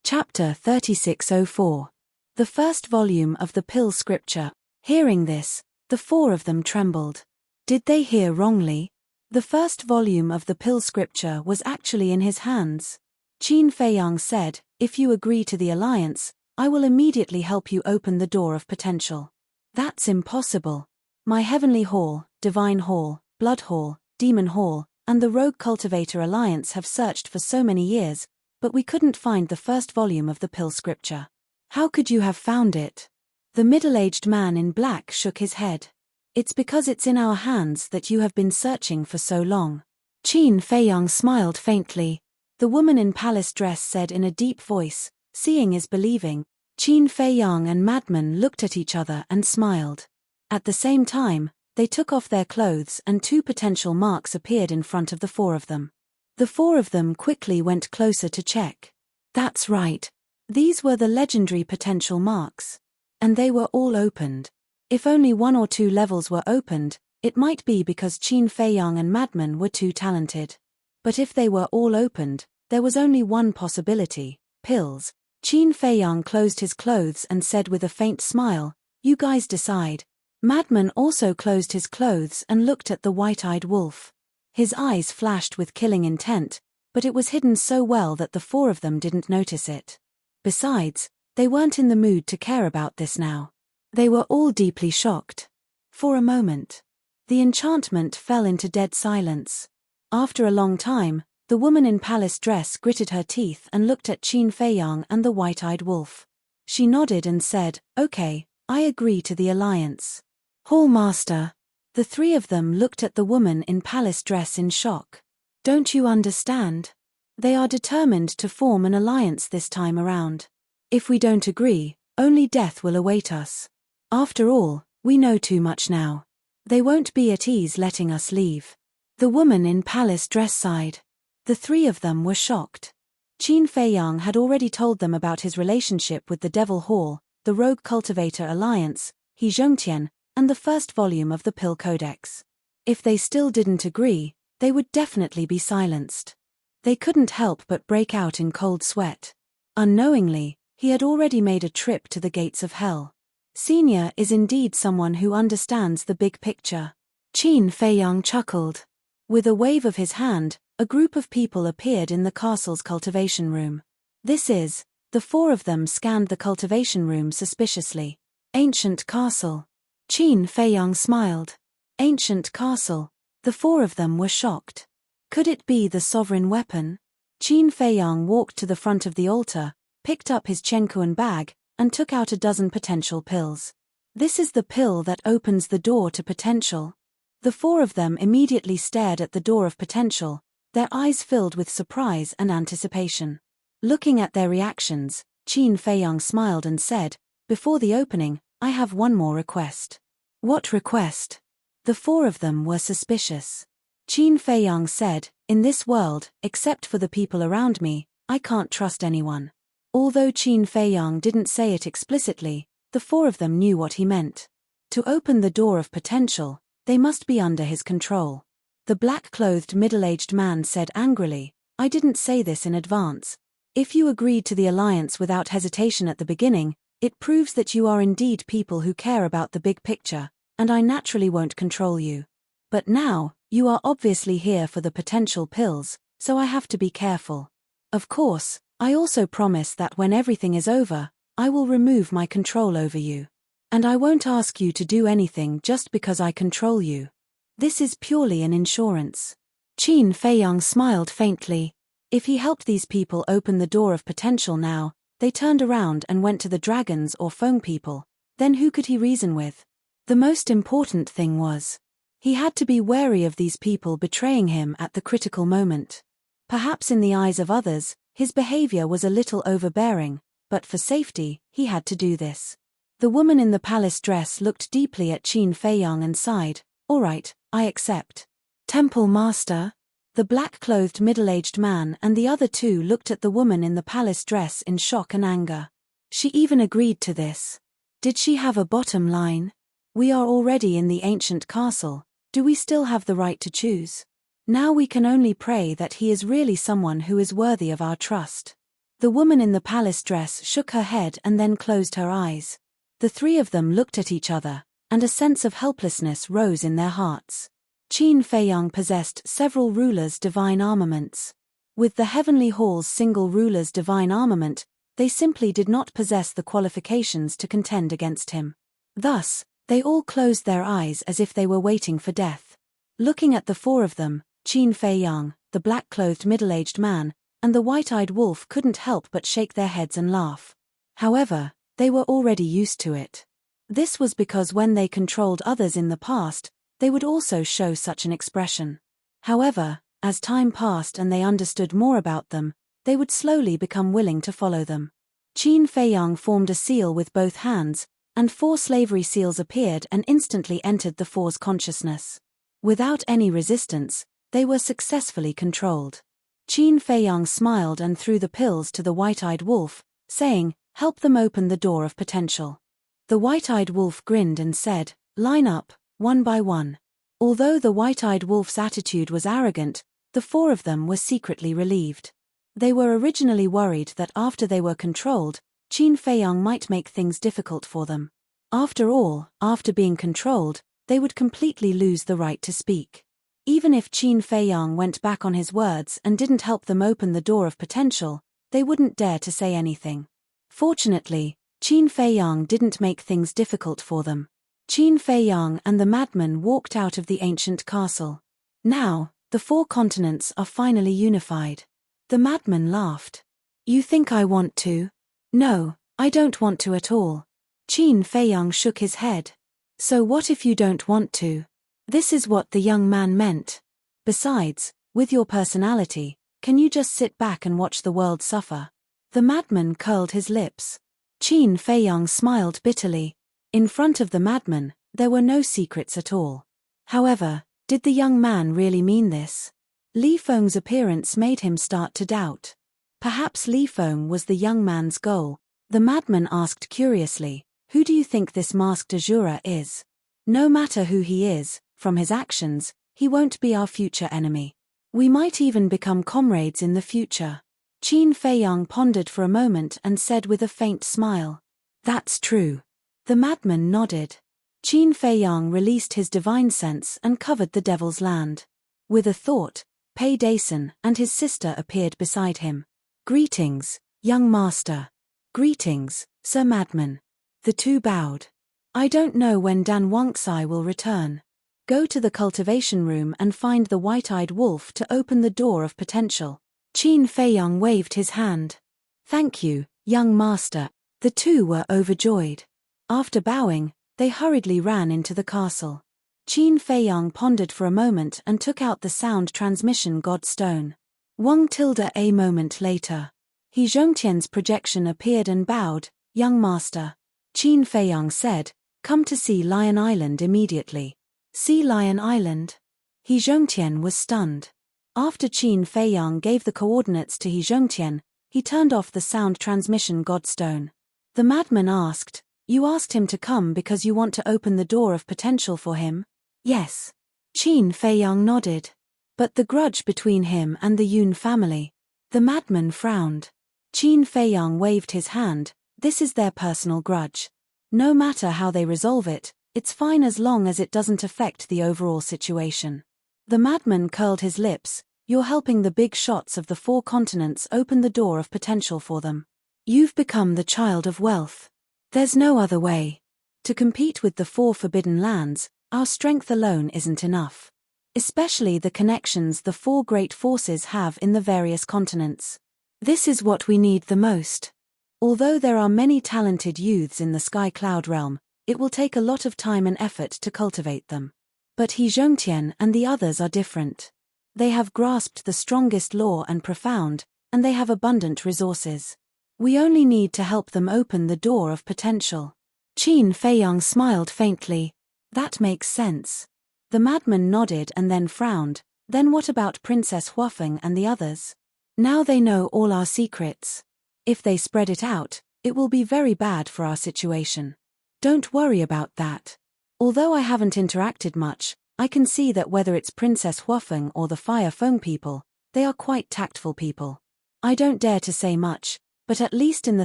Chapter 3604. The first volume of the Pill Scripture. Hearing this, the four of them trembled. Did they hear wrongly? The first volume of the Pill Scripture was actually in his hands. Qin Feiyang said, "If you agree to the alliance, I will immediately help you open the door of potential." That's impossible. My Heavenly Hall, Divine Hall, Blood Hall, Demon Hall, and the Rogue Cultivator Alliance have searched for so many years, but we couldn't find the first volume of the Pill Scripture. How could you have found it? The middle-aged man in black shook his head. It's because it's in our hands that you have been searching for so long. Qin Feiyang smiled faintly. The woman in palace dress said in a deep voice, "Seeing is believing." Qin Feiyang and Madman looked at each other and smiled. At the same time, they took off their clothes and two potential marks appeared in front of the four of them. The four of them quickly went closer to check. That's right. These were the legendary potential marks. And they were all opened. If only one or two levels were opened, it might be because Qin Feiyang and Madman were too talented. But if they were all opened, there was only one possibility: pills. Qin Feiyang closed his clothes and said with a faint smile, "You guys decide." Madman also closed his clothes and looked at the white-eyed wolf. His eyes flashed with killing intent, but it was hidden so well that the four of them didn't notice it. Besides, they weren't in the mood to care about this now. They were all deeply shocked. For a moment, the enchantment fell into dead silence. After a long time, the woman in palace dress gritted her teeth and looked at Qin Feiyang and the white-eyed wolf. She nodded and said, "Okay, I agree to the alliance." "Hall Master." The three of them looked at the woman in palace dress in shock. "Don't you understand? They are determined to form an alliance this time around. If we don't agree, only death will await us. After all, we know too much now. They won't be at ease letting us leave." The woman in palace dress sighed. The three of them were shocked. Qin Feiyang had already told them about his relationship with the Devil Hall, the Rogue Cultivator Alliance, He Zhongtian, and the first volume of the Pill Codex. If they still didn't agree, they would definitely be silenced. They couldn't help but break out in cold sweat. Unknowingly, he had already made a trip to the gates of hell. Senior is indeed someone who understands the big picture. Qin Feiyang chuckled. With a wave of his hand, a group of people appeared in the castle's cultivation room. The four of them scanned the cultivation room suspiciously. Ancient castle. Qin Feiyang smiled. Ancient castle. The four of them were shocked. Could it be the sovereign weapon? Qin Feiyang walked to the front of the altar, picked up his Chenkuan bag, and took out a dozen potential pills. "This is the pill that opens the door to potential." The four of them immediately stared at the door of potential, their eyes filled with surprise and anticipation. Looking at their reactions, Qin Feiyang smiled and said, "Before the opening, I have one more request." "What request?" The four of them were suspicious. Qin Feiyang said, "In this world, except for the people around me, I can't trust anyone." Although Qin Feiyang didn't say it explicitly, the four of them knew what he meant. To open the door of potential, they must be under his control. The black-clothed middle-aged man said angrily, "I didn't say this in advance. If you agreed to the alliance without hesitation at the beginning, it proves that you are indeed people who care about the big picture, and I naturally won't control you. But now, you are obviously here for the potential pills, so I have to be careful. Of course, I also promise that when everything is over, I will remove my control over you. And I won't ask you to do anything just because I control you. This is purely an insurance." Qin Feiyang smiled faintly. If he helped these people open the door of potential now, they turned around and went to the dragons or Feng people, then who could he reason with? The most important thing was, he had to be wary of these people betraying him at the critical moment. Perhaps in the eyes of others, his behavior was a little overbearing, but for safety, he had to do this. The woman in the palace dress looked deeply at Qin Feiyang and sighed, "All right, I accept." "Temple Master?" The black-clothed middle-aged man and the other two looked at the woman in the palace dress in shock and anger. She even agreed to this. Did she have a bottom line? "We are already in the ancient castle. Do we still have the right to choose? Now we can only pray that he is really someone who is worthy of our trust." The woman in the palace dress shook her head and then closed her eyes. The three of them looked at each other, and a sense of helplessness rose in their hearts. Qin Feiyang possessed several rulers' divine armaments. With the heavenly hall's single ruler's divine armament, they simply did not possess the qualifications to contend against him. Thus, they all closed their eyes as if they were waiting for death. Looking at the four of them, Qin Feiyang, the black-clothed middle-aged man, and the white-eyed wolf couldn't help but shake their heads and laugh. However, they were already used to it. This was because when they controlled others in the past, they would also show such an expression. However, as time passed and they understood more about them, they would slowly become willing to follow them. Qin Feiyang formed a seal with both hands, and 4 slavery seals appeared and instantly entered the four's consciousness. Without any resistance, they were successfully controlled. Qin Feiyang smiled and threw the pills to the white-eyed wolf, saying, "Help them open the door of potential." The white-eyed wolf grinned and said, "Line up, one by one." Although the white-eyed wolf's attitude was arrogant, the 4 of them were secretly relieved. They were originally worried that after they were controlled, Qin Feiyang might make things difficult for them. After all, after being controlled, they would completely lose the right to speak. Even if Qin Feiyang went back on his words and didn't help them open the door of potential, they wouldn't dare to say anything. Fortunately, Qin Feiyang didn't make things difficult for them. Qin Feiyang and the madman walked out of the ancient castle. Now, the 4 continents are finally unified. The madman laughed. "You think I want to?" "No, I don't want to at all." Qin Feiyang shook his head. "So what if you don't want to?" This is what the young man meant. "Besides, with your personality, can you just sit back and watch the world suffer?" The madman curled his lips. Qin Feiyang smiled bitterly. In front of the madman, there were no secrets at all. However, did the young man really mean this? Li Feng's appearance made him start to doubt. Perhaps Li Feng was the young man's goal. The madman asked curiously, "Who do you think this masked Azura is?" "No matter who he is, from his actions, he won't be our future enemy. We might even become comrades in the future." Qin Feiyang pondered for a moment and said with a faint smile, "That's true." The madman nodded. Qin Feiyang released his divine sense and covered the devil's land. With a thought, Pei Dason and his sister appeared beside him. "Greetings, young master." "Greetings, Sir Madman." The two bowed. "I don't know when Dan Wangxai will return. Go to the cultivation room and find the white-eyed wolf to open the door of potential." Qin Feiyang waved his hand. "Thank you, young master." The two were overjoyed. After bowing, they hurriedly ran into the castle. Qin Feiyang pondered for a moment and took out the sound transmission god stone. A moment later. He Zhongtian's projection appeared and bowed, "Young master." Qin Feiyang said, "Come to see Lion Island immediately." "See Lion Island?" He Zhongtian was stunned. After Qin Feiyang gave the coordinates to He Zhongtian, he turned off the sound transmission godstone. The madman asked, "You asked him to come because you want to open the door of potential for him?" "Yes." Qin Feiyang nodded. "But the grudge between him and the Yun family." The madman frowned. Qin Feiyang waved his hand, "This is their personal grudge. No matter how they resolve it, it's fine as long as it doesn't affect the overall situation." The madman curled his lips. "You're helping the big shots of the 4 continents open the door of potential for them. You've become the child of wealth. There's no other way. To compete with the 4 forbidden lands, our strength alone isn't enough. Especially the connections the 4 great forces have in the various continents. This is what we need the most. Although there are many talented youths in the Sky Cloud realm, it will take a lot of time and effort to cultivate them. But He Zhongtian and the others are different. They have grasped the strongest law and profound, and they have abundant resources. We only need to help them open the door of potential." Qin Feiyang smiled faintly. "That makes sense." The madman nodded and then frowned. "Then what about Princess Huafeng and the others? Now they know all our secrets. If they spread it out, it will be very bad for our situation." "Don't worry about that. Although I haven't interacted much, I can see that whether it's Princess Huafeng or the Fire Feng people, they are quite tactful people. I don't dare to say much, But at least in the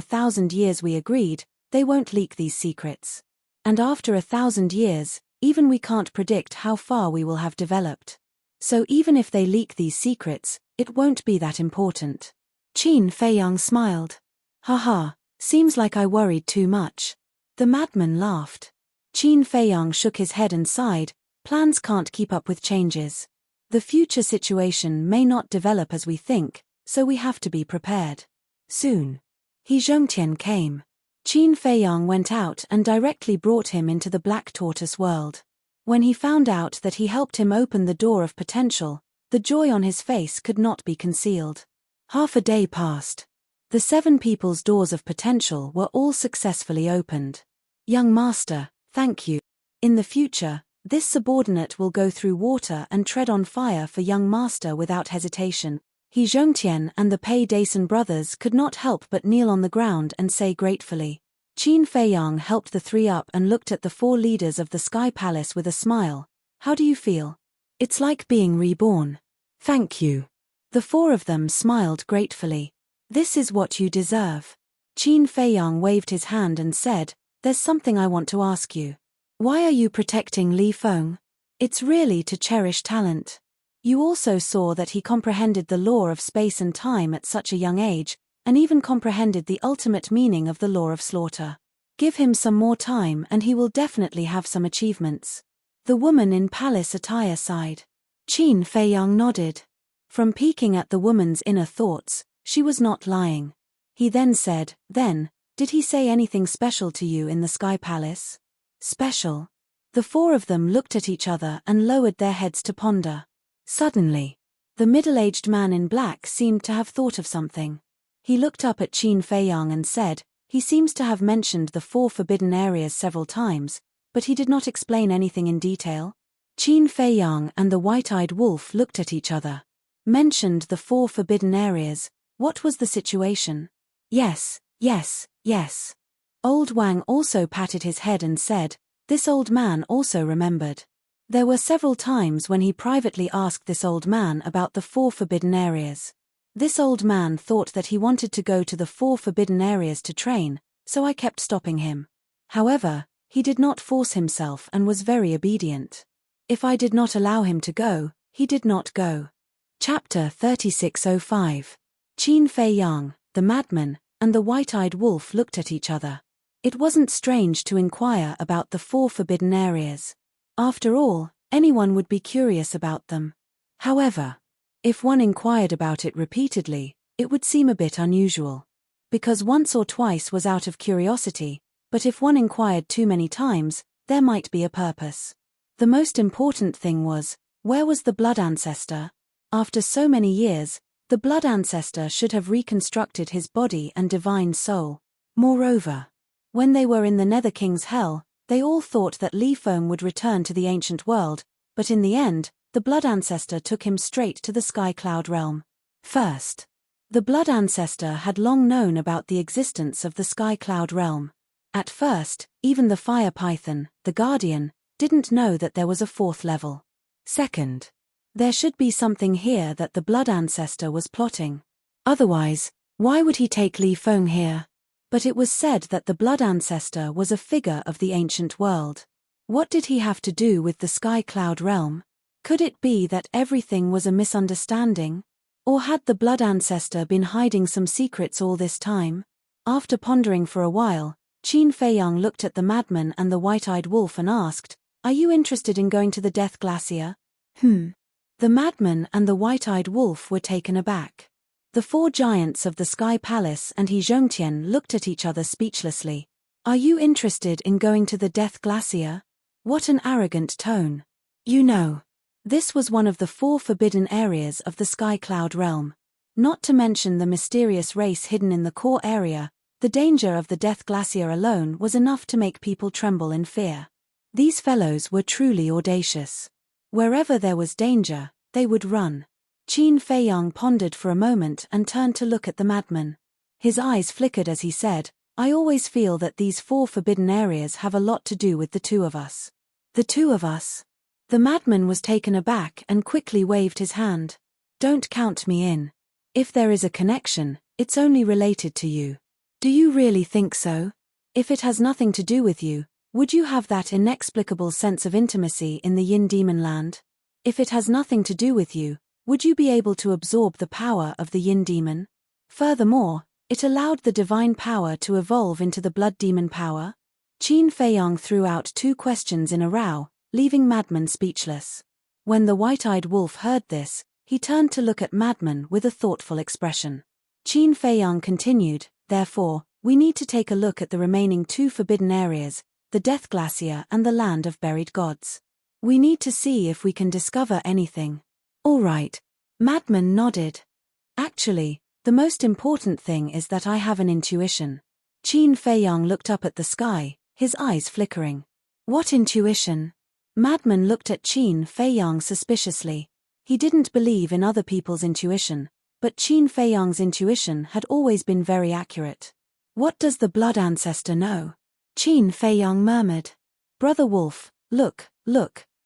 1,000 years we agreed, they won't leak these secrets. And after 1,000 years, even we can't predict how far we will have developed. So even if they leak these secrets, it won't be that important. Qin Feiyang smiled. Haha, seems like I worried too much. The madman laughed. Qin Feiyang shook his head and sighed, plans can't keep up with changes. The future situation may not develop as we think, so we have to be prepared. Soon. He Zhongtian came. Qin Feiyang went out and directly brought him into the Black Tortoise world. When he found out that he helped him open the door of potential, the joy on his face could not be concealed. Half a day passed. The 7 people's doors of potential were all successfully opened. Young master, thank you. In the future, this subordinate will go through water and tread on fire for young master without hesitation. He Zhongtian and the Pei Dason brothers could not help but kneel on the ground and say gratefully. Qin Feiyang helped the 3 up and looked at the 4 leaders of the Sky Palace with a smile. How do you feel? It's like being reborn. Thank you. The 4 of them smiled gratefully. This is what you deserve. Qin Feiyang waved his hand and said, there's something I want to ask you. Why are you protecting Li Feng? It's really to cherish talent. You also saw that he comprehended the law of space and time at such a young age, and even comprehended the ultimate meaning of the law of slaughter. Give him some more time and he will definitely have some achievements. The woman in palace attire sighed. Qin Feiyang nodded. From peeking at the woman's inner thoughts, she was not lying. He then said, did he say anything special to you in the Sky Palace? Special? The 4 of them looked at each other and lowered their heads to ponder. Suddenly, the middle-aged man in black seemed to have thought of something. He looked up at Qin Feiyang and said, he seems to have mentioned the 4 forbidden areas several times, but he did not explain anything in detail. Qin Feiyang and the white-eyed wolf looked at each other. Mentioned the 4 forbidden areas. What was the situation? Yes. Old Wang also patted his head and said, this old man also remembered. There were several times when he privately asked this old man about the 4 forbidden areas. This old man thought that he wanted to go to the 4 forbidden areas to train, so I kept stopping him. However, he did not force himself and was very obedient. If I did not allow him to go, he did not go. Chapter 3605. Qin Feiyang, the madman, and the white-eyed wolf looked at each other. It wasn't strange to inquire about the 4 forbidden areas. After all, anyone would be curious about them. However, if one inquired about it repeatedly, it would seem a bit unusual. Because once or twice was out of curiosity, but if one inquired too many times, there might be a purpose. The most important thing was, where was the blood ancestor? After so many years, the blood ancestor should have reconstructed his body and divine soul. Moreover, when they were in the Nether King's hell, they all thought that Li Feng would return to the ancient world, but in the end, the blood ancestor took him straight to the Sky Cloud realm. First, the blood ancestor had long known about the existence of the Sky Cloud realm. At first, even the fire python, the guardian, didn't know that there was a 4th level. Second, there should be something here that the blood ancestor was plotting. Otherwise, why would he take Li Feng here? But it was said that the blood ancestor was a figure of the ancient world. What did he have to do with the Sky Cloud realm? Could it be that everything was a misunderstanding? Or had the blood ancestor been hiding some secrets all this time? After pondering for a while, Qin Feiyang looked at the madman and the white-eyed wolf and asked, are you interested in going to the Death Glacier? The madman and the white-eyed wolf were taken aback. The 4 giants of the Sky Palace and He Zhongtian looked at each other speechlessly. Are you interested in going to the Death Glacier? What an arrogant tone. You know, this was one of the 4 forbidden areas of the Sky Cloud realm. Not to mention the mysterious race hidden in the core area, the danger of the Death Glacier alone was enough to make people tremble in fear. These fellows were truly audacious. Wherever there was danger, they would run. Qin Feiyang pondered for a moment and turned to look at the madman. His eyes flickered as he said, I always feel that these 4 forbidden areas have a lot to do with the 2 of us. The 2 of us? The madman was taken aback and quickly waved his hand. Don't count me in. If there is a connection, It's only related to you. Do you really think so? If it has nothing to do with you, would you have that inexplicable sense of intimacy in the Yin demon land? If it has nothing to do with you, would you be able to absorb the power of the Yin demon? Furthermore, it allowed the divine power to evolve into the blood demon power. Qin Feiyang threw out 2 questions in a row, leaving Madman speechless. When the white-eyed wolf heard this, he turned to look at Madman with a thoughtful expression. Qin Feiyang continued, therefore, we need to take a look at the remaining 2 forbidden areas, the Death Glacier and the Land of Buried Gods. We need to see if we can discover anything. All right. Madman nodded. Actually, the most important thing is that I have an intuition. Qin Feiyang looked up at the sky, his eyes flickering. What intuition? Madman looked at Qin Feiyang suspiciously. He didn't believe in other people's intuition, but Qin Feiyang's intuition had always been very accurate. What does the blood ancestor know? Qin Feiyang murmured. Brother Wolf, look.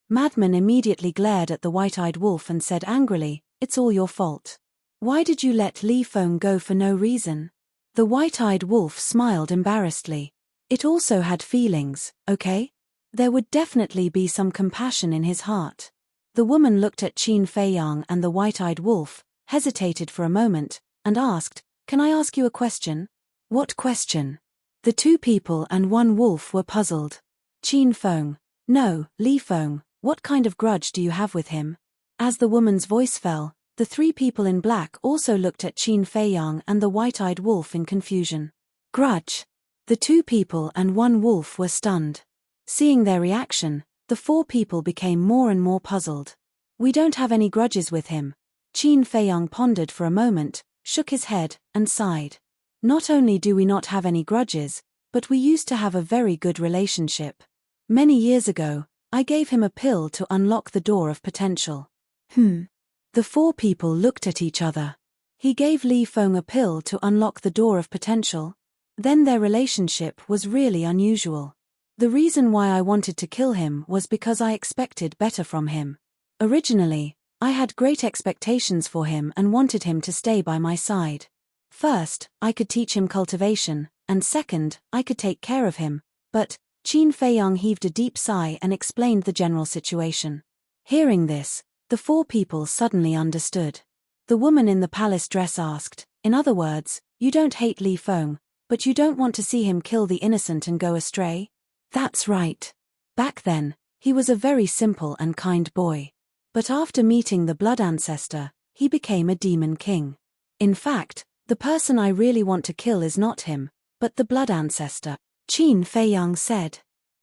Madman immediately glared at the white-eyed wolf and said angrily, it's all your fault. Why did you let Li Feng go for no reason? The white-eyed wolf smiled embarrassedly. It also had feelings, okay? There would definitely be some compassion in his heart. The woman looked at Qin Feiyang and the white-eyed wolf, hesitated for a moment, and asked, can I ask you a question? What question? The 2 people and 1 wolf were puzzled. Qin Feng. No, Li Feng, what kind of grudge do you have with him? As the woman's voice fell, the 3 people in black also looked at Qin Feiyang and the white-eyed wolf in confusion. Grudge. The 2 people and 1 wolf were stunned. Seeing their reaction, the 4 people became more and more puzzled. We don't have any grudges with him. Qin Feiyang pondered for a moment, shook his head, and sighed. Not only do we not have any grudges, but we used to have a very good relationship. Many years ago, I gave him a pill to unlock the door of potential. The 4 people looked at each other. He gave Li Feng a pill to unlock the door of potential? Then their relationship was really unusual. The reason why I wanted to kill him was because I expected better from him. Originally, I had great expectations for him and wanted him to stay by my side. First, I could teach him cultivation, and second, I could take care of him, but Qin Feiyang heaved a deep sigh and explained the general situation. Hearing this, the 4 people suddenly understood. The woman in the palace dress asked, in other words, you don't hate Li Feng, but you don't want to see him kill the innocent and go astray? That's right. Back then, he was a very simple and kind boy. But after meeting the blood ancestor, he became a demon king. In fact, the person I really want to kill is not him, but the blood ancestor, Qin Feiyang said.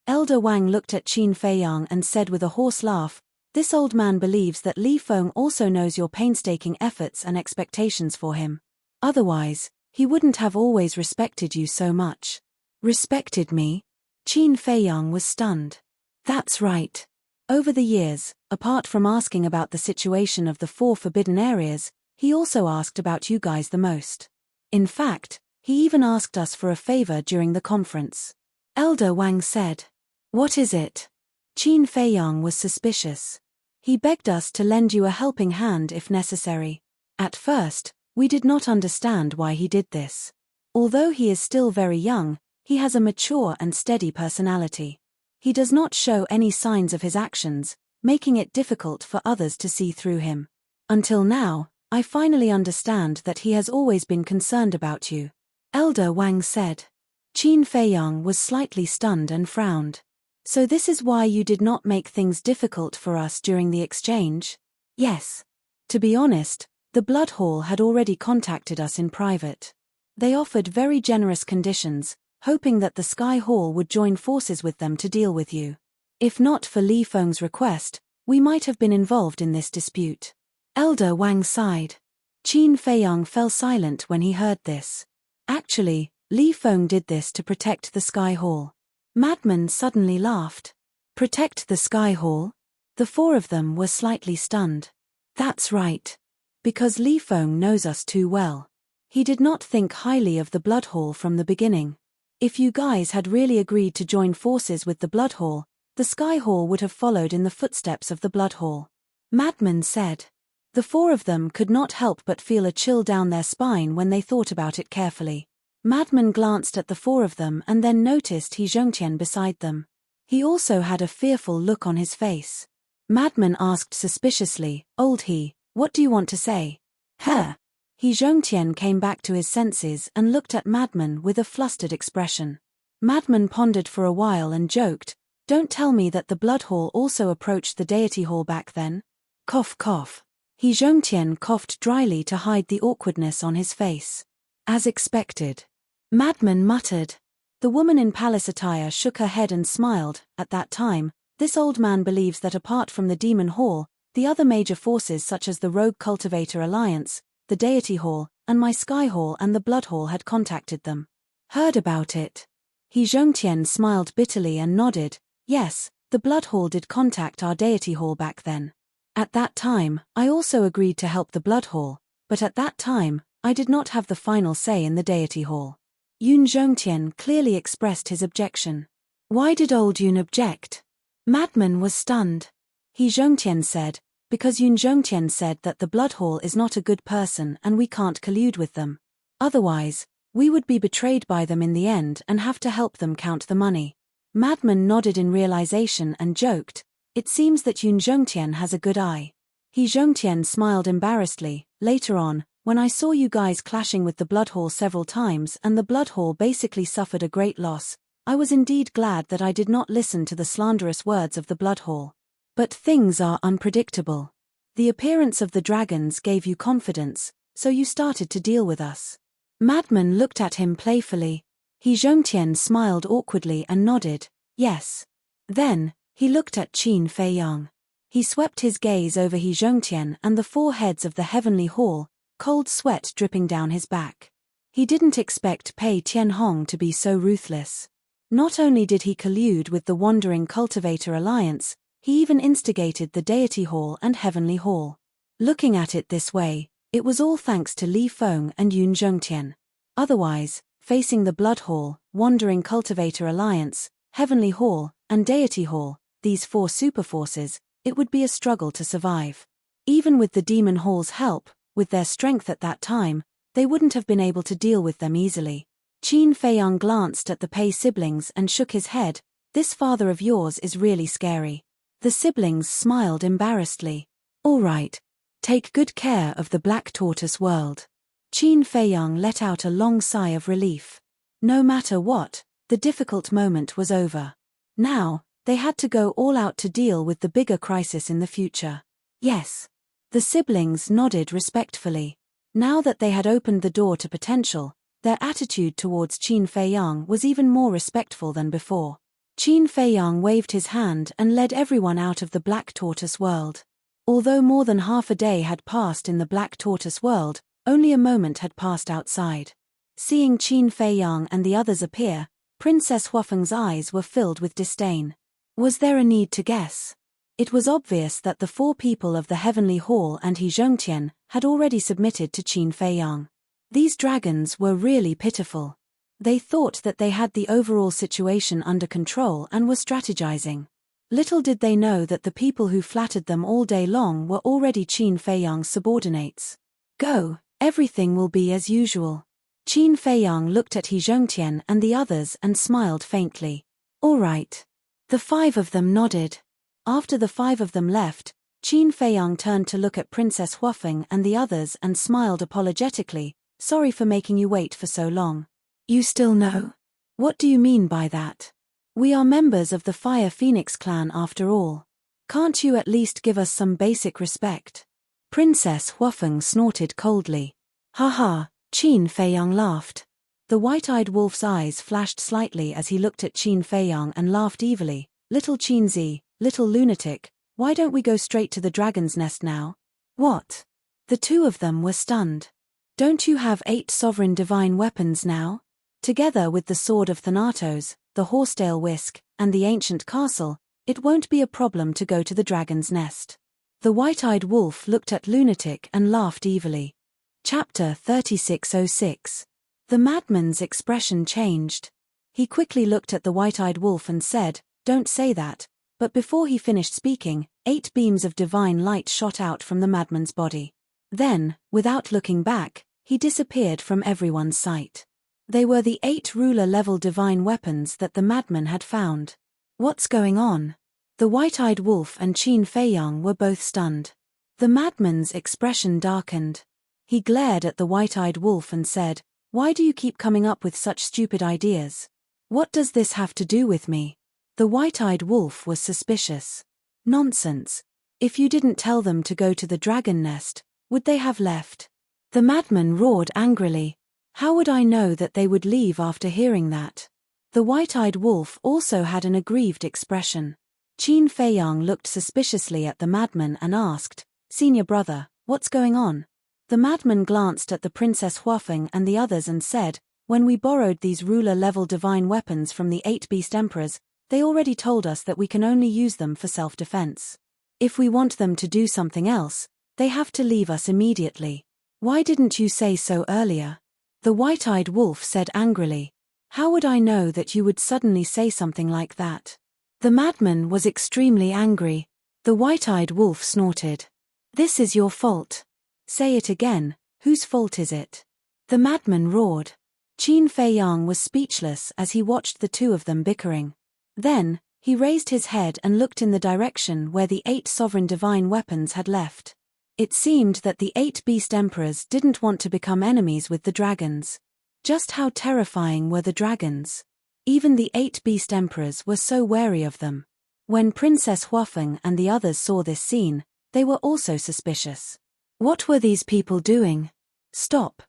Elder Wang looked at Qin Feiyang and said with a hoarse laugh, this old man believes that Li Feng also knows your painstaking efforts and expectations for him. Otherwise, he wouldn't have always respected you so much. Respected me? Qin Feiyang was stunned. That's right. Over the years, apart from asking about the situation of the 4 forbidden areas, he also asked about you guys the most. In fact, he even asked us for a favor during the conference. Elder Wang said. What is it? Qin Feiyang was suspicious. He begged us to lend you a helping hand if necessary. At first, we did not understand why he did this. Although he is still very young, he has a mature and steady personality. He does not show any signs of his actions, making it difficult for others to see through him. Until now, I finally understand that he has always been concerned about you. Elder Wang said. Qin Feiyang was slightly stunned and frowned. So this is why you did not make things difficult for us during the exchange? Yes. To be honest, the Blood Hall had already contacted us in private. They offered very generous conditions, hoping that the Sky Hall would join forces with them to deal with you. If not for Li Feng's request, we might have been involved in this dispute. Elder Wang sighed. Qin Feiyang fell silent when he heard this. Actually, Li Feng did this to protect the Sky Hall. Madman suddenly laughed. Protect the Sky Hall? The 4 of them were slightly stunned. That's right. Because Li Feng knows us too well. He did not think highly of the Blood Hall from the beginning. If you guys had really agreed to join forces with the Blood Hall, the Sky Hall would have followed in the footsteps of the Blood Hall. Madman said. The four of them could not help but feel a chill down their spine when they thought about it carefully. Madman glanced at the four of them and then noticed He Zhongtian beside them. He also had a fearful look on his face. Madman asked suspiciously, "Old He, what do you want to say?" "Huh?" He Zhongtian came back to his senses and looked at Madman with a flustered expression. Madman pondered for a while and joked, "Don't tell me that the blood hall also approached the deity hall back then." Cough cough. He Zhongtian coughed dryly to hide the awkwardness on his face. "As expected." Madman muttered. The woman in palace attire shook her head and smiled. At that time, this old man believes that apart from the Demon Hall, the other major forces such as the Rogue Cultivator Alliance, the Deity Hall, and my Sky Hall and the Blood Hall had contacted them. Heard about it? He Zhongtian smiled bitterly and nodded. Yes, the Blood Hall did contact our Deity Hall back then. At that time, I also agreed to help the Blood Hall, but at that time, I did not have the final say in the Deity Hall. Yun Zhongtian clearly expressed his objection. Why did old Yun object? Madman was stunned. He Zhongtian said, because Yun Zhongtian said that the Blood Hall is not a good person and we can't collude with them. Otherwise, we would be betrayed by them in the end and have to help them count the money. Madman nodded in realization and joked, "It seems that Yun Zhongtian has a good eye." He Zhongtian smiled embarrassedly. Later on, when I saw you guys clashing with the Blood Hall several times and the Blood Hall basically suffered a great loss, I was indeed glad that I did not listen to the slanderous words of the Blood Hall. But things are unpredictable. The appearance of the dragons gave you confidence, so you started to deal with us. Madman looked at him playfully. He Zhongtian smiled awkwardly and nodded, yes. Then, he looked at Qin Feiyang. He swept his gaze over He Zhongtian and the four heads of the Heavenly Hall, cold sweat dripping down his back. He didn't expect Pei Tianhong to be so ruthless. Not only did he collude with the Wandering Cultivator Alliance, he even instigated the Deity Hall and Heavenly Hall. Looking at it this way, it was all thanks to Li Feng and Yun Zhongtian. Otherwise, facing the Blood Hall, Wandering Cultivator Alliance, Heavenly Hall, and Deity Hall, these four superforces, it would be a struggle to survive. Even with the Demon Hall's help, with their strength at that time, they wouldn't have been able to deal with them easily. Qin Feiyang glanced at the Pei siblings and shook his head. "This father of yours is really scary." The siblings smiled embarrassedly. "All right. Take good care of the Black Tortoise world." Qin Feiyang let out a long sigh of relief. No matter what, the difficult moment was over. Now, they had to go all out to deal with the bigger crisis in the future. Yes. The siblings nodded respectfully. Now that they had opened the door to potential, their attitude towards Qin Feiyang was even more respectful than before. Qin Feiyang waved his hand and led everyone out of the Black Tortoise world. Although more than half a day had passed in the Black Tortoise world, only a moment had passed outside. Seeing Qin Feiyang and the others appear, Princess Huafeng's eyes were filled with disdain. Was there a need to guess? It was obvious that the four people of the Heavenly Hall and He Zhongtian had already submitted to Qin Feiyang. These dragons were really pitiful. They thought that they had the overall situation under control and were strategizing. Little did they know that the people who flattered them all day long were already Qin Feiyang's subordinates. Go, everything will be as usual. Qin Feiyang looked at He Zhongtian and the others and smiled faintly. All right. The five of them nodded. After the five of them left, Qin Feiyang turned to look at Princess Huafeng and the others and smiled apologetically. Sorry for making you wait for so long. You still know? What do you mean by that? We are members of the Fire Phoenix clan after all. Can't you at least give us some basic respect? Princess Huafeng snorted coldly. Ha ha, Qin Feiyang laughed. The white-eyed wolf's eyes flashed slightly as he looked at Qin Feiyang and laughed evilly. Little Qinzi, little lunatic, why don't we go straight to the dragon's nest now? What? The two of them were stunned. Don't you have 8 sovereign divine weapons now? Together with the sword of Thanatos, the horsetail whisk, and the ancient castle, it won't be a problem to go to the dragon's nest. The white-eyed wolf looked at lunatic and laughed evilly. Chapter 3606. The madman's expression changed. He quickly looked at the white-eyed wolf and said, "Don't say that. But before he finished speaking, 8 beams of divine light shot out from the madman's body. Then, without looking back, he disappeared from everyone's sight. They were the 8 ruler-level divine weapons that the madman had found. What's going on? The white-eyed wolf and Qin Feiyang were both stunned. The madman's expression darkened. He glared at the white-eyed wolf and said, "Why do you keep coming up with such stupid ideas? What does this have to do with me?" The white-eyed wolf was suspicious. "Nonsense. If you didn't tell them to go to the dragon nest, would they have left?" The madman roared angrily. "How would I know that they would leave after hearing that?" The white-eyed wolf also had an aggrieved expression. Qin Feiyang looked suspiciously at the madman and asked, "Senior brother, what's going on?" The madman glanced at the Princess Huafeng and the others and said, "When we borrowed these ruler-level divine weapons from the 8 beast emperors, they already told us that we can only use them for self-defense. If we want them to do something else, they have to leave us immediately. Why didn't you say so earlier?" The white-eyed wolf said angrily, "How would I know that you would suddenly say something like that?" The madman was extremely angry. The white-eyed wolf snorted. "This is your fault. Say it again, whose fault is it?" The madman roared. Qin Feiyang was speechless as he watched the two of them bickering. Then, he raised his head and looked in the direction where the 8 sovereign divine weapons had left. It seemed that the 8 beast emperors didn't want to become enemies with the dragons. Just how terrifying were the dragons? Even the 8 beast emperors were so wary of them. When Princess Huafeng and the others saw this scene, they were also suspicious. What were these people doing? Stop,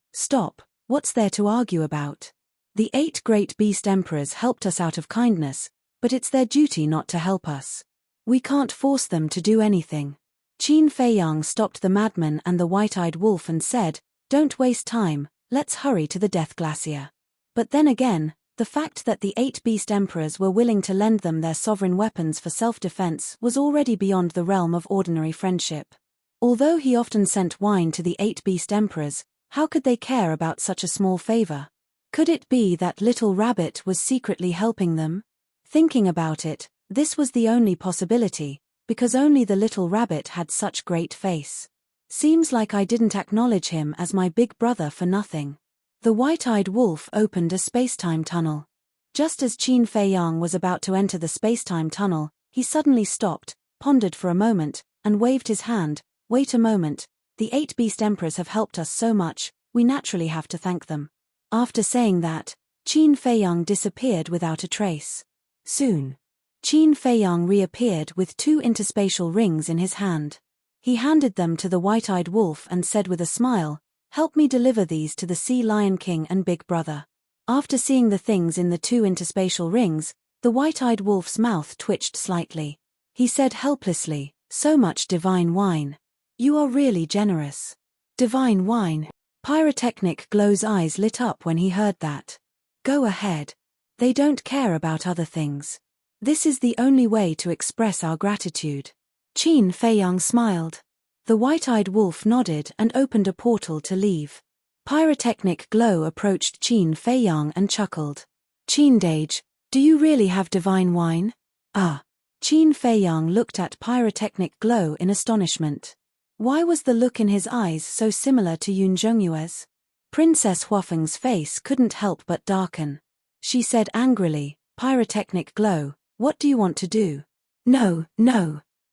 what's there to argue about? The 8 great beast emperors helped us out of kindness, but it's their duty not to help us. We can't force them to do anything. Qin Feiyang stopped the madman and the white-eyed wolf and said, "Don't waste time, let's hurry to the Death Glacier." But then again, the fact that the 8 beast emperors were willing to lend them their sovereign weapons for self-defense was already beyond the realm of ordinary friendship. Although he often sent wine to the 8 beast emperors, how could they care about such a small favor? Could it be that Little Rabbit was secretly helping them? Thinking about it, this was the only possibility, because only the little rabbit had such great face. Seems like I didn't acknowledge him as my big brother for nothing. The white-eyed wolf opened a space-time tunnel. Just as Qin Feiyang was about to enter the space-time tunnel, he suddenly stopped, pondered for a moment, and waved his hand. "Wait a moment, the 8 beast emperors have helped us so much, we naturally have to thank them." After saying that, Qin Feiyang disappeared without a trace. Soon, Qin Feiyang reappeared with 2 interspatial rings in his hand. He handed them to the white-eyed wolf and said with a smile, "Help me deliver these to the Sea Lion King and Big Brother." After seeing the things in the 2 interspatial rings, the white-eyed wolf's mouth twitched slightly. He said helplessly, "So much divine wine. You are really generous." Divine wine. Pyrotechnic Glow's eyes lit up when he heard that. "Go ahead. They don't care about other things. This is the only way to express our gratitude." Qin Feiyang smiled. The white-eyed wolf nodded and opened a portal to leave. Pyrotechnic Glow approached Qin Feiyang and chuckled. "Qindage, do you really have divine wine?" "Ah." Qin Feiyang looked at Pyrotechnic Glow in astonishment. Why was the look in his eyes so similar to Yun Zhongyue's? Princess Huafeng's face couldn't help but darken. She said angrily, "Pyrotechnic Glow, what do you want to do?" No.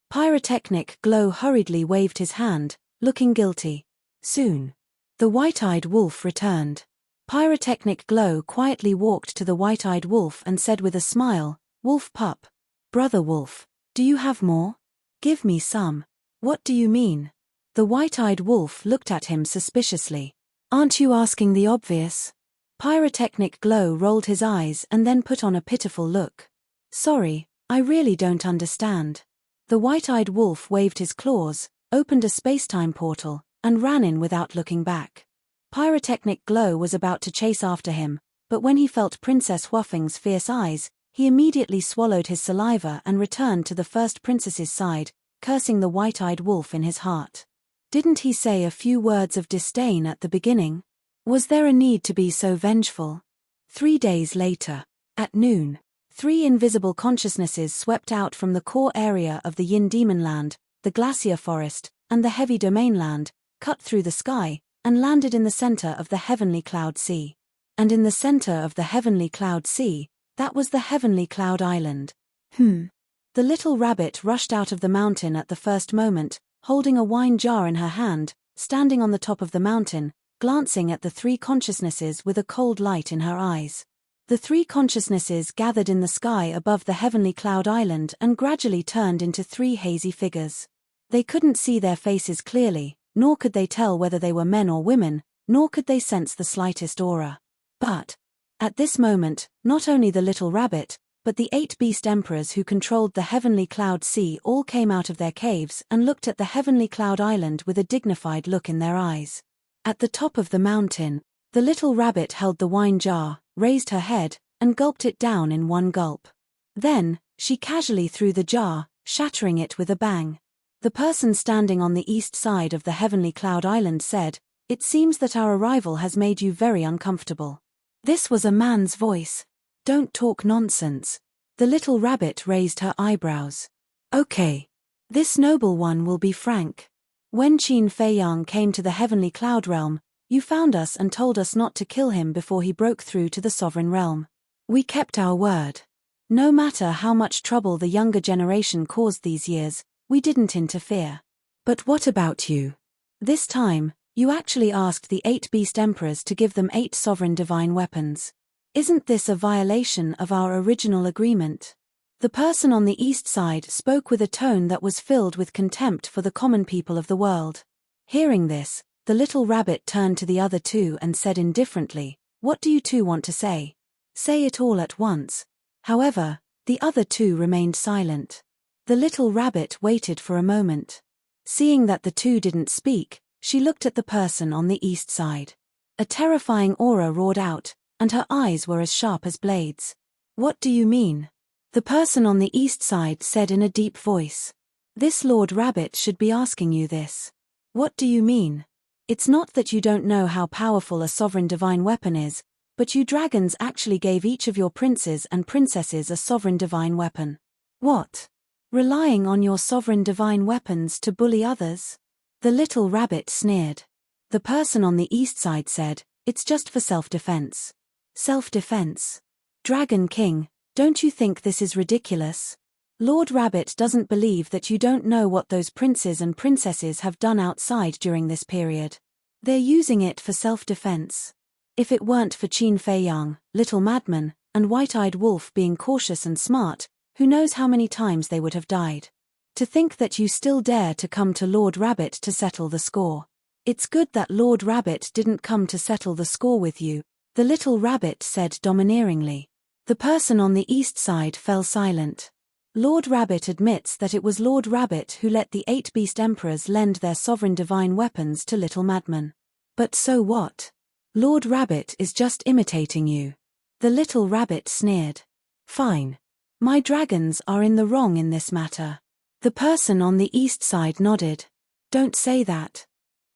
Pyrotechnic Glow hurriedly waved his hand, looking guilty. Soon, the white-eyed wolf returned. Pyrotechnic Glow quietly walked to the white-eyed wolf and said with a smile, "Wolf pup. Brother wolf, do you have more? Give me some." "What do you mean?" The white-eyed wolf looked at him suspiciously. "Aren't you asking the obvious?" Pyrotechnic Glow rolled his eyes and then put on a pitiful look. "Sorry, I really don't understand." The white-eyed wolf waved his claws, opened a space-time portal, and ran in without looking back. Pyrotechnic Glow was about to chase after him, but when he felt Princess Huafeng's fierce eyes, he immediately swallowed his saliva and returned to the first princess's side, cursing the white-eyed wolf in his heart. Didn't he say a few words of disdain at the beginning? Was there a need to be so vengeful? 3 days later. At noon. 3 invisible consciousnesses swept out from the core area of the Yin Demon Land, the Glacier Forest, and the Heavy Domain Land, cut through the sky, and landed in the center of the Heavenly Cloud Sea. And in the center of the Heavenly Cloud Sea, that was the Heavenly Cloud Island. The little rabbit rushed out of the mountain at the first moment, holding a wine jar in her hand, standing on the top of the mountain, glancing at the 3 consciousnesses with a cold light in her eyes. The 3 consciousnesses gathered in the sky above the Heavenly Cloud Island and gradually turned into 3 hazy figures. They couldn't see their faces clearly, nor could they tell whether they were men or women, nor could they sense the slightest aura. But, at this moment, not only the little rabbit, but the 8 beast emperors who controlled the Heavenly Cloud Sea all came out of their caves and looked at the Heavenly Cloud Island with a dignified look in their eyes. At the top of the mountain, the little rabbit held the wine jar, raised her head, and gulped it down in one gulp. Then, she casually threw the jar, shattering it with a bang. The person standing on the east side of the Heavenly Cloud Island said, "It seems that our arrival has made you very uncomfortable." This was a man's voice. "Don't talk nonsense." The little rabbit raised her eyebrows. "Okay. This noble one will be frank. When Qin Fei Yang came to the Heavenly Cloud Realm, you found us and told us not to kill him before he broke through to the Sovereign Realm. We kept our word. No matter how much trouble the younger generation caused these years, we didn't interfere. But what about you? This time, you actually asked the 8 beast emperors to give them 8 sovereign divine weapons. Isn't this a violation of our original agreement?" The person on the east side spoke with a tone that was filled with contempt for the common people of the world. Hearing this, the little rabbit turned to the other 2 and said indifferently, "What do you 2 want to say? Say it all at once." However, the other 2 remained silent. The little rabbit waited for a moment. Seeing that the 2 didn't speak, she looked at the person on the east side. A terrifying aura roared out, and her eyes were as sharp as blades. "What do you mean?" The person on the east side said in a deep voice. "This Lord Rabbit should be asking you this. What do you mean? It's not that you don't know how powerful a sovereign divine weapon is, but you dragons actually gave each of your princes and princesses a sovereign divine weapon. What? Relying on your sovereign divine weapons to bully others?" The little rabbit sneered. The person on the east side said, "It's just for self-defense." Self-defense? Dragon King, don't you think this is ridiculous? Lord Rabbit doesn't believe that you don't know what those princes and princesses have done outside during this period. They're using it for self-defense. If it weren't for Qin Fei Yang, Little Madman, and White-Eyed Wolf being cautious and smart, who knows how many times they would have died. To think that you still dare to come to Lord Rabbit to settle the score. It's good that Lord Rabbit didn't come to settle the score with you, the little rabbit said domineeringly. The person on the east side fell silent. Lord Rabbit admits that it was Lord Rabbit who let the 8 beast emperors lend their sovereign divine weapons to Little Madman. But so what? Lord Rabbit is just imitating you. The little rabbit sneered. Fine. My dragons are in the wrong in this matter. The person on the east side nodded. Don't say that.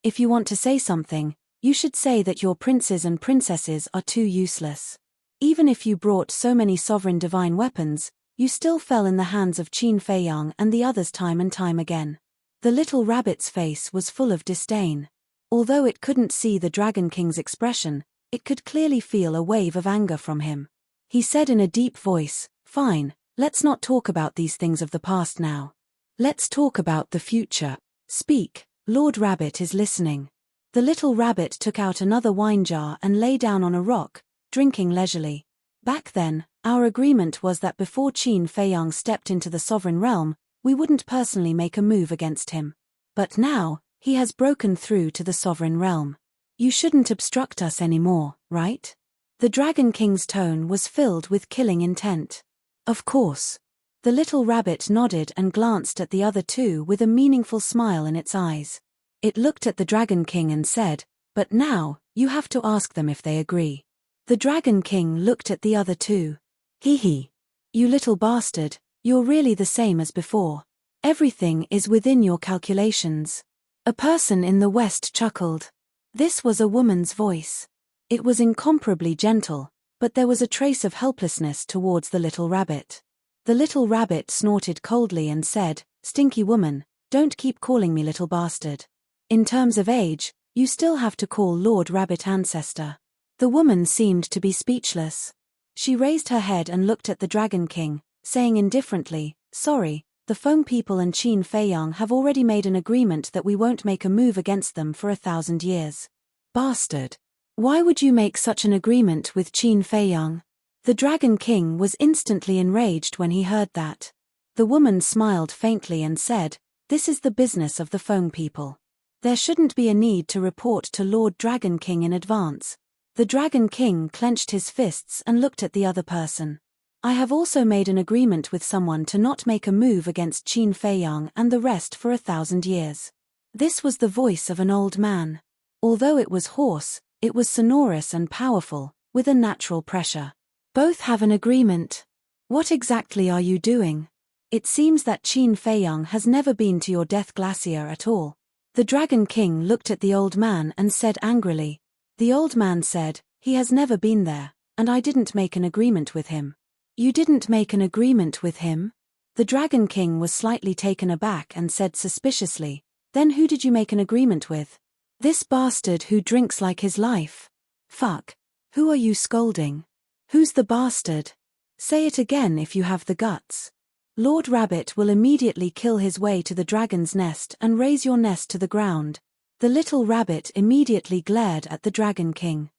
If you want to say something, you should say that your princes and princesses are too useless. Even if you brought so many sovereign divine weapons, you still fell in the hands of Qin Fei Yang and the others time and time again. The little rabbit's face was full of disdain. Although it couldn't see the Dragon King's expression, it could clearly feel a wave of anger from him. He said in a deep voice, "Fine, let's not talk about these things of the past now. Let's talk about the future. Speak, Lord Rabbit is listening." The little rabbit took out another wine jar and lay down on a rock, drinking leisurely. Back then, our agreement was that before Qin Fei Yang stepped into the sovereign realm, we wouldn't personally make a move against him. But now, he has broken through to the sovereign realm. You shouldn't obstruct us anymore, right? The Dragon King's tone was filled with killing intent. Of course. The little rabbit nodded and glanced at the other 2 with a meaningful smile in its eyes. It looked at the Dragon King and said, "But now, you have to ask them if they agree." The Dragon King looked at the other 2. Hee hee. You little bastard, you're really the same as before. Everything is within your calculations. A person in the west chuckled. This was a woman's voice. It was incomparably gentle, but there was a trace of helplessness towards the little rabbit. The little rabbit snorted coldly and said, "Stinky woman, don't keep calling me little bastard. In terms of age, you still have to call Lord Rabbit ancestor." The woman seemed to be speechless. She raised her head and looked at the Dragon King, saying indifferently, "Sorry, the Feng people and Qin Feiyang have already made an agreement that we won't make a move against them for 1,000 years. Bastard. Why would you make such an agreement with Qin Feiyang?" The Dragon King was instantly enraged when he heard that. The woman smiled faintly and said, "This is the business of the Feng people. There shouldn't be a need to report to Lord Dragon King in advance." The Dragon King clenched his fists and looked at the other person. "I have also made an agreement with someone to not make a move against Qin Feiyang and the rest for 1,000 years. This was the voice of an old man. Although it was hoarse, it was sonorous and powerful, with a natural pressure. "Both have an agreement. What exactly are you doing? It seems that Qin Feiyang has never been to your Death Glacier at all." The Dragon King looked at the old man and said angrily. The old man said, "He has never been there, and I didn't make an agreement with him." "You didn't make an agreement with him?" The Dragon King was slightly taken aback and said suspiciously, "Then who did you make an agreement with?" "This bastard who drinks like his life." "Fuck. Who are you scolding? Who's the bastard? Say it again if you have the guts. Lord Rabbit will immediately kill his way to the dragon's nest and raise your nest to the ground." The little rabbit immediately glared at the Dragon King.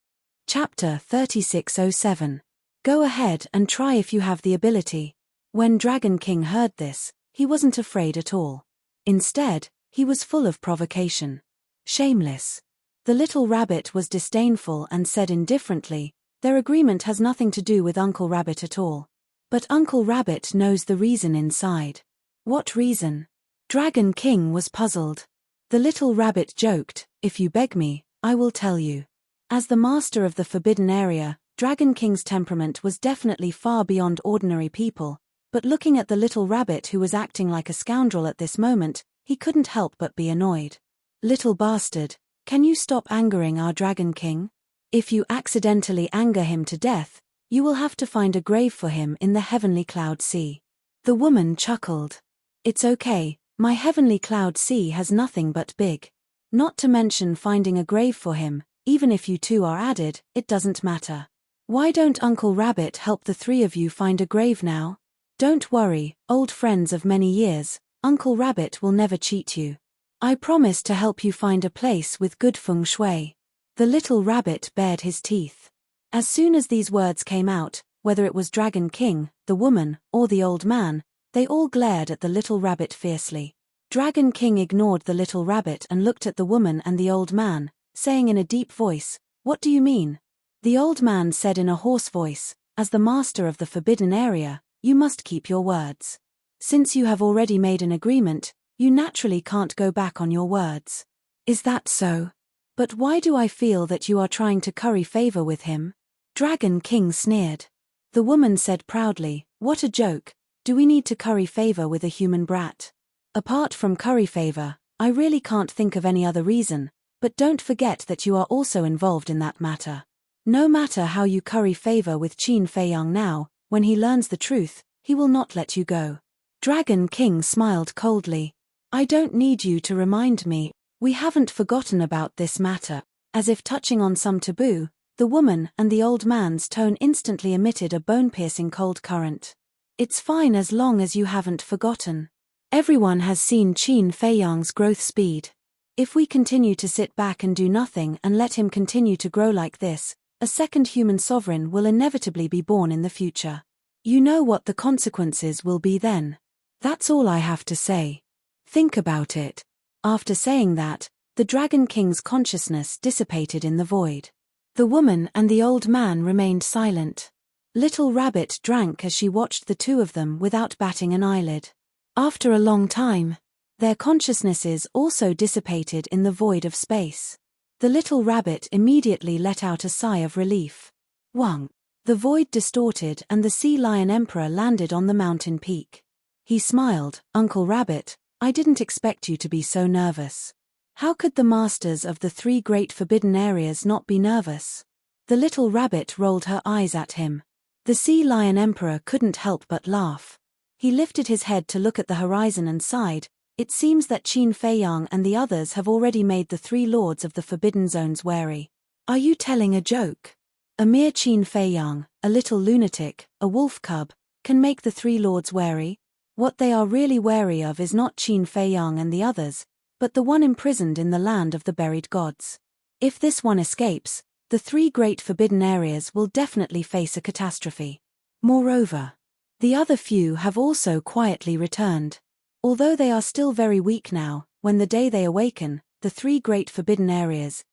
Chapter 3607. Go ahead and try if you have the ability. When Dragon King heard this, he wasn't afraid at all. Instead, he was full of provocation. Shameless. The little rabbit was disdainful and said indifferently, "Their agreement has nothing to do with Uncle Rabbit at all. But Uncle Rabbit knows the reason inside." "What reason?" Dragon King was puzzled. The little rabbit joked, "If you beg me, I will tell you." As the master of the forbidden area, Dragon King's temperament was definitely far beyond ordinary people, but looking at the little rabbit who was acting like a scoundrel at this moment, he couldn't help but be annoyed. "Little bastard, can you stop angering our Dragon King? If you accidentally anger him to death, you will have to find a grave for him in the heavenly cloud sea." The woman chuckled. "It's okay. My heavenly cloud sea has nothing but big. Not to mention finding a grave for him, even if you two are added, it doesn't matter. Why don't Uncle Rabbit help the three of you find a grave now? Don't worry, old friends of many years, Uncle Rabbit will never cheat you. I promise to help you find a place with good feng shui." The little rabbit bared his teeth. As soon as these words came out, whether it was Dragon King, the woman, or the old man, they all glared at the little rabbit fiercely. Dragon King ignored the little rabbit and looked at the woman and the old man, saying in a deep voice, "What do you mean?" The old man said in a hoarse voice, "As the master of the forbidden area, you must keep your words. Since you have already made an agreement, you naturally can't go back on your words." "Is that so? But why do I feel that you are trying to curry favor with him?" Dragon King sneered. The woman said proudly, "What a joke. Do we need to curry favor with a human brat? Apart from curry favor, I really can't think of any other reason, but don't forget that you are also involved in that matter. No matter how you curry favor with Qin Feiyang now, when he learns the truth, he will not let you go." Dragon King smiled coldly. "I don't need you to remind me. We haven't forgotten about this matter." As if touching on some taboo, the woman and the old man's tone instantly emitted a bone-piercing cold current. "It's fine as long as you haven't forgotten. Everyone has seen Qin Feiyang's growth speed. If we continue to sit back and do nothing and let him continue to grow like this, a second human sovereign will inevitably be born in the future. You know what the consequences will be then. That's all I have to say. Think about it." After saying that, the Dragon King's consciousness dissipated in the void. The woman and the old man remained silent. Little Rabbit drank as she watched the two of them without batting an eyelid. After a long time, their consciousnesses also dissipated in the void of space. The little rabbit immediately let out a sigh of relief. Wang. The void distorted and the Sea Lion Emperor landed on the mountain peak. He smiled, "Uncle Rabbit, I didn't expect you to be so nervous. How could the masters of the three great forbidden areas not be nervous? The little rabbit rolled her eyes at him. The Sea Lion Emperor couldn't help but laugh. He lifted his head to look at the horizon and sighed. It seems that Qin Feiyang and the others have already made the 3 lords of the Forbidden Zones wary. Are you telling a joke? A mere Qin Feiyang, a little lunatic, a wolf cub, can make the 3 lords wary? What they are really wary of is not Qin Feiyang and the others, but the one imprisoned in the land of the buried gods. If this one escapes, the 3 great forbidden areas will definitely face a catastrophe. Moreover, the other few have also quietly returned. Although they are still very weak now, when the day they awaken, the 3 great forbidden areas,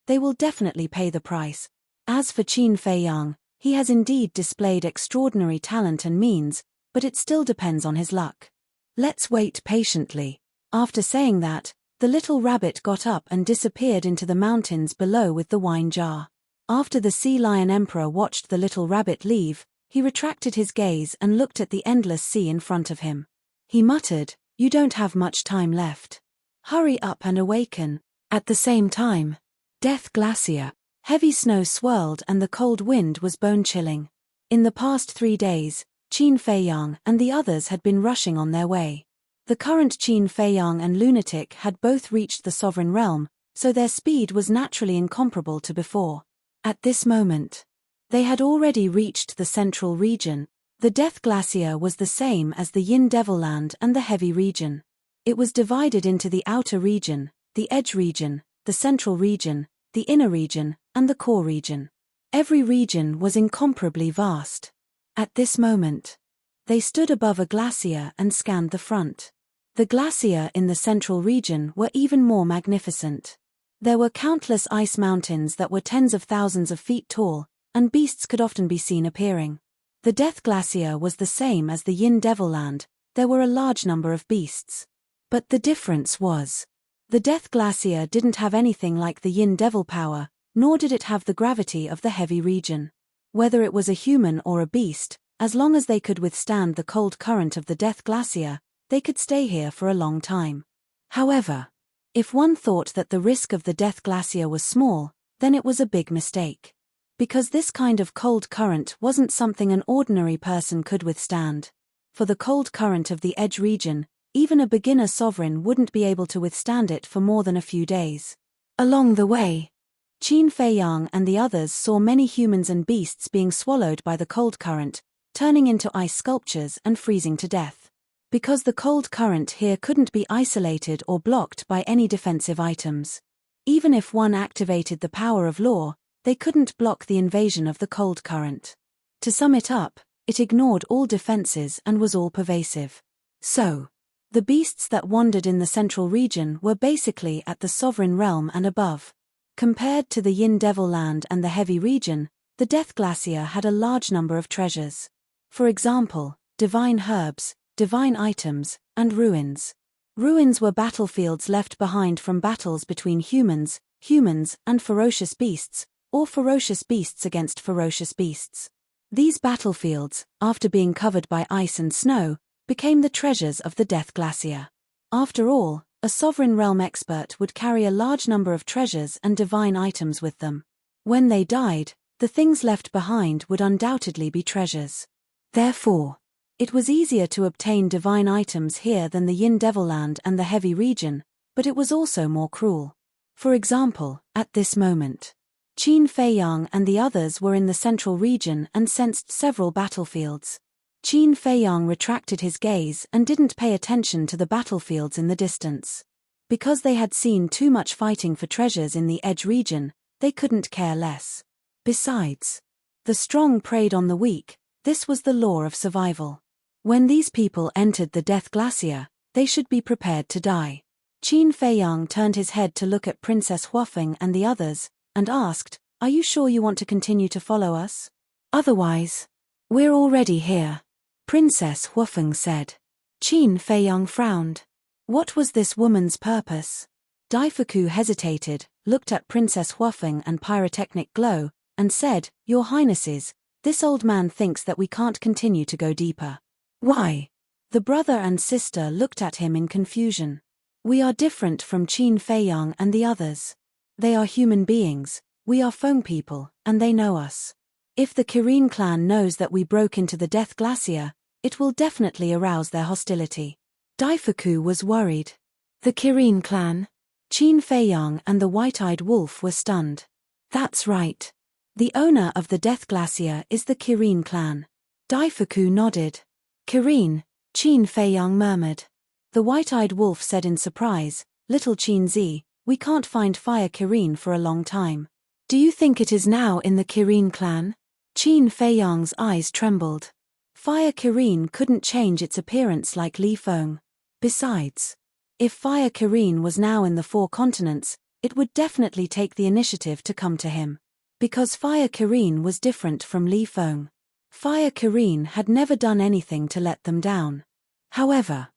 they will definitely pay the price. As for Qin Feiyang, he has indeed displayed extraordinary talent and means, but it still depends on his luck. Let's wait patiently. After saying that, the little rabbit got up and disappeared into the mountains below with the wine jar. After the Sea Lion Emperor watched the little rabbit leave, he retracted his gaze and looked at the endless sea in front of him. He muttered, "You don't have much time left. Hurry up and awaken." At the same time, Death Glacier. Heavy snow swirled and the cold wind was bone-chilling. In the past 3 days, Qin Feiyang and the others had been rushing on their way. The current Qin Feiyang and Lunatic had both reached the Sovereign Realm, so their speed was naturally incomparable to before. At this moment, they had already reached the central region. The Death Glacier was the same as the Yin Devil Land and the Heavy region. It was divided into the outer region, the edge region, the central region, the inner region, and the core region. Every region was incomparably vast. At this moment, they stood above a glacier and scanned the front. The glacier in the central region were even more magnificent. There were countless ice mountains that were tens of thousands of feet tall, and beasts could often be seen appearing. The Death Glacier was the same as the Yin Devil Land. There were a large number of beasts. But the difference was, the Death Glacier didn't have anything like the Yin Devil power, nor did it have the gravity of the Heavy region. Whether it was a human or a beast, as long as they could withstand the cold current of the Death Glacier, they could stay here for a long time. However, if one thought that the risk of the Death Glacier was small, then it was a big mistake. Because this kind of cold current wasn't something an ordinary person could withstand. For the cold current of the Edge region, even a beginner sovereign wouldn't be able to withstand it for more than a few days. Along the way, Qin Feiyang and the others saw many humans and beasts being swallowed by the cold current, turning into ice sculptures and freezing to death. Because the cold current here couldn't be isolated or blocked by any defensive items. Even if one activated the power of law, they couldn't block the invasion of the cold current. To sum it up, it ignored all defenses and was all-pervasive. So, the beasts that wandered in the central region were basically at the Sovereign Realm and above. Compared to the Yin Devil Land and the Heavy region, the Death Glacier had a large number of treasures. For example, divine herbs, divine items, and ruins. Ruins were battlefields left behind from battles between humans, and ferocious beasts, or ferocious beasts against ferocious beasts. These battlefields, after being covered by ice and snow, became the treasures of the Death Glacier. After all, a Sovereign Realm expert would carry a large number of treasures and divine items with them. When they died, the things left behind would undoubtedly be treasures. Therefore, it was easier to obtain divine items here than the Yin Devil Land and the Heavy region, but it was also more cruel. For example, at this moment, Qin Feiyang and the others were in the central region and sensed several battlefields. Qin Feiyang retracted his gaze and didn't pay attention to the battlefields in the distance. Because they had seen too much fighting for treasures in the Edge region, they couldn't care less. Besides, the strong preyed on the weak. This was the law of survival. When these people entered the Death Glacier, they should be prepared to die. Qin Feiyang turned his head to look at Princess Huafeng and the others, and asked, "Are you sure you want to continue to follow us? Otherwise, we're already here." Princess Huafeng said. Qin Feiyang frowned. What was this woman's purpose? Daifuku hesitated, looked at Princess Huafeng and Pyrotechnic Glow, and said, "Your Highnesses, this old man thinks that we can't continue to go deeper." Why? The brother and sister looked at him in confusion. We are different from Qin Feiyang and the others. They are human beings, We are Foam People, and they know us. If the Kirin clan knows that we broke into the Death Glacier, it will definitely arouse their hostility. Daifuku was worried. The Kirin clan? Qin Feiyang and the White-Eyed Wolf were stunned. That's right. The owner of the Death Glacier is the Kirin clan. Daifuku nodded. Kirin, Qin Feiyang murmured. The White-Eyed Wolf said in surprise, Little Qin Zi, we can't find Fire Kirin for a long time. Do you think it is now in the Kirin clan? Qin Feiyang's eyes trembled. Fire Kirin couldn't change its appearance like Li Feng. Besides, if Fire Kirin was now in the 4 continents, it would definitely take the initiative to come to him. Because Fire Kirin was different from Li Feng. Fire Kirin had never done anything to let them down. However,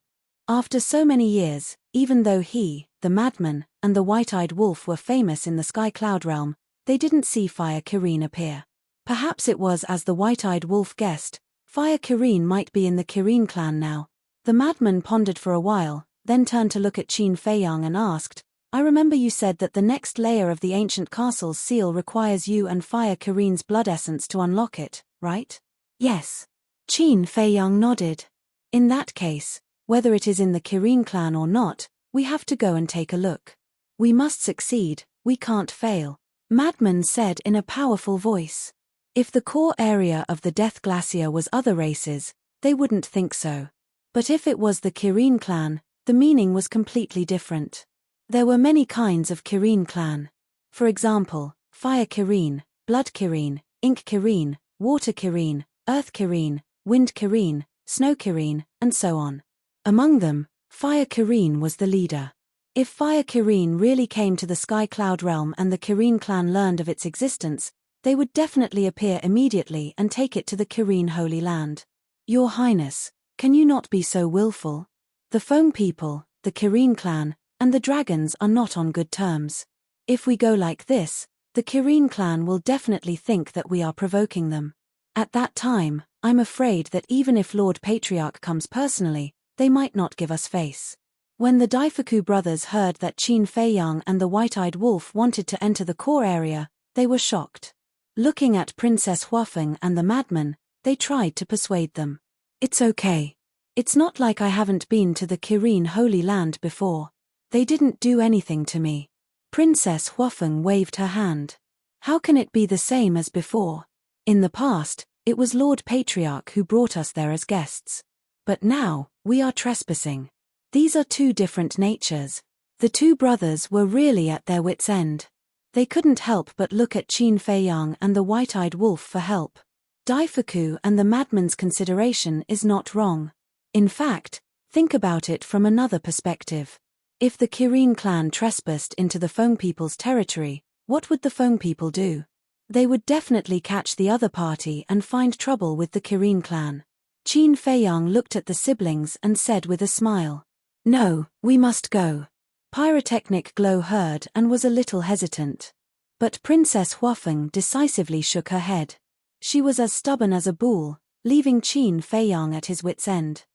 after so many years, even though he, the madman, and the White-Eyed Wolf were famous in the Sky Cloud realm, they didn't see Fire Kirin appear. Perhaps it was as the White-Eyed Wolf guessed, Fire Kirin might be in the Kirin clan now. The madman pondered for a while, then turned to look at Qin Feiyang and asked, I remember you said that the next layer of the ancient castle's seal requires you and Fire Kirin's blood essence to unlock it, right? Yes. Qin Feiyang nodded. In that case, whether it is in the Kirin clan or not, we have to go and take a look. We must succeed, we can't fail. Madman said in a powerful voice. If the core area of the Death Glacier was other races, they wouldn't think so. But if it was the Kirin clan, the meaning was completely different. There were many kinds of Kirin clan. For example, Fire Kirin, Blood Kirin, Ink Kirin, Water Kirin, Earth Kirin, Wind Kirin, Snow Kirin, and so on. Among them, Fire Kirin was the leader. If Fire Kirin really came to the Sky Cloud realm and the Kirin clan learned of its existence, they would definitely appear immediately and take it to the Kirin Holy Land. Your Highness, can you not be so willful? The Foam People, the Kirin clan, and the dragons are not on good terms. If we go like this, the Kirin clan will definitely think that we are provoking them. At that time, I'm afraid that even if Lord Patriarch comes personally, they might not give us face. When the Daifuku brothers heard that Qin Feiyang and the White-Eyed Wolf wanted to enter the core area, they were shocked. Looking at Princess Huafeng and the madman, they tried to persuade them. It's okay. It's not like I haven't been to the Kirin Holy Land before. They didn't do anything to me. Princess Huafeng waved her hand. How can it be the same as before? In the past, it was Lord Patriarch who brought us there as guests. But now, we are trespassing. These are 2 different natures. The 2 brothers were really at their wits' end. They couldn't help but look at Qin Feiyang and the White-Eyed Wolf for help. Daifuku and the madman's consideration is not wrong. In fact, think about it from another perspective. If the Kirin clan trespassed into the Foam People's territory, what would the Foam People do? They would definitely catch the other party and find trouble with the Kirin clan. Qin Feiyang looked at the siblings and said with a smile, No, we must go. Pyrotechnic Glow heard and was a little hesitant. But Princess Huafeng decisively shook her head. She was as stubborn as a bull, leaving Qin Feiyang at his wits' end.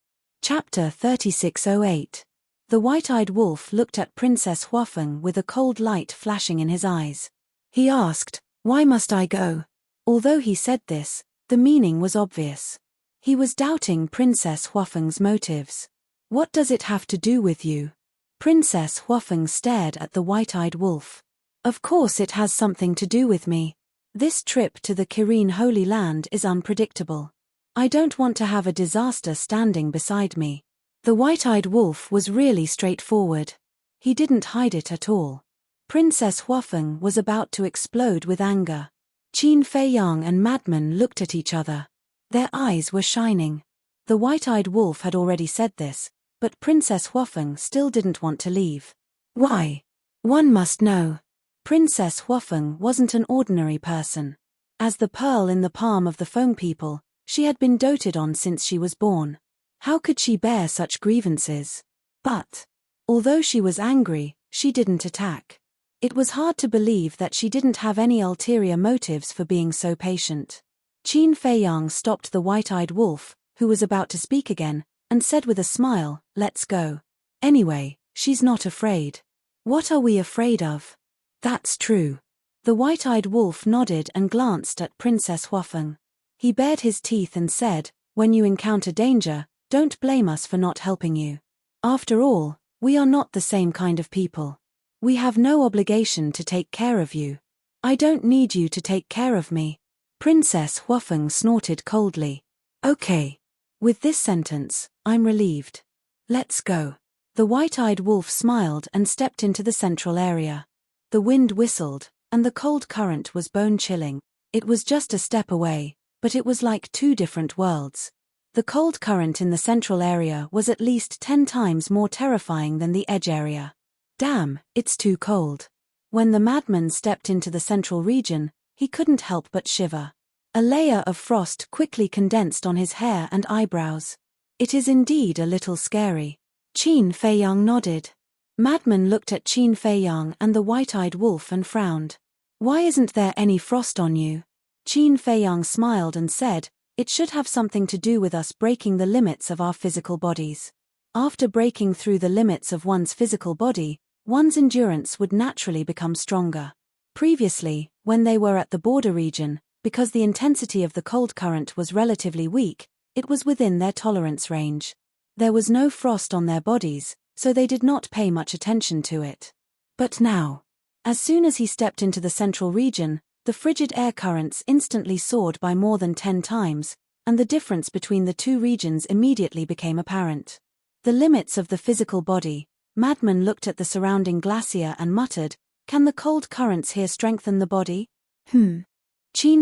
Chapter 3608. The White-Eyed Wolf looked at Princess Huafeng with a cold light flashing in his eyes. He asked, Why must I go? Although he said this, the meaning was obvious. He was doubting Princess Huafeng's motives. What does it have to do with you? Princess Huafeng stared at the White-Eyed Wolf. Of course it has something to do with me. This trip to the Kirin Holy Land is unpredictable. I don't want to have a disaster standing beside me. The White-Eyed Wolf was really straightforward. He didn't hide it at all. Princess Huafeng was about to explode with anger. Qin Feiyang and Madman looked at each other. Their eyes were shining. The White-Eyed Wolf had already said this, but Princess Huafeng still didn't want to leave. Why? One must know. Princess Huafeng wasn't an ordinary person. As the pearl in the palm of the Foam People, she had been doted on since she was born. How could she bear such grievances? But, although she was angry, she didn't attack. It was hard to believe that she didn't have any ulterior motives for being so patient. Qin Feiyang stopped the White-Eyed Wolf, who was about to speak again, and said with a smile, Let's go. Anyway, she's not afraid. What are we afraid of? That's true. The white-eyed wolf nodded and glanced at Princess Huafeng. He bared his teeth and said, "When you encounter danger, don't blame us for not helping you. After all, we are not the same kind of people. We have no obligation to take care of you. I don't need you to take care of me." Princess Huafeng snorted coldly. "Okay. With this sentence, I'm relieved. Let's go." The white-eyed wolf smiled and stepped into the central area. The wind whistled, and the cold current was bone-chilling. It was just a step away, but it was like two different worlds. The cold current in the central area was at least 10 times more terrifying than the edge area. Damn, it's too cold. When the madman stepped into the central region, he couldn't help but shiver. A layer of frost quickly condensed on his hair and eyebrows. It is indeed a little scary. Qin Feiyang nodded. Madman looked at Qin Feiyang and the white-eyed wolf and frowned. "Why isn't there any frost on you?" Qin Feiyang smiled and said, "It should have something to do with us breaking the limits of our physical bodies. After breaking through the limits of one's physical body, one's endurance would naturally become stronger. Previously, when they were at the border region, because the intensity of the cold current was relatively weak, it was within their tolerance range. There was no frost on their bodies, so they did not pay much attention to it. But now, as soon as he stepped into the central region, the frigid air currents instantly soared by more than 10 times, and the difference between the two regions immediately became apparent. The limits of the physical body. Madman looked at the surrounding glacier and muttered, "Can the cold currents here strengthen the body?" Qin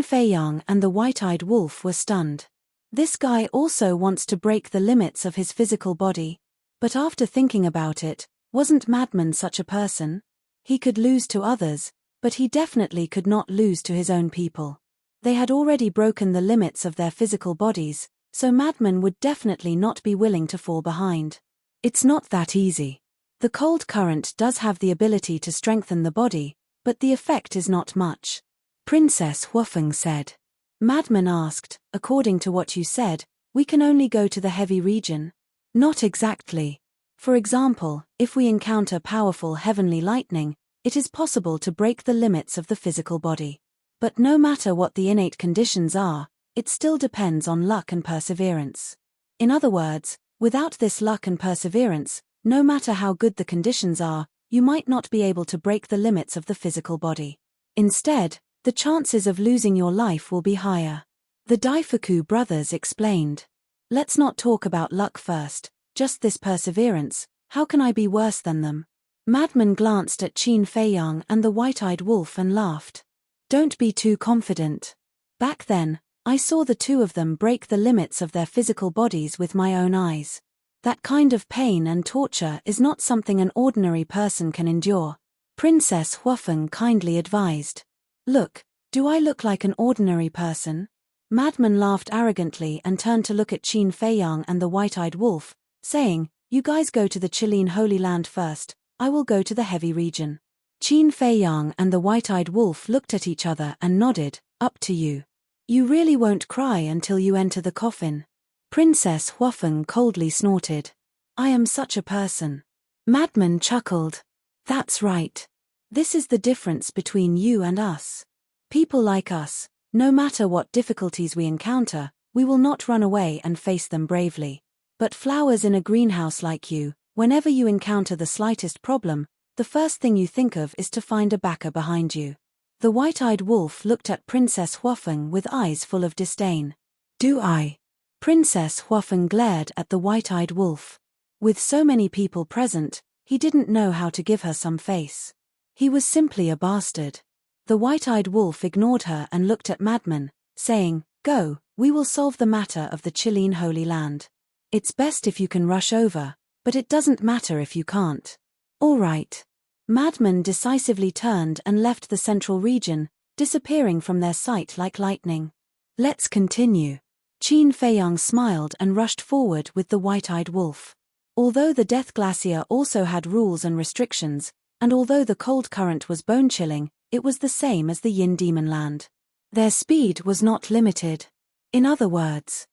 Feiyang and the white-eyed wolf were stunned. This guy also wants to break the limits of his physical body. But after thinking about it, wasn't Madman such a person? He could lose to others, but he definitely could not lose to his own people. They had already broken the limits of their physical bodies, so Madman would definitely not be willing to fall behind. It's not that easy. The cold current does have the ability to strengthen the body, but the effect is not much. Princess Huafeng said. Madman asked, "According to what you said, we can only go to the heavy region?" Not exactly. For example, if we encounter powerful heavenly lightning, it is possible to break the limits of the physical body. But no matter what the innate conditions are, it still depends on luck and perseverance. In other words, without this luck and perseverance, no matter how good the conditions are, you might not be able to break the limits of the physical body. Instead, the chances of losing your life will be higher. The Daifuku brothers explained. "Let's not talk about luck first, just this perseverance. How can I be worse than them?" Madman glanced at Qin Feiyang and the white-eyed wolf and laughed. "Don't be too confident. Back then, I saw the two of them break the limits of their physical bodies with my own eyes. That kind of pain and torture is not something an ordinary person can endure," Princess Huafeng kindly advised. "Look, do I look like an ordinary person?" Madman laughed arrogantly and turned to look at Qin Feiyang and the white-eyed wolf, saying, "You guys go to the Chilean Holy Land first, I will go to the heavy region." Qin Feiyang and the white-eyed wolf looked at each other and nodded, "Up to you. You really won't cry until you enter the coffin." Princess Huafeng coldly snorted. "I am such a person." Madman chuckled. "That's right. This is the difference between you and us. People like us, no matter what difficulties we encounter, we will not run away and face them bravely. But flowers in a greenhouse like you, whenever you encounter the slightest problem, the first thing you think of is to find a backer behind you." The white-eyed wolf looked at Princess Huafeng with eyes full of disdain. "Do I?" Princess Huafeng glared at the white-eyed wolf. With so many people present, he didn't know how to give her some face. He was simply a bastard. The white-eyed wolf ignored her and looked at Madman, saying, "Go, we will solve the matter of the Chilean Holy Land. It's best if you can rush over, but it doesn't matter if you can't." "All right." Madman decisively turned and left the central region, disappearing from their sight like lightning. "Let's continue." Qin Feiyang smiled and rushed forward with the white-eyed wolf. Although the Death Glacier also had rules and restrictions, and although the cold current was bone-chilling, it was the same as the Yin Demon Land. Their speed was not limited. In other words,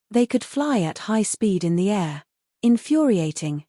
they could fly at high speed in the air. Infuriating,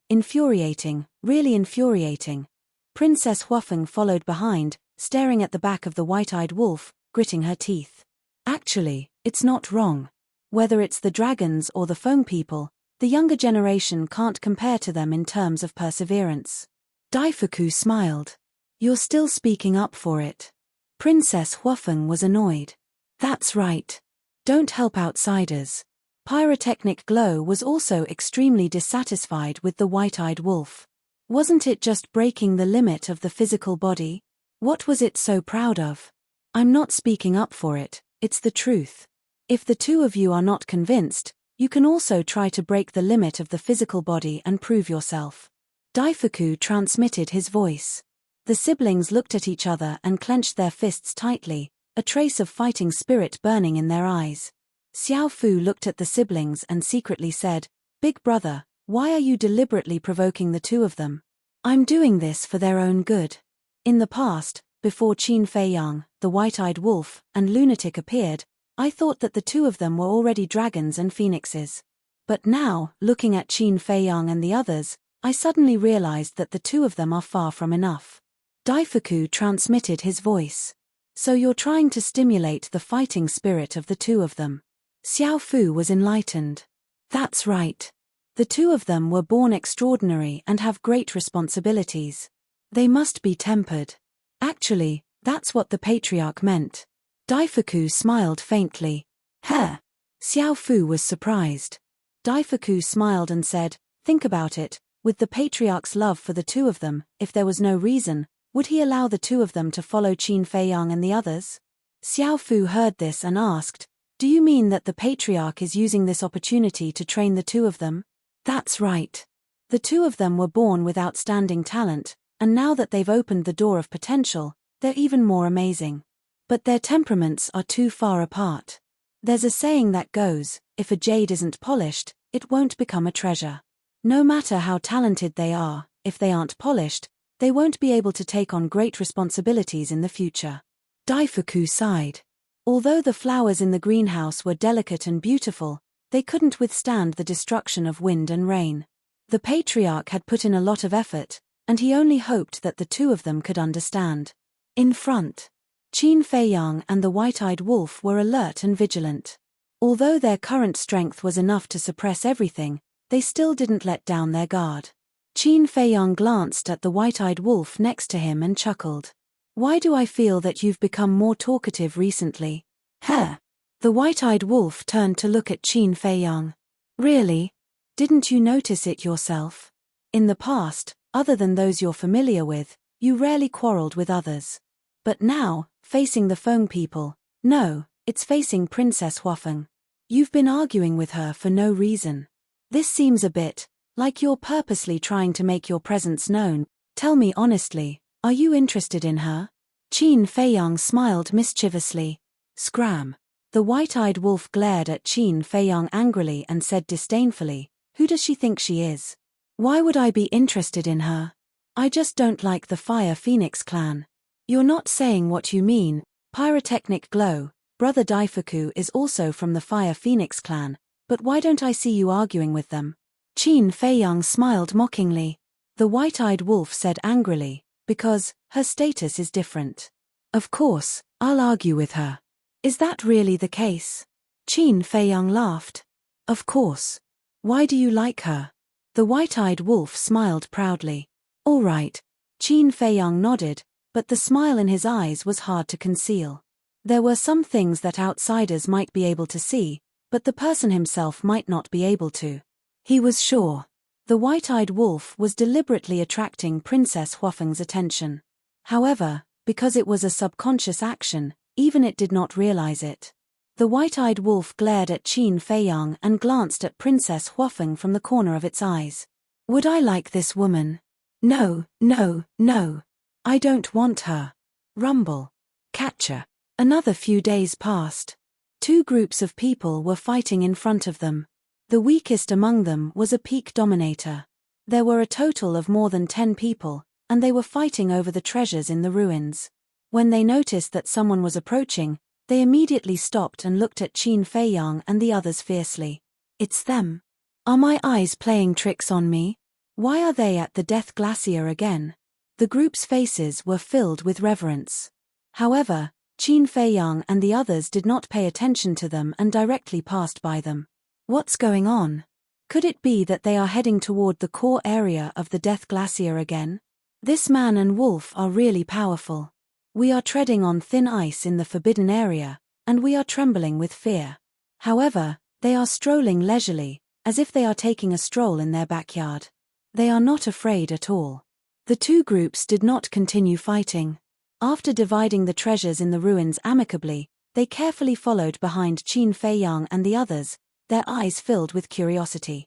really infuriating. Princess Huafeng followed behind, staring at the back of the white-eyed wolf, gritting her teeth. Actually, it's not wrong. Whether it's the dragons or the foam people, the younger generation can't compare to them in terms of perseverance. Daifuku smiled. You're still speaking up for it. Princess Huafeng was annoyed. That's right. Don't help outsiders. Pyrotechnic Glow was also extremely dissatisfied with the white-eyed wolf. Wasn't it just breaking the limit of the physical body? What was it so proud of? I'm not speaking up for it, it's the truth. If the two of you are not convinced, you can also try to break the limit of the physical body and prove yourself. Daifuku transmitted his voice. The siblings looked at each other and clenched their fists tightly, a trace of fighting spirit burning in their eyes. Xiao Fu looked at the siblings and secretly said, "Big brother, why are you deliberately provoking the two of them? I'm doing this for their own good." In the past, before Qin Feiyang, the white-eyed wolf, and Lunatic appeared, I thought that the two of them were already dragons and phoenixes. But now, looking at Qin Feiyang and the others, I suddenly realized that the two of them are far from enough. Daifuku transmitted his voice. So you're trying to stimulate the fighting spirit of the two of them. Xiao Fu was enlightened. That's right. The two of them were born extraordinary and have great responsibilities. They must be tempered. Actually, that's what the patriarch meant. Daifuku smiled faintly. Huh? Xiao Fu was surprised. Daifuku smiled and said, "Think about it, with the patriarch's love for the two of them, if there was no reason, would he allow the two of them to follow Qin Feiyang and the others?" Xiao Fu heard this and asked, "Do you mean that the patriarch is using this opportunity to train the two of them?" That's right. The two of them were born with outstanding talent, and now that they've opened the door of potential, they're even more amazing. But their temperaments are too far apart. There's a saying that goes, if a jade isn't polished, it won't become a treasure. No matter how talented they are, if they aren't polished, they won't be able to take on great responsibilities in the future. Daifuku sighed. Although the flowers in the greenhouse were delicate and beautiful, they couldn't withstand the destruction of wind and rain. The patriarch had put in a lot of effort, and he only hoped that the two of them could understand. In front, Qin Feiyang and the white-eyed wolf were alert and vigilant. Although their current strength was enough to suppress everything, they still didn't let down their guard. Qin Feiyang glanced at the white-eyed wolf next to him and chuckled. "Why do I feel that you've become more talkative recently?" "Huh?" The white-eyed wolf turned to look at Qin Feiyang. "Really? Didn't you notice it yourself? In the past, other than those you're familiar with, you rarely quarreled with others. But now, facing the Feng people, no, it's facing Princess Huafeng. You've been arguing with her for no reason. This seems a bit like you're purposely trying to make your presence known. Tell me honestly, are you interested in her?" Qin Feiyang smiled mischievously. Scram. The white-eyed wolf glared at Qin Feiyang angrily and said disdainfully, "Who does she think she is? Why would I be interested in her? I just don't like the Fire Phoenix clan." "You're not saying what you mean. Pyrotechnic Glow, brother Daifuku is also from the Fire Phoenix clan, but why don't I see you arguing with them?" Qin Feiyang smiled mockingly. The white-eyed wolf said angrily, "Because her status is different. Of course, I'll argue with her." "Is that really the case?" Qin Feiyang laughed. "Of course. Why do you like her?" The white-eyed wolf smiled proudly. "All right." Qin Feiyang nodded, but the smile in his eyes was hard to conceal. There were some things that outsiders might be able to see, but the person himself might not be able to. He was sure. The white-eyed wolf was deliberately attracting Princess Huafeng's attention. However, because it was a subconscious action, even it did not realize it. The white-eyed wolf glared at Qin Feiyang and glanced at Princess Huafeng from the corner of its eyes. "Would I like this woman? No, no, no. I don't want her." Rumble. Catcher. Another few days passed. Two groups of people were fighting in front of them. The weakest among them was a peak dominator. There were a total of more than 10 people, and they were fighting over the treasures in the ruins. When they noticed that someone was approaching, they immediately stopped and looked at Qin Feiyang and the others fiercely. "It's them. Are my eyes playing tricks on me? Why are they at the Death Glacier again?" The group's faces were filled with reverence. However, Qin Feiyang and the others did not pay attention to them and directly passed by them. What's going on? Could it be that they are heading toward the core area of the Death Glacier again? This man and wolf are really powerful. We are treading on thin ice in the forbidden area, and we are trembling with fear. However, they are strolling leisurely, as if they are taking a stroll in their backyard. They are not afraid at all. The two groups did not continue fighting. After dividing the treasures in the ruins amicably, they carefully followed behind Qin Feiyang and the others, their eyes filled with curiosity.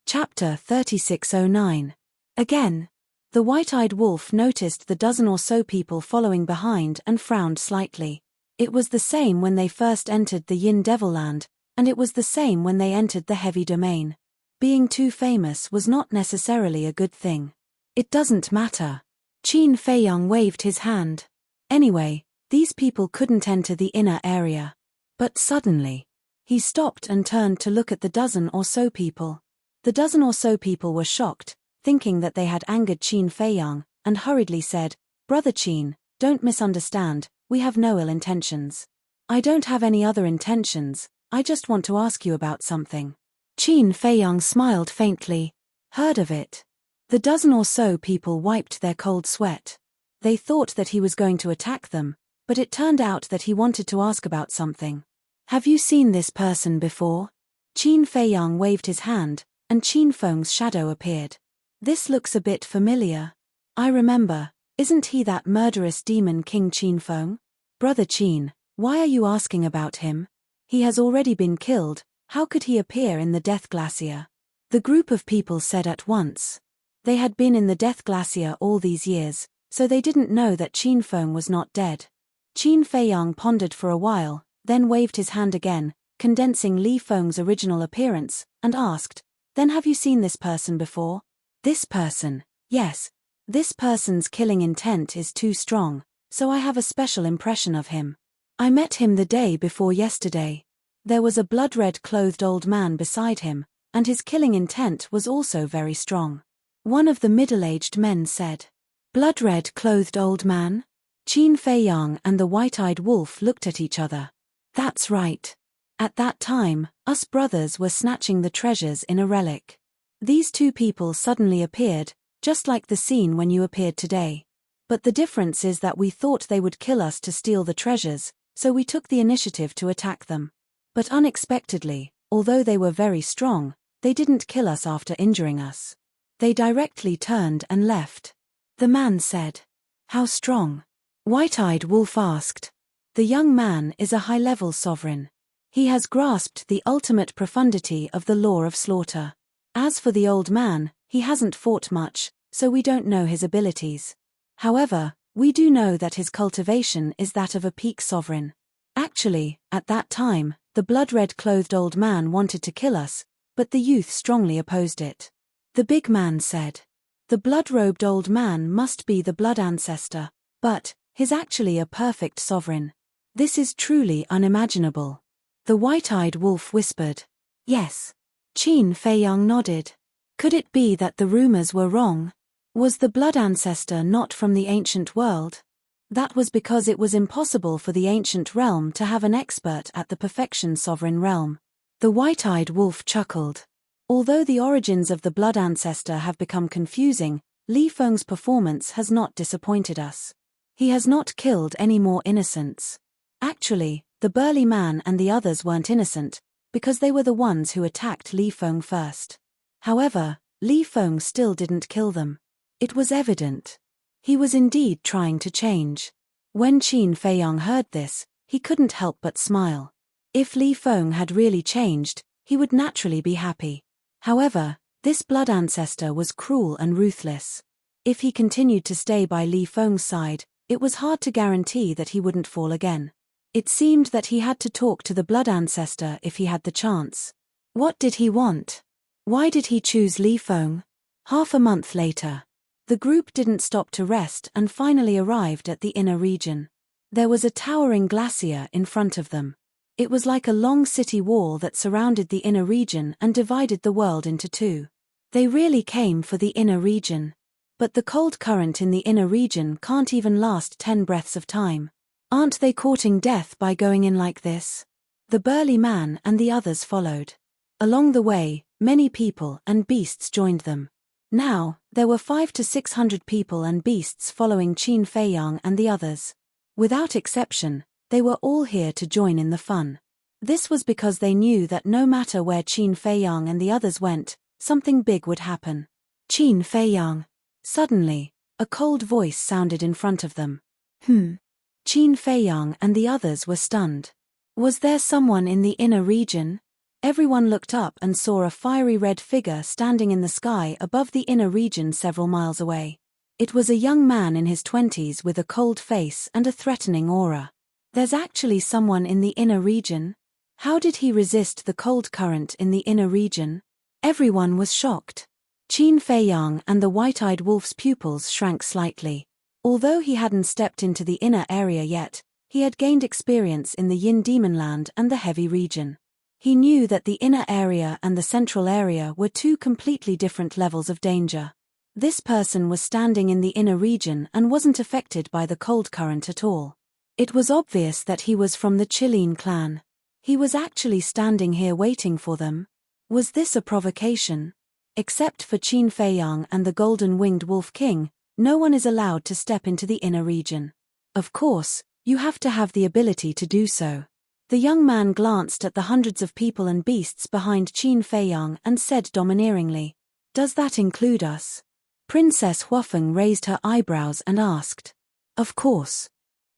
Chapter 3609. Again. The white-eyed wolf noticed the dozen or so people following behind and frowned slightly. It was the same when they first entered the Yin Devil Land, and it was the same when they entered the Heavy Domain. Being too famous was not necessarily a good thing. It doesn't matter. Qin Feiyang waved his hand. Anyway, these people couldn't enter the inner area. But suddenly, he stopped and turned to look at the dozen or so people. The dozen or so people were shocked, thinking that they had angered Qin Feiyang, and hurriedly said, "Brother Qin, don't misunderstand, we have no ill intentions." "I don't have any other intentions, I just want to ask you about something." Qin Feiyang smiled faintly. "Heard of it?" The dozen or so people wiped their cold sweat. They thought that he was going to attack them, but it turned out that he wanted to ask about something. "Have you seen this person before?" Qin Feiyang waved his hand, and Qin Feng's shadow appeared. "This looks a bit familiar. I remember, isn't he that murderous demon King Qin Feng?" "Brother Qin, why are you asking about him? He has already been killed, how could he appear in the Death Glacier?" The group of people said at once. They had been in the Death Glacier all these years, so they didn't know that Qin Feng was not dead. Qin Feiyang pondered for a while, then waved his hand again, condensing Li Feng's original appearance, and asked, "Then have you seen this person before?" "This person, yes. This person's killing intent is too strong, so I have a special impression of him. I met him the day before yesterday. There was a blood-red clothed old man beside him, and his killing intent was also very strong." One of the middle-aged men said. "Blood-red clothed old man?" Qin Feiyang and the white-eyed wolf looked at each other. "That's right. At that time, us brothers were snatching the treasures in a relic. These two people suddenly appeared, just like the scene when you appeared today. But the difference is that we thought they would kill us to steal the treasures, so we took the initiative to attack them. But unexpectedly, although they were very strong, they didn't kill us after injuring us. They directly turned and left." The man said. "How strong?" White-eyed wolf asked. "The young man is a high-level sovereign. He has grasped the ultimate profundity of the law of slaughter. As for the old man, he hasn't fought much, so we don't know his abilities. However, we do know that his cultivation is that of a peak sovereign. Actually, at that time, the blood-red clothed old man wanted to kill us, but the youth strongly opposed it." The big man said. "The blood-robed old man must be the blood ancestor, but he's actually a perfect sovereign. This is truly unimaginable." The white-eyed wolf whispered. "Yes." Qin Feiyang nodded. Could it be that the rumors were wrong? Was the blood ancestor not from the ancient world? That was because it was impossible for the ancient realm to have an expert at the perfection sovereign realm. The white-eyed wolf chuckled. Although the origins of the blood ancestor have become confusing, Li Feng's performance has not disappointed us. He has not killed any more innocents. Actually, the burly man and the others weren't innocent, because they were the ones who attacked Li Feng first. However, Li Feng still didn't kill them. It was evident. He was indeed trying to change. When Qin Feiyang heard this, he couldn't help but smile. If Li Feng had really changed, he would naturally be happy. However, this blood ancestor was cruel and ruthless. If he continued to stay by Li Feng's side, it was hard to guarantee that he wouldn't fall again. It seemed that he had to talk to the blood ancestor if he had the chance. What did he want? Why did he choose Li Feng? Half a month later, the group didn't stop to rest and finally arrived at the inner region. There was a towering glacier in front of them. It was like a long city wall that surrounded the inner region and divided the world into two. They really came for the inner region. But the cold current in the inner region can't even last 10 breaths of time. Aren't they courting death by going in like this? The burly man and the others followed. Along the way, many people and beasts joined them. Now, there were 500 to 600 people and beasts following Qin Feiyang and the others. Without exception, they were all here to join in the fun. This was because they knew that no matter where Qin Feiyang and the others went, something big would happen. Qin Feiyang. Suddenly, a cold voice sounded in front of them. Qin Feiyang and the others were stunned. Was there someone in the inner region? Everyone looked up and saw a fiery red figure standing in the sky above the inner region several miles away. It was a young man in his 20s with a cold face and a threatening aura. There's actually someone in the inner region? How did he resist the cold current in the inner region? Everyone was shocked. Qin Feiyang and the white-eyed wolf's pupils shrank slightly. Although he hadn't stepped into the inner area yet, he had gained experience in the Yin Demon Land and the heavy region. He knew that the inner area and the central area were two completely different levels of danger. This person was standing in the inner region and wasn't affected by the cold current at all. It was obvious that he was from the Qilin clan. He was actually standing here waiting for them. Was this a provocation? Except for Qin Feiyang and the golden-winged wolf king, no one is allowed to step into the inner region. Of course, you have to have the ability to do so. The young man glanced at the hundreds of people and beasts behind Qin Feiyang and said domineeringly, "Does that include us?" Princess Huafeng raised her eyebrows and asked, "Of course.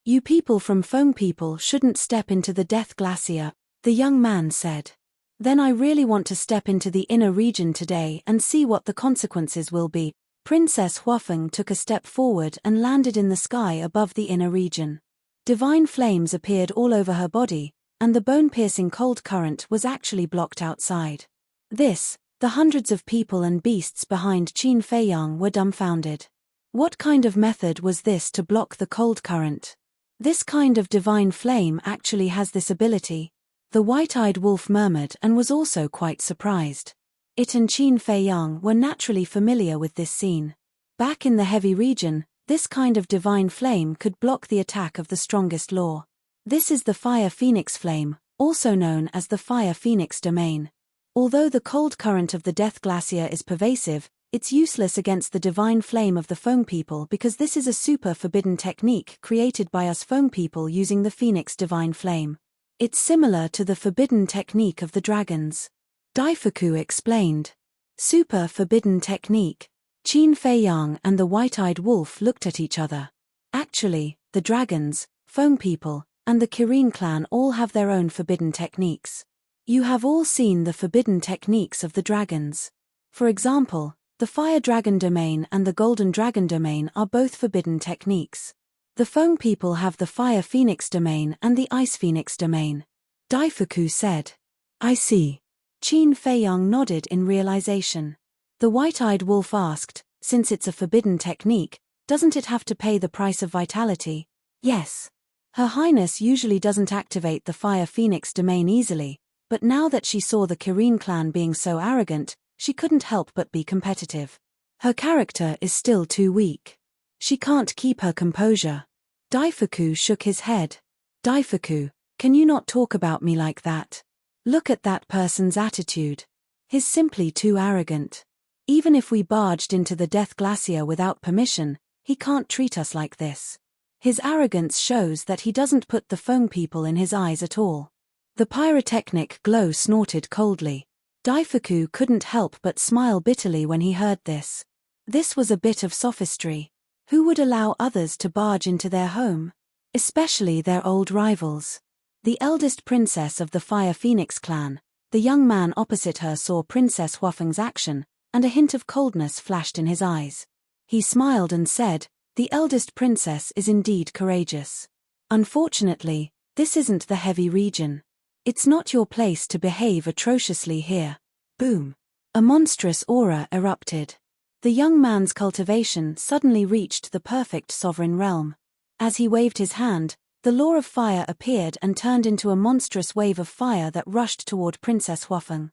You people from Feng people shouldn't step into the Death Glacier," the young man said. "Then I really want to step into the inner region today and see what the consequences will be." Princess Huafeng took a step forward and landed in the sky above the inner region. Divine flames appeared all over her body, and the bone-piercing cold current was actually blocked outside. The hundreds of people and beasts behind Qin Feiyang were dumbfounded. What kind of method was this to block the cold current? This kind of divine flame actually has this ability. The white-eyed wolf murmured and was also quite surprised. It and Qin Feiyang were naturally familiar with this scene. Back in the heavy region, this kind of divine flame could block the attack of the strongest law. This is the Fire Phoenix Flame, also known as the Fire Phoenix Domain. Although the cold current of the Death Glacier is pervasive, it's useless against the divine flame of the Feng people because this is a super forbidden technique created by us Feng people using the Phoenix Divine Flame. It's similar to the forbidden technique of the dragons. Daifuku explained. Super forbidden technique. Qin Feiyang and the white-eyed wolf looked at each other. Actually, the dragons, Feng people, and the Kirin clan all have their own forbidden techniques. You have all seen the forbidden techniques of the dragons. For example, the Fire Dragon Domain and the Golden Dragon Domain are both forbidden techniques. The Feng people have the Fire Phoenix Domain and the Ice Phoenix Domain. Daifuku said. I see. Qin Feiyang nodded in realization. The white-eyed wolf asked, since it's a forbidden technique, doesn't it have to pay the price of vitality? Yes. Her Highness usually doesn't activate the Fire Phoenix Domain easily, but now that she saw the Kirin clan being so arrogant, she couldn't help but be competitive. Her character is still too weak. She can't keep her composure. Daifuku shook his head. Daifuku, can you not talk about me like that? Look at that person's attitude. He's simply too arrogant. Even if we barged into the Death Glacier without permission, he can't treat us like this. His arrogance shows that he doesn't put the Feng people in his eyes at all. The pyrotechnic glow snorted coldly. Daifuku couldn't help but smile bitterly when he heard this. This was a bit of sophistry. Who would allow others to barge into their home? Especially their old rivals. The eldest princess of the Fire Phoenix clan, the young man opposite her saw Princess Huafeng's action, and a hint of coldness flashed in his eyes. He smiled and said, "The eldest princess is indeed courageous. Unfortunately, this isn't the heavy region. It's not your place to behave atrociously here." Boom. A monstrous aura erupted. The young man's cultivation suddenly reached the perfect sovereign realm. As he waved his hand, the law of fire appeared and turned into a monstrous wave of fire that rushed toward Princess Huafeng.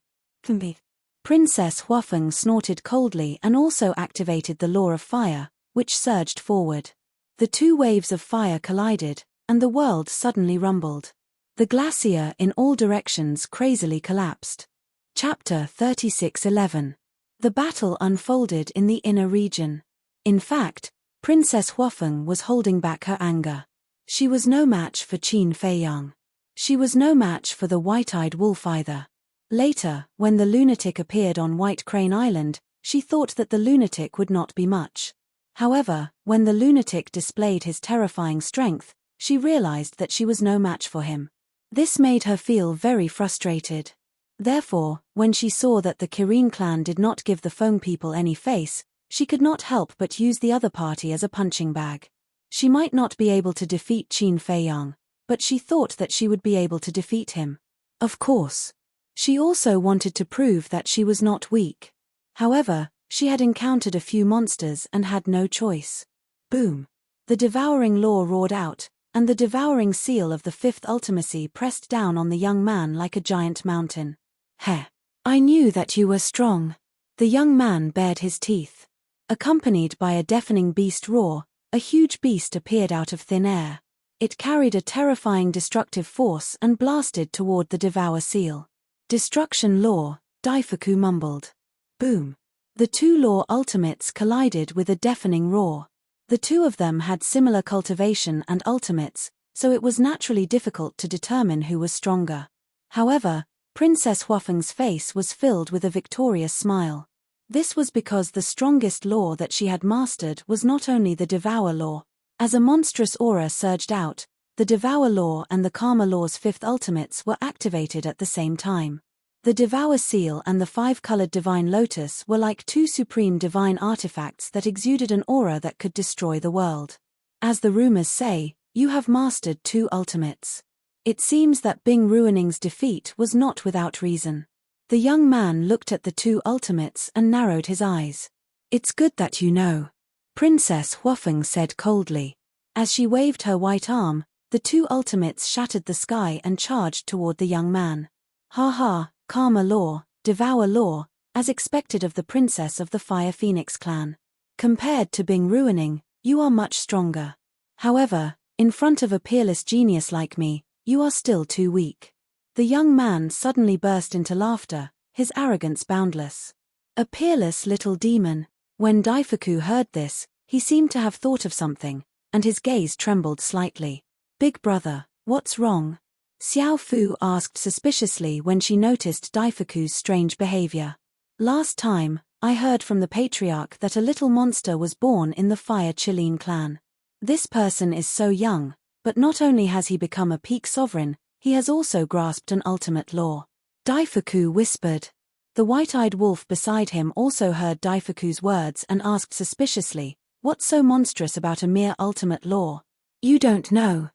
Princess Huafeng snorted coldly and also activated the law of fire, which surged forward. The two waves of fire collided, and the world suddenly rumbled. The glacier in all directions crazily collapsed. Chapter 36:11. The battle unfolded in the inner region. In fact, Princess Huafeng was holding back her anger. She was no match for Qin Feiyang. She was no match for the white-eyed wolf either. Later, when the lunatic appeared on White Crane Island, she thought that the lunatic would not be much. However, when the lunatic displayed his terrifying strength, she realized that she was no match for him. This made her feel very frustrated. Therefore, when she saw that the Kirin clan did not give the Feng people any face, she could not help but use the other party as a punching bag. She might not be able to defeat Qin Feiyang, but she thought that she would be able to defeat him. Of course. She also wanted to prove that she was not weak. However, she had encountered a few monsters and had no choice. Boom! The devouring law roared out, and the devouring seal of the fifth ultimacy pressed down on the young man like a giant mountain. Heh! I knew that you were strong. The young man bared his teeth. Accompanied by a deafening beast roar, a huge beast appeared out of thin air. It carried a terrifying destructive force and blasted toward the devour seal. Destruction law, Daifuku mumbled. Boom! The two law ultimates collided with a deafening roar. The two of them had similar cultivation and ultimates, so it was naturally difficult to determine who was stronger. However, Princess Huafeng's face was filled with a victorious smile. This was because the strongest law that she had mastered was not only the Devour law. As a monstrous aura surged out, the Devour law and the Karma law's fifth ultimates were activated at the same time. The Devour seal and the five-colored divine lotus were like two supreme divine artifacts that exuded an aura that could destroy the world. As the rumors say, you have mastered two ultimates. It seems that Bing Ruining's defeat was not without reason. The young man looked at the two ultimates and narrowed his eyes. It's good that you know, Princess Huafeng said coldly. As she waved her white arm, the two ultimates shattered the sky and charged toward the young man. Ha ha, Karma law, Devour law, as expected of the princess of the Fire Phoenix clan. Compared to Bing Ruining, you are much stronger. However, in front of a peerless genius like me, you are still too weak. The young man suddenly burst into laughter, his arrogance boundless. A peerless little demon. When Daifuku heard this, he seemed to have thought of something, and his gaze trembled slightly. Big brother, what's wrong? Xiao Fu asked suspiciously when she noticed Daifuku's strange behavior. Last time, I heard from the patriarch that a little monster was born in the Fire Qilin clan. This person is so young, but not only has he become a peak sovereign, he has also grasped an ultimate law. Daifuku whispered. The white-eyed wolf beside him also heard Daifuku's words and asked suspiciously, what's so monstrous about a mere ultimate law? You don't know.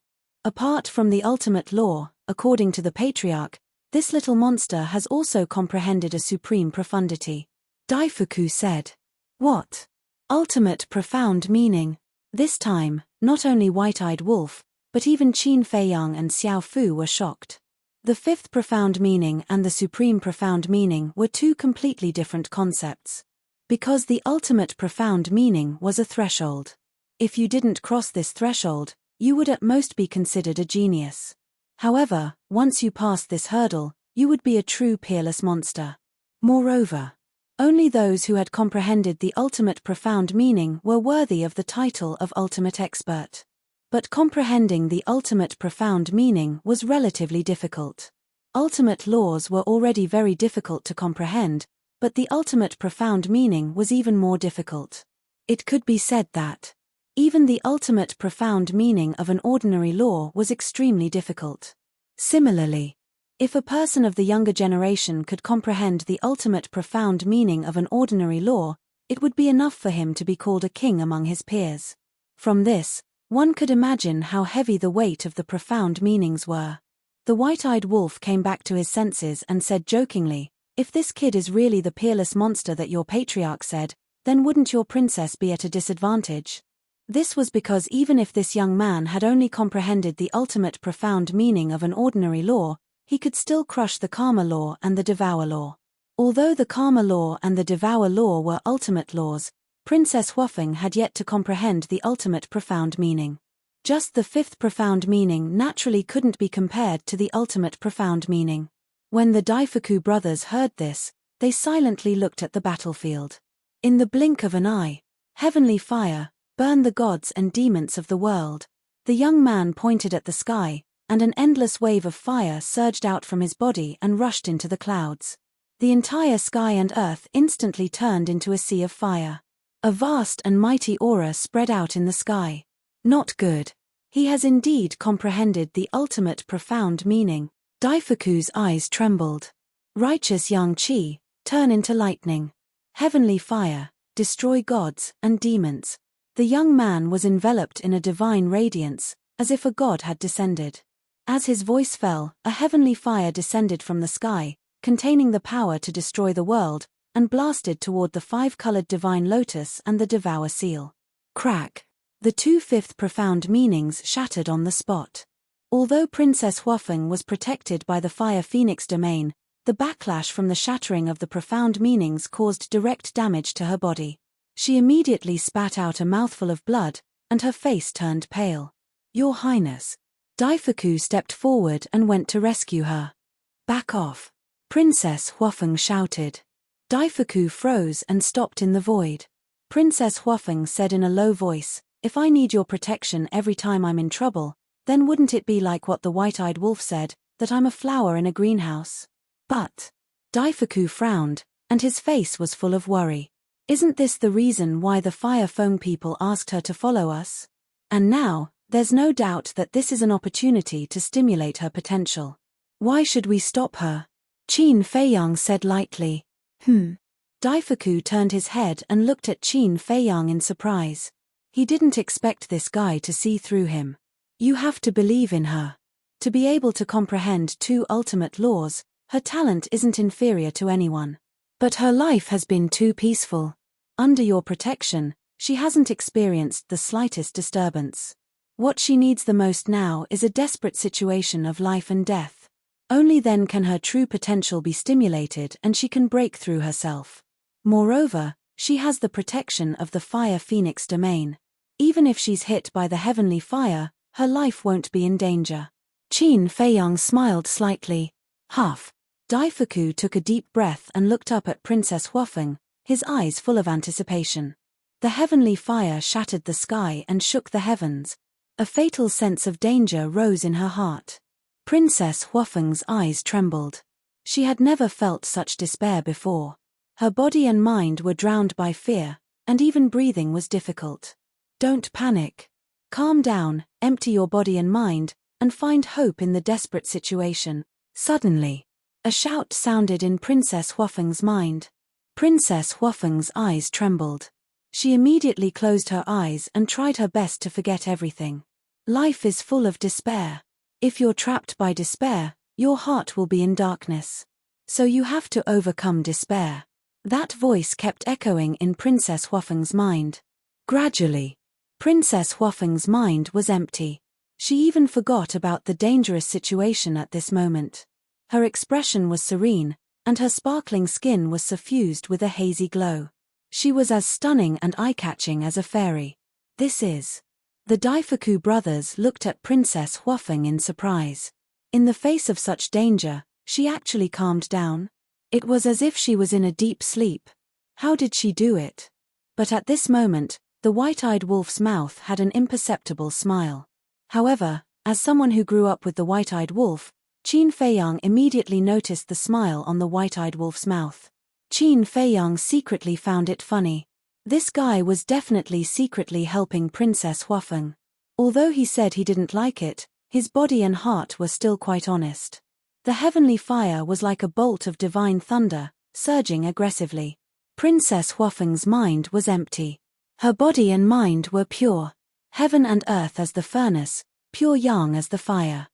Apart from the ultimate law, according to the patriarch, this little monster has also comprehended a supreme profundity. Daifuku said. What? Ultimate profound meaning. This time, not only white-eyed wolf, but even Qin Feiyang and Xiao Fu were shocked. The fifth profound meaning and the supreme profound meaning were two completely different concepts. Because the ultimate profound meaning was a threshold. If you didn't cross this threshold, you would at most be considered a genius. However, once you passed this hurdle, you would be a true peerless monster. Moreover, only those who had comprehended the ultimate profound meaning were worthy of the title of ultimate expert. But comprehending the ultimate profound meaning was relatively difficult. Ultimate laws were already very difficult to comprehend, but the ultimate profound meaning was even more difficult. It could be said that even the ultimate profound meaning of an ordinary law was extremely difficult. Similarly, if a person of the younger generation could comprehend the ultimate profound meaning of an ordinary law, it would be enough for him to be called a king among his peers. From this, one could imagine how heavy the weight of the profound meanings were. The white-eyed wolf came back to his senses and said jokingly, if this kid is really the peerless monster that your patriarch said, then wouldn't your princess be at a disadvantage? This was because even if this young man had only comprehended the ultimate profound meaning of an ordinary law, he could still crush the Karma law and the Devour law. Although the Karma Law and the Devour Law were ultimate laws, Princess Huafeng had yet to comprehend the ultimate profound meaning. Just the fifth profound meaning naturally couldn't be compared to the ultimate profound meaning. When the Daifuku brothers heard this, they silently looked at the battlefield. In the blink of an eye, heavenly fire, burn the gods and demons of the world. The young man pointed at the sky, and an endless wave of fire surged out from his body and rushed into the clouds. The entire sky and earth instantly turned into a sea of fire. A vast and mighty aura spread out in the sky. Not good. He has indeed comprehended the ultimate profound meaning. Daifuku's eyes trembled. Righteous young Qi, turn into lightning. Heavenly fire, destroy gods and demons. The young man was enveloped in a divine radiance, as if a god had descended. As his voice fell, a heavenly fire descended from the sky, containing the power to destroy the world, and blasted toward the five-colored divine lotus and the devour seal. Crack. The two fifth profound meanings shattered on the spot. Although Princess Huafeng was protected by the Fire Phoenix domain, the backlash from the shattering of the profound meanings caused direct damage to her body. She immediately spat out a mouthful of blood, and her face turned pale. Your Highness. Daifuku stepped forward and went to rescue her. Back off. Princess Huafeng shouted. Daifuku froze and stopped in the void. Princess Huafeng said in a low voice, if I need your protection every time I'm in trouble, then wouldn't it be like what the white-eyed wolf said, that I'm a flower in a greenhouse? But Daifuku frowned, and his face was full of worry. Isn't this the reason why the Fire Feng people asked her to follow us? And now, there's no doubt that this is an opportunity to stimulate her potential. Why should we stop her? Qin Feiyang said lightly. Daifuku turned his head and looked at Qin Feiyang in surprise. He didn't expect this guy to see through him. You have to believe in her. To be able to comprehend two ultimate laws, her talent isn't inferior to anyone. But her life has been too peaceful. Under your protection, she hasn't experienced the slightest disturbance. What she needs the most now is a desperate situation of life and death. Only then can her true potential be stimulated and she can break through herself. Moreover, she has the protection of the Fire Phoenix domain. Even if she's hit by the heavenly fire, her life won't be in danger. Qin Feiyang smiled slightly. Huff. Daifuku took a deep breath and looked up at Princess Huafeng, his eyes full of anticipation. The heavenly fire shattered the sky and shook the heavens. A fatal sense of danger rose in her heart. Princess Huafeng's eyes trembled. She had never felt such despair before. Her body and mind were drowned by fear, and even breathing was difficult. Don't panic. Calm down, empty your body and mind, and find hope in the desperate situation. Suddenly, a shout sounded in Princess Huafeng's mind. Princess Huafeng's eyes trembled. She immediately closed her eyes and tried her best to forget everything. Life is full of despair. If you're trapped by despair, your heart will be in darkness. So you have to overcome despair. That voice kept echoing in Princess Huafeng's mind. Gradually, Princess Huafeng's mind was empty. She even forgot about the dangerous situation at this moment. Her expression was serene, and her sparkling skin was suffused with a hazy glow. She was as stunning and eye-catching as a fairy. This is. The Daifuku brothers looked at Princess Huafeng in surprise. In the face of such danger, she actually calmed down. It was as if she was in a deep sleep. How did she do it? But at this moment, the white-eyed wolf's mouth had an imperceptible smile. However, as someone who grew up with the white-eyed wolf, Qin Feiyang immediately noticed the smile on the white-eyed wolf's mouth. Qin Feiyang secretly found it funny. This guy was definitely secretly helping Princess Huafeng. Although he said he didn't like it, his body and heart were still quite honest. The heavenly fire was like a bolt of divine thunder, surging aggressively. Princess Huafeng's mind was empty. Her body and mind were pure. Heaven and earth as the furnace, pure yang as the fire.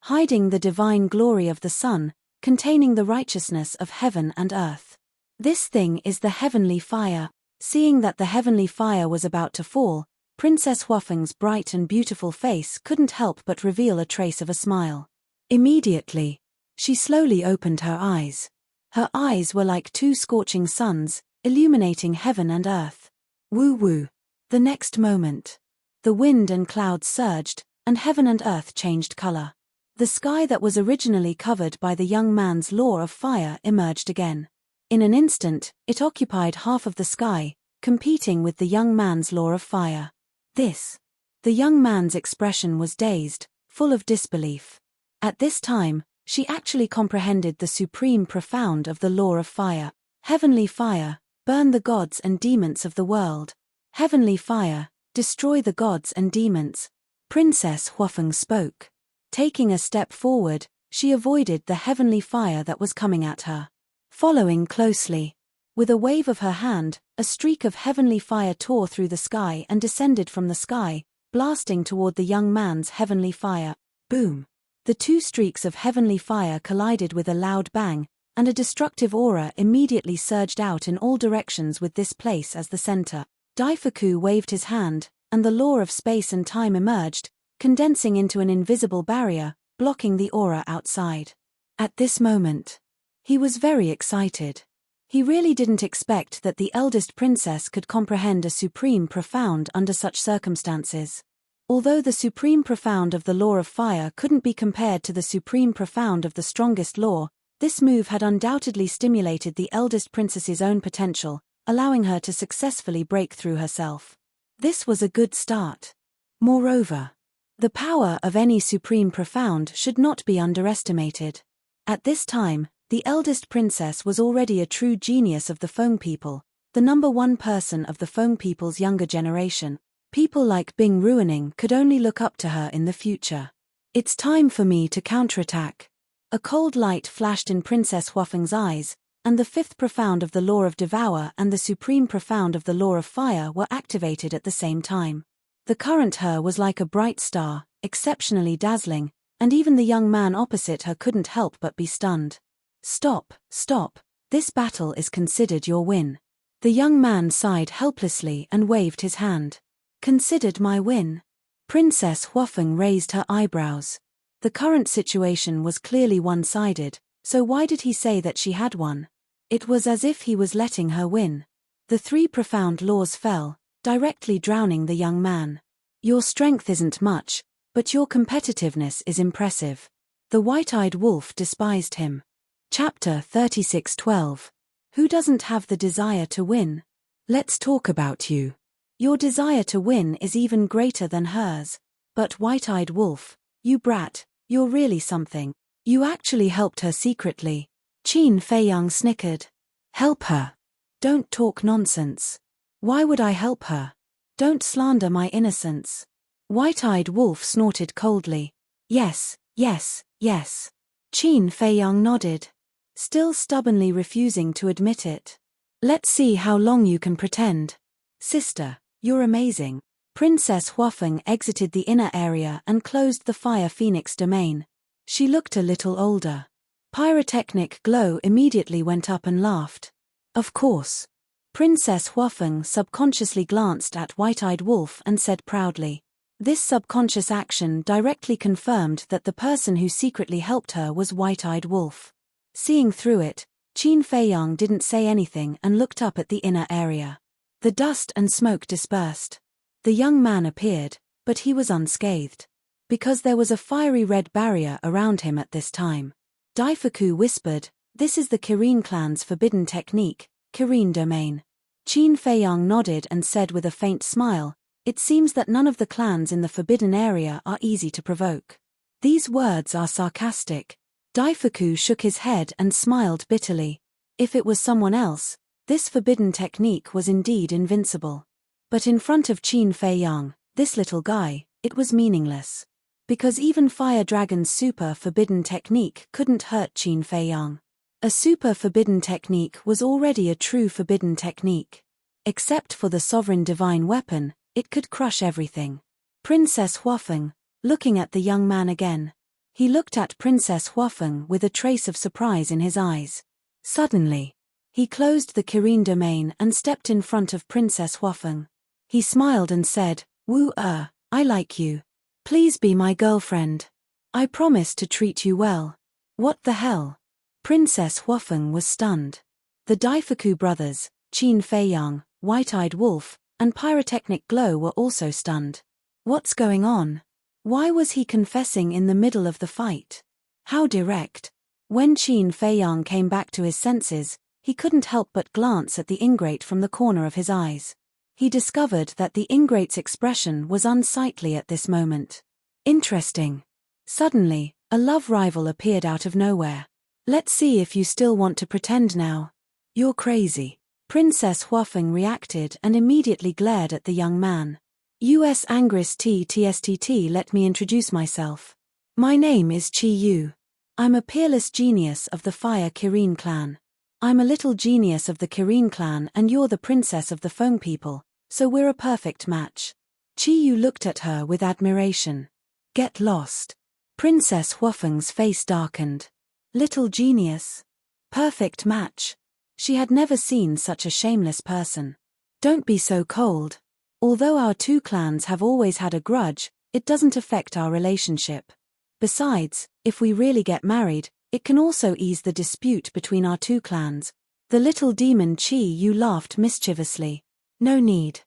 Hiding the divine glory of the sun, containing the righteousness of heaven and earth. This thing is the heavenly fire. Seeing that the heavenly fire was about to fall, Princess Huafeng's bright and beautiful face couldn't help but reveal a trace of a smile. Immediately, she slowly opened her eyes. Her eyes were like two scorching suns, illuminating heaven and earth. Woo woo. The next moment, the wind and clouds surged, and heaven and earth changed color. The sky that was originally covered by the young man's law of fire emerged again. In an instant, it occupied half of the sky, competing with the young man's law of fire. This. The young man's expression was dazed, full of disbelief. At this time, she actually comprehended the supreme profound of the law of fire. Heavenly fire, burn the gods and demons of the world. Heavenly fire, destroy the gods and demons. Princess Huafeng spoke. Taking a step forward, she avoided the heavenly fire that was coming at her. Following closely. With a wave of her hand, a streak of heavenly fire tore through the sky and descended from the sky, blasting toward the young man's heavenly fire. Boom! The two streaks of heavenly fire collided with a loud bang, and a destructive aura immediately surged out in all directions with this place as the center. Daifuku waved his hand, and the law of space and time emerged, condensing into an invisible barrier, blocking the aura outside. At this moment, he was very excited. He really didn't expect that the eldest princess could comprehend a supreme profound under such circumstances. Although the supreme profound of the law of fire couldn't be compared to the supreme profound of the strongest law, this move had undoubtedly stimulated the eldest princess's own potential, allowing her to successfully break through herself. This was a good start. Moreover, the power of any supreme profound should not be underestimated. At this time, the eldest princess was already a true genius of the Feng people, the number one person of the Feng people's younger generation. People like Bing Ruining could only look up to her in the future. It's time for me to counterattack. A cold light flashed in Princess Huafeng's eyes, and the fifth profound of the law of devour and the supreme profound of the law of fire were activated at the same time. The current her was like a bright star, exceptionally dazzling, and even the young man opposite her couldn't help but be stunned. Stop, stop, this battle is considered your win. The young man sighed helplessly and waved his hand. Considered my win? Princess Huafeng raised her eyebrows. The current situation was clearly one-sided, so why did he say that she had won? It was as if he was letting her win. The three profound laws fell, directly drowning the young man. Your strength isn't much, but your competitiveness is impressive. The white-eyed wolf despised him. Chapter 36:12. Who doesn't have the desire to win? Let's talk about you. Your desire to win is even greater than hers. But white-eyed wolf, you brat, you're really something. You actually helped her secretly. Qin Feiyang snickered. Help her? Don't talk nonsense. Why would I help her? Don't slander my innocence. White-eyed wolf snorted coldly. Yes, yes, yes. Qin Feiyang nodded, still stubbornly refusing to admit it. Let's see how long you can pretend. Sister, you're amazing. Princess Huafeng exited the inner area and closed the Fire Phoenix domain. She looked a little older. Pyrotechnic glow immediately went up and laughed. Of course. Princess Huafeng subconsciously glanced at White-Eyed Wolf and said proudly. This subconscious action directly confirmed that the person who secretly helped her was White-Eyed Wolf. Seeing through it, Qin Feiyang didn't say anything and looked up at the inner area. The dust and smoke dispersed. The young man appeared, but he was unscathed. Because there was a fiery red barrier around him at this time. Daifuku whispered, "This is the Kirin clan's forbidden technique, Kirin domain." Qin Feiyang nodded and said with a faint smile, "It seems that none of the clans in the forbidden area are easy to provoke." These words are sarcastic. Daifuku shook his head and smiled bitterly. If it was someone else, this forbidden technique was indeed invincible. But in front of Qin Feiyang, this little guy, it was meaningless. Because even Fire Dragon's super forbidden technique couldn't hurt Qin Feiyang. A super forbidden technique was already a true forbidden technique. Except for the sovereign divine weapon, it could crush everything. Princess Huafeng, looking at the young man again. He looked at Princess Huafeng with a trace of surprise in his eyes. Suddenly, he closed the Kirin domain and stepped in front of Princess Huafeng. He smiled and said, I like you. Please be my girlfriend. I promise to treat you well." What the hell? Princess Huafeng was stunned. The Daifuku brothers, Qin Feiyang, White-Eyed Wolf, and Pyrotechnic Glow were also stunned. What's going on? Why was he confessing in the middle of the fight? How direct? When Qin Feiyang came back to his senses, he couldn't help but glance at the ingrate from the corner of his eyes. He discovered that the ingrate's expression was unsightly at this moment. Interesting. Suddenly, a love rival appeared out of nowhere. Let's see if you still want to pretend now. You're crazy. Princess Huafeng reacted and immediately glared at the young man. US Angris TTSTT. Let me introduce myself. My name is Chi Yu. I'm a peerless genius of the Fire Kirin clan. I'm a little genius of the Kirin clan and you're the princess of the Feng people, so we're a perfect match. Chi Yu looked at her with admiration. Get lost. Princess Huafeng's face darkened. Little genius. Perfect match. She had never seen such a shameless person. Don't be so cold. Although our two clans have always had a grudge, it doesn't affect our relationship. Besides, if we really get married, it can also ease the dispute between our two clans. The little demon Chi Yu laughed mischievously. No need.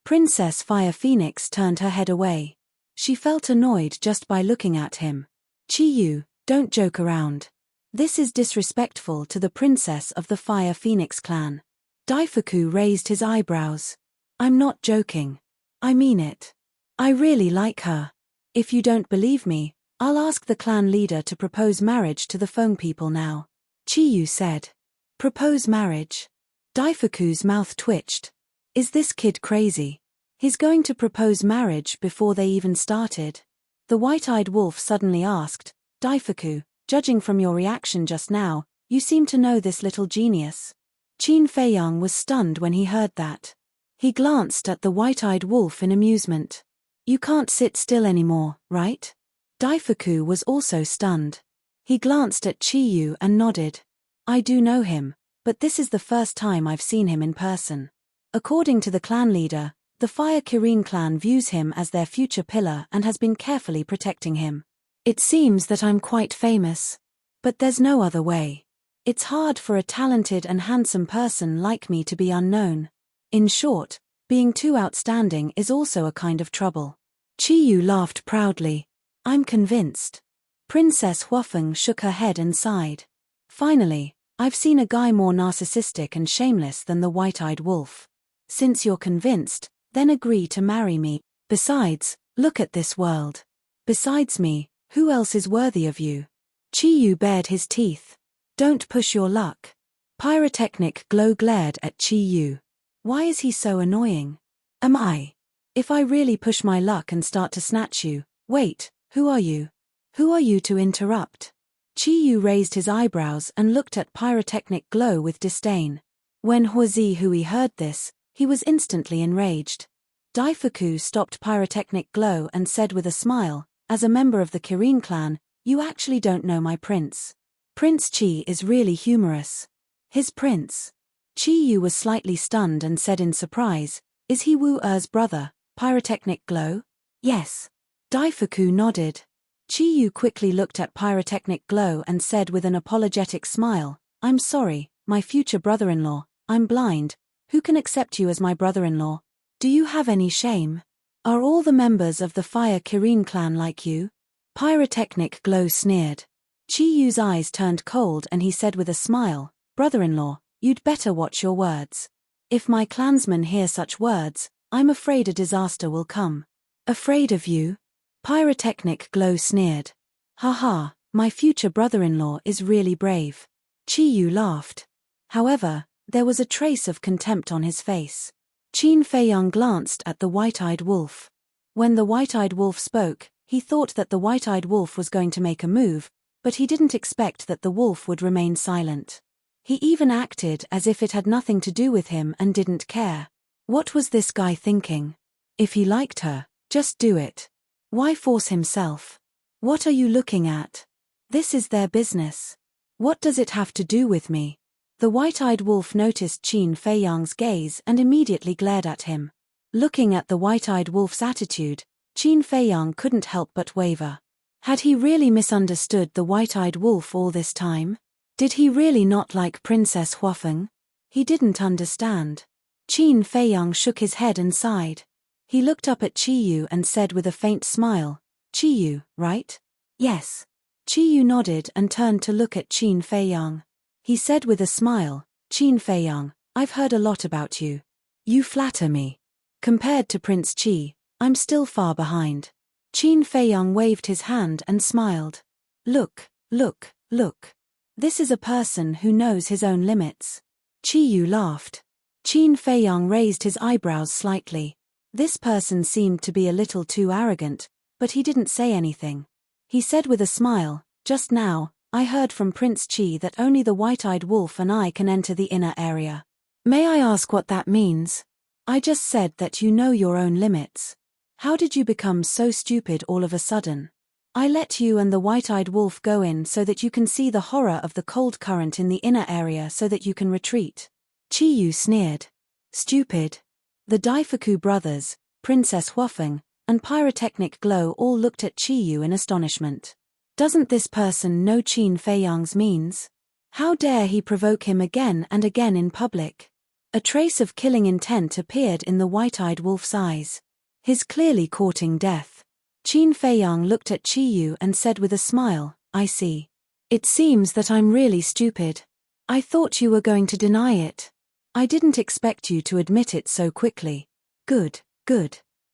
Princess Fire Phoenix turned her head away. She felt annoyed just by looking at him. Chi Yu, don't joke around. This is disrespectful to the princess of the Fire Phoenix clan. Daifuku raised his eyebrows. I'm not joking. I mean it. I really like her. If you don't believe me, I'll ask the clan leader to propose marriage to the Feng people now. Chi Yu said. Propose marriage? Daifuku's mouth twitched. Is this kid crazy? He's going to propose marriage before they even started. The White-Eyed Wolf suddenly asked, Daifuku, judging from your reaction just now, you seem to know this little genius. Qin Feiyang was stunned when he heard that. He glanced at the White-Eyed Wolf in amusement. You can't sit still anymore, right? Daifuku was also stunned. He glanced at Chi Yu and nodded. I do know him, but this is the first time I've seen him in person. According to the clan leader, the Fire Kirin clan views him as their future pillar and has been carefully protecting him. It seems that I'm quite famous. But there's no other way. It's hard for a talented and handsome person like me to be unknown. In short, being too outstanding is also a kind of trouble. Chi Yu laughed proudly. I'm convinced. Princess Huafeng shook her head and sighed. Finally, I've seen a guy more narcissistic and shameless than the White-Eyed Wolf. Since you're convinced, then agree to marry me. Besides, look at this world. Besides me, who else is worthy of you? Chi Yu bared his teeth. Don't push your luck. Pyrotechnic Glow glared at Chi Yu. Why is he so annoying? Am I? If I really push my luck and start to snatch you, wait, who are you? Who are you to interrupt? Chi Yu raised his eyebrows and looked at Pyrotechnic Glow with disdain. When Huazi Hui heard this, he was instantly enraged. Daifuku stopped Pyrotechnic Glow and said with a smile, as a member of the Kirin clan, you actually don't know my prince. Prince Chi is really humorous. His prince? Chi Yu was slightly stunned and said in surprise, is he Wu Er's brother, Pyrotechnic Glow? Yes. Daifuku nodded. Chi Yu quickly looked at Pyrotechnic Glow and said with an apologetic smile, I'm sorry, my future brother-in-law, I'm blind. Who can accept you as my brother-in-law? Do you have any shame? Are all the members of the Fire Kirin clan like you? Pyrotechnic Glow sneered. Chi Yu's eyes turned cold and he said with a smile, brother-in-law, you'd better watch your words. If my clansmen hear such words, I'm afraid a disaster will come. Afraid of you? Pyrotechnic Glow sneered. Haha, my future brother-in-law is really brave. Chi Yu laughed. However, there was a trace of contempt on his face. Qin Feiyang glanced at the White-Eyed Wolf. When the White-Eyed Wolf spoke, he thought that the White-Eyed Wolf was going to make a move, but he didn't expect that the wolf would remain silent. He even acted as if it had nothing to do with him and didn't care. What was this guy thinking? If he liked her, just do it. Why force himself? What are you looking at? This is their business. What does it have to do with me? The White-Eyed Wolf noticed Qin Feiyang's gaze and immediately glared at him. Looking at the White-Eyed Wolf's attitude, Qin Feiyang couldn't help but waver. Had he really misunderstood the White-Eyed Wolf all this time? Did he really not like Princess Huafeng? He didn't understand. Qin Feiyang shook his head and sighed. He looked up at Qiyu and said with a faint smile, "Qiyu, right?" "Yes." Qiyu nodded and turned to look at Qin Feiyang. He said with a smile, "Qin Feiyang, I've heard a lot about you. You flatter me. Compared to Prince Qi, I'm still far behind." Qin Feiyang waved his hand and smiled. Look. This is a person who knows his own limits." Qiyu laughed. Qin Feiyang raised his eyebrows slightly. This person seemed to be a little too arrogant, but he didn't say anything. He said with a smile, "Just now, I heard from Prince Qi that only the white-eyed wolf and I can enter the inner area. May I ask what that means?" "I just said that you know your own limits. How did you become so stupid all of a sudden? I let you and the white-eyed wolf go in so that you can see the horror of the cold current in the inner area so that you can retreat." Qiyu sneered. "Stupid?" The Daifuku brothers, Princess Huafeng, and Pyrotechnic Glow all looked at Qiyu in astonishment. Doesn't this person know Qin Feiyang's means? How dare he provoke him again and again in public? A trace of killing intent appeared in the white-eyed wolf's eyes. He's clearly courting death. Qin Feiyang looked at Qiyu and said with a smile, "I see. It seems that I'm really stupid. I thought you were going to deny it. I didn't expect you to admit it so quickly. Good.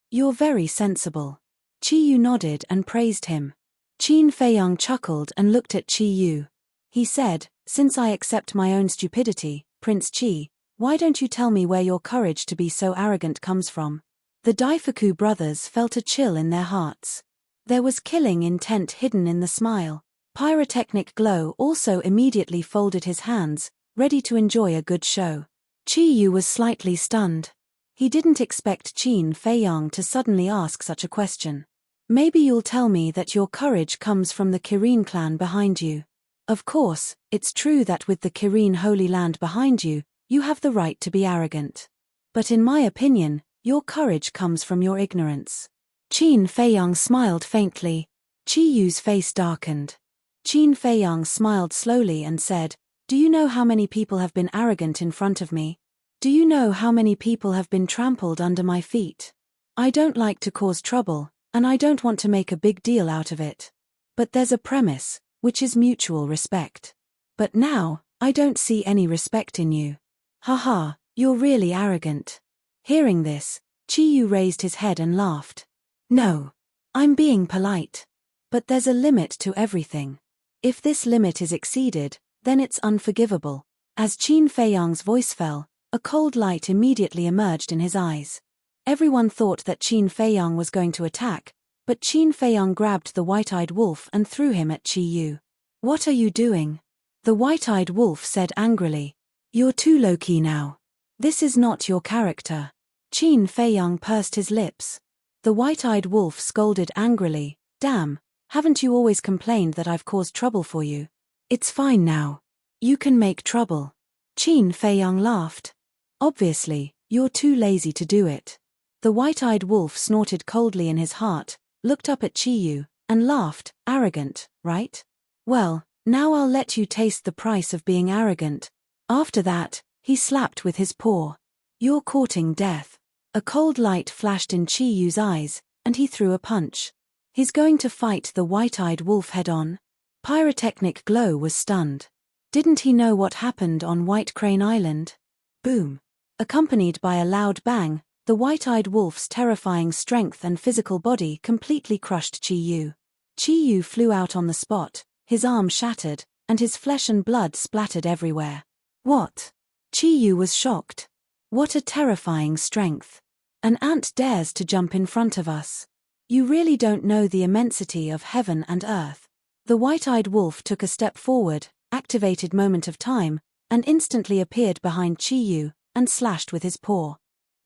You're very sensible." Qiyu nodded and praised him. Qin Feiyang chuckled and looked at Qiyu. He said, "Since I accept my own stupidity, Prince Qi, why don't you tell me where your courage to be so arrogant comes from?" The Daifuku brothers felt a chill in their hearts. There was killing intent hidden in the smile. Pyrotechnic Glow also immediately folded his hands, ready to enjoy a good show. Qiyu was slightly stunned. He didn't expect Qin Feiyang to suddenly ask such a question. "Maybe you'll tell me that your courage comes from the Kirin clan behind you. Of course, it's true that with the Kirin Holy Land behind you, you have the right to be arrogant. But in my opinion, your courage comes from your ignorance." Qin Feiyang smiled faintly. Qiyu's face darkened. Qin Feiyang smiled slowly and said, "Do you know how many people have been arrogant in front of me? Do you know how many people have been trampled under my feet? I don't like to cause trouble, and I don't want to make a big deal out of it. But there's a premise, which is mutual respect. But now, I don't see any respect in you. Haha, you're really arrogant." Hearing this, Qiyu raised his head and laughed. "No. I'm being polite. But there's a limit to everything. If this limit is exceeded, then it's unforgivable." As Qin Feiyang's voice fell, a cold light immediately emerged in his eyes. Everyone thought that Qin Feiyang was going to attack, but Qin Feiyang grabbed the white-eyed wolf and threw him at Qiyu. "What are you doing?" The white-eyed wolf said angrily. "You're too low-key now. This is not your character." Qin Feiyang pursed his lips. The white-eyed wolf scolded angrily, "Damn, haven't you always complained that I've caused trouble for you? It's fine now. You can make trouble." Qin Feiyang laughed. "Obviously, you're too lazy to do it." The white-eyed wolf snorted coldly in his heart, looked up at Qiyu, and laughed, "Arrogant, right? Well, now I'll let you taste the price of being arrogant." After that, he slapped with his paw. "You're courting death." A cold light flashed in Qiyu's eyes, and he threw a punch. He's going to fight the white-eyed wolf head-on? Pyrotechnic Glow was stunned. Didn't he know what happened on White Crane Island? Boom. Accompanied by a loud bang, the white-eyed wolf's terrifying strength and physical body completely crushed Qiyu. Qiyu flew out on the spot, his arm shattered, and his flesh and blood splattered everywhere. What? Qiyu was shocked. What a terrifying strength. An ant dares to jump in front of us. You really don't know the immensity of heaven and earth. The white-eyed wolf took a step forward, activated Moment of Time, and instantly appeared behind Qiyu, and slashed with his paw.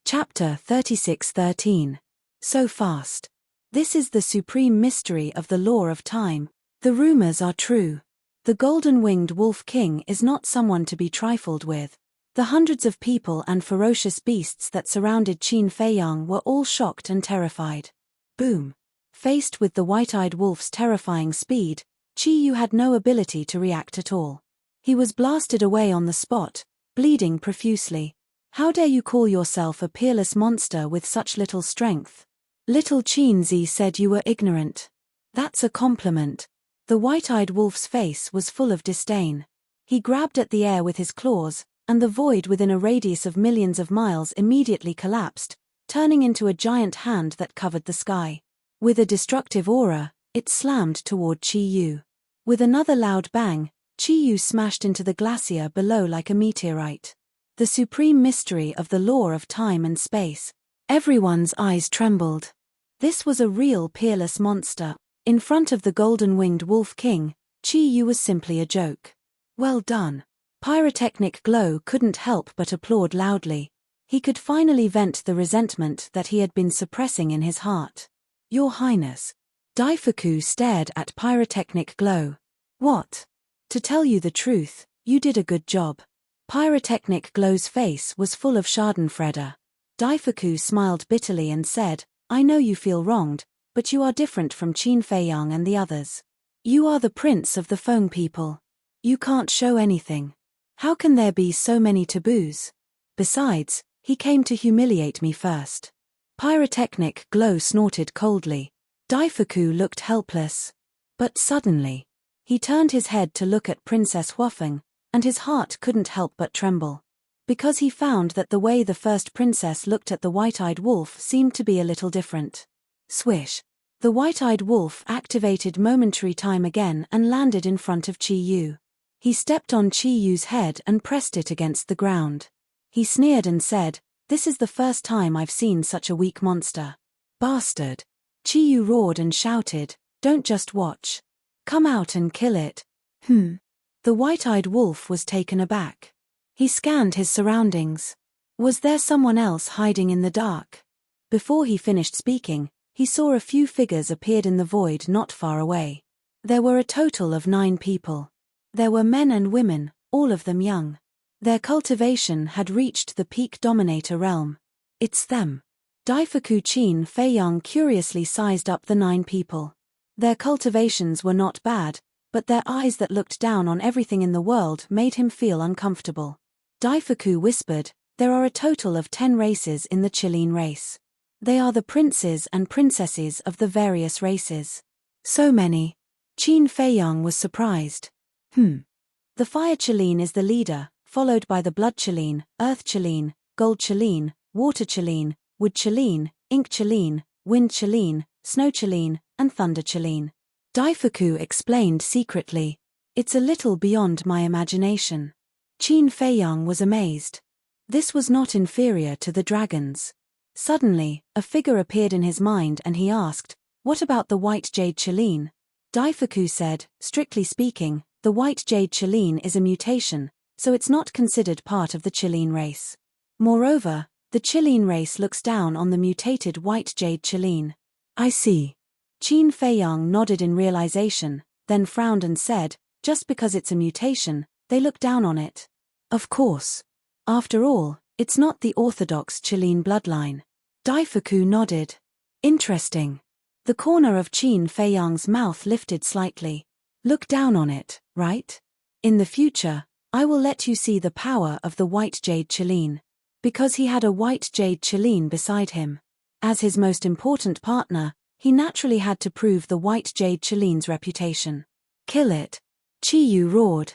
Chapter 36:13. So fast. This is the supreme mystery of the law of time. The rumors are true. The golden-winged Wolf King is not someone to be trifled with. The hundreds of people and ferocious beasts that surrounded Qin Feiyang were all shocked and terrified. Boom. Faced with the white-eyed wolf's terrifying speed, Qiyu had no ability to react at all. He was blasted away on the spot, bleeding profusely. How dare you call yourself a peerless monster with such little strength? Little Chinzi said you were ignorant. That's a compliment. The white-eyed wolf's face was full of disdain. He grabbed at the air with his claws, and the void within a radius of millions of miles immediately collapsed, turning into a giant hand that covered the sky. With a destructive aura, it slammed toward Chi-Yu. With another loud bang, Chi-Yu smashed into the glacier below like a meteorite. The supreme mystery of the law of time and space. Everyone's eyes trembled. This was a real peerless monster. In front of the golden-winged Wolf King, Chi-Yu was simply a joke. Well done. Pyrotechnic Glow couldn't help but applaud loudly. He could finally vent the resentment that he had been suppressing in his heart. Your Highness. Daifuku stared at Pyrotechnic Glow. What? To tell you the truth, you did a good job. Pyrotechnic Glow's face was full of schadenfreude. Daifuku smiled bitterly and said, I know you feel wronged, but you are different from Qin Feiyang and the others. You are the prince of the Feng people. You can't show anything. How can there be so many taboos? Besides, he came to humiliate me first. Pyrotechnic Glow snorted coldly. Daifuku looked helpless. But suddenly, he turned his head to look at Princess Huafeng, and his heart couldn't help but tremble. Because he found that the way the first princess looked at the white-eyed wolf seemed to be a little different. Swish. The white-eyed wolf activated momentary time again and landed in front of Chi-Yu. He stepped on Chi-Yu's head and pressed it against the ground. He sneered and said, This is the first time I've seen such a weak monster. Bastard. Chi-Yu roared and shouted, Don't just watch. Come out and kill it. The white-eyed wolf was taken aback. He scanned his surroundings. Was there someone else hiding in the dark? Before he finished speaking, he saw a few figures appeared in the void not far away. There were a total of 9 people. There were men and women, all of them young. Their cultivation had reached the peak dominator realm. It's them. Daifuku Qin Feiyang curiously sized up the 9 people. Their cultivations were not bad, but their eyes that looked down on everything in the world made him feel uncomfortable. Daifuku whispered, There are a total of 10 races in the Qilin race. They are the princes and princesses of the various races. So many. Qin Feiyang was surprised. The Fire Qilin is the leader, followed by the Blood Qilin, Earth Qilin, Gold Qilin, Water Qilin, Wood Qilin, Ink Qilin, Wind Qilin, Snow Qilin, and Thunder Qilin. Daifuku explained secretly. It's a little beyond my imagination. Qin Feiyang was amazed. This was not inferior to the dragons. Suddenly, a figure appeared in his mind and he asked, What about the White Jade Qilin? Daifuku said, Strictly speaking, the White Jade Qilin is a mutation, so it's not considered part of the Qilin race. Moreover, the Qilin race looks down on the mutated White Jade Qilin. I see. Qin Feiyang nodded in realization, then frowned and said, Just because it's a mutation, they look down on it. Of course. After all, it's not the orthodox Qilin bloodline. Daifuku nodded. Interesting. The corner of Qin Feiyang's mouth lifted slightly. Look down on it, right? In the future, I will let you see the power of the White Jade Qilin. Because he had a White Jade Qilin beside him. As his most important partner, he naturally had to prove the White Jade Qilin's reputation. Kill it. Chi-Yu roared.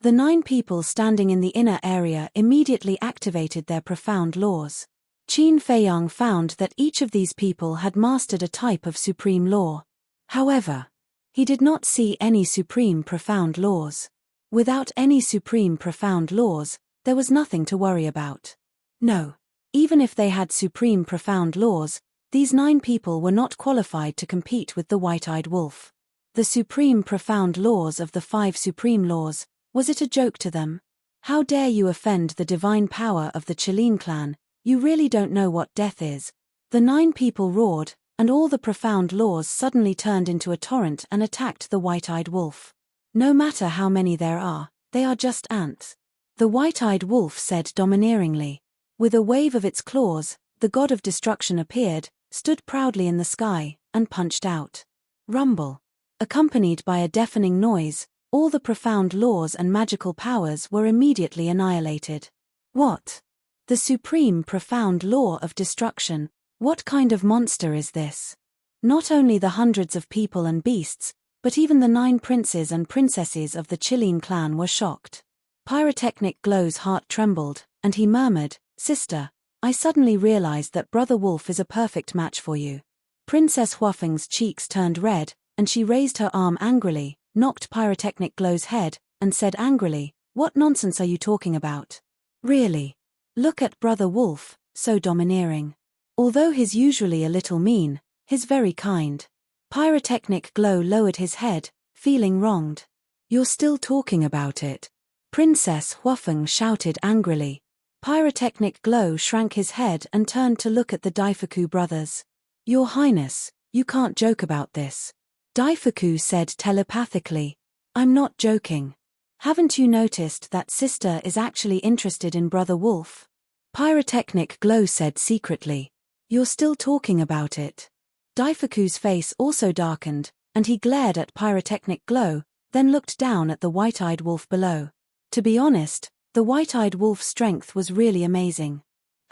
The 9 people standing in the inner area immediately activated their profound laws. Qin Feiyang found that each of these people had mastered a type of supreme law. However, he did not see any supreme profound laws. Without any supreme profound laws, there was nothing to worry about. No. Even if they had supreme profound laws, these 9 people were not qualified to compete with the white-eyed wolf. The supreme profound laws of the 5 supreme laws, was it a joke to them? How dare you offend the divine power of the Qilin clan, you really don't know what death is. The 9 people roared, and all the profound laws suddenly turned into a torrent and attacked the white-eyed wolf. No matter how many there are, they are just ants. The white-eyed wolf said domineeringly. With a wave of its claws, the god of destruction appeared, stood proudly in the sky, and punched out. Rumble. Accompanied by a deafening noise, all the profound laws and magical powers were immediately annihilated. What? The supreme profound law of destruction. What kind of monster is this? Not only the hundreds of people and beasts, but even the 9 princes and princesses of the Chilean clan were shocked. Pyrotechnic Glow's heart trembled, and he murmured, "Sister, I suddenly realized that Brother Wolf is a perfect match for you." Princess Huafeng's cheeks turned red, and she raised her arm angrily, knocked Pyrotechnic Glow's head, and said angrily, "What nonsense are you talking about? Really? Look at Brother Wolf, so domineering. Although he's usually a little mean, he's very kind." Pyrotechnic Glow lowered his head, feeling wronged. "You're still talking about it?" Princess Huafeng shouted angrily. Pyrotechnic Glow shrank his head and turned to look at the Daifuku brothers. "Your Highness, you can't joke about this." Daifuku said telepathically, "I'm not joking. Haven't you noticed that sister is actually interested in Brother Wolf?" Pyrotechnic Glow said secretly, "You're still talking about it." Daifuku's face also darkened, and he glared at Pyrotechnic Glow, then looked down at the white-eyed wolf below. To be honest, the white-eyed wolf's strength was really amazing.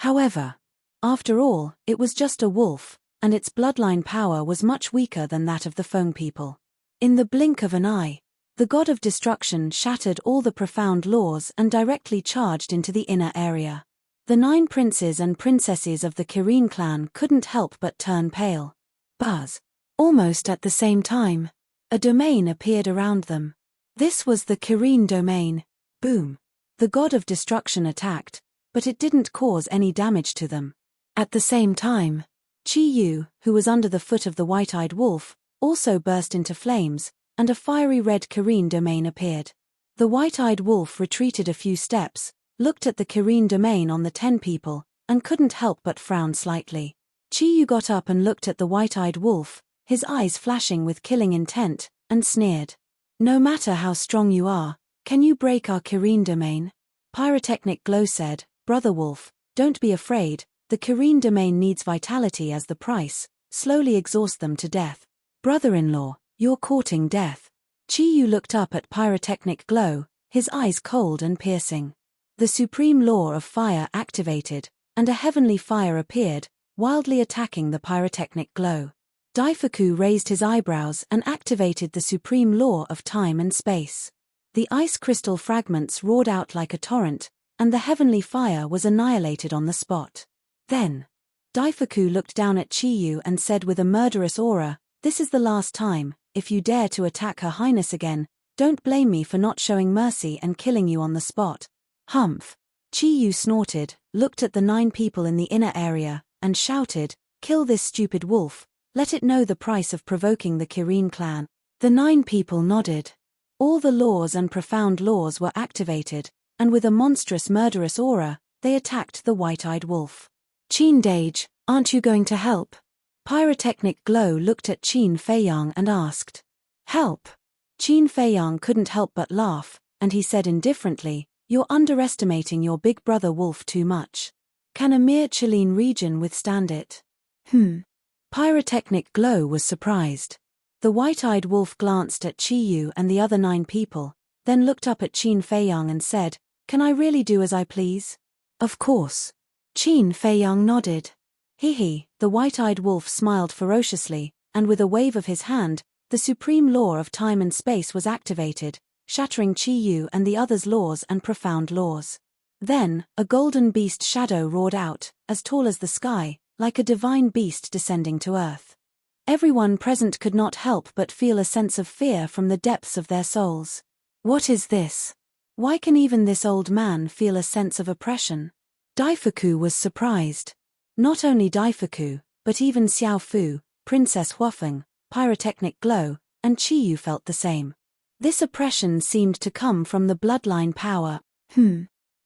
However, after all, it was just a wolf, and its bloodline power was much weaker than that of the Feng people. In the blink of an eye, the god of destruction shattered all the profound laws and directly charged into the inner area. The 9 princes and princesses of the Kirin clan couldn't help but turn pale. Buzz. Almost at the same time, a domain appeared around them. This was the Kirin domain. Boom. The god of destruction attacked, but it didn't cause any damage to them. At the same time, Chi Yu, who was under the foot of the white-eyed wolf, also burst into flames, and a fiery red Kirin domain appeared. The white-eyed wolf retreated a few steps, looked at the Kirin domain on the 10 people, and couldn't help but frown slightly. Chi Yu got up and looked at the white-eyed wolf, his eyes flashing with killing intent, and sneered. "No matter how strong you are, can you break our Kirin domain?" Pyrotechnic Glow said, "Brother Wolf, don't be afraid, the Kirin domain needs vitality as the price, slowly exhaust them to death." "Brother-in-law, you're courting death." Chi Yu looked up at Pyrotechnic Glow, his eyes cold and piercing. The supreme law of fire activated, and a heavenly fire appeared, wildly attacking the Pyrotechnic Glow. Daifuku raised his eyebrows and activated the supreme law of time and space. The ice crystal fragments roared out like a torrent, and the heavenly fire was annihilated on the spot. Then, Daifuku looked down at Chi Yu and said with a murderous aura, "This is the last time. If you dare to attack Her Highness again, don't blame me for not showing mercy and killing you on the spot." Humph. Chi Yu snorted, looked at the 9 people in the inner area, and shouted, "Kill this stupid wolf, let it know the price of provoking the Kirin clan." The 9 people nodded. All the laws and profound laws were activated, and with a monstrous murderous aura, they attacked the white-eyed wolf. "Qin Dage, aren't you going to help?" Pyrotechnic Glow looked at Qin Feiyang and asked. "Help?" Qin Feiyang couldn't help but laugh, and he said indifferently, "You're underestimating your big brother wolf too much. Can a mere Chilean region withstand it?" Pyrotechnic Glow was surprised. The white-eyed wolf glanced at Chi Yu and the other 9 people, then looked up at Qin Feiyang and said, "Can I really do as I please?" "Of course." Qin Feiyang nodded. "Hee." The white-eyed wolf smiled ferociously, and with a wave of his hand, the supreme law of time and space was activated, shattering Chi Yu and the others' laws and profound laws. Then, a golden beast shadow roared out, as tall as the sky, like a divine beast descending to earth. Everyone present could not help but feel a sense of fear from the depths of their souls. What is this? Why can even this old man feel a sense of oppression? Daifuku was surprised. Not only Daifuku, but even Xiao Fu, Princess Huafeng, Pyrotechnic Glow, and Chi Yu felt the same. This oppression seemed to come from the bloodline power.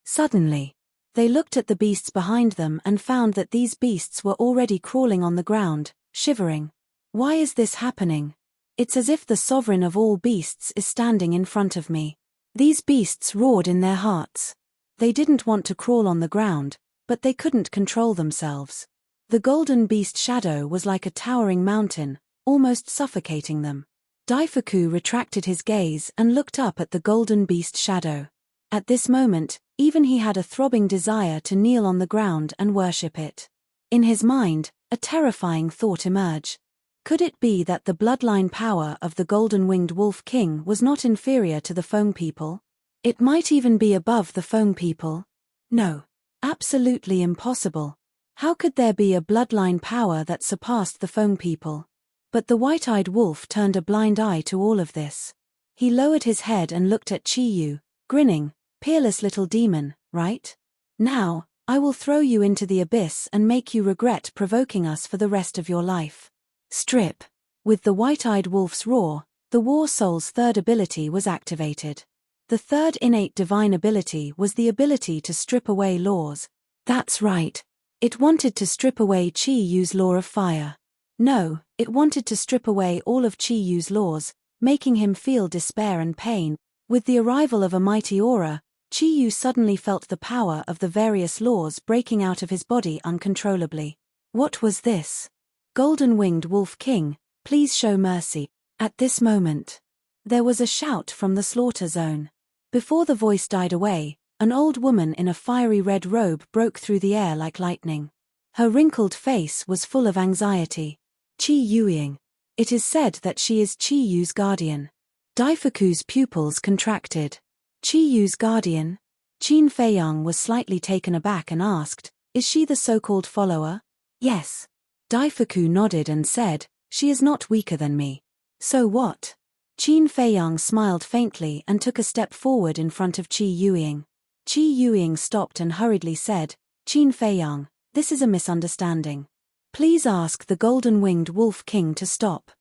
Suddenly, they looked at the beasts behind them and found that these beasts were already crawling on the ground, shivering. Why is this happening? It's as if the sovereign of all beasts is standing in front of me. These beasts roared in their hearts. They didn't want to crawl on the ground, but they couldn't control themselves. The golden beast shadow was like a towering mountain, almost suffocating them. Daifuku retracted his gaze and looked up at the golden beast shadow. At this moment, even he had a throbbing desire to kneel on the ground and worship it. In his mind, a terrifying thought emerged. Could it be that the bloodline power of the golden-winged wolf king was not inferior to the foam people? It might even be above the foam people. No. Absolutely impossible. How could there be a bloodline power that surpassed the foam people? But the white-eyed wolf turned a blind eye to all of this. He lowered his head and looked at Chiyu, grinning. Peerless little demon, right? Now, I will throw you into the abyss and make you regret provoking us for the rest of your life. Strip. With the white-eyed wolf's roar, the war soul's third ability was activated. The third innate divine ability was the ability to strip away laws. That's right. It wanted to strip away Chi-Yu's law of fire. No, it wanted to strip away all of Chi-Yu's laws, making him feel despair and pain. With the arrival of a mighty aura, Chi-Yu suddenly felt the power of the various laws breaking out of his body uncontrollably. What was this? Golden-winged Wolf King, please show mercy. At this moment, there was a shout from the slaughter zone. Before the voice died away, an old woman in a fiery red robe broke through the air like lightning. Her wrinkled face was full of anxiety. Chi-Yuing. It is said that she is Chi-Yu's guardian. Daifuku's pupils contracted. Chi-Yu's guardian? Qin Feiyang was slightly taken aback and asked, is she the so-called follower? Yes. Daifuku nodded and said, she is not weaker than me. So what? Qin Feiyang smiled faintly and took a step forward in front of Chi-Yuing. Chi-Yuing stopped and hurriedly said, Qin Feiyang, this is a misunderstanding. Please ask the golden-winged wolf king to stop.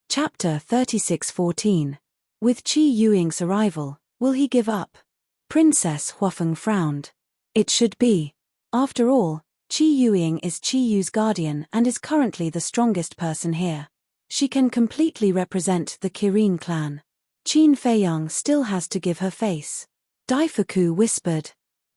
Chapter 36:14. With Chi-Yuing's arrival, will he give up? Princess Huafeng frowned. It should be. After all, Chi-Yuing is Chi-Yu's guardian and is currently the strongest person here. She can completely represent the Kirin clan. Qin Feiyang still has to give her face. Daifuku whispered.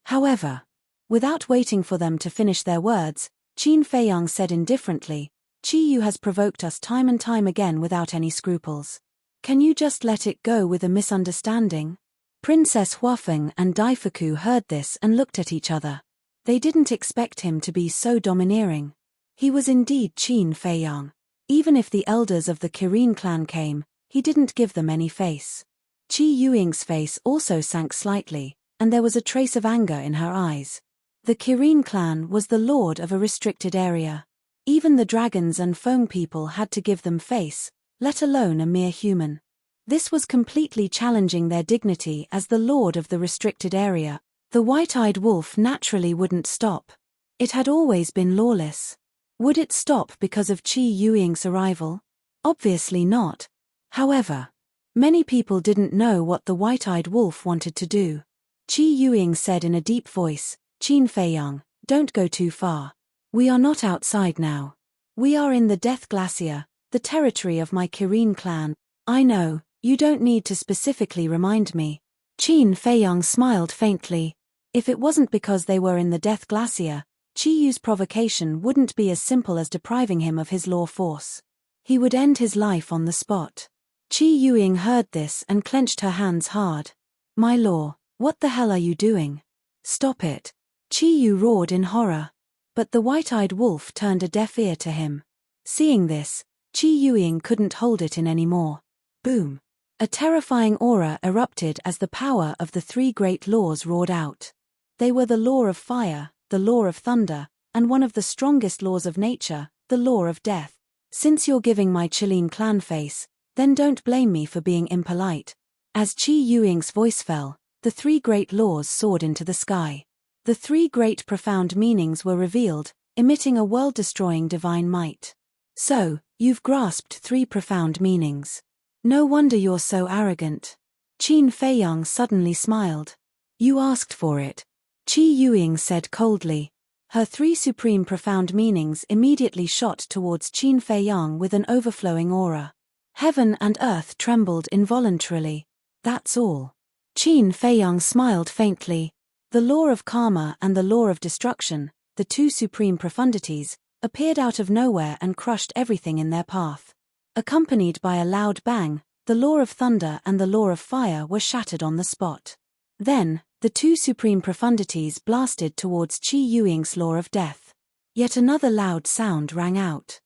However, without waiting for them to finish their words, Qin Feiyang said indifferently, Chi-Yu has provoked us time and time again without any scruples. Can you just let it go with a misunderstanding? Princess Huafeng and Daifuku heard this and looked at each other. They didn't expect him to be so domineering. He was indeed Qin Feiyang. Even if the elders of the Kirin clan came, he didn't give them any face. Chi-Yuing's face also sank slightly, and there was a trace of anger in her eyes. The Kirin clan was the lord of a restricted area. Even the dragons and foam people had to give them face, let alone a mere human. This was completely challenging their dignity as the lord of the restricted area. The white-eyed wolf naturally wouldn't stop. It had always been lawless. Would it stop because of Chi-Yuing's arrival? Obviously not. However, many people didn't know what the white-eyed wolf wanted to do. Chi-Yuing said in a deep voice, Qin Feiyang, don't go too far. We are not outside now. We are in the Death Glacier, the territory of my Kirin clan. I know, you don't need to specifically remind me. Qin Feiyang smiled faintly. If it wasn't because they were in the Death Glacier, Chi-Yu's provocation wouldn't be as simple as depriving him of his law force. He would end his life on the spot. Chi-Yuing heard this and clenched her hands hard. My law, what the hell are you doing? Stop it. Chi-Yu roared in horror. But the white-eyed wolf turned a deaf ear to him. Seeing this, Chi-Yuing couldn't hold it in anymore. Boom. A terrifying aura erupted as the power of the three great laws roared out. They were the law of fire, the law of thunder, and one of the strongest laws of nature, the law of death. Since you're giving my Qilin clan face, then don't blame me for being impolite. As Chi-Yuing's voice fell, the three great laws soared into the sky. The three great profound meanings were revealed, emitting a world-destroying divine might. So, you've grasped three profound meanings. No wonder you're so arrogant. Qin Feiyang suddenly smiled. You asked for it. Chi-Yuing said coldly. Her three supreme profound meanings immediately shot towards Qin Feiyang with an overflowing aura. Heaven and earth trembled involuntarily. That's all. Qin Feiyang smiled faintly. The law of karma and the law of destruction, the two supreme profundities, appeared out of nowhere and crushed everything in their path. Accompanied by a loud bang, the law of thunder and the law of fire were shattered on the spot. Then, the two supreme profundities blasted towards Qi Yuing's law of death. Yet another loud sound rang out.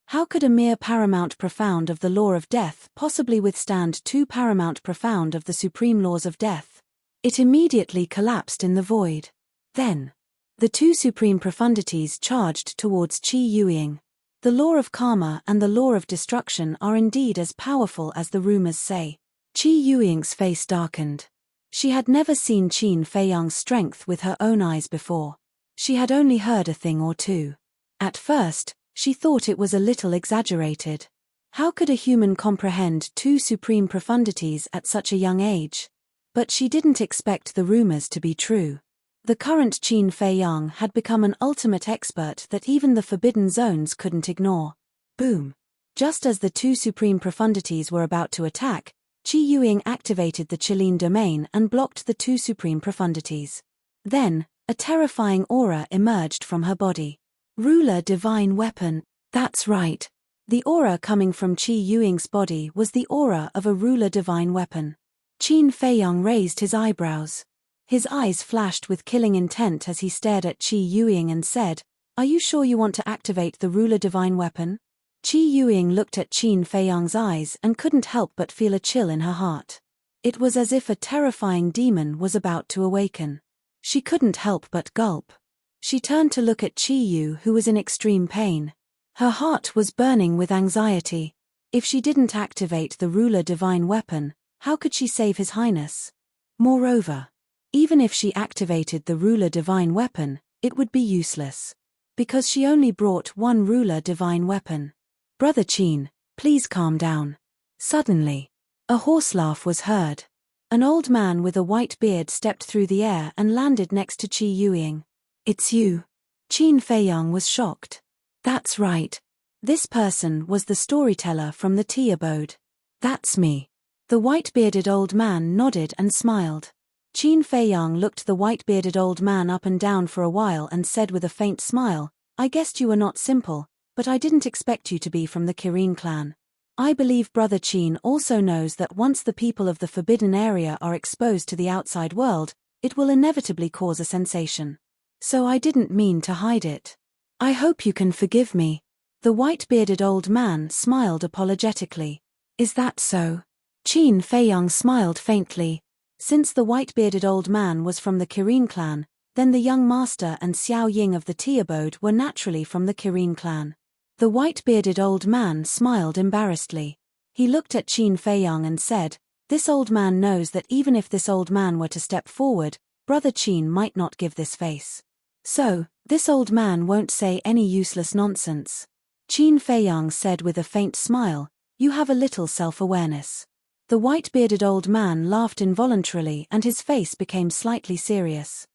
How could a mere paramount profound of the law of death possibly withstand two paramount profound of the supreme laws of death? It immediately collapsed in the void. Then, the two supreme profundities charged towards Qi Yuing. The law of karma and the law of destruction are indeed as powerful as the rumors say. Qi Yuing's face darkened. She had never seen Qin Feiyang's strength with her own eyes before. She had only heard a thing or two. At first, she thought it was a little exaggerated. How could a human comprehend two supreme profundities at such a young age? But she didn't expect the rumors to be true. The current Qin Feiyang had become an ultimate expert that even the forbidden zones couldn't ignore. Boom! Just as the two supreme profundities were about to attack, Qi Yuing activated the Qilin domain and blocked the two supreme profundities. Then, a terrifying aura emerged from her body. Ruler divine weapon, that's right. The aura coming from Qi Yuing's body was the aura of a ruler divine weapon. Qin Feiyang raised his eyebrows. His eyes flashed with killing intent as he stared at Qi Yuing and said, "Are you sure you want to activate the ruler divine weapon?" Qi Yuing looked at Qin Feiyang's eyes and couldn't help but feel a chill in her heart. It was as if a terrifying demon was about to awaken. She couldn't help but gulp. She turned to look at Qi Yu, who was in extreme pain. Her heart was burning with anxiety. If she didn't activate the ruler divine weapon, how could she save His Highness? Moreover, even if she activated the ruler divine weapon, it would be useless. Because she only brought one ruler divine weapon. "Brother Qin, please calm down." Suddenly, a horse laugh was heard. An old man with a white beard stepped through the air and landed next to Qi Yuing. "It's you." Qin Feiyang was shocked. "That's right. This person was the storyteller from the tea abode." "That's me." The white-bearded old man nodded and smiled. Qin Feiyang looked the white-bearded old man up and down for a while and said with a faint smile, "I guessed you were not simple, but I didn't expect you to be from the Kirin clan. I believe Brother Qin also knows that once the people of the forbidden area are exposed to the outside world, it will inevitably cause a sensation. So I didn't mean to hide it. I hope you can forgive me." The white-bearded old man smiled apologetically. "Is that so?" Qin Feiyang smiled faintly. Since the white-bearded old man was from the Kirin clan, then the young master and Xiao Ying of the tea abode were naturally from the Kirin clan. The white-bearded old man smiled embarrassedly. He looked at Qin Feiyang and said, "This old man knows that even if this old man were to step forward, Brother Qin might not give this face. So, this old man won't say any useless nonsense." Qin Feiyang said with a faint smile, "You have a little self-awareness." The white-bearded old man laughed involuntarily and his face became slightly serious.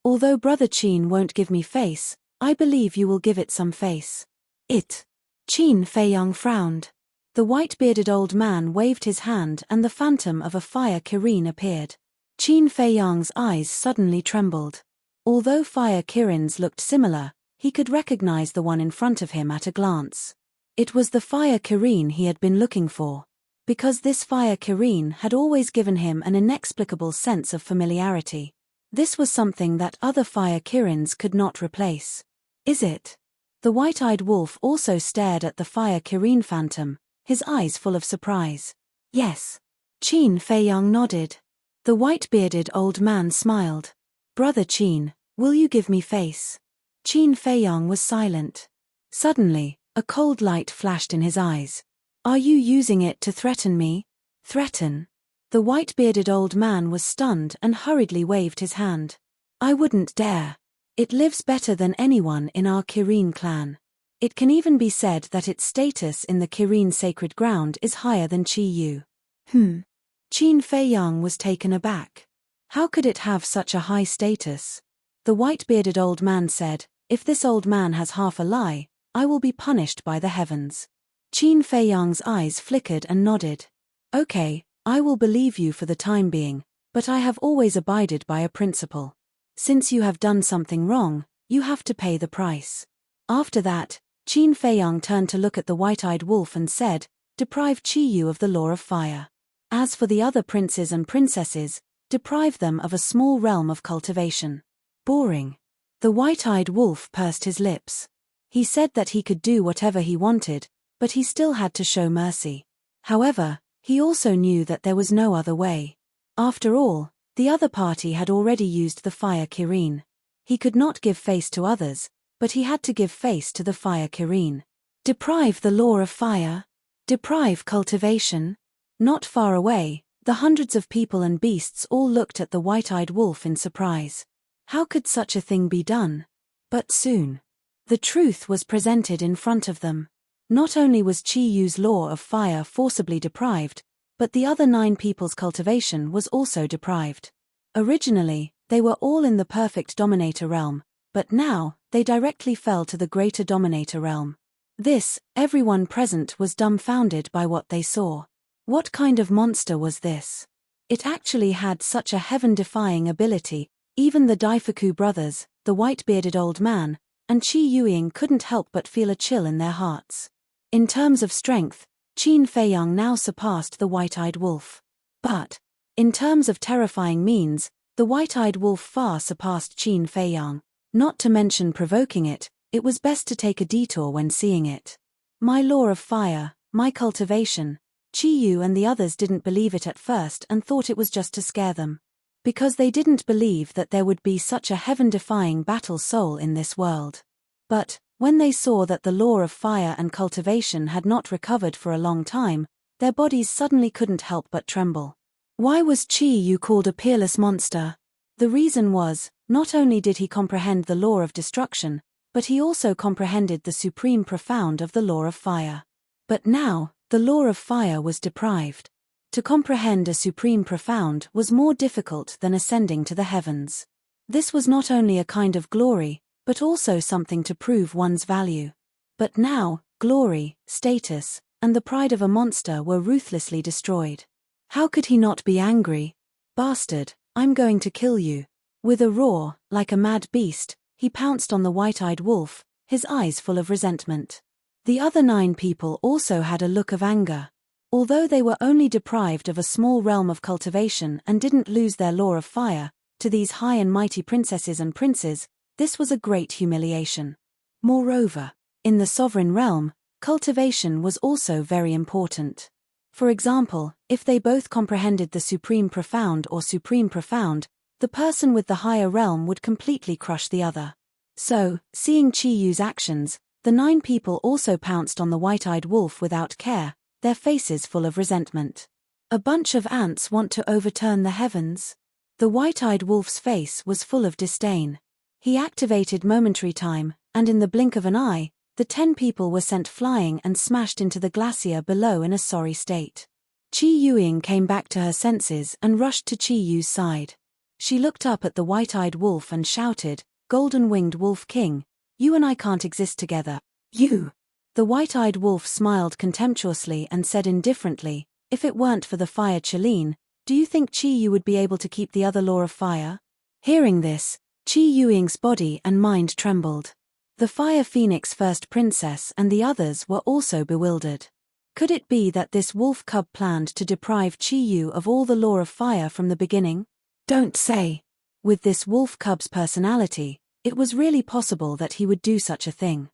"Although Brother Qin won't give me face, I believe you will give it some face." "It." Qin Feiyang frowned. The white-bearded old man waved his hand and the phantom of a fire Kirin appeared. Qin Feiyang's eyes suddenly trembled. Although fire Kirins looked similar, he could recognize the one in front of him at a glance. It was the fire Kirin he had been looking for. Because this fire Kirin had always given him an inexplicable sense of familiarity. This was something that other fire Kirins could not replace. "Is it?" The white-eyed wolf also stared at the fire Kirin phantom, his eyes full of surprise. "Yes." Qin Feiyang nodded. The white-bearded old man smiled. "Brother Qin, will you give me face?" Qin Feiyang was silent. Suddenly, a cold light flashed in his eyes. "Are you using it to threaten me?" "Threaten?" The white-bearded old man was stunned and hurriedly waved his hand. "I wouldn't dare. It lives better than anyone in our Kirin clan. It can even be said that its status in the Kirin sacred ground is higher than Qi Yu." Qin Feiyang was taken aback. How could it have such a high status? The white-bearded old man said, "If this old man has half a lie, I will be punished by the heavens." Qin Feiyang's eyes flickered and nodded. "Okay, I will believe you for the time being, but I have always abided by a principle. Since you have done something wrong, you have to pay the price." After that, Qin Feiyang turned to look at the white-eyed wolf and said, "Deprive Qi Yu of the law of fire." As for the other princes and princesses, deprive them of a small realm of cultivation. Boring. The white-eyed wolf pursed his lips. He said that he could do whatever he wanted, but he still had to show mercy. However, he also knew that there was no other way. After all, the other party had already used the fire Kirin. He could not give face to others, but he had to give face to the fire Kirin. Deprive the law of fire? Deprive cultivation? Not far away, the hundreds of people and beasts all looked at the white-eyed wolf in surprise. How could such a thing be done? But soon, the truth was presented in front of them. Not only was Chi Yu's law of fire forcibly deprived, but the other 9 people's cultivation was also deprived. Originally, they were all in the perfect dominator realm, but now, they directly fell to the greater dominator realm. This, everyone present was dumbfounded by what they saw. What kind of monster was this? It actually had such a heaven-defying ability. Even the Daifuku brothers, the white-bearded old man, and Qi Yuing couldn't help but feel a chill in their hearts. In terms of strength, Qin Feiyang now surpassed the white-eyed wolf. But, in terms of terrifying means, the white-eyed wolf far surpassed Qin Feiyang. Not to mention provoking it, it was best to take a detour when seeing it. My law of fire, my cultivation. Qi Yu and the others didn't believe it at first and thought it was just to scare them. Because they didn't believe that there would be such a heaven-defying battle soul in this world. But, when they saw that the law of fire and cultivation had not recovered for a long time, their bodies suddenly couldn't help but tremble. Why was Qi Yu called a peerless monster? The reason was, not only did he comprehend the law of destruction, but he also comprehended the supreme profound of the law of fire. But now, the law of fire was deprived. To comprehend a supreme profound was more difficult than ascending to the heavens. This was not only a kind of glory, but also something to prove one's value. But now, glory, status, and the pride of a monster were ruthlessly destroyed. How could he not be angry? Bastard, I'm going to kill you. With a roar, like a mad beast, he pounced on the white-eyed wolf, his eyes full of resentment. The other 9 people also had a look of anger. Although they were only deprived of a small realm of cultivation and didn't lose their law of fire, to these high and mighty princesses and princes, this was a great humiliation. Moreover, in the sovereign realm, cultivation was also very important. For example, if they both comprehended the supreme profound or supreme profound, the person with the higher realm would completely crush the other. So, seeing Qi Yu's actions, the 9 people also pounced on the white-eyed wolf without care, their faces full of resentment. A bunch of ants want to overturn the heavens? The white-eyed wolf's face was full of disdain. He activated momentary time, and in the blink of an eye, the 10 people were sent flying and smashed into the glacier below in a sorry state. Qi Yuing came back to her senses and rushed to Qi Yu's side. She looked up at the white-eyed wolf and shouted, "Golden-winged wolf king, you and I can't exist together. You!" The white-eyed wolf smiled contemptuously and said indifferently, "If it weren't for the fire Qilin, do you think Qi Yu would be able to keep the other law of fire?" Hearing this, Qi Yuing's body and mind trembled. The Fire Phoenix First Princess and the others were also bewildered. Could it be that this wolf cub planned to deprive Qi Yu of all the law of fire from the beginning? Don't say. With this wolf cub's personality, it was really possible that he would do such a thing.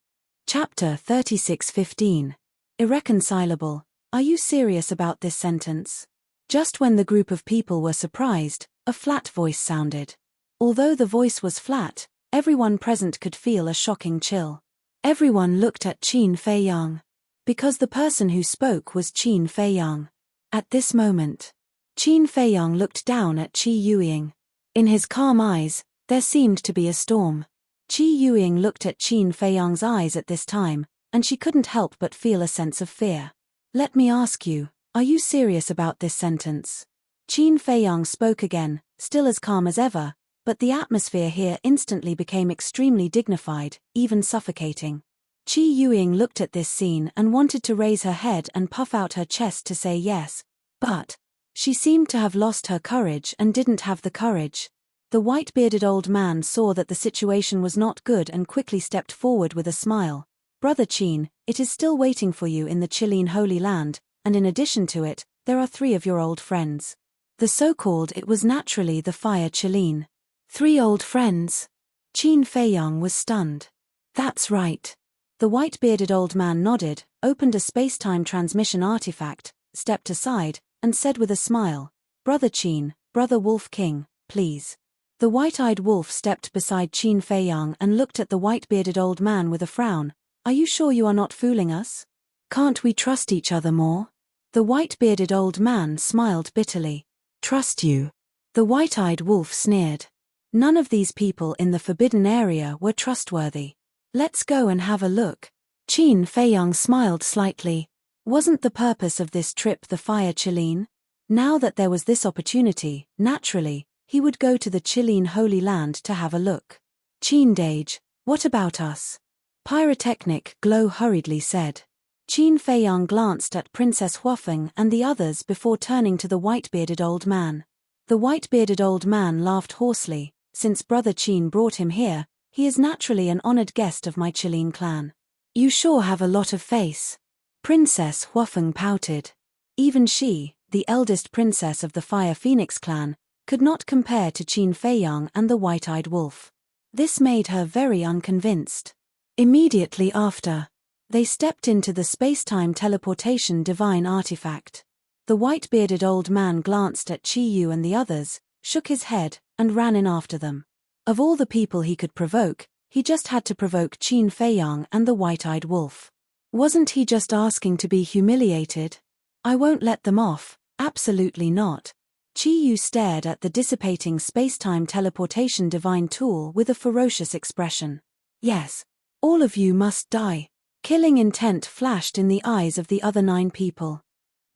Chapter 36:15. Irreconcilable. Are you serious about this sentence? Just when the group of people were surprised, a flat voice sounded. Although the voice was flat, everyone present could feel a shocking chill. Everyone looked at Qin Feiyang. Because the person who spoke was Qin Feiyang. At this moment, Qin Feiyang looked down at Qi Yuing. In his calm eyes, there seemed to be a storm. Qi Yuing looked at Qin Feiyang's eyes at this time, and she couldn't help but feel a sense of fear. Let me ask you, are you serious about this sentence? Qin Feiyang spoke again, still as calm as ever, but the atmosphere here instantly became extremely dignified, even suffocating. Qi Yuing looked at this scene and wanted to raise her head and puff out her chest to say yes, but she seemed to have lost her courage and didn't have the courage. The white-bearded old man saw that the situation was not good and quickly stepped forward with a smile. "Brother Qin, it is still waiting for you in the Qilin Holy Land, and in addition to it, there are 3 of your old friends. The so-called it was naturally the fire Qilin. 3 old friends? Qin Feiyang was stunned. That's right. The white-bearded old man nodded, opened a space-time transmission artifact, stepped aside, and said with a smile, Brother Qin, Brother Wolf King, please. The white-eyed wolf stepped beside Qin Feiyang and looked at the white-bearded old man with a frown. Are you sure you are not fooling us? Can't we trust each other more? The white-bearded old man smiled bitterly. Trust you? The white-eyed wolf sneered. None of these people in the forbidden area were trustworthy. Let's go and have a look. Qin Feiyang smiled slightly. Wasn't the purpose of this trip the fire Qilin? Now that there was this opportunity, naturally, he would go to the Qilin Holy Land to have a look. Qin Dage, what about us? Pyrotechnic Glow hurriedly said. Qin Feiyang glanced at Princess Huafeng and the others before turning to the white-bearded old man. The white-bearded old man laughed hoarsely. Since Brother Qin brought him here, he is naturally an honored guest of my Qilin clan. You sure have a lot of face. Princess Huafeng pouted. Even she, the eldest princess of the Fire Phoenix clan, could not compare to Qin Feiyang and the white-eyed wolf. This made her very unconvinced. Immediately after, they stepped into the space-time teleportation divine artifact. The white-bearded old man glanced at Qi Yu and the others, shook his head, and ran in after them. Of all the people he could provoke, he just had to provoke Qin Feiyang and the white-eyed wolf. Wasn't he just asking to be humiliated? I won't let them off, absolutely not. Qi Yu stared at the dissipating space-time teleportation divine tool with a ferocious expression. Yes. All of you must die. Killing intent flashed in the eyes of the other 9 people.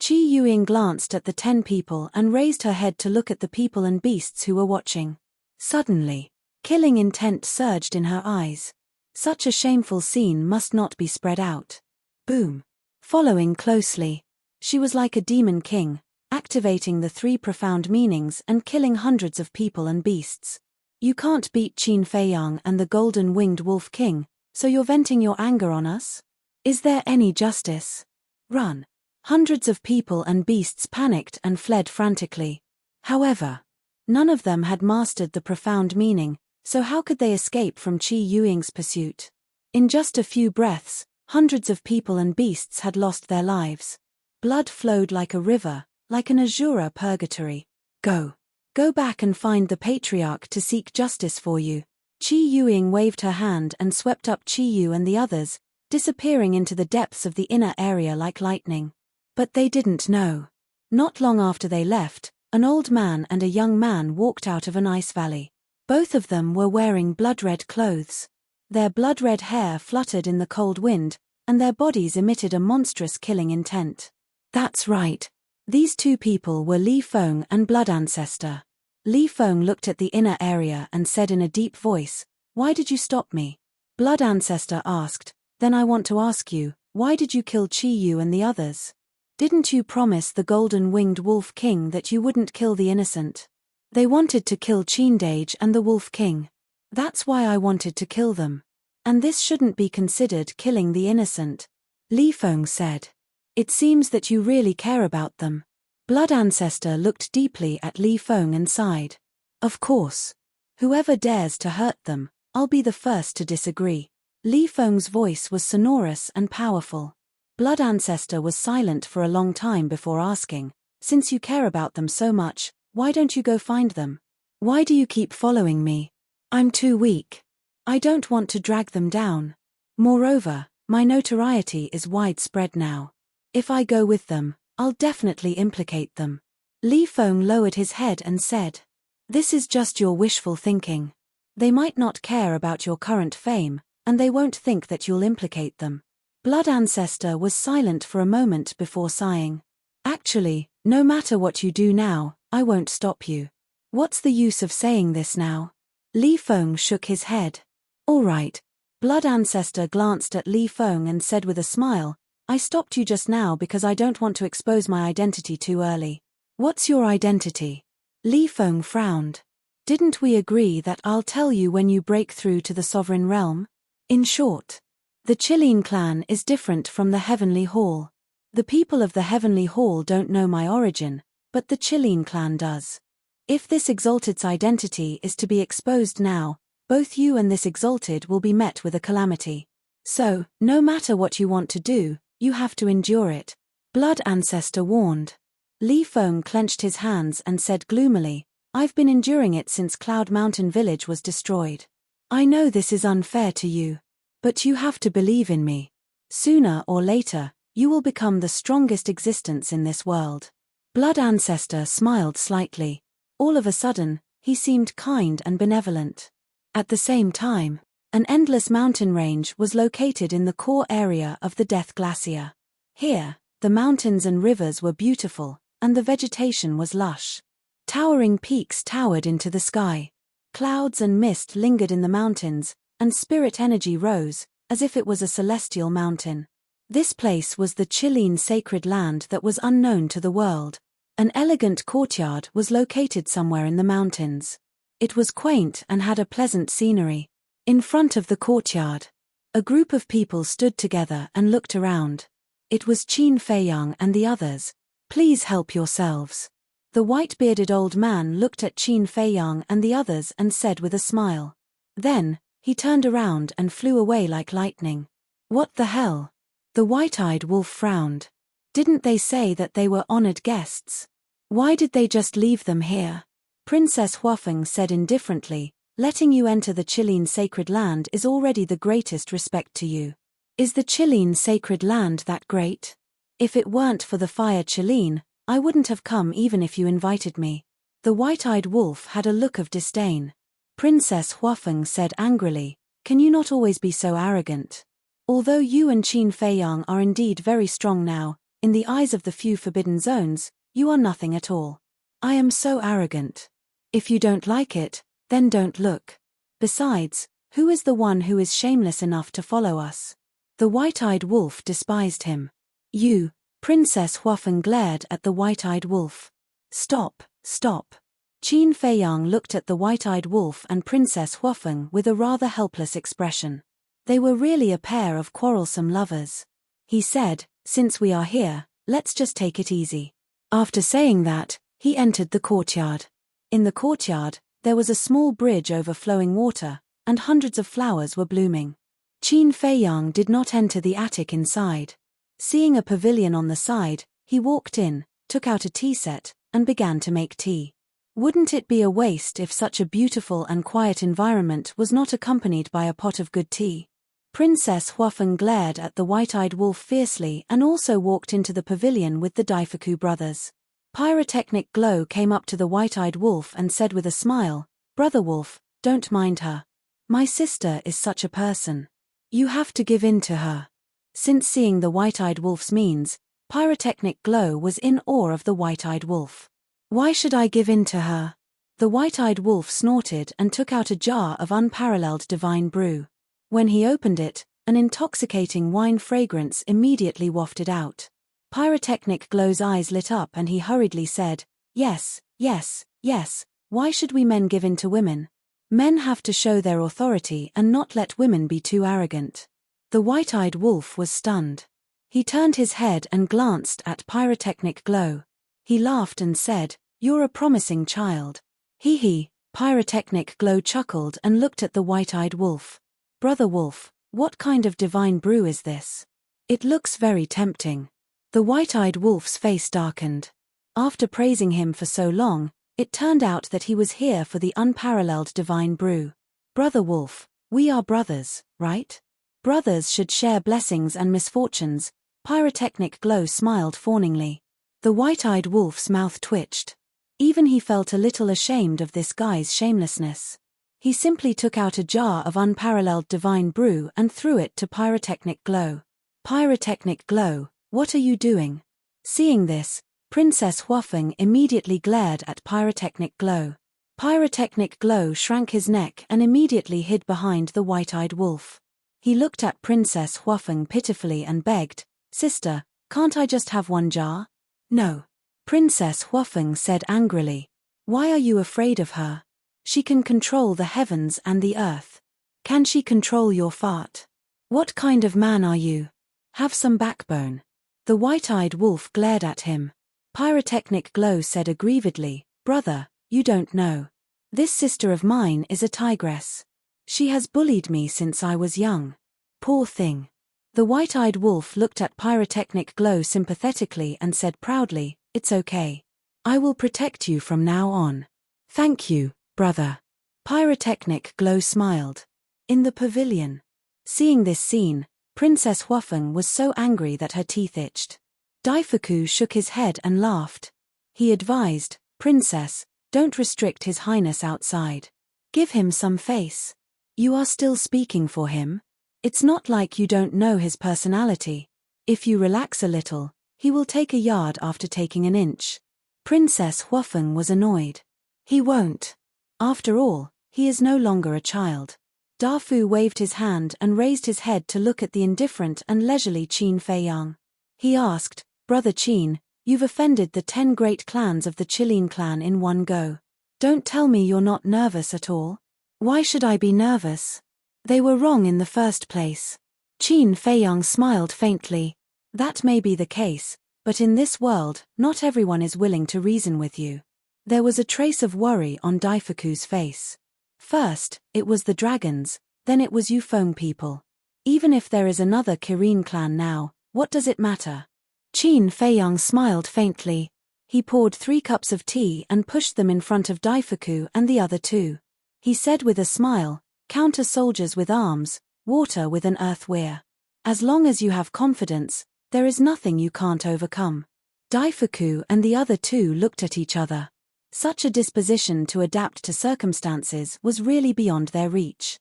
Qi Yuing glanced at the 10 people and raised her head to look at the people and beasts who were watching. Suddenly, killing intent surged in her eyes. Such a shameful scene must not be spread out. Boom. Following closely, she was like a demon king, activating the 3 profound meanings and killing hundreds of people and beasts. You can't beat Qin Feiyang and the golden-winged wolf king, so you're venting your anger on us? Is there any justice? Run. Hundreds of people and beasts panicked and fled frantically. However, none of them had mastered the profound meaning, so how could they escape from Qi Yuing's pursuit? In just a few breaths, hundreds of people and beasts had lost their lives. Blood flowed like a river, like an azure purgatory. Go. Go back and find the patriarch to seek justice for you. Qi Yuing waved her hand and swept up Qi Yu and the others, disappearing into the depths of the inner area like lightning. But they didn't know. Not long after they left, an old man and a young man walked out of an ice valley. Both of them were wearing blood-red clothes. Their blood-red hair fluttered in the cold wind, and their bodies emitted a monstrous killing intent. That's right. These 2 people were Li Feng and Blood Ancestor. Li Feng looked at the inner area and said in a deep voice, Why did you stop me? Blood Ancestor asked, Then I want to ask you, why did you kill Qi Yu and the others? Didn't you promise the golden-winged wolf king that you wouldn't kill the innocent? They wanted to kill Qindage and the wolf king. That's why I wanted to kill them. And this shouldn't be considered killing the innocent. Li Feng said. It seems that you really care about them. Blood Ancestor looked deeply at Li Feng and sighed. Of course. Whoever dares to hurt them, I'll be the first to disagree. Li Feng's voice was sonorous and powerful. Blood Ancestor was silent for a long time before asking, Since you care about them so much, why don't you go find them? Why do you keep following me? I'm too weak. I don't want to drag them down. Moreover, my notoriety is widespread now. If I go with them, I'll definitely implicate them. Li Feng lowered his head and said, This is just your wishful thinking. They might not care about your current fame, and they won't think that you'll implicate them. Blood Ancestor was silent for a moment before sighing. Actually, no matter what you do now, I won't stop you. What's the use of saying this now? Li Feng shook his head. All right. Blood Ancestor glanced at Li Feng and said with a smile, I stopped you just now because I don't want to expose my identity too early. What's your identity? Li Feng frowned. Didn't we agree that I'll tell you when you break through to the Sovereign Realm? In short, the Qilin clan is different from the Heavenly Hall. The people of the Heavenly Hall don't know my origin, but the Chilean clan does. If this Exalted's identity is to be exposed now, both you and this Exalted will be met with a calamity. So, no matter what you want to do, you have to endure it. Blood Ancestor warned. Li Feng clenched his hands and said gloomily, I've been enduring it since Cloud Mountain Village was destroyed. I know this is unfair to you. But you have to believe in me. Sooner or later, you will become the strongest existence in this world. Blood Ancestor smiled slightly. All of a sudden, he seemed kind and benevolent. At the same time, an endless mountain range was located in the core area of the Death Glacier. Here, the mountains and rivers were beautiful, and the vegetation was lush. Towering peaks towered into the sky. Clouds and mist lingered in the mountains, and spirit energy rose, as if it was a celestial mountain. This place was the Chilean sacred land that was unknown to the world. An elegant courtyard was located somewhere in the mountains. It was quaint and had a pleasant scenery. In front of the courtyard, a group of people stood together and looked around. It was Qin Feiyang and the others. Please help yourselves. The white-bearded old man looked at Qin Feiyang and the others and said with a smile. Then, he turned around and flew away like lightning. What the hell? The white-eyed wolf frowned. Didn't they say that they were honored guests? Why did they just leave them here? Princess Huafeng said indifferently, letting you enter the Chilean sacred land is already the greatest respect to you. Is the Chilean sacred land that great? If it weren't for the fire Chilean, I wouldn't have come even if you invited me. The white-eyed wolf had a look of disdain. Princess Huafeng said angrily, can you not always be so arrogant? Although you and Qin Feiyang are indeed very strong now, in the eyes of the few forbidden zones, you are nothing at all. I am so arrogant. If you don't like it, then don't look. Besides, who is the one who is shameless enough to follow us? The white-eyed wolf despised him. You, Princess Huafeng glared at the white-eyed wolf. Stop, stop. Qin Feiyang looked at the white-eyed wolf and Princess Huafeng with a rather helpless expression. They were really a pair of quarrelsome lovers. He said, since we are here, let's just take it easy. After saying that, he entered the courtyard. In the courtyard, there was a small bridge over flowing water, and hundreds of flowers were blooming. Qin Feiyang did not enter the attic inside. Seeing a pavilion on the side, he walked in, took out a tea set, and began to make tea. Wouldn't it be a waste if such a beautiful and quiet environment was not accompanied by a pot of good tea? Princess Huafeng glared at the white-eyed wolf fiercely and also walked into the pavilion with the Daifuku brothers. Pyrotechnic Glow came up to the white-eyed wolf and said with a smile, Brother Wolf, don't mind her. My sister is such a person. You have to give in to her. Since seeing the white-eyed wolf's means, Pyrotechnic Glow was in awe of the white-eyed wolf. Why should I give in to her? The white-eyed wolf snorted and took out a jar of unparalleled divine brew. When he opened it, an intoxicating wine fragrance immediately wafted out. Pyrotechnic Glow's eyes lit up and he hurriedly said, Yes, yes, yes, why should we men give in to women? Men have to show their authority and not let women be too arrogant. The white-eyed wolf was stunned. He turned his head and glanced at Pyrotechnic Glow. He laughed and said, You're a promising child. Hee hee, Pyrotechnic Glow chuckled and looked at the white-eyed wolf. Brother Wolf, what kind of divine brew is this? It looks very tempting. The white-eyed wolf's face darkened. After praising him for so long, it turned out that he was here for the unparalleled divine brew. Brother Wolf, we are brothers, right? Brothers should share blessings and misfortunes. Pyrotechnic Glow smiled fawningly. The white-eyed wolf's mouth twitched. Even he felt a little ashamed of this guy's shamelessness. He simply took out a jar of unparalleled divine brew and threw it to Pyrotechnic Glow. Pyrotechnic Glow, what are you doing? Seeing this, Princess Huafeng immediately glared at Pyrotechnic Glow. Pyrotechnic Glow shrank his neck and immediately hid behind the white-eyed wolf. He looked at Princess Huafeng pitifully and begged, Sister, can't I just have one jar? No. Princess Huafeng said angrily. Why are you afraid of her? She can control the heavens and the earth. Can she control your fart? What kind of man are you? Have some backbone. The white-eyed wolf glared at him. Pyrotechnic Glow said aggrievedly, "Brother, you don't know. This sister of mine is a tigress. She has bullied me since I was young. Poor thing." The white-eyed wolf looked at Pyrotechnic Glow sympathetically and said proudly, "It's okay. I will protect you from now on." "Thank you, brother." Pyrotechnic Glow smiled. In the pavilion. Seeing this scene, Princess Huafeng was so angry that her teeth itched. Daifuku shook his head and laughed. He advised, "Princess, don't restrict His Highness outside. Give him some face. You are still speaking for him. It's not like you don't know his personality. If you relax a little, he will take a yard after taking an inch." Princess Huafeng was annoyed. "He won't. After all, he is no longer a child." Dafu waved his hand and raised his head to look at the indifferent and leisurely Qin Feiyang. He asked, "Brother Qin, you've offended the 10 great clans of the Qilin clan in one go. Don't tell me you're not nervous at all." "Why should I be nervous? They were wrong in the first place." Qin Feiyang smiled faintly. "That may be the case, but in this world, not everyone is willing to reason with you." There was a trace of worry on Daifuku's face. First, it was the dragons, then it was Yufeng people. Even if there is another Kirin clan now, what does it matter? Qin Feiyang smiled faintly. He poured 3 cups of tea and pushed them in front of Daifuku and the other 2. He said with a smile, "Counter soldiers with arms, water with an earthware. As long as you have confidence, there is nothing you can't overcome." Daifuku and the other 2 looked at each other. Such a disposition to adapt to circumstances was really beyond their reach.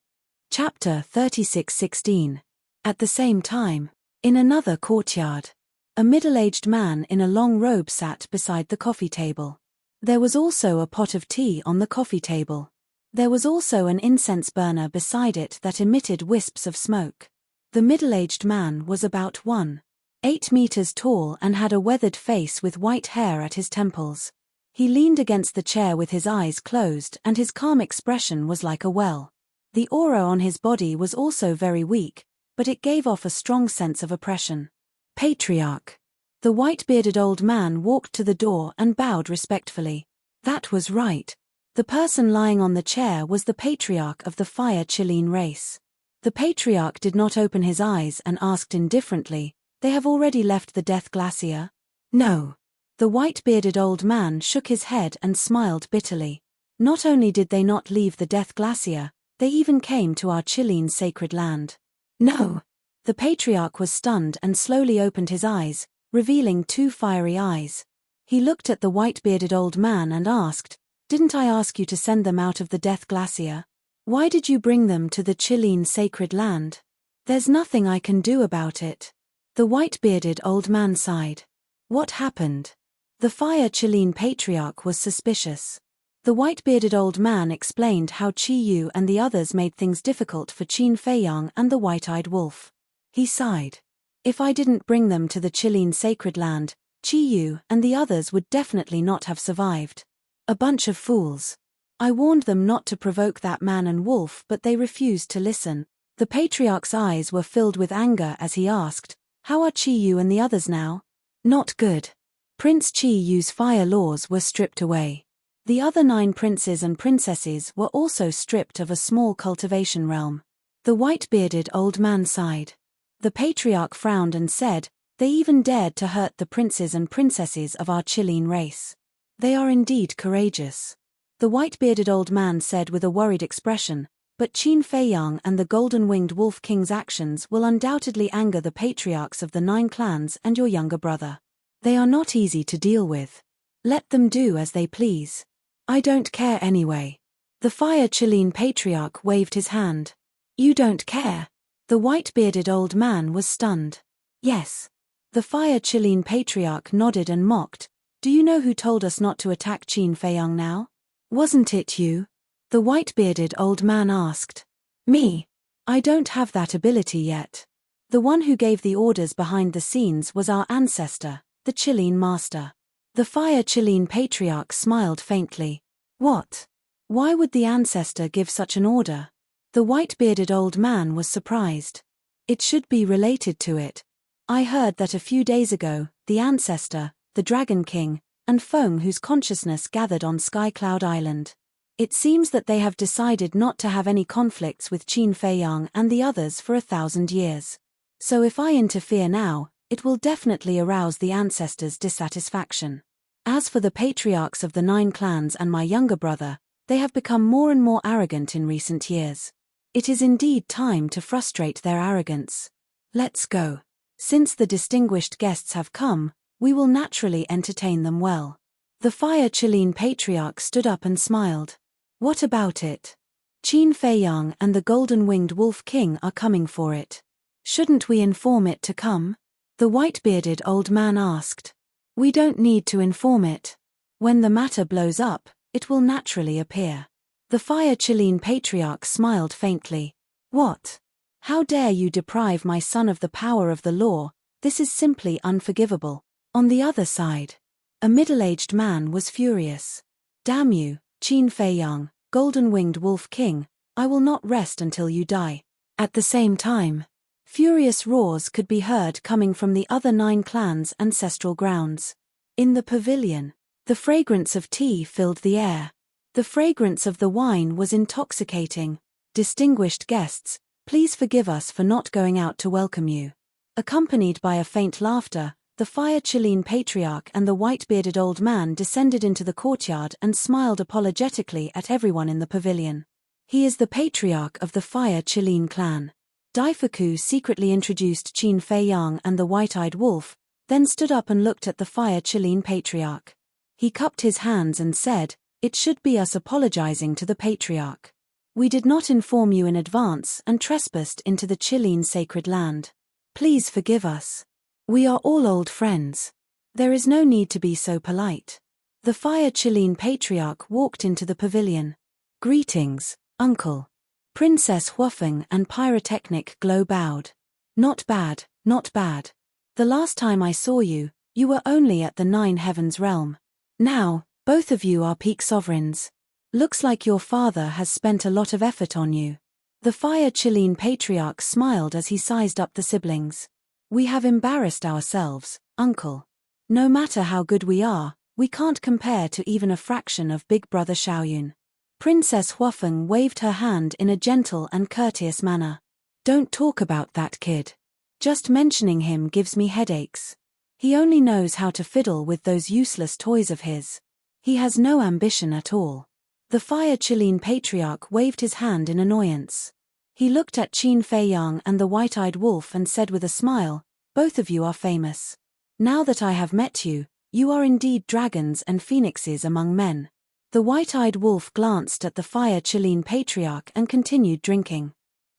Chapter 36:16. At the same time, in another courtyard, a middle-aged man in a long robe sat beside the coffee table. There was also a pot of tea on the coffee table. There was also an incense burner beside it that emitted wisps of smoke. The middle-aged man was about 1.8 meters tall and had a weathered face with white hair at his temples. He leaned against the chair with his eyes closed and his calm expression was like a well. The aura on his body was also very weak, but it gave off a strong sense of oppression. "Patriarch." The white-bearded old man walked to the door and bowed respectfully. That was right. The person lying on the chair was the patriarch of the Fire Qilin race. The patriarch did not open his eyes and asked indifferently, "They have already left the Death Glacier?" "No." The white-bearded old man shook his head and smiled bitterly. "Not only did they not leave the Death Glacier, they even came to our Qilin sacred land." "No." The patriarch was stunned and slowly opened his eyes, revealing 2 fiery eyes. He looked at the white-bearded old man and asked, "Didn't I ask you to send them out of the Death Glacier? Why did you bring them to the Qilin sacred land?" "There's nothing I can do about it." The white-bearded old man sighed. "What happened?" The Fire Qilin patriarch was suspicious. The white-bearded old man explained how Qi Yu and the others made things difficult for Qin Feiyang and the white-eyed wolf. He sighed. "If I didn't bring them to the Qilin sacred land, Qi Yu and the others would definitely not have survived. A bunch of fools. I warned them not to provoke that man and wolf, but they refused to listen." The patriarch's eyes were filled with anger as he asked, "How are Qi Yu and the others now?" "Not good. Prince Qi Yu's fire laws were stripped away. The other 9 princes and princesses were also stripped of a small cultivation realm." The white-bearded old man sighed. The patriarch frowned and said, "They even dared to hurt the princes and princesses of our Qilin race. They are indeed courageous." The white-bearded old man said with a worried expression, "But Qin Feiyang and the golden-winged wolf king's actions will undoubtedly anger the patriarchs of the 9 clans and your younger brother. They are not easy to deal with. Let them do as they please. I don't care anyway." The Fire Qilin patriarch waved his hand. "You don't care?" The white-bearded old man was stunned. "Yes." The Fire Qilin patriarch nodded and mocked, "Do you know who told us not to attack Qin Feiyang now?" "Wasn't it you?" The white-bearded old man asked. "Me? I don't have that ability yet. The one who gave the orders behind the scenes was our ancestor, the Qilin master." The Fire Qilin patriarch smiled faintly. "What? Why would the ancestor give such an order?" The white-bearded old man was surprised. "It should be related to it. I heard that a few days ago, the ancestor, the Dragon King, and Feng whose consciousness gathered on Skycloud Island. It seems that they have decided not to have any conflicts with Qin Feiyang and the others for 1,000 years. So if I interfere now, it will definitely arouse the ancestors' dissatisfaction. As for the patriarchs of the 9 clans and my younger brother, they have become more and more arrogant in recent years. It is indeed time to frustrate their arrogance. Let's go. Since the distinguished guests have come, we will naturally entertain them well. The Fire Qilin Patriarch stood up and smiled. What about it? Qin Feiyang and the Golden-Winged Wolf King are coming for it. Shouldn't we inform it to come? The white-bearded old man asked. We don't need to inform it. When the matter blows up, it will naturally appear. The Fire Qilin Patriarch smiled faintly. What? How dare you deprive my son of the power of the law? This is simply unforgivable. On the other side, a middle-aged man was furious. Damn you, Qin Feiyang, Golden-Winged Wolf King, I will not rest until you die. At the same time, furious roars could be heard coming from the other 9 clans' ancestral grounds. In the pavilion, the fragrance of tea filled the air. The fragrance of the wine was intoxicating. Distinguished guests, please forgive us for not going out to welcome you. Accompanied by a faint laughter, the Fire Qilin Patriarch and the white-bearded old man descended into the courtyard and smiled apologetically at everyone in the pavilion. He is the patriarch of the Fire Qilin clan. Daifuku secretly introduced Qin Feiyang and the white-eyed wolf, then stood up and looked at the Fire Qilin Patriarch. He cupped his hands and said, "It should be us apologizing to the patriarch. We did not inform you in advance and trespassed into the Qilin sacred land. Please forgive us. We are all old friends. There is no need to be so polite." The Fire Qilin Patriarch walked into the pavilion. "Greetings, uncle." Princess Huofeng and Pyrotechnic Glow bowed. "Not bad, not bad. The last time I saw you, you were only at the 9 Heavens realm. Now, both of you are peak sovereigns. Looks like your father has spent a lot of effort on you." The Fire Qilin Patriarch smiled as he sized up the siblings. "We have embarrassed ourselves, uncle. No matter how good we are, we can't compare to even a fraction of Big Brother Xiaoyun." Princess Huofeng waved her hand in a gentle and courteous manner. "Don't talk about that kid. Just mentioning him gives me headaches. He only knows how to fiddle with those useless toys of his. He has no ambition at all." The Fire Qilin Patriarch waved his hand in annoyance. He looked at Qin Feiyang and the white-eyed wolf and said with a smile, "Both of you are famous. Now that I have met you, you are indeed dragons and phoenixes among men." The white-eyed wolf glanced at the Fire Qilin Patriarch and continued drinking.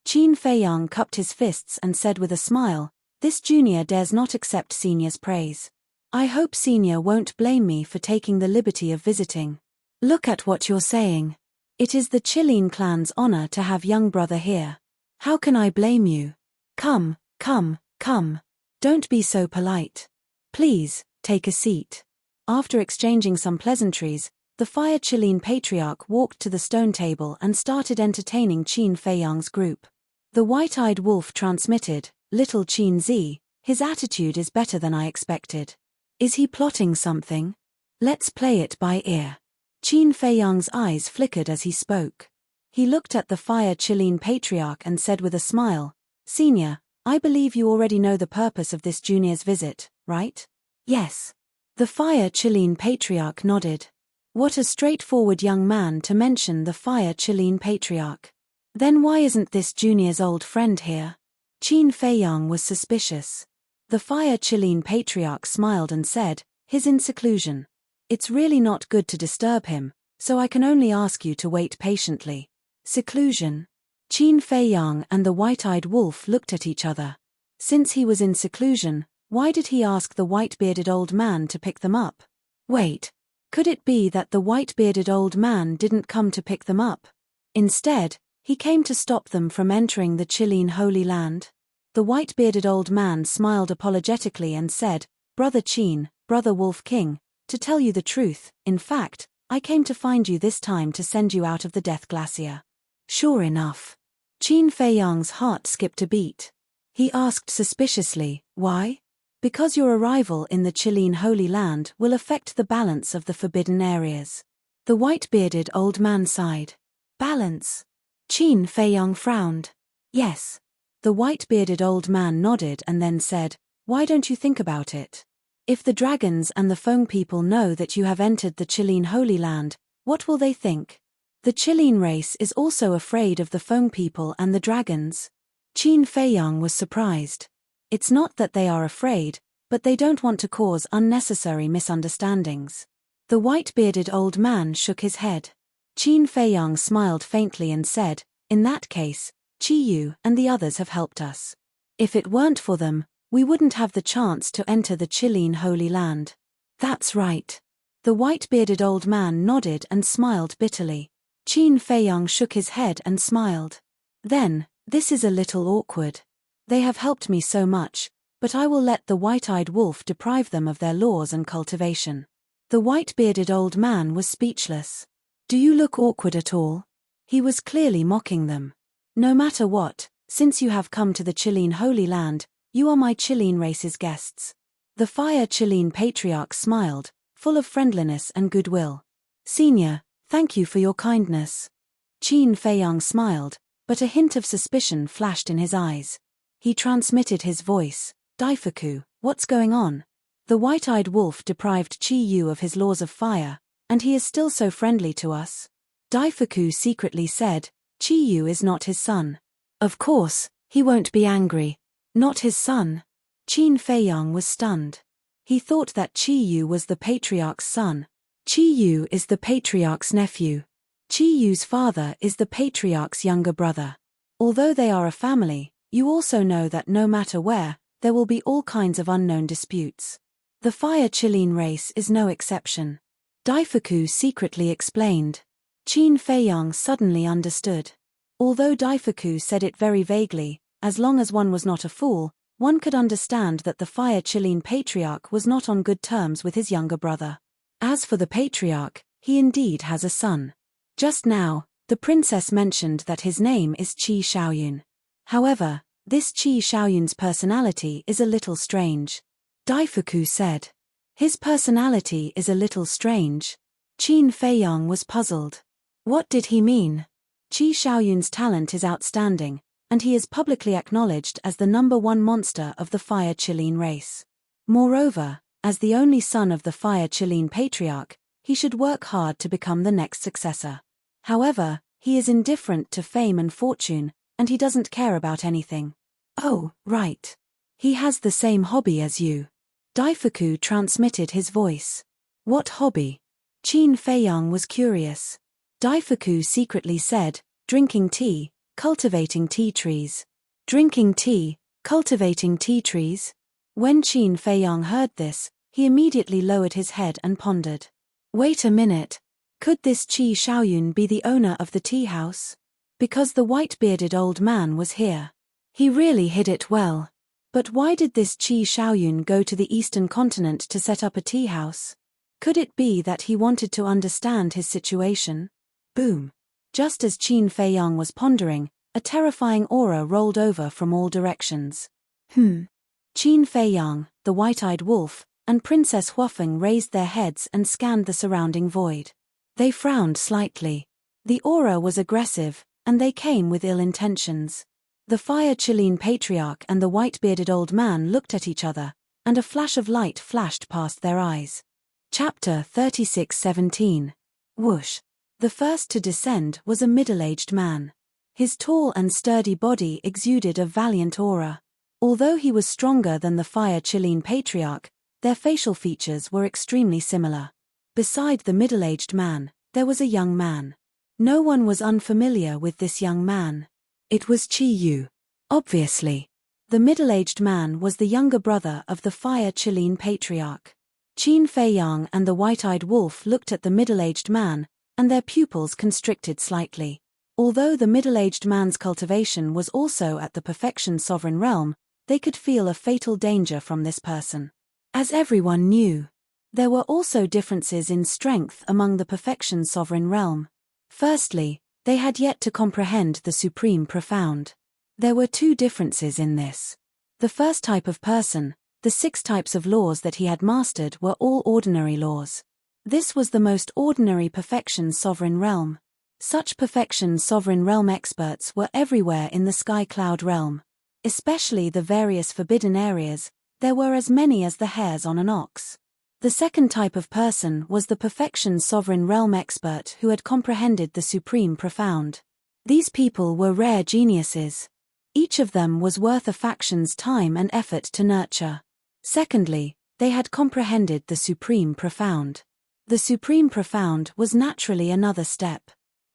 Qin Feiyang cupped his fists and said with a smile, "This junior dares not accept senior's praise. I hope senior won't blame me for taking the liberty of visiting." "Look at what you're saying. It is the Qilin clan's honor to have young brother here. How can I blame you? Come, come, come. Don't be so polite. Please, take a seat." After exchanging some pleasantries, the Fire Qilin Patriarch walked to the stone table and started entertaining Qin Feiyang's group. The white-eyed wolf transmitted, "Little Qin Zi, his attitude is better than I expected. Is he plotting something? Let's play it by ear." Qin Feiyang's eyes flickered as he spoke. He looked at the Fire Qilin Patriarch and said with a smile, "Senior, I believe you already know the purpose of this junior's visit, right?" "Yes." The Fire Qilin Patriarch nodded. What a straightforward young man to mention the Fire Qilin Patriarch. Then why isn't this junior's old friend here? Qin Feiyang was suspicious. The Fire Qilin Patriarch smiled and said, "He's in seclusion. It's really not good to disturb him, so I can only ask you to wait patiently." Seclusion? Qin Feiyang and the white-eyed wolf looked at each other. Since he was in seclusion, why did he ask the white-bearded old man to pick them up? Wait. Could it be that the white-bearded old man didn't come to pick them up? Instead, he came to stop them from entering the Qilin Holy Land? The white-bearded old man smiled apologetically and said, "Brother Qin, Brother Wolf King, to tell you the truth, in fact, I came to find you this time to send you out of the Death Glacier." Sure enough. Qin Feiyang's heart skipped a beat. He asked suspiciously, why? Because your arrival in the Chilean Holy Land will affect the balance of the forbidden areas. The white-bearded old man sighed. Balance? Qin Feiyang frowned. Yes. The white-bearded old man nodded and then said, why don't you think about it? If the dragons and the Feng people know that you have entered the Chilean Holy Land, what will they think? The Chilean race is also afraid of the Feng people and the dragons. Qin Feiyang was surprised. It's not that they are afraid, but they don't want to cause unnecessary misunderstandings. The white-bearded old man shook his head. Qin Feiyang smiled faintly and said, in that case, Qi Yu and the others have helped us. If it weren't for them, we wouldn't have the chance to enter the Chilean Holy Land. That's right. The white-bearded old man nodded and smiled bitterly. Qin Feiyang shook his head and smiled. Then, this is a little awkward. They have helped me so much, but I will let the white-eyed wolf deprive them of their laws and cultivation. The white-bearded old man was speechless. Do you look awkward at all? He was clearly mocking them. No matter what, since you have come to the Chilean Holy Land, you are my Chilean race's guests. The Fire Chilean Patriarch smiled, full of friendliness and goodwill. Senior, thank you for your kindness. Qin Feiyang smiled, but a hint of suspicion flashed in his eyes. He transmitted his voice. Daifuku, what's going on? The white-eyed wolf deprived Qi Yu of his laws of fire, and he is still so friendly to us. Daifuku secretly said, Qi Yu is not his son. Of course, he won't be angry. Not his son. Qin Feiyang was stunned. He thought that Qi Yu was the patriarch's son. Qi Yu is the patriarch's nephew. Qi Yu's father is the patriarch's younger brother. Although they are a family, you also know that no matter where, there will be all kinds of unknown disputes. The Fire Chilean race is no exception. Daifuku secretly explained. Qin Feiyang suddenly understood. Although Daifuku said it very vaguely, as long as one was not a fool, one could understand that the Fire Chilean Patriarch was not on good terms with his younger brother. As for the Patriarch, he indeed has a son. Just now, the princess mentioned that his name is Qi Xiaoyun. However, this Qi Xiaoyun's personality is a little strange. Daifuku said. His personality is a little strange. Qin Feiyang was puzzled. What did he mean? Qi Xiaoyun's talent is outstanding, and he is publicly acknowledged as the #1 monster of the Fire Chilean race. Moreover, as the only son of the Fire Chilean Patriarch, he should work hard to become the next successor. However, he is indifferent to fame and fortune, and he doesn't care about anything. Oh, right. He has the same hobby as you. Daifuku transmitted his voice. What hobby? Qin Feiyang was curious. Daifuku secretly said, drinking tea, cultivating tea trees. Drinking tea, cultivating tea trees? When Qin Feiyang heard this, he immediately lowered his head and pondered. Wait a minute. Could this Qi Xiaoyun be the owner of the tea house? Because the white-bearded old man was here. He really hid it well. But why did this Qi Xiaoyun go to the eastern continent to set up a tea house? Could it be that he wanted to understand his situation? Boom. Just as Qin Feiyang was pondering, a terrifying aura rolled over from all directions. Qin Feiyang, the white-eyed wolf, and Princess Huafeng raised their heads and scanned the surrounding void. They frowned slightly. The aura was aggressive, and they came with ill intentions. The Fire Chilean Patriarch and the white-bearded old man looked at each other, and a flash of light flashed past their eyes. Chapter 36:17. Whoosh. The first to descend was a middle-aged man. His tall and sturdy body exuded a valiant aura. Although he was stronger than the Fire Chilean Patriarch, their facial features were extremely similar. Beside the middle-aged man, there was a young man. No one was unfamiliar with this young man. It was Qi Yu. Obviously. The middle-aged man was the younger brother of the Fire Chilean Patriarch. Qin Feiyang and the white-eyed wolf looked at the middle-aged man, and their pupils constricted slightly. Although the middle-aged man's cultivation was also at the Perfection Sovereign Realm, they could feel a fatal danger from this person. As everyone knew, there were also differences in strength among the Perfection Sovereign Realm. Firstly, they had yet to comprehend the Supreme Profound. There were two differences in this. The first type of person, the 6 types of laws that he had mastered were all ordinary laws. This was the most ordinary perfection sovereign realm. Such perfection sovereign realm experts were everywhere in the sky cloud realm. Especially the various forbidden areas, there were as many as the hairs on an ox. The second type of person was the perfection sovereign realm expert who had comprehended the supreme profound. These people were rare geniuses. Each of them was worth a faction's time and effort to nurture. Secondly, they had comprehended the supreme profound. The supreme profound was naturally another step.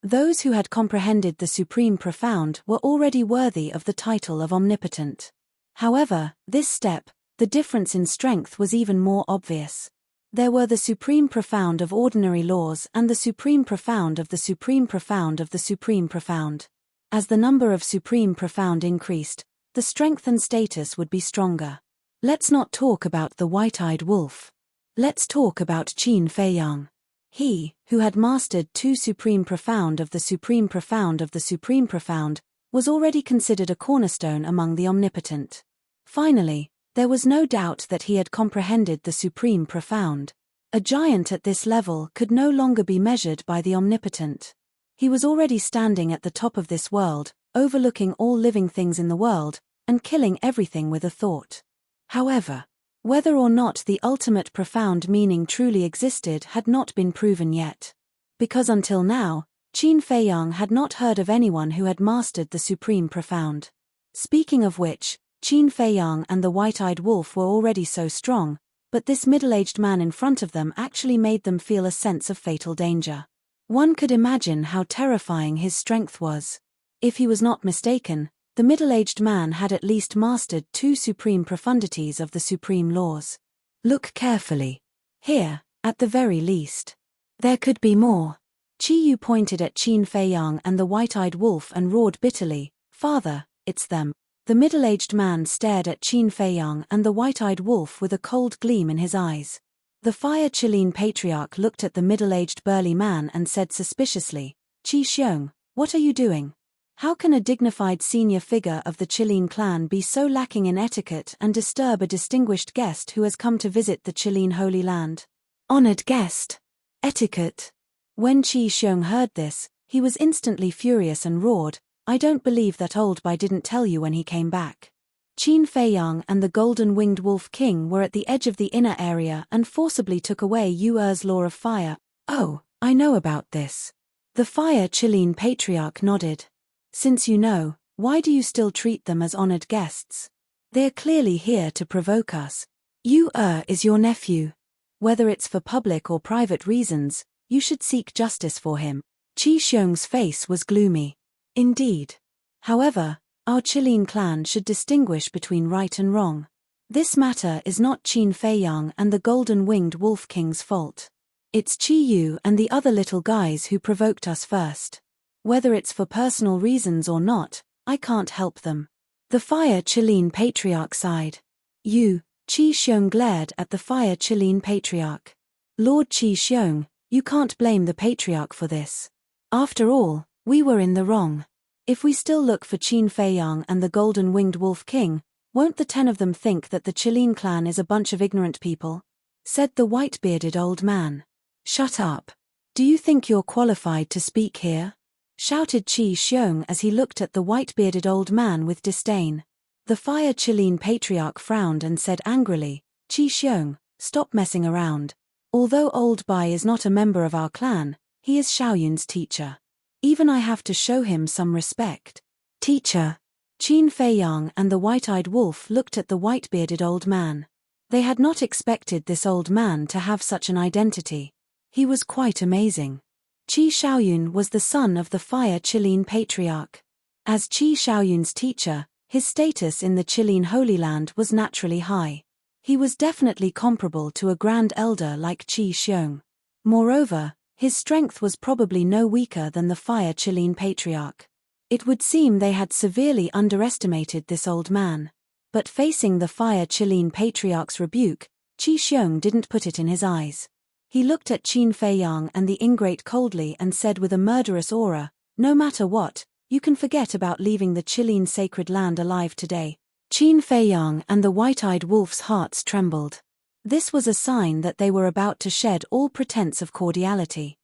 Those who had comprehended the supreme profound were already worthy of the title of omnipotent. However, this step, the difference in strength was even more obvious. There were the supreme profound of ordinary laws and the supreme profound of the supreme profound of the supreme profound. As the number of supreme profound increased, the strength and status would be stronger. Let's not talk about the white-eyed wolf. Let's talk about Qin Fei Yang. He, who had mastered 2 supreme profound of the supreme profound of the supreme profound, was already considered a cornerstone among the omnipotent. Finally, there was no doubt that he had comprehended the supreme profound. A giant at this level could no longer be measured by the omnipotent. He was already standing at the top of this world, overlooking all living things in the world, and killing everything with a thought. However, whether or not the ultimate profound meaning truly existed had not been proven yet. Because until now, Qin Fei Yang had not heard of anyone who had mastered the supreme profound. Speaking of which, Qin Fei Yang and the white-eyed wolf were already so strong, but this middle-aged man in front of them actually made them feel a sense of fatal danger. One could imagine how terrifying his strength was. If he was not mistaken, the middle-aged man had at least mastered 2 supreme profundities of the supreme laws. Look carefully. Here, at the very least. There could be more. Chi Yu pointed at Qin Fei Yang and the white-eyed wolf and roared bitterly, "Father, it's them." The middle-aged man stared at Qin Fei Yang and the white-eyed wolf with a cold gleam in his eyes. The Fire Qilin patriarch looked at the middle-aged burly man and said suspiciously, "Qi Xiong, what are you doing? How can a dignified senior figure of the Qilin clan be so lacking in etiquette and disturb a distinguished guest who has come to visit the Qilin Holy Land? Honored guest. Etiquette." When Qi Xiong heard this, he was instantly furious and roared, "I don't believe that old Bai didn't tell you when he came back." Qin Fei Yang and the golden-winged wolf king were at the edge of the inner area and forcibly took away Yu Er's law of fire. "Oh, I know about this." The Fire Qilin patriarch nodded. "Since you know, why do you still treat them as honored guests? They are clearly here to provoke us. Yu Er is your nephew. Whether it's for public or private reasons, you should seek justice for him." Qi Xiong's face was gloomy. "Indeed. However, our Qilin clan should distinguish between right and wrong. This matter is not Qin Fei Yang and the golden-winged wolf king's fault. It's Qi Yu and the other little guys who provoked us first. Whether it's for personal reasons or not, I can't help them." The Fire Qilin patriarch sighed. Qi Xiong glared at the Fire Qilin patriarch. "Lord Qi Xiong, you can't blame the patriarch for this. After all, we were in the wrong. If we still look for Qin Fei Yang and the golden-winged wolf king, won't the 10 of them think that the Qilin clan is a bunch of ignorant people?" said the white-bearded old man. "Shut up. Do you think you're qualified to speak here?" shouted Qi Xiong as he looked at the white-bearded old man with disdain. The Fire Qilin patriarch frowned and said angrily, "Qi Xiong, stop messing around. Although old Bai is not a member of our clan, he is Xiaoyun's teacher. Even I have to show him some respect." "Teacher." Qin Fei Yang and the white-eyed wolf looked at the white-bearded old man. They had not expected this old man to have such an identity. He was quite amazing. Qi Xiaoyun was the son of the Fire Qilin patriarch. As Qi Xiaoyun's teacher, his status in the Qilin Holy Land was naturally high. He was definitely comparable to a grand elder like Qi Xiong. Moreover, his strength was probably no weaker than the Fire Qilin patriarch. It would seem they had severely underestimated this old man. But facing the Fire Qilin patriarch's rebuke, Qi Xiong didn't put it in his eyes. He looked at Qin Fei Yang and the ingrate coldly and said with a murderous aura, "No matter what, you can forget about leaving the Qilin sacred land alive today. Qin Feiyang and the white-eyed wolf's hearts trembled. This was a sign that they were about to shed all pretense of cordiality.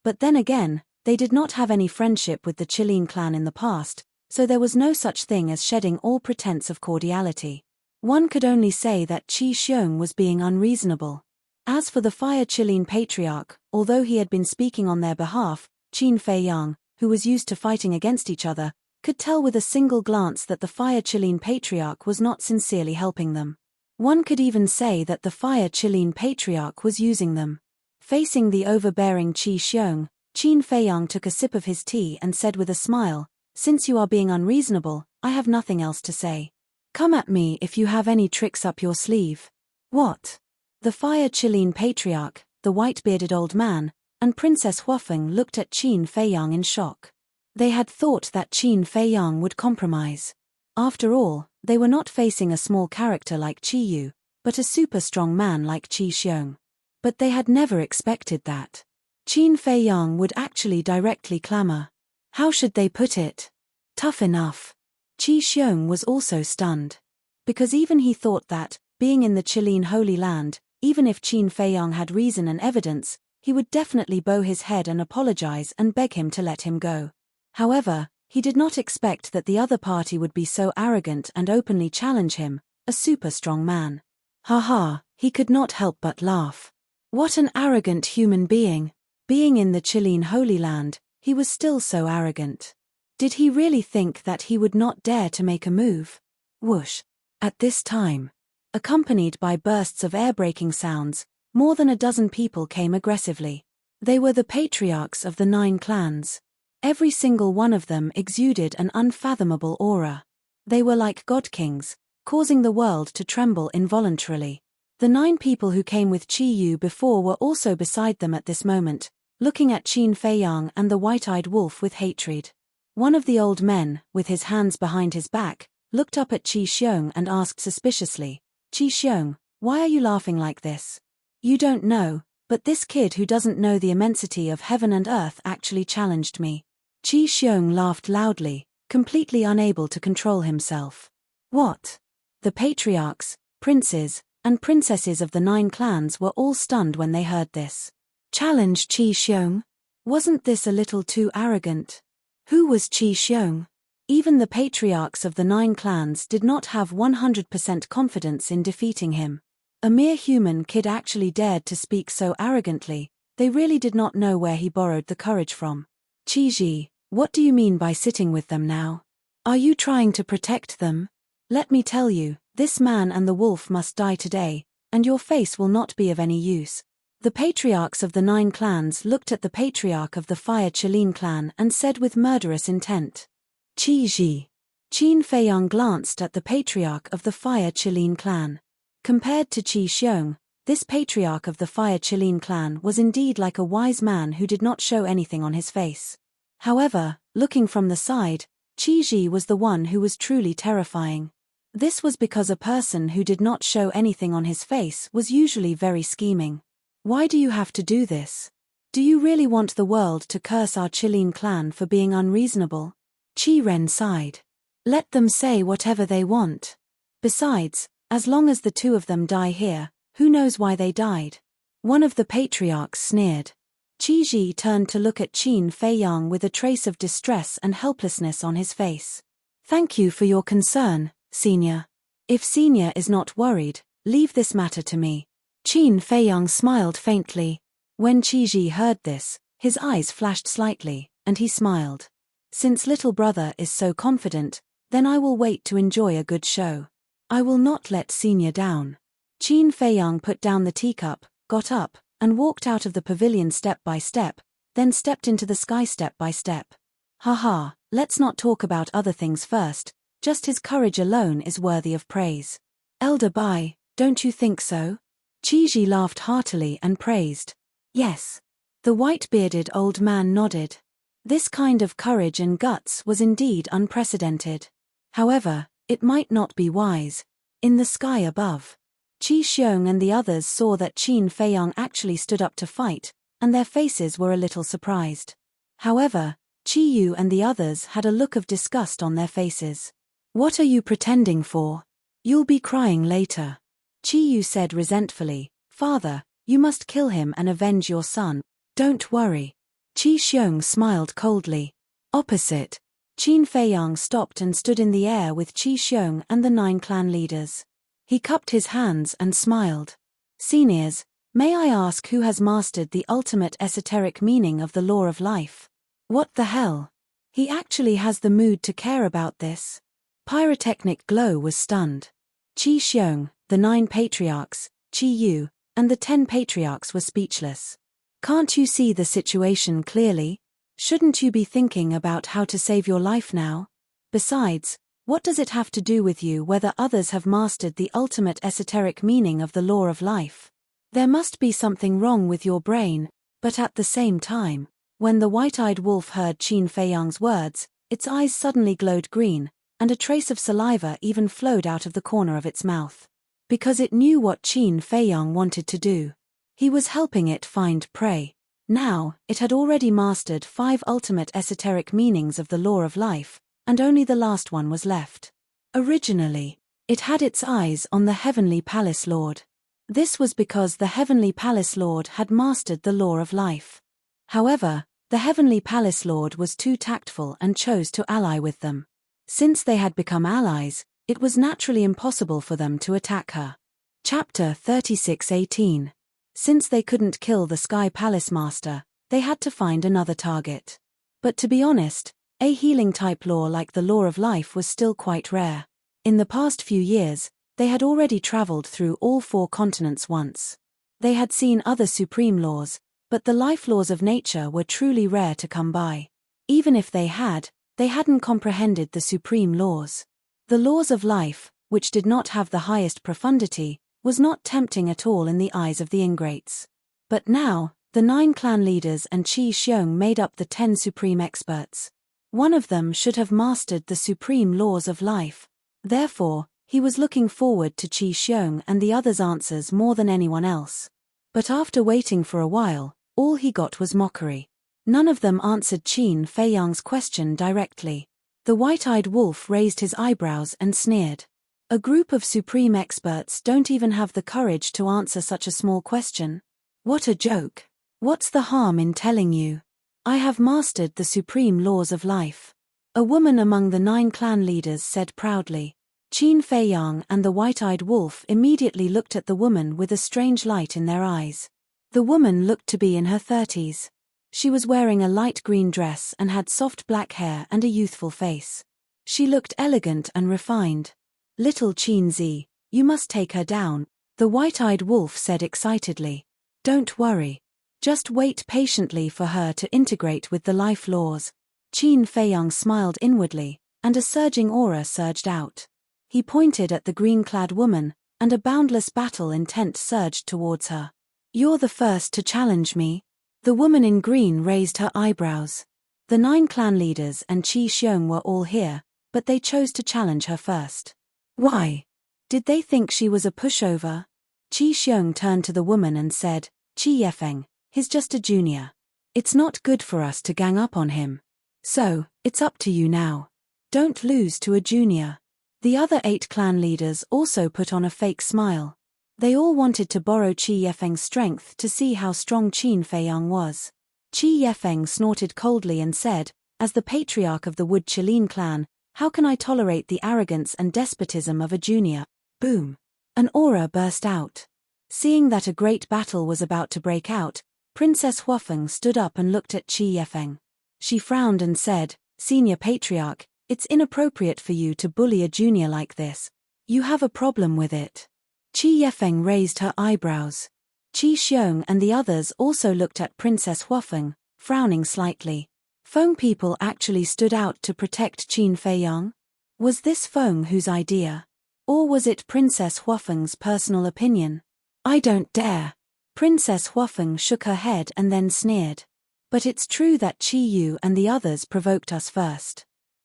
But then again, they did not have any friendship with the Qilin clan in the past, so there was no such thing as shedding all pretense of cordiality. One could only say that Qi Xiong was being unreasonable. As for the Fire Qilin patriarch, although he had been speaking on their behalf, Qin Feiyang, who was used to fighting against each other, could tell with a single glance that the Fire Qilin patriarch was not sincerely helping them. One could even say that the Fire Qilin patriarch was using them. Facing the overbearing Qi Xiong, Qin Feiyang took a sip of his tea and said with a smile, "Since you are being unreasonable, I have nothing else to say. Come at me if you have any tricks up your sleeve." "What?" The Fire Qilin patriarch, the white-bearded old man, and Princess Huafeng looked at Qin Feiyang in shock. They had thought that Qin Feiyang would compromise. After all, they were not facing a small character like Qi Yu, but a super-strong man like Qi Xiong. But they had never expected that. Qin Feiyang would actually directly clamor. How should they put it? Tough enough. Qi Xiong was also stunned. Because even he thought that, being in the Qilin Holy Land, even if Qin Feiyang had reason and evidence, he would definitely bow his head and apologize and beg him to let him go. However, he did not expect that the other party would be so arrogant and openly challenge him, a super-strong man. Ha, he could not help but laugh. What an arrogant human being. Being in the Qilin Holy Land, he was still so arrogant. Did he really think that he would not dare to make a move? Whoosh. At this time, accompanied by bursts of air-breaking sounds, more than a dozen people came aggressively. They were the patriarchs of the 9 clans. Every single one of them exuded an unfathomable aura. They were like god-kings, causing the world to tremble involuntarily. The 9 people who came with Qi Yu before were also beside them at this moment, looking at Qin Feiyang and the white-eyed wolf with hatred. One of the old men, with his hands behind his back, looked up at Qi Xiong and asked suspiciously, "Qi Xiong, why are you laughing like this? You don't know, but this kid who doesn't know the immensity of heaven and earth actually challenged me." Qi Xiong laughed loudly, completely unable to control himself. What? The patriarchs, princes, and princesses of the 9 clans were all stunned when they heard this. Challenge Qi Xiong? Wasn't this a little too arrogant? Who was Qi Xiong? Even the patriarchs of the 9 clans did not have 100% confidence in defeating him. A mere human kid actually dared to speak so arrogantly. They really did not know where he borrowed the courage from. Qi Ji, what do you mean by sitting with them now? Are you trying to protect them? Let me tell you, this man and the wolf must die today, and your face will not be of any use. The patriarchs of the 9 clans looked at the patriarch of the Fire Qilin clan and said with murderous intent. Qi Ji. Qin Feiyang glanced at the patriarch of the Fire Qilin clan. Compared to Qi Xiong, this patriarch of the Fire Qilin clan was indeed like a wise man who did not show anything on his face. However, looking from the side, Qi Ji was the one who was truly terrifying. This was because a person who did not show anything on his face was usually very scheming. Why do you have to do this? Do you really want the world to curse our Qilin clan for being unreasonable? Qi Ren sighed. Let them say whatever they want. Besides, as long as the 2 of them die here, who knows why they died? One of the patriarchs sneered. Qi Ji turned to look at Qin Feiyang with a trace of distress and helplessness on his face. Thank you for your concern, Senior. If Senior is not worried, leave this matter to me. Qin Feiyang smiled faintly. When Qi Ji heard this, his eyes flashed slightly, and he smiled. Since little brother is so confident, then I will wait to enjoy a good show. I will not let Senior down. Qin Feiyang put down the teacup, got up, and walked out of the pavilion step by step, then stepped into the sky step by step. Haha, let's not talk about other things first, just his courage alone is worthy of praise. Elder Bai, don't you think so? Qi Ji laughed heartily and praised. Yes. The white-bearded old man nodded. This kind of courage and guts was indeed unprecedented. However, it might not be wise. In the sky above, Qi Xiong and the others saw that Qin Feiyang actually stood up to fight, and their faces were a little surprised. However, Qi Yu and the others had a look of disgust on their faces. What are you pretending for? You'll be crying later. Chi Yu said resentfully, Father, you must kill him and avenge your son. Don't worry. Qi Xiong smiled coldly. Opposite, Qin Feiyang stopped and stood in the air with Qi Xiong and the 9 clan leaders. He cupped his hands and smiled. Seniors, may I ask who has mastered the ultimate esoteric meaning of the law of life? What the hell? He actually has the mood to care about this. Pyrotechnic Glow was stunned. Qi Xiong, the 9 patriarchs, Qi Yu, and the 10 patriarchs were speechless. Can't you see the situation clearly? Shouldn't you be thinking about how to save your life now? Besides, what does it have to do with you whether others have mastered the ultimate esoteric meaning of the law of life? There must be something wrong with your brain, but at the same time, when the white-eyed wolf heard Qin Feiyang's words, its eyes suddenly glowed green, and a trace of saliva even flowed out of the corner of its mouth. Because it knew what Qin Feiyang wanted to do. He was helping it find prey. Now, it had already mastered 5 ultimate esoteric meanings of the law of life, and only the last one was left. Originally, it had its eyes on the Heavenly Palace Lord. This was because the Heavenly Palace Lord had mastered the law of life. However, the Heavenly Palace Lord was too tactful and chose to ally with them. Since they had become allies, it was naturally impossible for them to attack her. Chapter 36:18. Since they couldn't kill the Sky Palace Master, they had to find another target. But to be honest, a healing-type law like the law of life was still quite rare. In the past few years, they had already traveled through all 4 continents once. They had seen other supreme laws, but the life laws of nature were truly rare to come by. Even if they hadn't comprehended the supreme laws. The laws of life, which did not have the highest profundity, was not tempting at all in the eyes of the ingrates. But now, the 9 clan leaders and Qi Xiong made up the 10 supreme experts. One of them should have mastered the supreme laws of life. Therefore, he was looking forward to Qi Xiong and the others' answers more than anyone else. But after waiting for a while, all he got was mockery. None of them answered Qin Feiyang's question directly. The white-eyed wolf raised his eyebrows and sneered. A group of supreme experts don't even have the courage to answer such a small question. What a joke. What's the harm in telling you? I have mastered the supreme laws of life. A woman among the 9 clan leaders said proudly. Qin Feiyang and the white-eyed wolf immediately looked at the woman with a strange light in their eyes. The woman looked to be in her 30s. She was wearing a light green dress and had soft black hair and a youthful face. She looked elegant and refined. Little Qin Zi, you must take her down, the white-eyed wolf said excitedly. Don't worry. Just wait patiently for her to integrate with the life laws. Qin Feiyang smiled inwardly, and a surging aura surged out. He pointed at the green-clad woman, and a boundless battle intent surged towards her. You're the first to challenge me. The woman in green raised her eyebrows. The 9 clan leaders and Qi Xiong were all here, but they chose to challenge her first. Why? Did they think she was a pushover? Qi Xiong turned to the woman and said, Qi Yefeng, he's just a junior. It's not good for us to gang up on him. So, it's up to you now. Don't lose to a junior. The other 8 clan leaders also put on a fake smile. They all wanted to borrow Qi Yefeng's strength to see how strong Qin Feiyang was. Qi Yefeng snorted coldly and said, as the patriarch of the Wood Qilin clan, how can I tolerate the arrogance and despotism of a junior? Boom! An aura burst out. Seeing that a great battle was about to break out, Princess Huafeng stood up and looked at Qi Yefeng. She frowned and said, Senior Patriarch, it's inappropriate for you to bully a junior like this. You have a problem with it. Qi Yefeng raised her eyebrows. Qi Xiong and the others also looked at Princess Huafeng, frowning slightly. Feng people actually stood out to protect Qin Feiyang? Was this Feng whose idea? Or was it Princess Huafeng's personal opinion? I don't dare. Princess Huafeng shook her head and then sneered. But it's true that Qi Yu and the others provoked us first.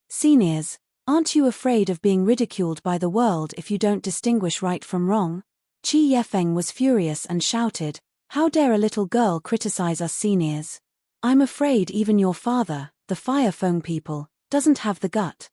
Seniors, aren't you afraid of being ridiculed by the world if you don't distinguish right from wrong? Qi Yefeng was furious and shouted, how dare a little girl criticize us seniors? I'm afraid even your father, the Fire Feng people, doesn't have the gut.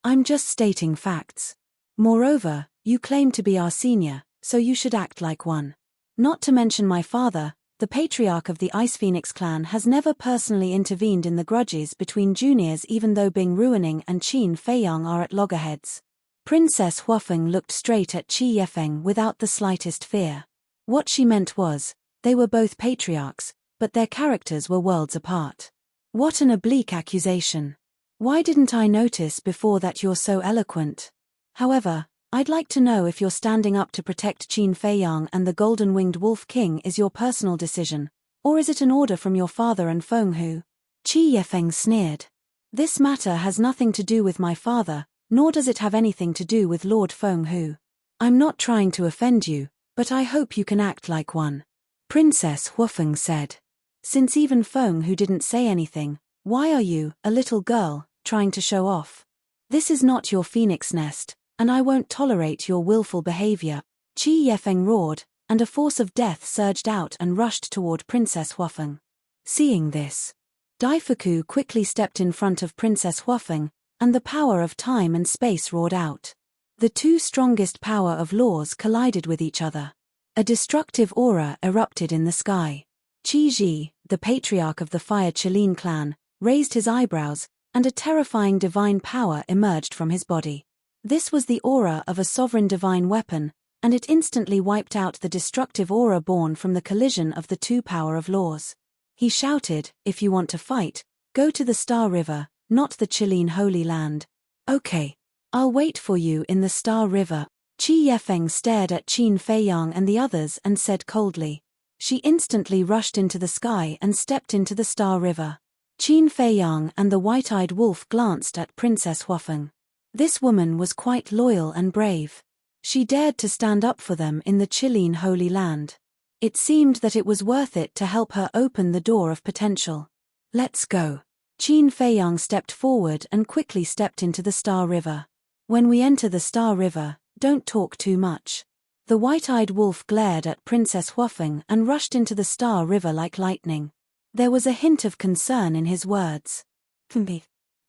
I'm just stating facts. Moreover, You claim to be our senior, so you should act like one. Not to mention my father, the patriarch of the Ice Phoenix clan, has never personally intervened in the grudges between juniors, even though Bing Ruining and Qin Feiyang are at loggerheads. Princess Huafeng looked straight at Qi Yefeng without the slightest fear. What she meant was, they were both patriarchs, but their characters were worlds apart. What an oblique accusation. Why didn't I notice before that you're so eloquent? However, I'd like to know if you're standing up to protect Qin Feiyang and the Golden-Winged Wolf King is your personal decision, or is it an order from your father and Feng Hu? Qi Yefeng sneered. This matter has nothing to do with my father, nor does it have anything to do with Lord Feng Hu. I'm not trying to offend you, but I hope you can act like one. Princess Huafeng said. Since even Feng Hu didn't say anything, why are you, a little girl, trying to show off? This is not your phoenix nest, and I won't tolerate your willful behavior. Qi Yefeng roared, and a force of death surged out and rushed toward Princess Huafeng. Seeing this, Daifuku quickly stepped in front of Princess Huafeng, and the power of time and space roared out. The two strongest power of laws collided with each other. A destructive aura erupted in the sky. Qi Ji, the patriarch of the Fire Qilin clan, raised his eyebrows, and a terrifying divine power emerged from his body. This was the aura of a sovereign divine weapon, and it instantly wiped out the destructive aura born from the collision of the two power of laws. He shouted, "If you want to fight, go to the Star River, not the Qilin Holy Land." "Okay. I'll wait for you in the Star River." Qi Yefeng stared at Qin Feiyang and the others and said coldly. She instantly rushed into the sky and stepped into the Star River. Qin Feiyang and the white-eyed wolf glanced at Princess Huafeng. This woman was quite loyal and brave. She dared to stand up for them in the Qilin Holy Land. It seemed that it was worth it to help her open the door of potential. "Let's go." Qin Feiyang stepped forward and quickly stepped into the Star River. "When we enter the Star River, don't talk too much." The white-eyed wolf glared at Princess Huafeng and rushed into the Star River like lightning. There was a hint of concern in his words.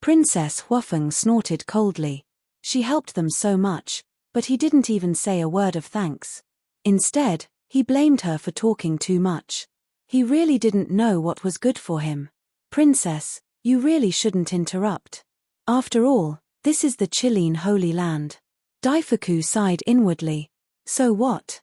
Princess Huafeng snorted coldly. She helped them so much, but he didn't even say a word of thanks. Instead, he blamed her for talking too much. He really didn't know what was good for him. "Princess, you really shouldn't interrupt. After all, this is the Qilin Holy Land." Daifuku sighed inwardly. So what?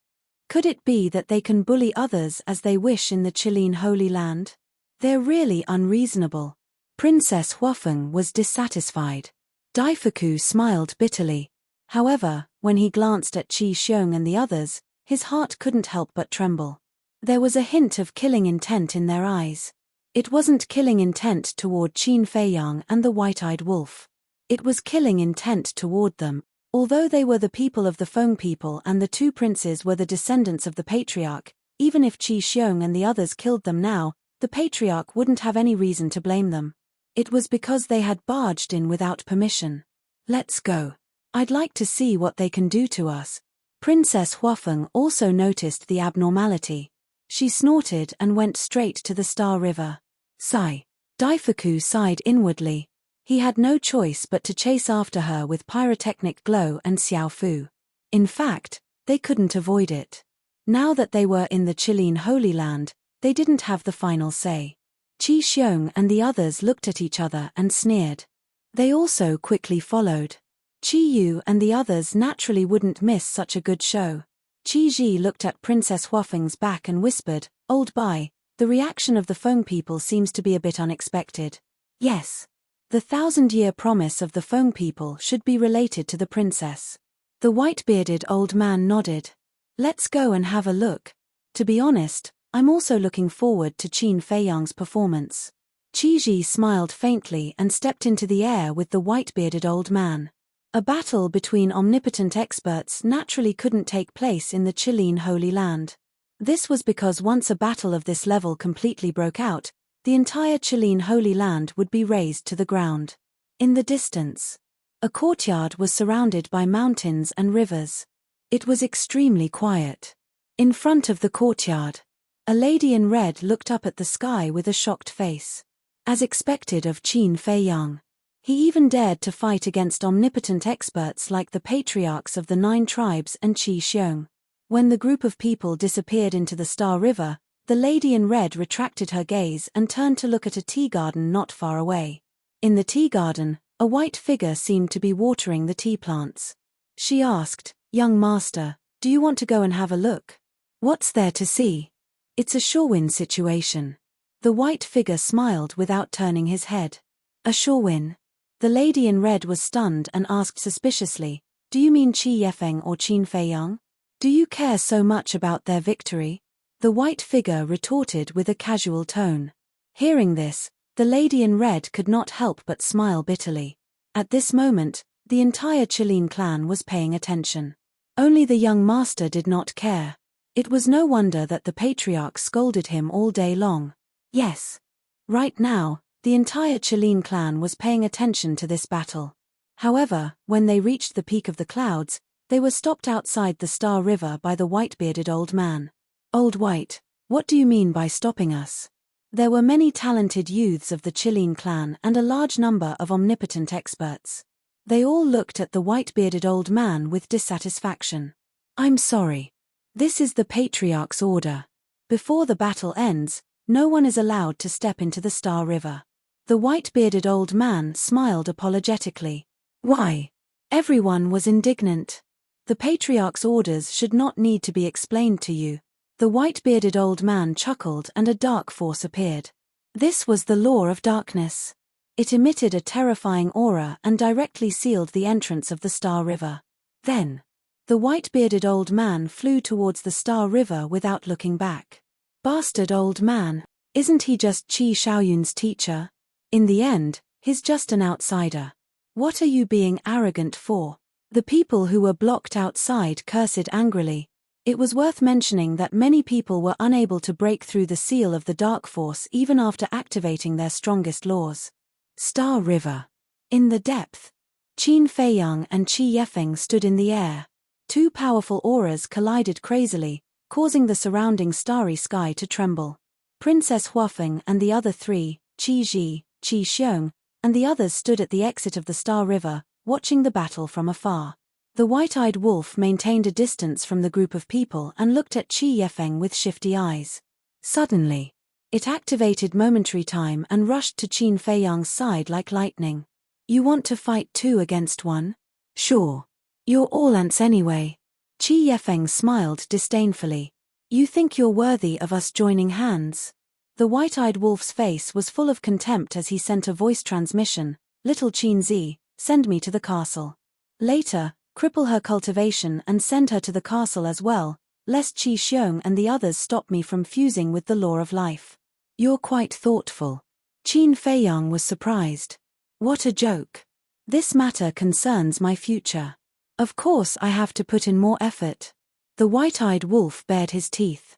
Could it be that they can bully others as they wish in the Qilin Holy Land? They're really unreasonable. Princess Huafeng was dissatisfied. Daifuku smiled bitterly. However, when he glanced at Qi Xiong and the others, his heart couldn't help but tremble. There was a hint of killing intent in their eyes. It wasn't killing intent toward Qin Feiyang and the white-eyed wolf. It was killing intent toward them. Although they were the people of the Feng people and the two princes were the descendants of the patriarch, even if Qi Xiong and the others killed them now, the patriarch wouldn't have any reason to blame them. It was because they had barged in without permission. "Let's go. I'd like to see what they can do to us." Princess Huafeng also noticed the abnormality. She snorted and went straight to the Star River. Sigh. Daifuku sighed inwardly. He had no choice but to chase after her with pyrotechnic glow and Xiao Fu. In fact, they couldn't avoid it. Now that they were in the Qilin Holy Land, they didn't have the final say. Qi Xiong and the others looked at each other and sneered. They also quickly followed. Qi Yu and the others naturally wouldn't miss such a good show. Qi Ji looked at Princess Huafeng's back and whispered, "Old Bai, the reaction of the Feng people seems to be a bit unexpected." Yes. The 1,000-year promise of the Feng people should be related to the princess. The white-bearded old man nodded. "Let's go and have a look. To be honest, I'm also looking forward to Qin Feiyang's performance." Qi Ji smiled faintly and stepped into the air with the white-bearded old man. A battle between omnipotent experts naturally couldn't take place in the Qilin Holy Land. This was because once a battle of this level completely broke out, the entire Qilin Holy Land would be razed to the ground. In the distance, a courtyard was surrounded by mountains and rivers. It was extremely quiet. In front of the courtyard, a lady in red looked up at the sky with a shocked face. As expected of Qin Feiyang, He even dared to fight against omnipotent experts like the patriarchs of the 9 tribes and Qi Xiong. When the group of people disappeared into the Star River, the lady in red retracted her gaze and turned to look at a tea garden not far away. In the tea garden, a white figure seemed to be watering the tea plants. She asked, "Young master, do you want to go and have a look? What's there to see?" "It's a shorewin situation." The white figure smiled without turning his head. "A shorewin?" The lady in red was stunned and asked suspiciously, "Do you mean Qi Yefeng or Qin Feiyang? Do you care so much about their victory?" The white figure retorted with a casual tone. Hearing this, the lady in red could not help but smile bitterly. At this moment, the entire Qilin clan was paying attention. Only the young master did not care. It was no wonder that the patriarch scolded him all day long. Yes. Right now, the entire Qilin clan was paying attention to this battle. However, when they reached the peak of the clouds, they were stopped outside the Star River by the white-bearded old man. "Old White, what do you mean by stopping us?" There were many talented youths of the Qilin clan and a large number of omnipotent experts. They all looked at the white-bearded old man with dissatisfaction. "I'm sorry. This is the Patriarch's order. Before the battle ends, no one is allowed to step into the Star River." The white-bearded old man smiled apologetically. "Why?" Everyone was indignant. "The Patriarch's orders should not need to be explained to you." The white-bearded old man chuckled and a dark force appeared. This was the Law of Darkness. It emitted a terrifying aura and directly sealed the entrance of the Star River. Then, the white-bearded old man flew towards the Star River without looking back. Bastard old man, isn't he just Qi Shaoyun's teacher? In the end, he's just an outsider. What are you being arrogant for? The people who were blocked outside cursed angrily. It was worth mentioning that many people were unable to break through the seal of the Dark Force even after activating their strongest laws. Star River. In the depth, Qin Feiyang and Qi Yefeng stood in the air. 2 powerful auras collided crazily, causing the surrounding starry sky to tremble. Princess Huafeng and the other 3, Qi Ji, Qi Xiong, and the others stood at the exit of the Star River, watching the battle from afar. The white-eyed wolf maintained a distance from the group of people and looked at Qi Yefeng with shifty eyes. Suddenly, it activated momentary time and rushed to Qin Feiyang's side like lightning. "You want to fight 2 against 1? Sure. You're all ants anyway." Qi Yefeng smiled disdainfully. "You think you're worthy of us joining hands?" The white-eyed wolf's face was full of contempt as he sent a voice transmission, "Little Qin Zi, send me to the castle. Later, cripple her cultivation and send her to the castle as well, lest Qi Xiong and the others stop me from fusing with the law of life." "You're quite thoughtful." Qin Feiyang was surprised. "What a joke. This matter concerns my future. Of course I have to put in more effort." The white-eyed wolf bared his teeth.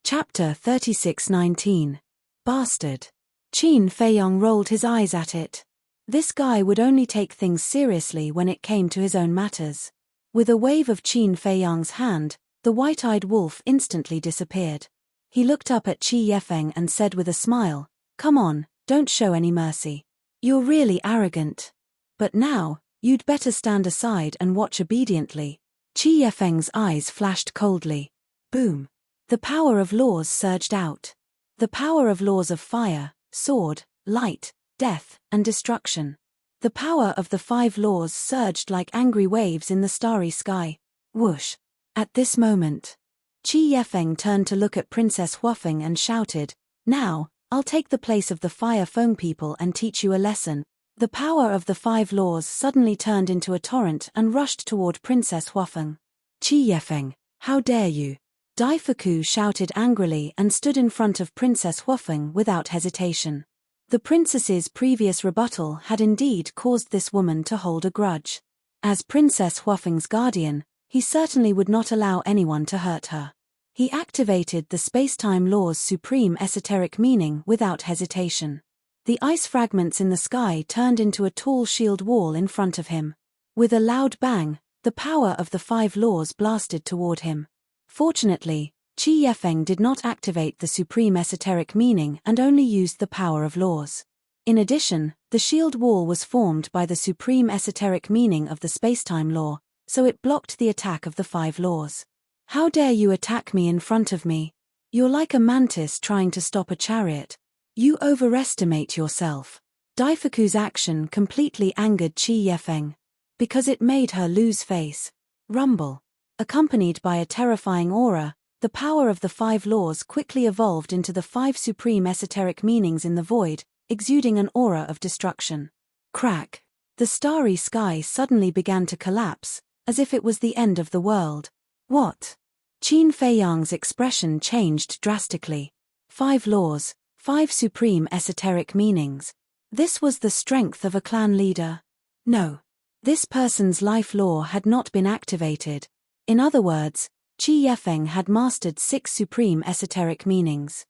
Chapter 36:19. Bastard. Qin Feiyang rolled his eyes at it. This guy would only take things seriously when it came to his own matters. With a wave of Qin Feiyang's hand, the white-eyed wolf instantly disappeared. He looked up at Qi Yefeng and said with a smile, "Come on, don't show any mercy. You're really arrogant. But now, you'd better stand aside and watch obediently." Qi Yefeng's eyes flashed coldly. Boom. The power of laws surged out. The power of laws of fire, sword, light, death, and destruction. The power of the 5 laws surged like angry waves in the starry sky. Whoosh. At this moment, Qi Yefeng turned to look at Princess Huafeng and shouted, "Now, I'll take the place of the Fire Feng people and teach you a lesson." The power of the 5 laws suddenly turned into a torrent and rushed toward Princess Huafeng. "Qi Yefeng, how dare you!" Daifuku shouted angrily and stood in front of Princess Huafeng without hesitation. The princess's previous rebuttal had indeed caused this woman to hold a grudge. As Princess Huafeng's guardian, he certainly would not allow anyone to hurt her. He activated the space-time law's supreme esoteric meaning without hesitation. The ice fragments in the sky turned into a tall shield wall in front of him. With a loud bang, the power of the 5 laws blasted toward him. Fortunately, Qi Yefeng did not activate the supreme esoteric meaning and only used the power of laws. In addition, The shield wall was formed by the supreme esoteric meaning of the spacetime law, so it blocked the attack of the 5 laws. How dare you attack me in front of me? You're like a mantis trying to stop a chariot. You overestimate yourself. Daifuku's action completely angered Qi Yefeng, because it made her lose face. Rumble. Accompanied by a terrifying aura, the power of the 5 laws quickly evolved into the 5 supreme esoteric meanings in the void, exuding an aura of destruction. Crack. The starry sky suddenly began to collapse, as if it was the end of the world. What? Qin Feiyang's expression changed drastically. 5 laws, 5 supreme esoteric meanings. This was the strength of a clan leader. No. This person's life law had not been activated. In other words, Qi Yefeng had mastered 6 supreme esoteric meanings.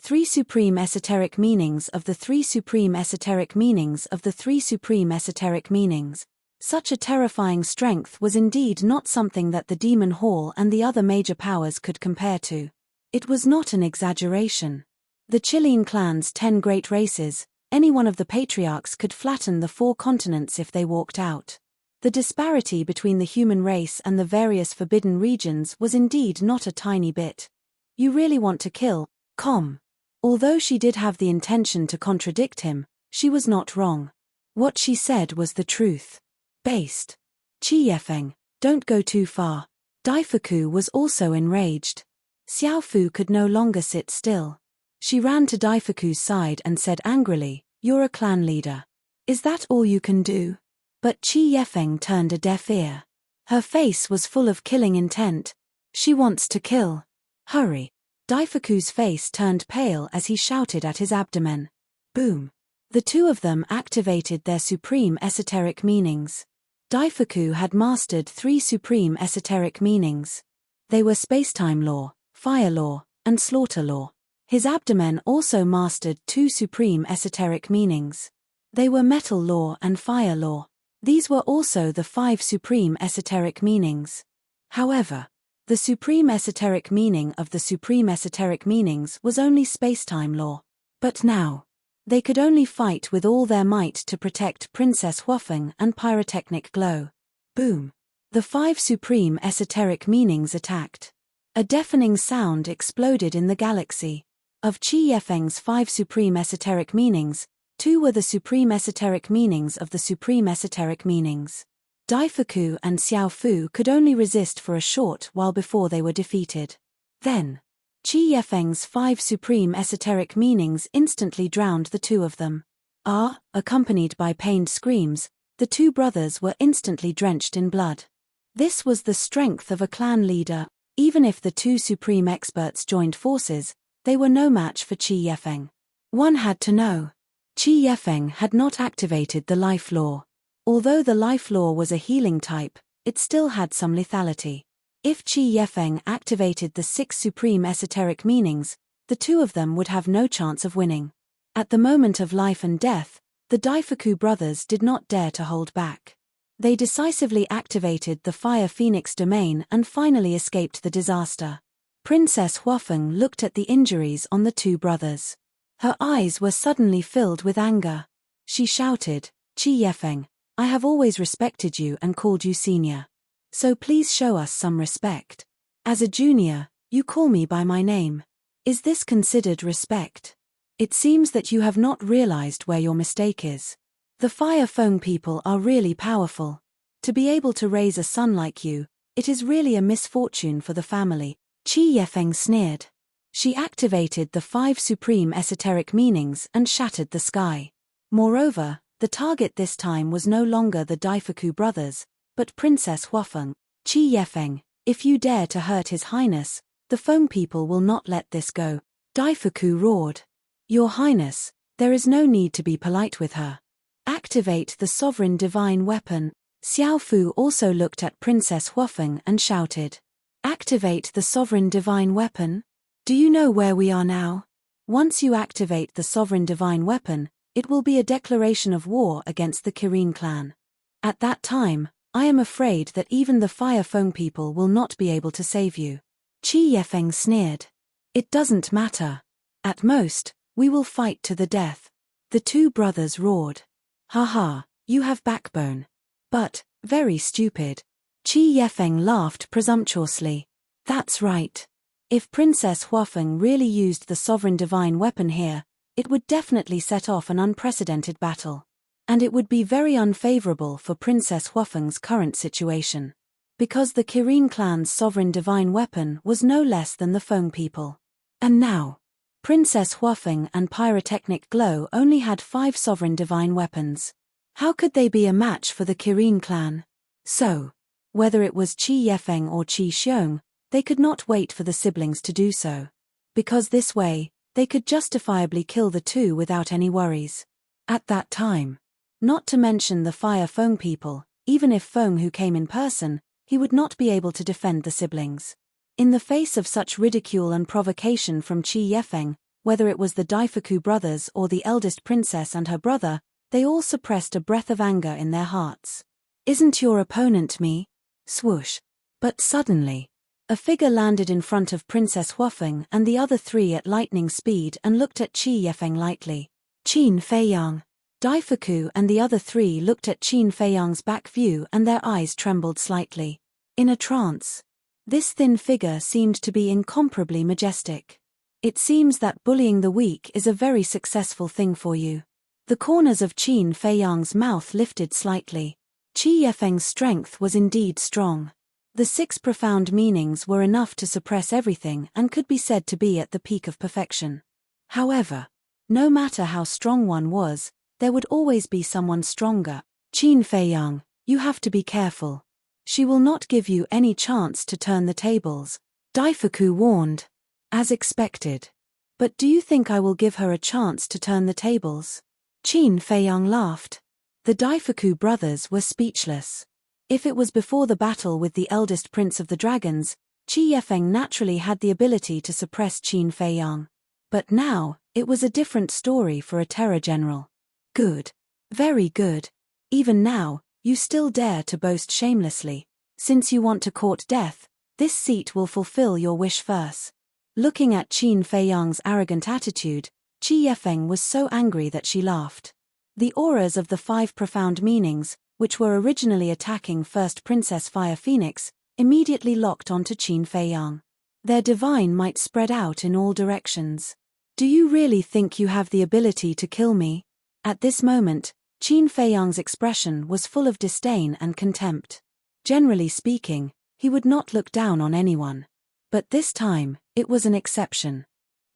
3 supreme esoteric meanings of the 3 supreme esoteric meanings of the 3 supreme esoteric meanings. Such a terrifying strength was indeed not something that the Demon Hall and the other major powers could compare to. It was not an exaggeration. The Chilean clan's 10 great races, any one of the patriarchs could flatten the 4 continents if they walked out. The disparity between the human race and the various forbidden regions was indeed not a tiny bit. You really want to kill, Com. Although she did have the intention to contradict him, she was not wrong. What she said was the truth. Based. Qi Yefeng, don't go too far. Daifuku was also enraged. Xiaofu could no longer sit still. She ran to Daifuku's side and said angrily, "You're a clan leader. Is that all you can do?" But Qi Yefeng turned a deaf ear. Her face was full of killing intent. She wants to kill. Hurry. Daifuku's face turned pale as he shouted at his abdomen. Boom. The 2 of them activated their supreme esoteric meanings. Daifuku had mastered 3 supreme esoteric meanings. They were spacetime law, fire law, and slaughter law. His abdomen also mastered 2 supreme esoteric meanings. They were metal law and fire law. These were also the 5 supreme esoteric meanings. However, the supreme esoteric meaning of the supreme esoteric meanings was only spacetime law. But now, they could only fight with all their might to protect Princess Huafeng and Pyrotechnic Glow. Boom. The 5 supreme esoteric meanings attacked. A deafening sound exploded in the galaxy. Of Qi Yefeng's 5 supreme esoteric meanings, 2 were the supreme esoteric meanings of the supreme esoteric meanings. Daifuku and Xiaofu could only resist for a short while before they were defeated. Then, Qi Yefeng's 5 supreme esoteric meanings instantly drowned the 2 of them. Accompanied by pained screams, the 2 brothers were instantly drenched in blood. This was the strength of a clan leader. Even if the 2 supreme experts joined forces, they were no match for Qi Yefeng. One had to know. Qi Yefeng had not activated the life law. Although the life law was a healing type, it still had some lethality. If Qi Yefeng activated the 6 supreme esoteric meanings, the 2 of them would have no chance of winning. At the moment of life and death, the Daifuku brothers did not dare to hold back. They decisively activated the Fire Phoenix domain and finally escaped the disaster. Princess Huafeng looked at the injuries on the 2 brothers. Her eyes were suddenly filled with anger. She shouted, "Qi Yefeng, I have always respected you and called you senior. So please show us some respect. As a junior, you call me by my name. Is this considered respect? It seems that you have not realized where your mistake is. The Fire Foam people are really powerful. To be able to raise a son like you, it is really a misfortune for the family." Qi Yefeng sneered. She activated the 5 supreme esoteric meanings and shattered the sky. Moreover, the target this time was no longer the Daifuku brothers, but Princess Huafeng. "Qi Yefeng, if you dare to hurt His Highness, the Foam people will not let this go." Daifuku roared. "Your Highness, there is no need to be polite with her. Activate the sovereign divine weapon." Xiaofu also looked at Princess Huafeng and shouted. "Activate the sovereign divine weapon? Do you know where we are now? Once you activate the sovereign divine weapon, it will be a declaration of war against the Kirin clan. At that time, I am afraid that even the Fire Foam people will not be able to save you." Qi Yefeng sneered. "It doesn't matter. At most, we will fight to the death." The 2 brothers roared. Haha, you have backbone. But, very stupid. Qi Yefeng laughed presumptuously. That's right. If Princess Huafeng really used the sovereign divine weapon here, it would definitely set off an unprecedented battle. And it would be very unfavorable for Princess Huafeng's current situation. Because the Kirin clan's sovereign divine weapon was no less than the Feng people. And now, Princess Huafeng and Pyrotechnic Glow only had 5 sovereign divine weapons. How could they be a match for the Kirin clan? So, whether it was Qi Yefeng or Qi Xiong, they could not wait for the siblings to do so. Because this way, they could justifiably kill the two without any worries. At that time. Not to mention the Fire Feng people, even if Feng who came in person, he would not be able to defend the siblings. In the face of such ridicule and provocation from Qi Yefeng, whether it was the Daifuku brothers or the eldest princess and her brother, they all suppressed a breath of anger in their hearts. Isn't your opponent me? Swoosh. But suddenly, a figure landed in front of Princess Huafeng and the other 3 at lightning speed and looked at Qi Yefeng lightly. Qin Feiyang. Daifuku and the other 3 looked at Qin Feiyang's back view and their eyes trembled slightly. In a trance. This thin figure seemed to be incomparably majestic. It seems that bullying the weak is a very successful thing for you. The corners of Qin Feiyang's mouth lifted slightly. Qi Yefeng's strength was indeed strong. The 6 profound meanings were enough to suppress everything and could be said to be at the peak of perfection. However, no matter how strong one was, there would always be someone stronger. Qin Feiyang, you have to be careful. She will not give you any chance to turn the tables. Daifuku warned. As expected. But do you think I will give her a chance to turn the tables? Qin Feiyang laughed. The Daifuku brothers were speechless. If it was before the battle with the eldest prince of the dragons, Qi Yefeng naturally had the ability to suppress Qin Feiyang. But now, it was a different story for a terror general. Good. Very good. Even now, you still dare to boast shamelessly. Since you want to court death, this seat will fulfill your wish first. Looking at Qin Feiyang's arrogant attitude, Qi Yefeng was so angry that she laughed. The auras of the 5 profound meanings, which were originally attacking First Princess Fire Phoenix, immediately locked onto Qin Feiyang. Their divine might spread out in all directions. Do you really think you have the ability to kill me? At this moment, Qin Feiyang's expression was full of disdain and contempt. Generally speaking, he would not look down on anyone. But this time, it was an exception.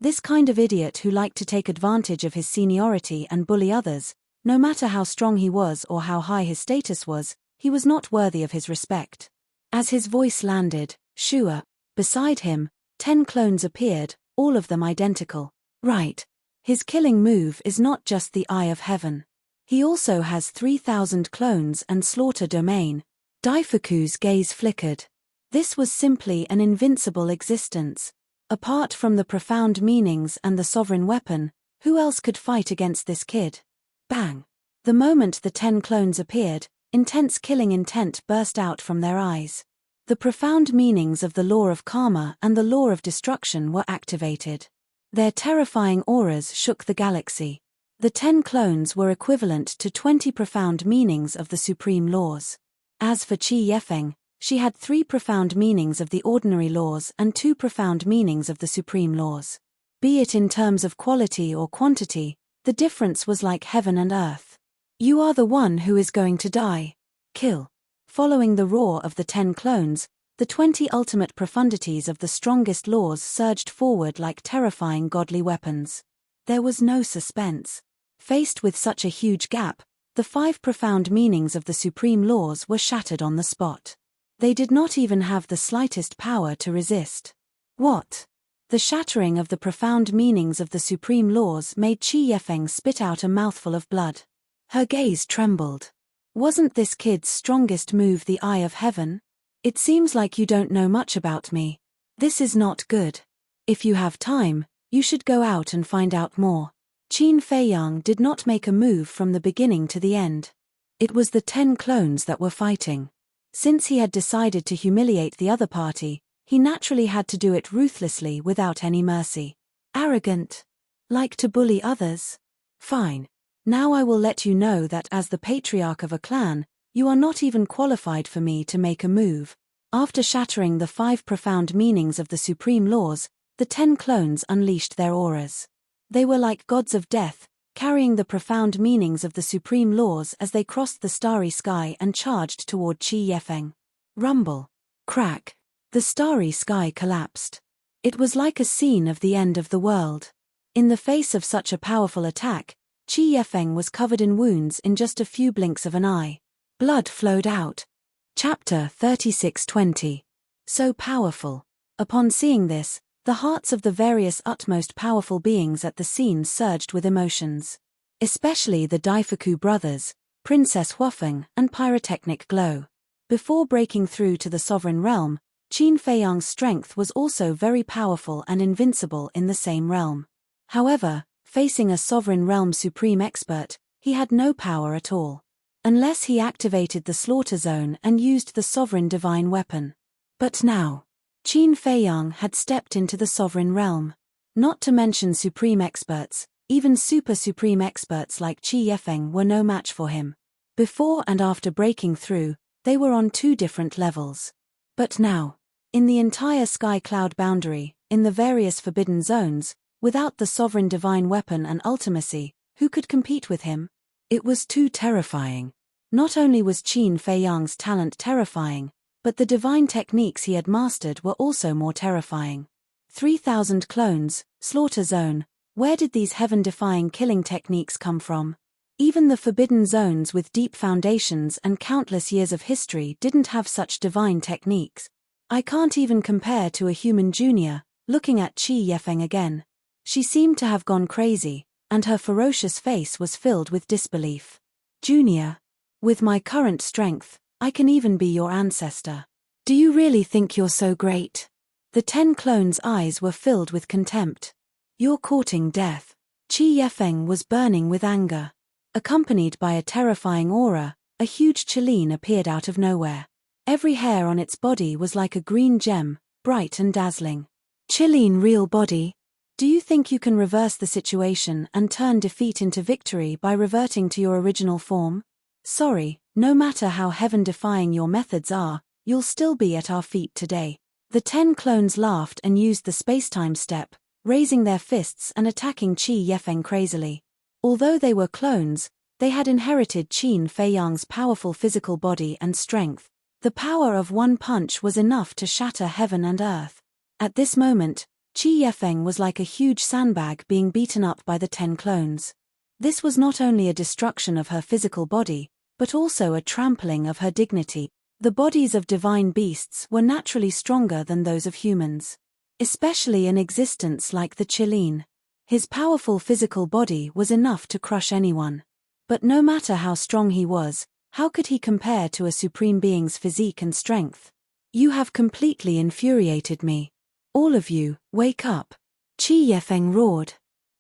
This kind of idiot who liked to take advantage of his seniority and bully others, no matter how strong he was or how high his status was, he was not worthy of his respect. As his voice landed, Shua, beside him, 10 clones appeared, all of them identical. Right. His killing move is not just the Eye of Heaven. He also has 3,000 clones and slaughter domain. Daifuku's gaze flickered. This was simply an invincible existence. Apart from the profound meanings and the sovereign weapon, who else could fight against this kid? Bang! The moment the 10 clones appeared, intense killing intent burst out from their eyes. The profound meanings of the law of karma and the law of destruction were activated. Their terrifying auras shook the galaxy. The 10 clones were equivalent to 20 profound meanings of the supreme laws. As for Qi Yefeng, she had 3 profound meanings of the ordinary laws and 2 profound meanings of the supreme laws. Be it in terms of quality or quantity, the difference was like heaven and earth. You are the one who is going to die. Kill. Following the roar of the 10 clones, the 20 ultimate profundities of the strongest laws surged forward like terrifying godly weapons. There was no suspense. Faced with such a huge gap, the 5 profound meanings of the supreme laws were shattered on the spot. They did not even have the slightest power to resist. What? The shattering of the profound meanings of the supreme laws made Qi Yefeng spit out a mouthful of blood. Her gaze trembled. Wasn't this kid's strongest move the Eye of Heaven? It seems like you don't know much about me. This is not good. If you have time, you should go out and find out more. Qin Feiyang did not make a move from the beginning to the end. It was the 10 clones that were fighting. Since he had decided to humiliate the other party, he naturally had to do it ruthlessly without any mercy. Arrogant. Like to bully others? Fine. Now I will let you know that as the patriarch of a clan, you are not even qualified for me to make a move. After shattering the 5 profound meanings of the supreme laws, the 10 clones unleashed their auras. They were like gods of death, carrying the profound meanings of the supreme laws as they crossed the starry sky and charged toward Qi Yefeng. Rumble. Crack. The starry sky collapsed. It was like a scene of the end of the world. In the face of such a powerful attack, Qi Yefeng was covered in wounds in just a few blinks of an eye. Blood flowed out. Chapter 36:20. So powerful. Upon seeing this, the hearts of the various utmost powerful beings at the scene surged with emotions. Especially the Daifuku brothers, Princess Huafeng, and Pyrotechnic Glow. Before breaking through to the sovereign realm, Qin Feiyang's strength was also very powerful and invincible in the same realm. However, facing a sovereign realm supreme expert, he had no power at all. Unless he activated the slaughter zone and used the sovereign divine weapon. But now, Qin Feiyang had stepped into the sovereign realm. Not to mention supreme experts, even super supreme experts like Qi Yefeng were no match for him. Before and after breaking through, they were on 2 different levels. But now, in the entire sky cloud boundary, in the various forbidden zones, without the sovereign divine weapon and ultimacy, who could compete with him? It was too terrifying. Not only was Qin Feiyang's talent terrifying, but the divine techniques he had mastered were also more terrifying. 3,000 clones, slaughter zone, where did these heaven-defying killing techniques come from? Even the forbidden zones with deep foundations and countless years of history didn't have such divine techniques. I can't even compare to a human junior. Looking at Qi Yefeng again. She seemed to have gone crazy, and her ferocious face was filled with disbelief. Junior. With my current strength, I can even be your ancestor. Do you really think you're so great? The 10 clones' eyes were filled with contempt. You're courting death. Qi Yefeng was burning with anger. Accompanied by a terrifying aura, a huge Qilin appeared out of nowhere. Every hair on its body was like a green gem, bright and dazzling. Qilin real body? Do you think you can reverse the situation and turn defeat into victory by reverting to your original form? Sorry, no matter how heaven-defying your methods are, you'll still be at our feet today. The 10 clones laughed and used the spacetime step, raising their fists and attacking Qi Yefeng crazily. Although they were clones, they had inherited Qin Feiyang's powerful physical body and strength. The power of one punch was enough to shatter heaven and earth. At this moment, Qi Yefeng was like a huge sandbag being beaten up by the 10 clones. This was not only a destruction of her physical body, but also a trampling of her dignity. The bodies of divine beasts were naturally stronger than those of humans. Especially an existence like the Qilin. His powerful physical body was enough to crush anyone. But no matter how strong he was, how could he compare to a supreme being's physique and strength? You have completely infuriated me. All of you, wake up. Qi Yefeng roared.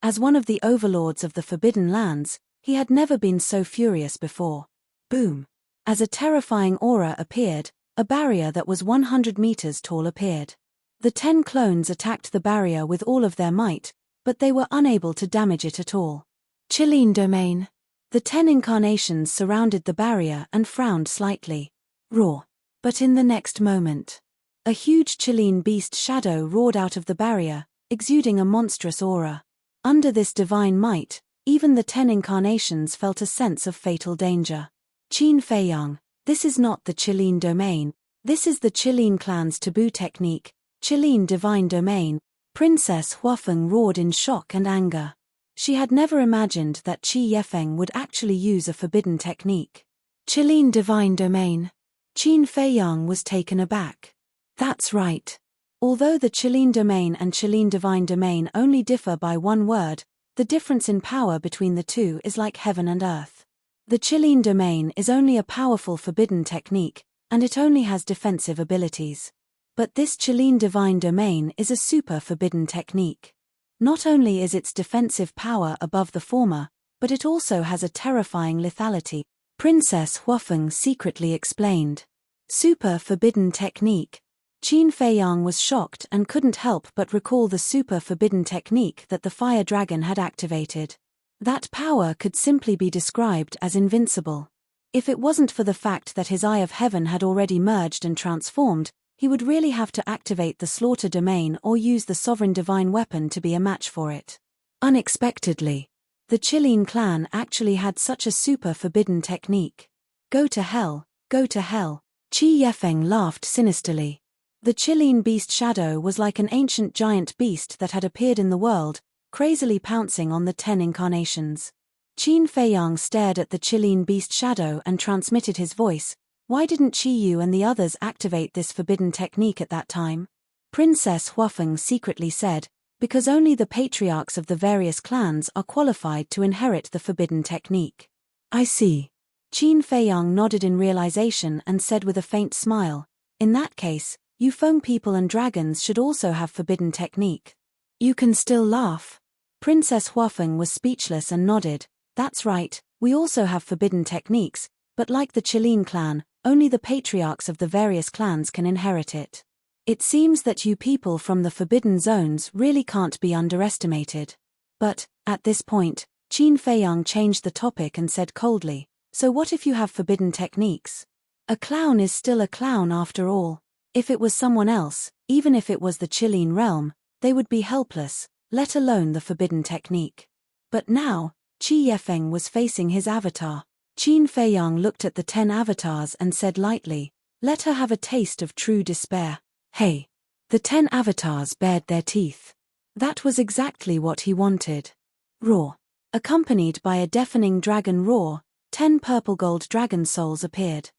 As one of the overlords of the Forbidden Lands, he had never been so furious before. Boom. As a terrifying aura appeared, a barrier that was 100 meters tall appeared. The 10 clones attacked the barrier with all of their might, but they were unable to damage it at all. Qilin domain. The 10 incarnations surrounded the barrier and frowned slightly. Roar. But in the next moment, a huge Qilin beast shadow roared out of the barrier, exuding a monstrous aura. Under this divine might, even the 10 incarnations felt a sense of fatal danger. Qin Feiyang, this is not the Qilin domain. This is the Qilin clan's taboo technique, Qilin divine domain. Princess Huafeng roared in shock and anger. She had never imagined that Qi Yefeng would actually use a forbidden technique. Qilin divine domain. Qin Feiyang was taken aback. That's right. Although the Qilin domain and Qilin divine domain only differ by one word, the difference in power between the two is like heaven and earth. The Qilin domain is only a powerful forbidden technique, and it only has defensive abilities. But this Qilin divine domain is a super forbidden technique. Not only is its defensive power above the former, but it also has a terrifying lethality. Princess Huafeng secretly explained. Super forbidden technique. Qin Feiyang was shocked and couldn't help but recall the super forbidden technique that the fire dragon had activated. That power could simply be described as invincible. If it wasn't for the fact that his Eye of Heaven had already merged and transformed, he would really have to activate the slaughter domain or use the sovereign divine weapon to be a match for it. Unexpectedly, the Qilin clan actually had such a super forbidden technique. Go to hell, go to hell. Qi Yefeng laughed sinisterly. The Qilin beast shadow was like an ancient giant beast that had appeared in the world, crazily pouncing on the 10 incarnations. Qin Feiyang stared at the Qilin beast shadow and transmitted his voice. Why didn't Qi Yu and the others activate this forbidden technique at that time? Princess Huafeng secretly said, because only the patriarchs of the various clans are qualified to inherit the forbidden technique. I see. Qin Feiyang nodded in realization and said with a faint smile, in that case, you Feng people and dragons should also have forbidden technique. You can still laugh. Princess Huafeng was speechless and nodded. That's right, we also have forbidden techniques, but like the Qilin clan, only the patriarchs of the various clans can inherit it. It seems that you people from the forbidden zones really can't be underestimated. But, at this point, Qin Feiyang changed the topic and said coldly, so what if you have forbidden techniques? A clown is still a clown after all. If it was someone else, even if it was the Qilin realm, they would be helpless, let alone the forbidden technique. But now, Qi Yefeng was facing his avatar. Qin Feiyang looked at the 10 avatars and said lightly, let her have a taste of true despair. Hey! The 10 avatars bared their teeth. That was exactly what he wanted. Roar. Accompanied by a deafening dragon roar, 10 purple gold dragon souls appeared.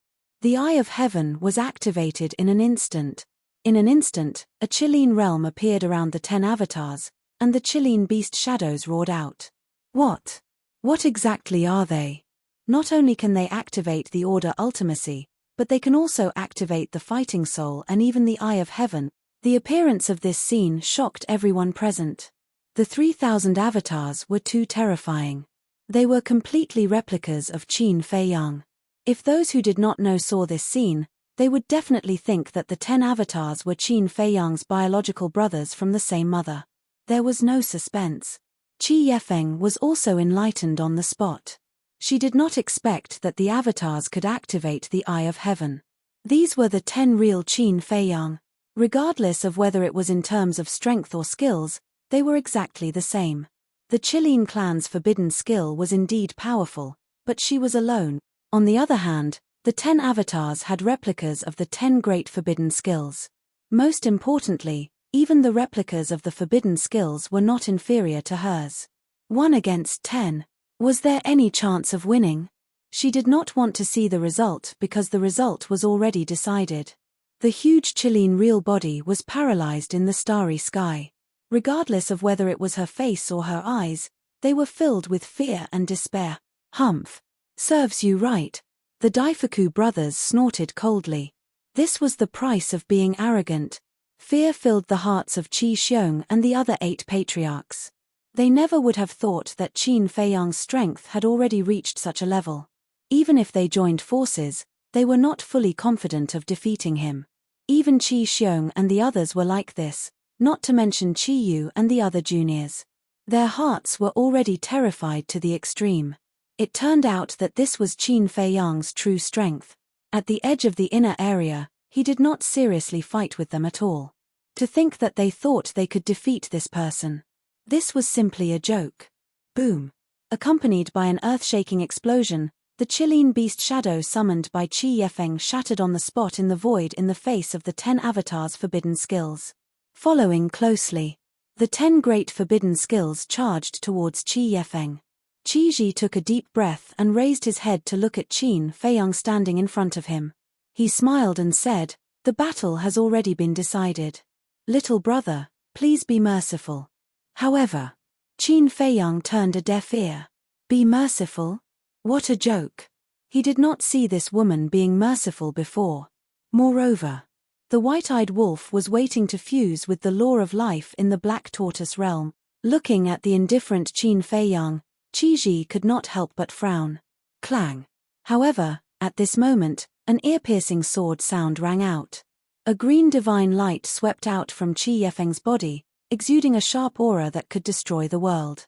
The Eye of Heaven was activated in an instant. In an instant, a Qilin realm appeared around the 10 avatars, and the Qilin beast shadows roared out. What? What exactly are they? Not only can they activate the Order Ultimacy, but they can also activate the Fighting Soul and even the Eye of Heaven. The appearance of this scene shocked everyone present. The 3,000 avatars were too terrifying. They were completely replicas of Qin Feiyang. If those who did not know saw this scene, they would definitely think that the 10 avatars were Qin Feiyang's biological brothers from the same mother. There was no suspense. Qi Yefeng was also enlightened on the spot. She did not expect that the avatars could activate the Eye of Heaven. These were the 10 real Qin Feiyang. Regardless of whether it was in terms of strength or skills, they were exactly the same. The Qilin clan's forbidden skill was indeed powerful, but she was alone. On the other hand, the 10 avatars had replicas of the 10 great forbidden skills. Most importantly, even the replicas of the forbidden skills were not inferior to hers. 1 against 10. Was there any chance of winning? She did not want to see the result because the result was already decided. The huge Qilin real body was paralyzed in the starry sky. Regardless of whether it was her face or her eyes, they were filled with fear and despair. Humph. Serves you right. The Daifuku brothers snorted coldly. This was the price of being arrogant. Fear filled the hearts of Qi Xiong and the other 8 patriarchs. They never would have thought that Qin Feiyang's strength had already reached such a level. Even if they joined forces, they were not fully confident of defeating him. Even Qi Xiong and the others were like this, not to mention Qi Yu and the other juniors. Their hearts were already terrified to the extreme. It turned out that this was Qin Feiyang's true strength. At the edge of the inner area, he did not seriously fight with them at all. To think that they thought they could defeat this person. This was simply a joke. Boom. Accompanied by an earth-shaking explosion, the Qilin beast shadow summoned by Qi Yefeng shattered on the spot in the void in the face of the 10 avatars' forbidden skills. Following closely, the 10 great forbidden skills charged towards Qi Yefeng. Qi Ji took a deep breath and raised his head to look at Qin Feiyang standing in front of him. He smiled and said, the battle has already been decided. Little brother, please be merciful. However, Qin Feiyang turned a deaf ear. Be merciful? What a joke. He did not see this woman being merciful before. Moreover, the white-eyed wolf was waiting to fuse with the law of life in the black tortoise realm. Looking at the indifferent Qin Feiyang, Qi Ji could not help but frown. Clang. However, at this moment, an ear-piercing sword sound rang out. A green divine light swept out from Qi Yefeng's body, exuding a sharp aura that could destroy the world.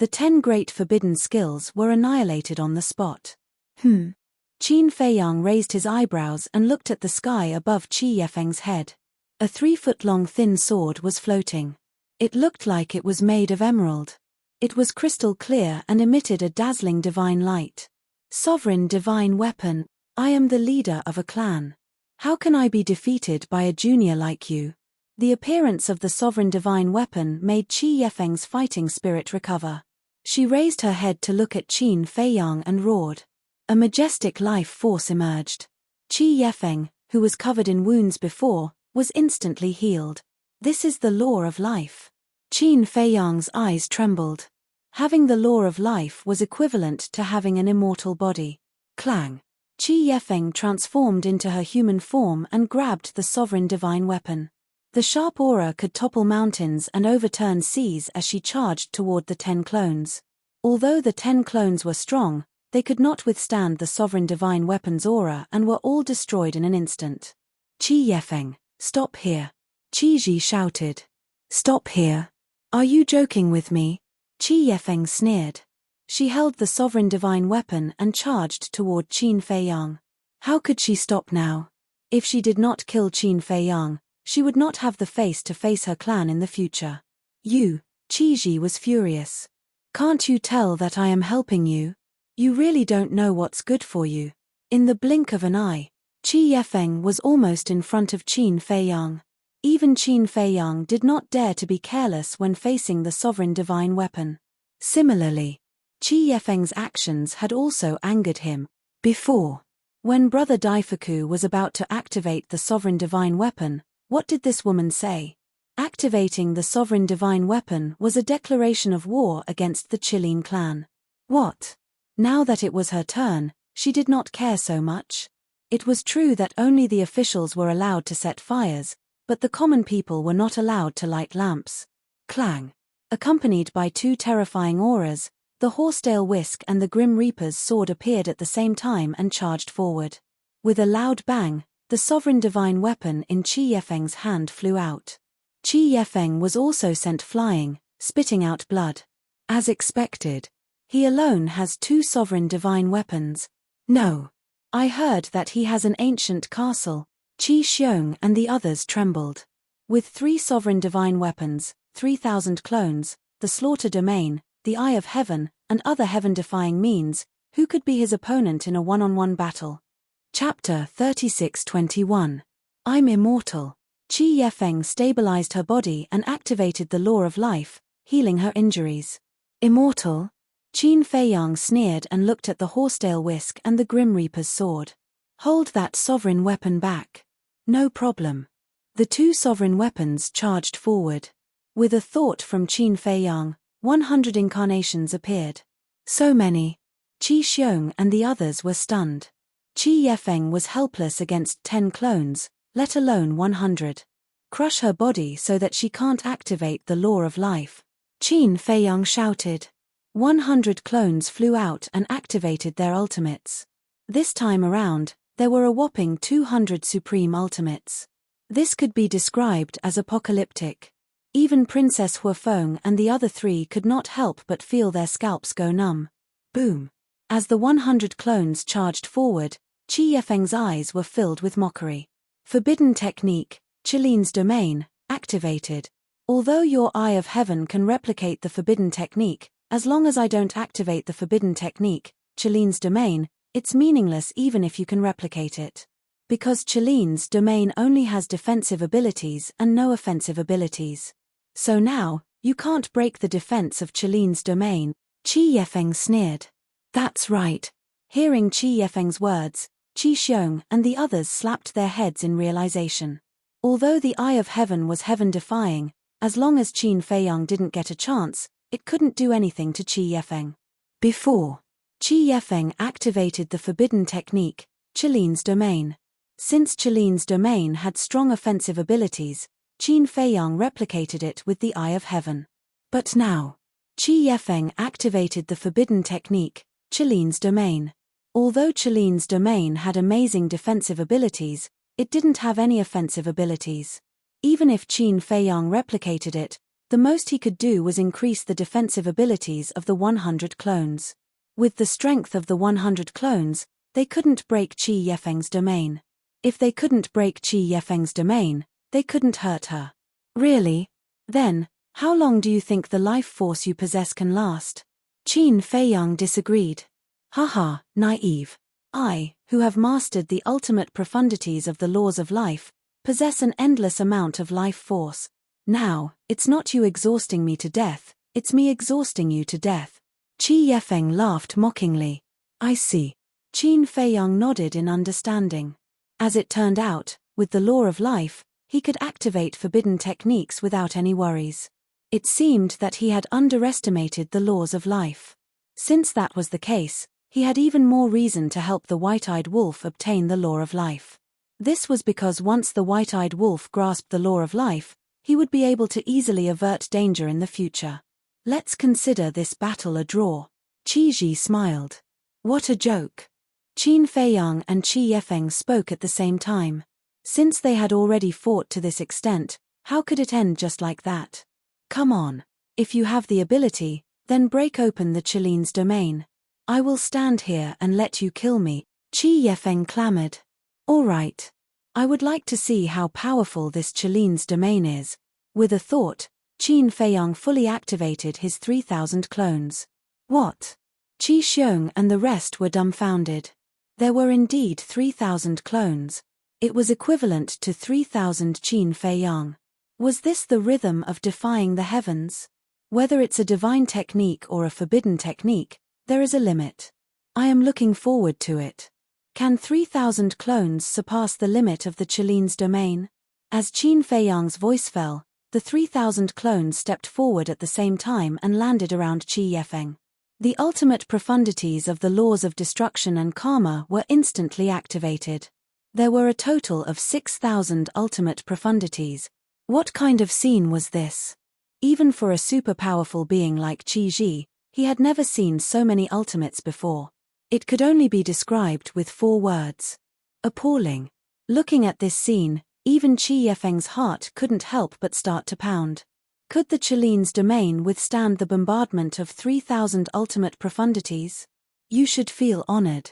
The 10 great forbidden skills were annihilated on the spot. Qin Feiyang raised his eyebrows and looked at the sky above Qi Yefeng's head. A 3-foot-long thin sword was floating. It looked like it was made of emerald. It was crystal clear and emitted a dazzling divine light. Sovereign divine weapon, I am the leader of a clan. How can I be defeated by a junior like you? The appearance of the sovereign divine weapon made Qi Yefeng's fighting spirit recover. She raised her head to look at Qin Feiyang and roared. A majestic life force emerged. Qi Yefeng, who was covered in wounds before, was instantly healed. This is the law of life. Qin Feiyang's eyes trembled. Having the law of life was equivalent to having an immortal body. Clang! Qi Yefeng transformed into her human form and grabbed the sovereign divine weapon. The sharp aura could topple mountains and overturn seas as she charged toward the 10 clones. Although the 10 clones were strong, they could not withstand the sovereign divine weapon's aura and were all destroyed in an instant. Qi Yefeng, stop here. Qi Ji shouted. Stop here. Are you joking with me? Qi Yefeng sneered. She held the sovereign divine weapon and charged toward Qin Feiyang. How could she stop now? If she did not kill Qin Feiyang, she would not have the face to face her clan in the future. You, Qi Ji was furious. Can't you tell that I am helping you? You really don't know what's good for you. In the blink of an eye, Qi Yefeng was almost in front of Qin Feiyang. Even Qin Feiyang did not dare to be careless when facing the sovereign divine weapon. Similarly, Qi Yefeng's actions had also angered him. Before, when Brother Daifuku was about to activate the sovereign divine weapon, what did this woman say? Activating the sovereign divine weapon was a declaration of war against the Qilin clan. What? Now that it was her turn, she did not care so much. It was true that only the officials were allowed to set fires, but the common people were not allowed to light lamps. Clang! Accompanied by 2 terrifying auras, the Horsetail Whisk and the Grim Reaper's sword appeared at the same time and charged forward. With a loud bang, the sovereign divine weapon in Qi Yefeng's hand flew out. Qi Yefeng was also sent flying, spitting out blood. As expected, he alone has 2 sovereign divine weapons. No. I heard that he has an ancient castle. Qi Xiong and the others trembled. With 3 sovereign divine weapons, 3,000 clones, the Slaughter Domain, the Eye of Heaven, and other heaven-defying means, who could be his opponent in a one-on-one battle? Chapter 36:21. I'm immortal. Qi Yefeng stabilized her body and activated the law of life, healing her injuries. Immortal? Qin Feiyang sneered and looked at the Horsetail Whisk and the Grim Reaper's sword. Hold that sovereign weapon back. No problem. The 2 sovereign weapons charged forward. With a thought from Qin Feiyang, 100 incarnations appeared. So many. Qi Xiong and the others were stunned. Qi Yefeng was helpless against 10 clones, let alone 100. Crush her body so that she can't activate the law of life. Qin Feiyang shouted. 100 clones flew out and activated their ultimates. This time around, there were a whopping 200 supreme ultimates. This could be described as apocalyptic. Even Princess Huafeng and the other 3 could not help but feel their scalps go numb. Boom! As the 100 clones charged forward, Qi Yefeng's eyes were filled with mockery. Forbidden technique, Qilin's domain, activated. Although your Eye of Heaven can replicate the forbidden technique, as long as I don't activate the forbidden technique, Qilin's domain, it's meaningless even if you can replicate it. Because Qilin's domain only has defensive abilities and no offensive abilities. So now, you can't break the defense of Qilin's domain. Qi Yefeng sneered. That's right. Hearing Qi Yefeng's words, Qi Xiong and the others slapped their heads in realization. Although the Eye of Heaven was heaven-defying, as long as Qin Feiyang didn't get a chance, it couldn't do anything to Qi Yefeng. Before, Qi Yefeng activated the forbidden technique, Qilin's domain. Since Qilin's domain had strong offensive abilities, Qin Feiyang replicated it with the Eye of Heaven. But now, Qi Yefeng activated the forbidden technique, Qilin's domain. Although Qilin's domain had amazing defensive abilities, it didn't have any offensive abilities. Even if Qin Feiyang replicated it, The most he could do was increase the defensive abilities of the 100 clones. With the strength of the 100 clones, they couldn't break Qi Yefeng's domain. If they couldn't break Qi Yefeng's domain, they couldn't hurt her. Really? Then, how long do you think the life force you possess can last? Qin Feiyang disagreed. Haha, naive. I, who have mastered the ultimate profundities of the laws of life, possess an endless amount of life force. Now, it's not you exhausting me to death, it's me exhausting you to death. Qi Yefeng laughed mockingly. I see. Qin Feiyang nodded in understanding. As it turned out, with the law of life, he could activate forbidden techniques without any worries. It seemed that he had underestimated the laws of life. Since that was the case, he had even more reason to help the white-eyed wolf obtain the law of life. This was because once the white-eyed wolf grasped the law of life, he would be able to easily avert danger in the future. Let's consider this battle a draw. Qi Ji smiled. What a joke. Qin Feiyang and Qi Yefeng spoke at the same time. Since they had already fought to this extent, how could it end just like that? Come on. If you have the ability, then break open the Qili's domain. I will stand here and let you kill me, Qi Yefeng clamored. All right. I would like to see how powerful this Qili's domain is. With a thought, Qin Feiyang fully activated his 3,000 clones. What? Qi Xiong and the rest were dumbfounded. There were indeed 3,000 clones. It was equivalent to 3,000 Qin Feiyang. Was this the rhythm of defying the heavens? Whether it's a divine technique or a forbidden technique, there is a limit. I am looking forward to it. Can 3,000 clones surpass the limit of the Qili's domain? As Qin Feiyang's voice fell, the 3,000 clones stepped forward at the same time and landed around Qi Yefeng. The ultimate profundities of the laws of destruction and karma were instantly activated. There were a total of 6,000 ultimate profundities. What kind of scene was this? Even for a super-powerful being like Qi Ji, he had never seen so many ultimates before. It could only be described with 4 words. Appalling. Looking at this scene, even Qi Yefeng's heart couldn't help but start to pound. Could the Qili's domain withstand the bombardment of 3,000 ultimate profundities? You should feel honored.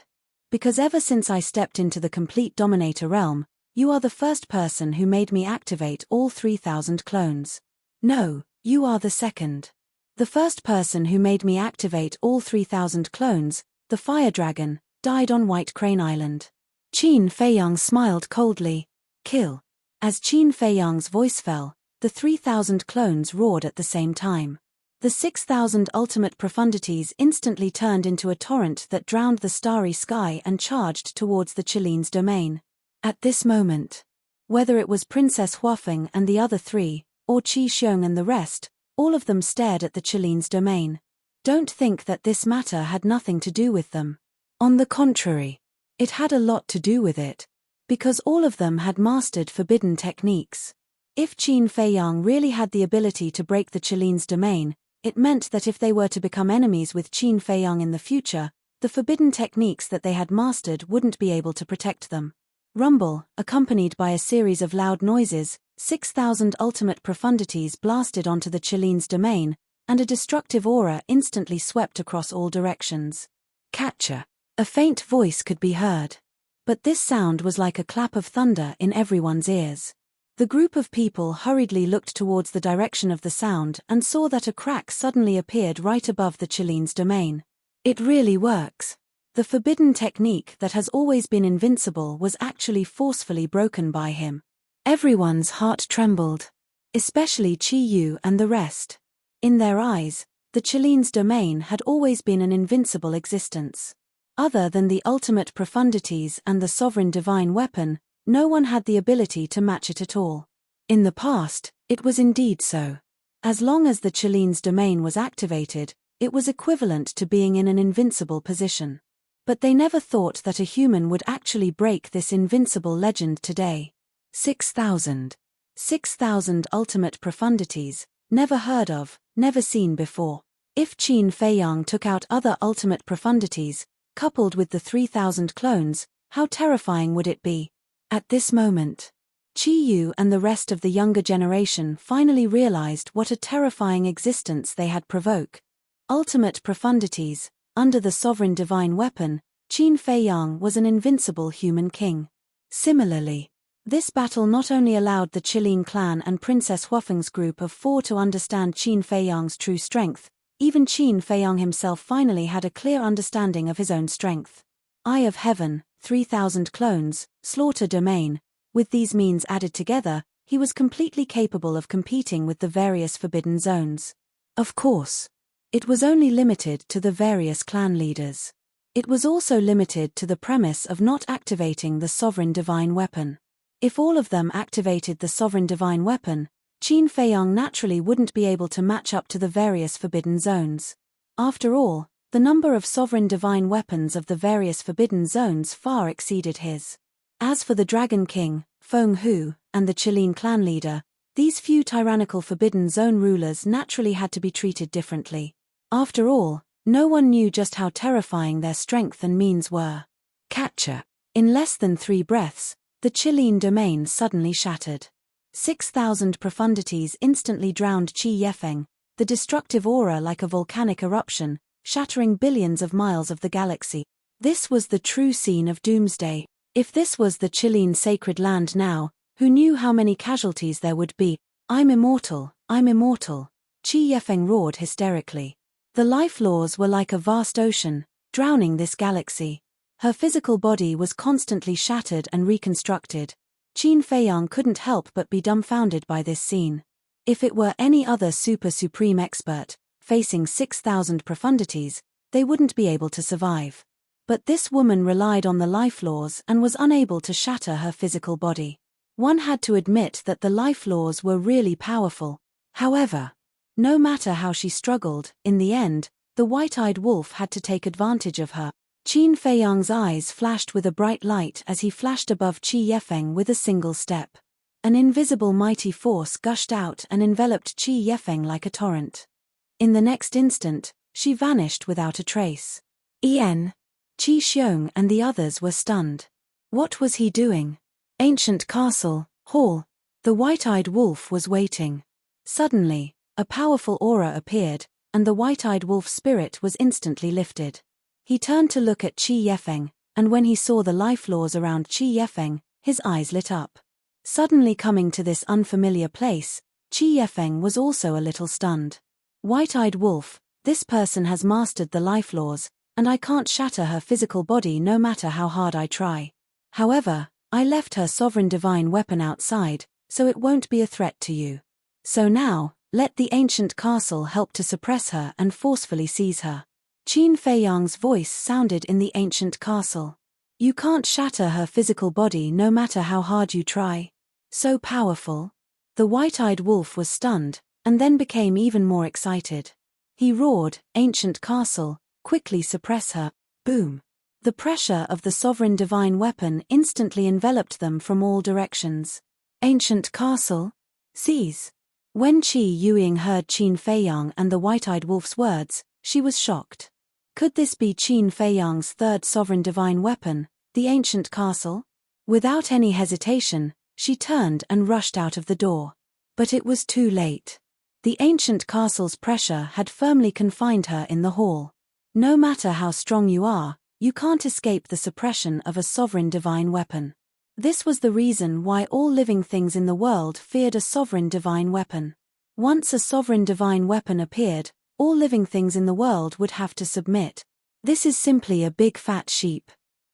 Because ever since I stepped into the complete Dominator realm, you are the first person who made me activate all 3,000 clones. No, you are the second. The first person who made me activate all 3,000 clones, the Fire Dragon, died on White Crane Island. Qin Feiyang smiled coldly. Kill. As Qin Feiyang's voice fell, the 3,000 clones roared at the same time. The 6,000 ultimate profundities instantly turned into a torrent that drowned the starry sky and charged towards the Qili's domain. At this moment, whether it was Princess Huafeng and the other 3, or Qi Xiong and the rest, all of them stared at the Qili's domain. Don't think that this matter had nothing to do with them. On the contrary, it had a lot to do with it, because all of them had mastered forbidden techniques. If Qin Feiyang really had the ability to break the Qili's domain, it meant that if they were to become enemies with Qin Feiyang in the future, the forbidden techniques that they had mastered wouldn't be able to protect them. Rumble, accompanied by a series of loud noises, 6,000 ultimate profundities blasted onto the Qili's domain, and a destructive aura instantly swept across all directions. Catcher. A faint voice could be heard. But this sound was like a clap of thunder in everyone's ears. The group of people hurriedly looked towards the direction of the sound and saw that a crack suddenly appeared right above the Qili's domain. It really works. The forbidden technique that has always been invincible was actually forcefully broken by him. Everyone's heart trembled. Especially Qi Yu and the rest. In their eyes, the Qili's domain had always been an invincible existence. Other than the ultimate profundities and the sovereign divine weapon, no one had the ability to match it at all. In the past, it was indeed so. As long as the Qili's domain was activated, it was equivalent to being in an invincible position. But they never thought that a human would actually break this invincible legend today. 6,000. 6,000 ultimate profundities, never heard of, never seen before. If Qin Feiyang took out other ultimate profundities, coupled with the 3,000 clones, how terrifying would it be? At this moment, Qi Yu and the rest of the younger generation finally realized what a terrifying existence they had provoked. Ultimate profundities, under the sovereign divine weapon, Qin Feiyang was an invincible human king. Similarly, this battle not only allowed the Qilin clan and Princess Huafeng's group of 4 to understand Qin Feiyang's true strength, even Qin Feiyang himself finally had a clear understanding of his own strength. Eye of Heaven, 3,000 clones, Slaughter Domain. With these means added together, he was completely capable of competing with the various forbidden zones. Of course, it was only limited to the various clan leaders. It was also limited to the premise of not activating the sovereign divine weapon. If all of them activated the sovereign divine weapon, Qin Feiyang naturally wouldn't be able to match up to the various forbidden zones. After all, the number of sovereign divine weapons of the various forbidden zones far exceeded his. As for the Dragon King, Feng Hu, and the Qilin clan leader, these few tyrannical forbidden zone rulers naturally had to be treated differently. After all, no one knew just how terrifying their strength and means were. Catcher. In less than 3 breaths, the Qilin domain suddenly shattered. 6,000 profundities instantly drowned Qi Yefeng, the destructive aura like a volcanic eruption, shattering billions of miles of the galaxy. This was the true scene of doomsday. If this was the Qilin sacred land now, who knew how many casualties there would be? I'm immortal, I'm immortal, Qi Yefeng roared hysterically. The life laws were like a vast ocean, drowning this galaxy. Her physical body was constantly shattered and reconstructed. Qin Feiyang couldn't help but be dumbfounded by this scene. If it were any other supreme expert, facing 6,000 profundities, they wouldn't be able to survive. But this woman relied on the life laws and was unable to shatter her physical body. One had to admit that the life laws were really powerful. However, no matter how she struggled, in the end, the white-eyed wolf had to take advantage of her. Qin Feiyang's eyes flashed with a bright light as he flashed above Qi Yefeng with a single step. An invisible mighty force gushed out and enveloped Qi Yefeng like a torrent. In the next instant, she vanished without a trace. Qi Xiong and the others were stunned. What was he doing? Ancient castle, hall. The white-eyed wolf was waiting. Suddenly, a powerful aura appeared, and the white-eyed wolf's spirit was instantly lifted. He turned to look at Qi Yefeng, and when he saw the life laws around Qi Yefeng, his eyes lit up. Suddenly coming to this unfamiliar place, Qi Yefeng was also a little stunned. White-eyed wolf, this person has mastered the life laws, and I can't shatter her physical body no matter how hard I try. However, I left her sovereign divine weapon outside, so it won't be a threat to you. So now, let the ancient castle help to suppress her and forcefully seize her. Qin Feiyang's voice sounded in the ancient castle. You can't shatter her physical body no matter how hard you try. So powerful. The white-eyed wolf was stunned, and then became even more excited. He roared, Ancient castle, quickly suppress her. Boom. The pressure of the sovereign divine weapon instantly enveloped them from all directions. Ancient castle? Seize. When Qi Yuing heard Qin Feiyang and the white-eyed wolf's words, she was shocked. Could this be Qin Feiyang's third sovereign divine weapon, the ancient castle? Without any hesitation, she turned and rushed out of the door. But it was too late. The ancient castle's pressure had firmly confined her in the hall. No matter how strong you are, you can't escape the suppression of a sovereign divine weapon. This was the reason why all living things in the world feared a sovereign divine weapon. Once a sovereign divine weapon appeared, all living things in the world would have to submit. This is simply a big fat sheep.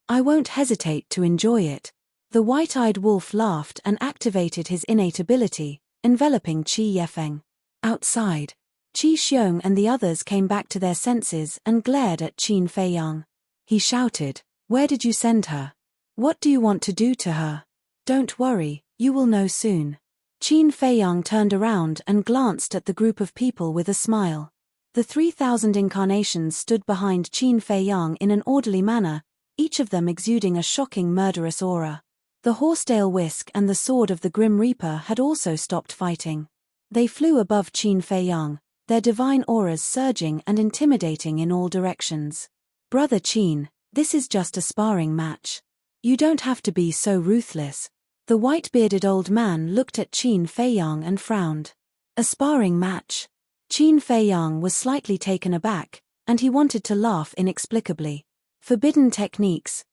I won't hesitate to enjoy it. The white-eyed wolf laughed and activated his innate ability, enveloping Qi Yefeng. Outside, Qi Xiong and the others came back to their senses and glared at Qin Feiyang. He shouted, Where did you send her? What do you want to do to her? Don't worry, you will know soon. Qin Feiyang turned around and glanced at the group of people with a smile. The 3,000 incarnations stood behind Qin Feiyang in an orderly manner, each of them exuding a shocking murderous aura. The Horsetail Whisk and the Sword of the Grim Reaper had also stopped fighting. They flew above Qin Feiyang, their divine auras surging and intimidating in all directions. Brother Qin, this is just a sparring match. You don't have to be so ruthless. The white-bearded old man looked at Qin Feiyang and frowned. A sparring match. Qin Feiyang was slightly taken aback, and he wanted to laugh inexplicably. Forbidden techniques,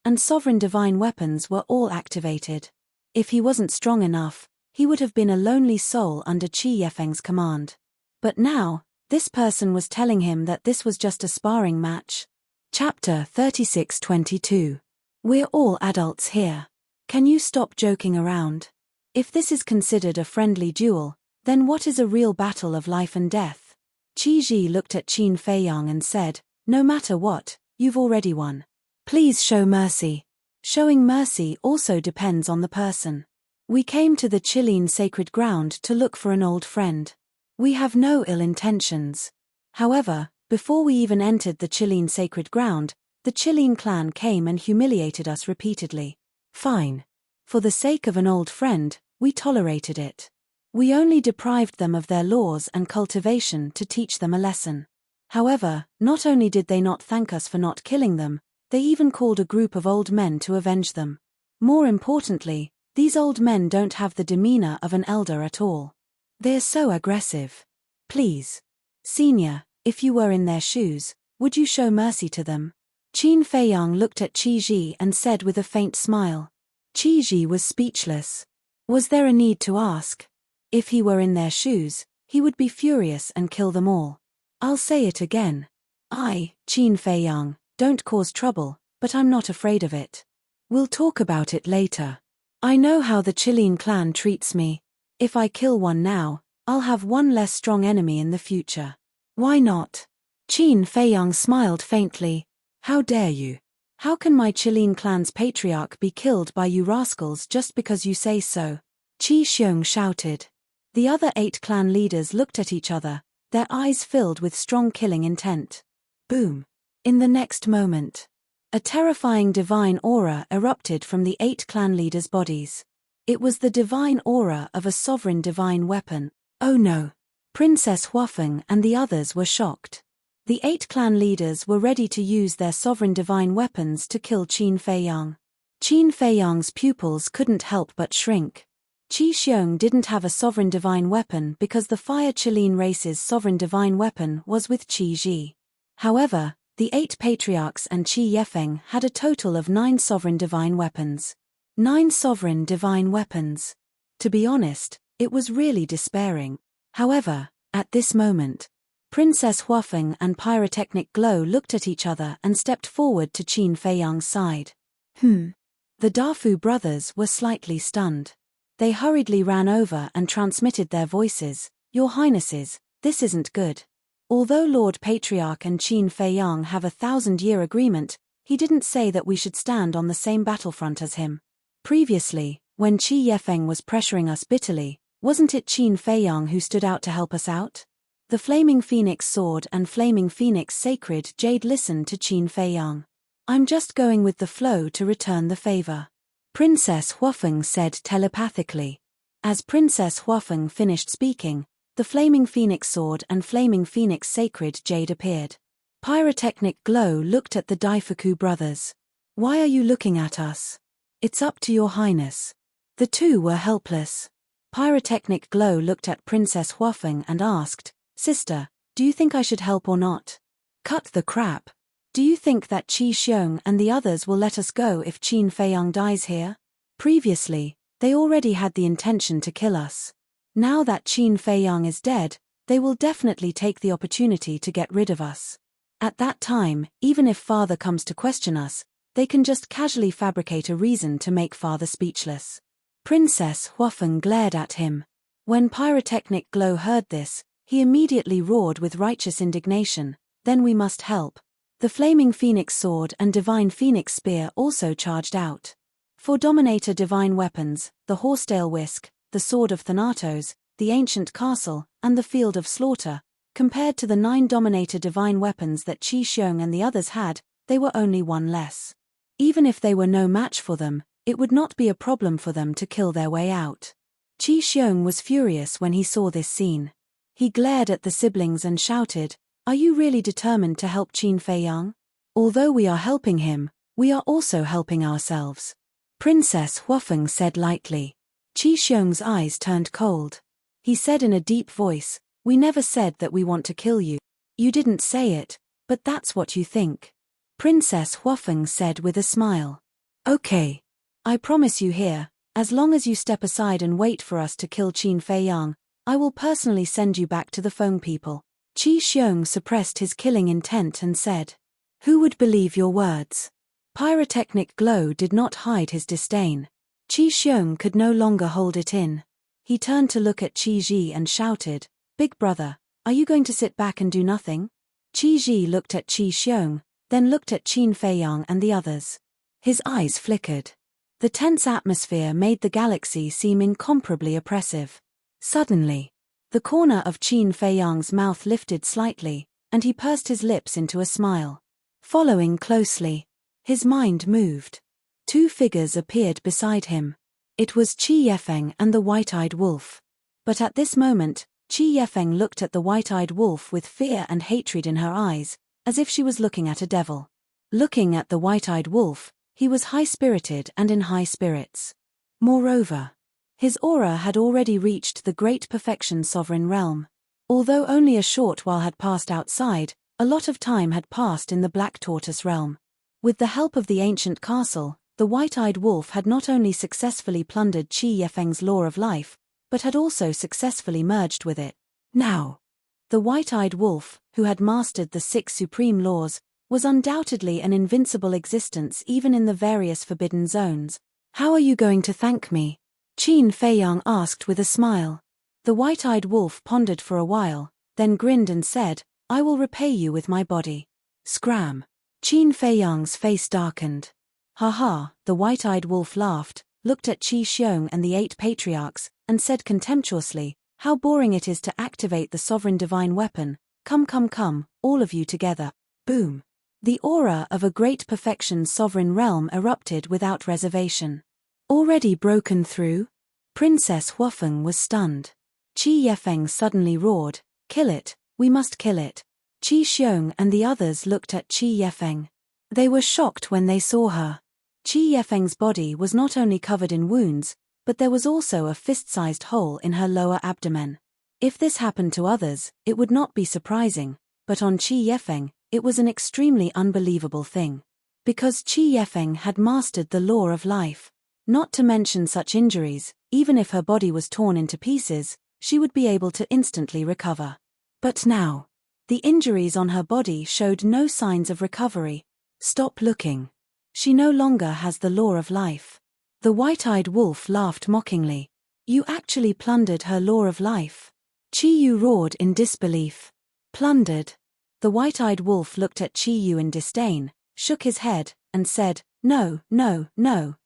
and sovereign divine weapons were all activated. If he wasn't strong enough, he would have been a lonely soul under Qi Yefeng's command. But now, this person was telling him that this was just a sparring match. Chapter 36-22. We're all adults here. Can you stop joking around? If this is considered a friendly duel, then what is a real battle of life and death? Qi Ji looked at Qin Feiyang and said, no matter what, you've already won. Please show mercy. Showing mercy also depends on the person. We came to the Qilin sacred ground to look for an old friend. We have no ill intentions. However, before we even entered the Qilin sacred ground, the Qilin clan came and humiliated us repeatedly. Fine. For the sake of an old friend, we tolerated it. We only deprived them of their laws and cultivation to teach them a lesson. However, not only did they not thank us for not killing them, they even called a group of old men to avenge them. More importantly, these old men don't have the demeanor of an elder at all. They're so aggressive. Please. Senior, if you were in their shoes, would you show mercy to them? Qin Feiyang looked at Qi Ji and said with a faint smile. Qi Ji was speechless. Was there a need to ask? If he were in their shoes, he would be furious and kill them all. I'll say it again. I, Qin Feiyang, don't cause trouble, but I'm not afraid of it. We'll talk about it later. I know how the Qilin clan treats me. If I kill one now, I'll have one less strong enemy in the future. Why not? Qin Feiyang smiled faintly. How dare you? How can my Qilin clan's patriarch be killed by you rascals just because you say so? Qi Xiong shouted. The other 8 clan leaders looked at each other, their eyes filled with strong killing intent. Boom. In the next moment, a terrifying divine aura erupted from the 8 clan leaders' bodies. It was the divine aura of a sovereign divine weapon. Oh no! Princess Huafeng and the others were shocked. The 8 clan leaders were ready to use their sovereign divine weapons to kill Qin Feiyang. Qin Feiyang's pupils couldn't help but shrink. Qi Xiong didn't have a sovereign divine weapon because the Fire Qilin race's sovereign divine weapon was with Qi Ji. However, the 8 patriarchs and Qi Yefeng had a total of 9 sovereign divine weapons. 9 sovereign divine weapons. To be honest, it was really despairing. However, at this moment, Princess Huafeng and Pyrotechnic Glow looked at each other and stepped forward to Qin Feiyang's side. The Dafu brothers were slightly stunned. They hurriedly ran over and transmitted their voices. Your Highnesses, this isn't good. Although Lord Patriarch and Qin Feiyang have a 1,000-year agreement, he didn't say that we should stand on the same battlefront as him. Previously, when Qi Yefeng was pressuring us bitterly, wasn't it Qin Feiyang who stood out to help us out? The Flaming Phoenix Sword and Flaming Phoenix Sacred Jade listened to Qin Feiyang. I'm just going with the flow to return the favor. Princess Huafeng said telepathically. As Princess Huafeng finished speaking, the Flaming Phoenix Sword and Flaming Phoenix Sacred Jade appeared. Pyrotechnic Glow looked at the Daifuku brothers. Why are you looking at us? It's up to your highness. The two were helpless. Pyrotechnic Glow looked at Princess Huafeng and asked, Sister, do you think I should help or not? Cut the crap. Do you think that Qi Xiong and the others will let us go if Qin Feiyang dies here? Previously, they already had the intention to kill us. Now that Qin Feiyang is dead, they will definitely take the opportunity to get rid of us. At that time, even if Father comes to question us, they can just casually fabricate a reason to make Father speechless. Princess Huafeng glared at him. When Pyrotechnic Glow heard this, he immediately roared with righteous indignation. Then we must help. The Flaming Phoenix Sword and Divine Phoenix Spear also charged out. For Dominator Divine Weapons, the Horsetail Whisk, the Sword of Thanatos, the Ancient Castle, and the Field of Slaughter, compared to the 9 Dominator Divine Weapons that Qi Xiong and the others had, they were only 1 less. Even if they were no match for them, it would not be a problem for them to kill their way out. Qi Xiong was furious when he saw this scene. He glared at the siblings and shouted, Are you really determined to help Qin Feiyang? Although we are helping him, we are also helping ourselves. Princess Huafeng said lightly. Qi Xiong's eyes turned cold. He said in a deep voice, "We never said that we want to kill you. You didn't say it, but that's what you think." Princess Huafeng said with a smile. "Okay. I promise you here, as long as you step aside and wait for us to kill Qin Feiyang, I will personally send you back to the Feng people." Qi Xiong suppressed his killing intent and said, "Who would believe your words?" Pyrotechnic glow did not hide his disdain. Qi Xiong could no longer hold it in. He turned to look at Qi Ji and shouted, "Big brother, are you going to sit back and do nothing?" Qi Ji looked at Qi Xiong, then looked at Qin Feiyang and the others. His eyes flickered. The tense atmosphere made the galaxy seem incomparably oppressive. Suddenly, the corner of Qin Feiyang's mouth lifted slightly, and he pursed his lips into a smile. Following closely, his mind moved. Two figures appeared beside him. It was Qi Yefeng and the white-eyed wolf. But at this moment, Qi Yefeng looked at the white-eyed wolf with fear and hatred in her eyes, as if she was looking at a devil. Looking at the white-eyed wolf, he was high-spirited and in high spirits. Moreover, his aura had already reached the Great Perfection Sovereign Realm. Although only a short while had passed outside, a lot of time had passed in the Black Tortoise Realm. With the help of the ancient castle, the white-eyed wolf had not only successfully plundered Qi Yefeng's law of life, but had also successfully merged with it. Now, the white-eyed wolf, who had mastered the 6 supreme laws, was undoubtedly an invincible existence even in the various forbidden zones. "How are you going to thank me?" Qin Feiyang asked with a smile. The white-eyed wolf pondered for a while, then grinned and said, "I will repay you with my body." Scram! Qin Feiyang's face darkened. "Ha," the white-eyed wolf laughed, looked at Qi Xiong and the 8 patriarchs, and said contemptuously, "How boring it is to activate the sovereign divine weapon. Come, all of you together." Boom! The aura of a Great Perfection Sovereign Realm erupted without reservation. Already broken through? Princess Huafeng was stunned. Qi Yefeng suddenly roared, "Kill it, we must kill it." Qi Xiong and the others looked at Qi Yefeng. They were shocked when they saw her. Qi Yefeng's body was not only covered in wounds, but there was also a fist-sized hole in her lower abdomen. If this happened to others, it would not be surprising, but on Qi Yefeng, it was an extremely unbelievable thing. Because Qi Yefeng had mastered the law of life. Not to mention such injuries, even if her body was torn into pieces, she would be able to instantly recover. But now, the injuries on her body showed no signs of recovery. Stop looking. She no longer has the law of life. The white-eyed wolf laughed mockingly. You actually plundered her law of life. Qi Yu roared in disbelief. Plundered? The white-eyed wolf looked at Qi Yu in disdain, shook his head, and said, No,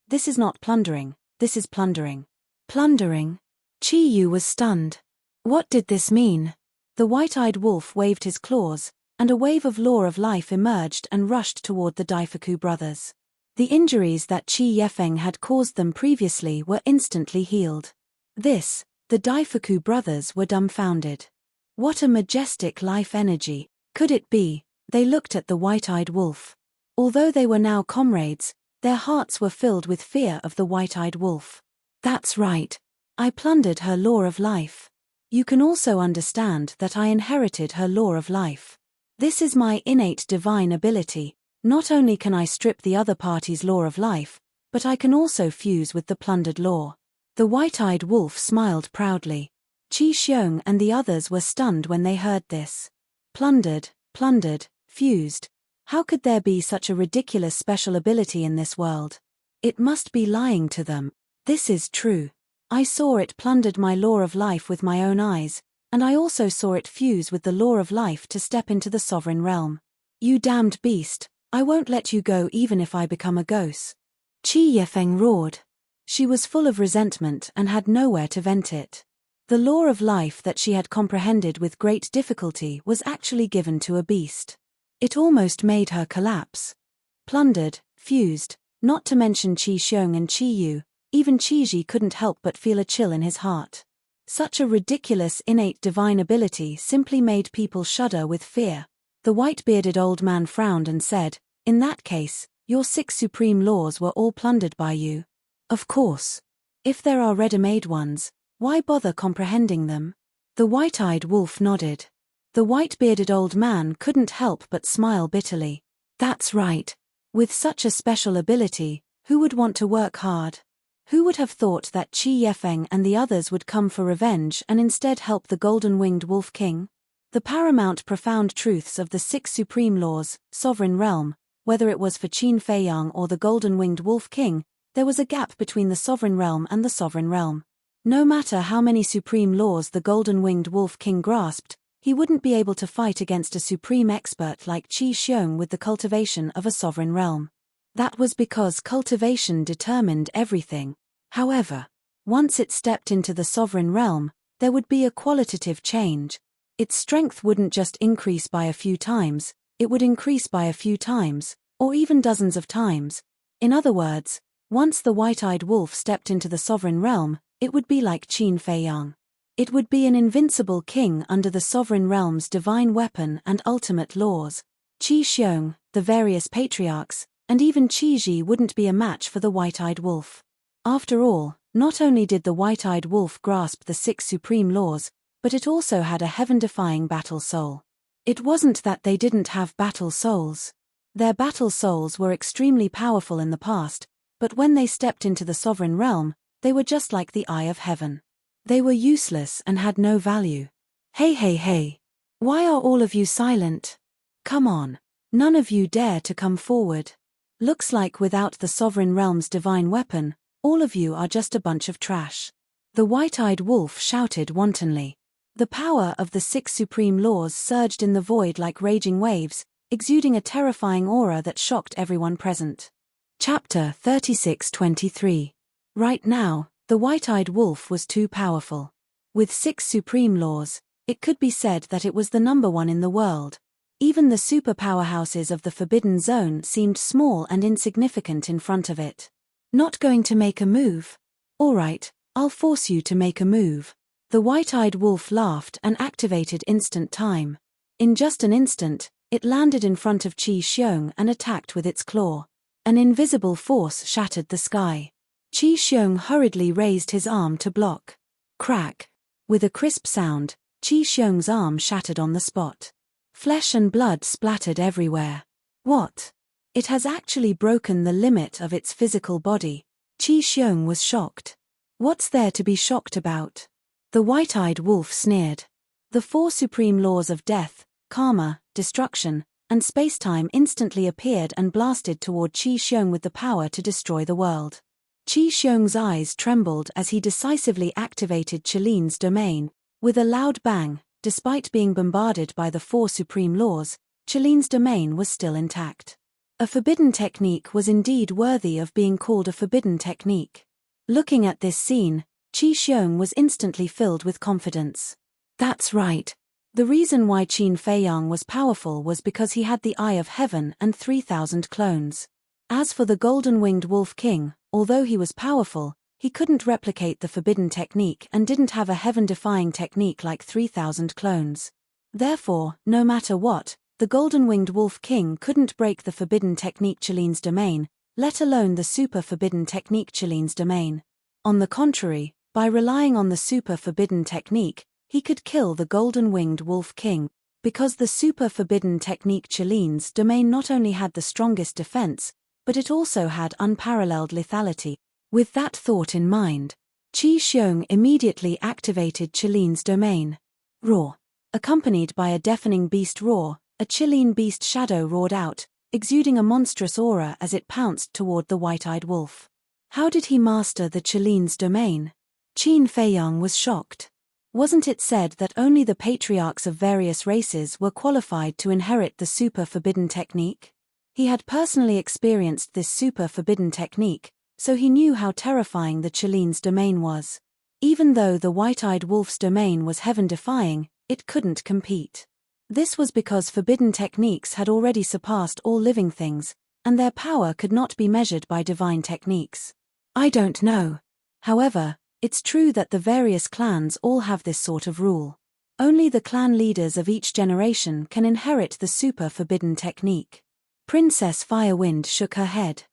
this is not plundering, this is plundering. Plundering? Qi Yu was stunned. What did this mean? The white-eyed wolf waved his claws, and a wave of law of life emerged and rushed toward the Daifuku brothers. The injuries that Qi Yefeng had caused them previously were instantly healed. The Daifuku brothers were dumbfounded. What a majestic life energy. Could it be? They looked at the white-eyed wolf. Although they were now comrades, their hearts were filled with fear of the white-eyed wolf. That's right. I plundered her law of life. You can also understand that I inherited her law of life. This is my innate divine ability. Not only can I strip the other party's law of life, but I can also fuse with the plundered law. The white-eyed wolf smiled proudly. Qi Xiong and the others were stunned when they heard this. Plundered, fused. How could there be such a ridiculous special ability in this world? It must be lying to them. This is true. I saw it plundered my law of life with my own eyes, and I also saw it fuse with the law of life to step into the sovereign realm. You damned beast, I won't let you go even if I become a ghost. Qi Yefeng roared. She was full of resentment and had nowhere to vent it. The law of life that she had comprehended with great difficulty was actually given to a beast. It almost made her collapse. Plundered, fused, not to mention Qi Xiong and Qi Yu, even Qi Ji couldn't help but feel a chill in his heart. Such a ridiculous innate divine ability simply made people shudder with fear. The white-bearded old man frowned and said, In that case, your 6 supreme laws were all plundered by you. Of course. If there are ready-made ones, why bother comprehending them? The white-eyed wolf nodded. The white-bearded old man couldn't help but smile bitterly. That's right. With such a special ability, who would want to work hard? Who would have thought that Qi Yefeng and the others would come for revenge and instead help the golden-winged wolf king? The paramount profound truths of the 6 supreme laws, sovereign realm, whether it was for Qin Feiyang or the golden-winged wolf king, there was a gap between the sovereign realm and the sovereign realm. No matter how many supreme laws the golden-winged wolf king grasped, he wouldn't be able to fight against a supreme expert like Qi Xiong with the cultivation of a sovereign realm. That was because cultivation determined everything. However, once it stepped into the sovereign realm, there would be a qualitative change. Its strength wouldn't just increase by a few times, it would increase by a few times, or even dozens of times. In other words, once the white-eyed wolf stepped into the sovereign realm, it would be like Qin Feiyang. It would be an invincible king under the sovereign realm's divine weapon and ultimate laws. Qi Xiong, the various patriarchs, and even Qi Ji wouldn't be a match for the white-eyed wolf. After all, not only did the white-eyed wolf grasp the 6 supreme laws, but it also had a heaven-defying battle soul. It wasn't that they didn't have battle souls. Their battle souls were extremely powerful in the past, but when they stepped into the sovereign realm, they were just like the eye of heaven. They were useless and had no value. Hey. Why are all of you silent? Come on. None of you dare to come forward. Looks like without the sovereign realm's divine weapon, all of you are just a bunch of trash. The white-eyed wolf shouted wantonly. The power of the 6 supreme laws surged in the void like raging waves, exuding a terrifying aura that shocked everyone present. Chapter 36-23. Right now, the white-eyed wolf was too powerful. With 6 supreme laws, it could be said that it was the number one in the world. Even the super powerhouses of the Forbidden Zone seemed small and insignificant in front of it. Not going to make a move? All right, I'll force you to make a move. The white-eyed wolf laughed and activated instant time. In just an instant, it landed in front of Qi Xiong and attacked with its claw. An invisible force shattered the sky. Qi Xiong hurriedly raised his arm to block. Crack! With a crisp sound, Qi Xiong's arm shattered on the spot. Flesh and blood splattered everywhere. What? It has actually broken the limit of its physical body. Qi Xiong was shocked. What's there to be shocked about? The white-eyed wolf sneered. The 4 supreme laws of death, karma, destruction, and space-time instantly appeared and blasted toward Qi Xiong with the power to destroy the world. Qi Xiong's eyes trembled as he decisively activated Qilin's domain. With a loud bang, despite being bombarded by the 4 supreme laws, Qilin's domain was still intact. A forbidden technique was indeed worthy of being called a forbidden technique. Looking at this scene, Qi Xiong was instantly filled with confidence. That's right. The reason why Qin Feiyang was powerful was because he had the Eye of Heaven and 3,000 clones. As for the golden-winged wolf king, although he was powerful, he couldn't replicate the forbidden technique and didn't have a heaven-defying technique like 3,000 clones. Therefore, no matter what, the golden-winged wolf king couldn't break the forbidden technique Qilin's domain, let alone the super forbidden technique Qilin's domain. On the contrary, by relying on the super forbidden technique, he could kill the golden-winged wolf king, because the super forbidden technique Qilin's domain not only had the strongest defense, but it also had unparalleled lethality. With that thought in mind, Qi Xiong immediately activated Qilin's domain. Roar. Accompanied by a deafening beast roar, a Qilin beast shadow roared out, exuding a monstrous aura as it pounced toward the white-eyed wolf. How did he master the Qilin's domain? Qin Feiyang was shocked. Wasn't it said that only the patriarchs of various races were qualified to inherit the super forbidden technique? He had personally experienced this super forbidden technique, so he knew how terrifying the Qilin's domain was. Even though the white-eyed wolf's domain was heaven-defying, it couldn't compete. This was because forbidden techniques had already surpassed all living things, and their power could not be measured by divine techniques. I don't know. However, it's true that the various clans all have this sort of rule. Only the clan leaders of each generation can inherit the super forbidden technique. Princess Firewind shook her head.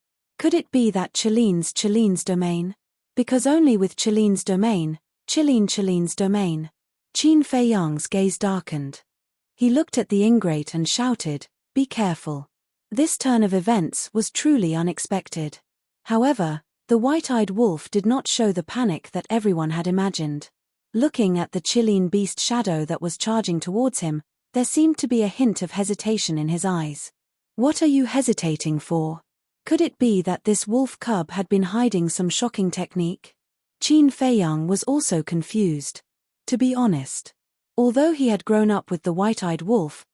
Could it be that Chiline's domain? Because only with Chiline's domain, Chiline's domain. Qin Fei Yang's gaze darkened. He looked at the ingrate and shouted, "Be careful." This turn of events was truly unexpected. However, the white-eyed wolf did not show the panic that everyone had imagined. Looking at the Chiline beast shadow that was charging towards him, there seemed to be a hint of hesitation in his eyes. "What are you hesitating for?" Could it be that this wolf cub had been hiding some shocking technique? Qin Fei Yang was also confused. To be honest, although he had grown up with the white-eyed wolf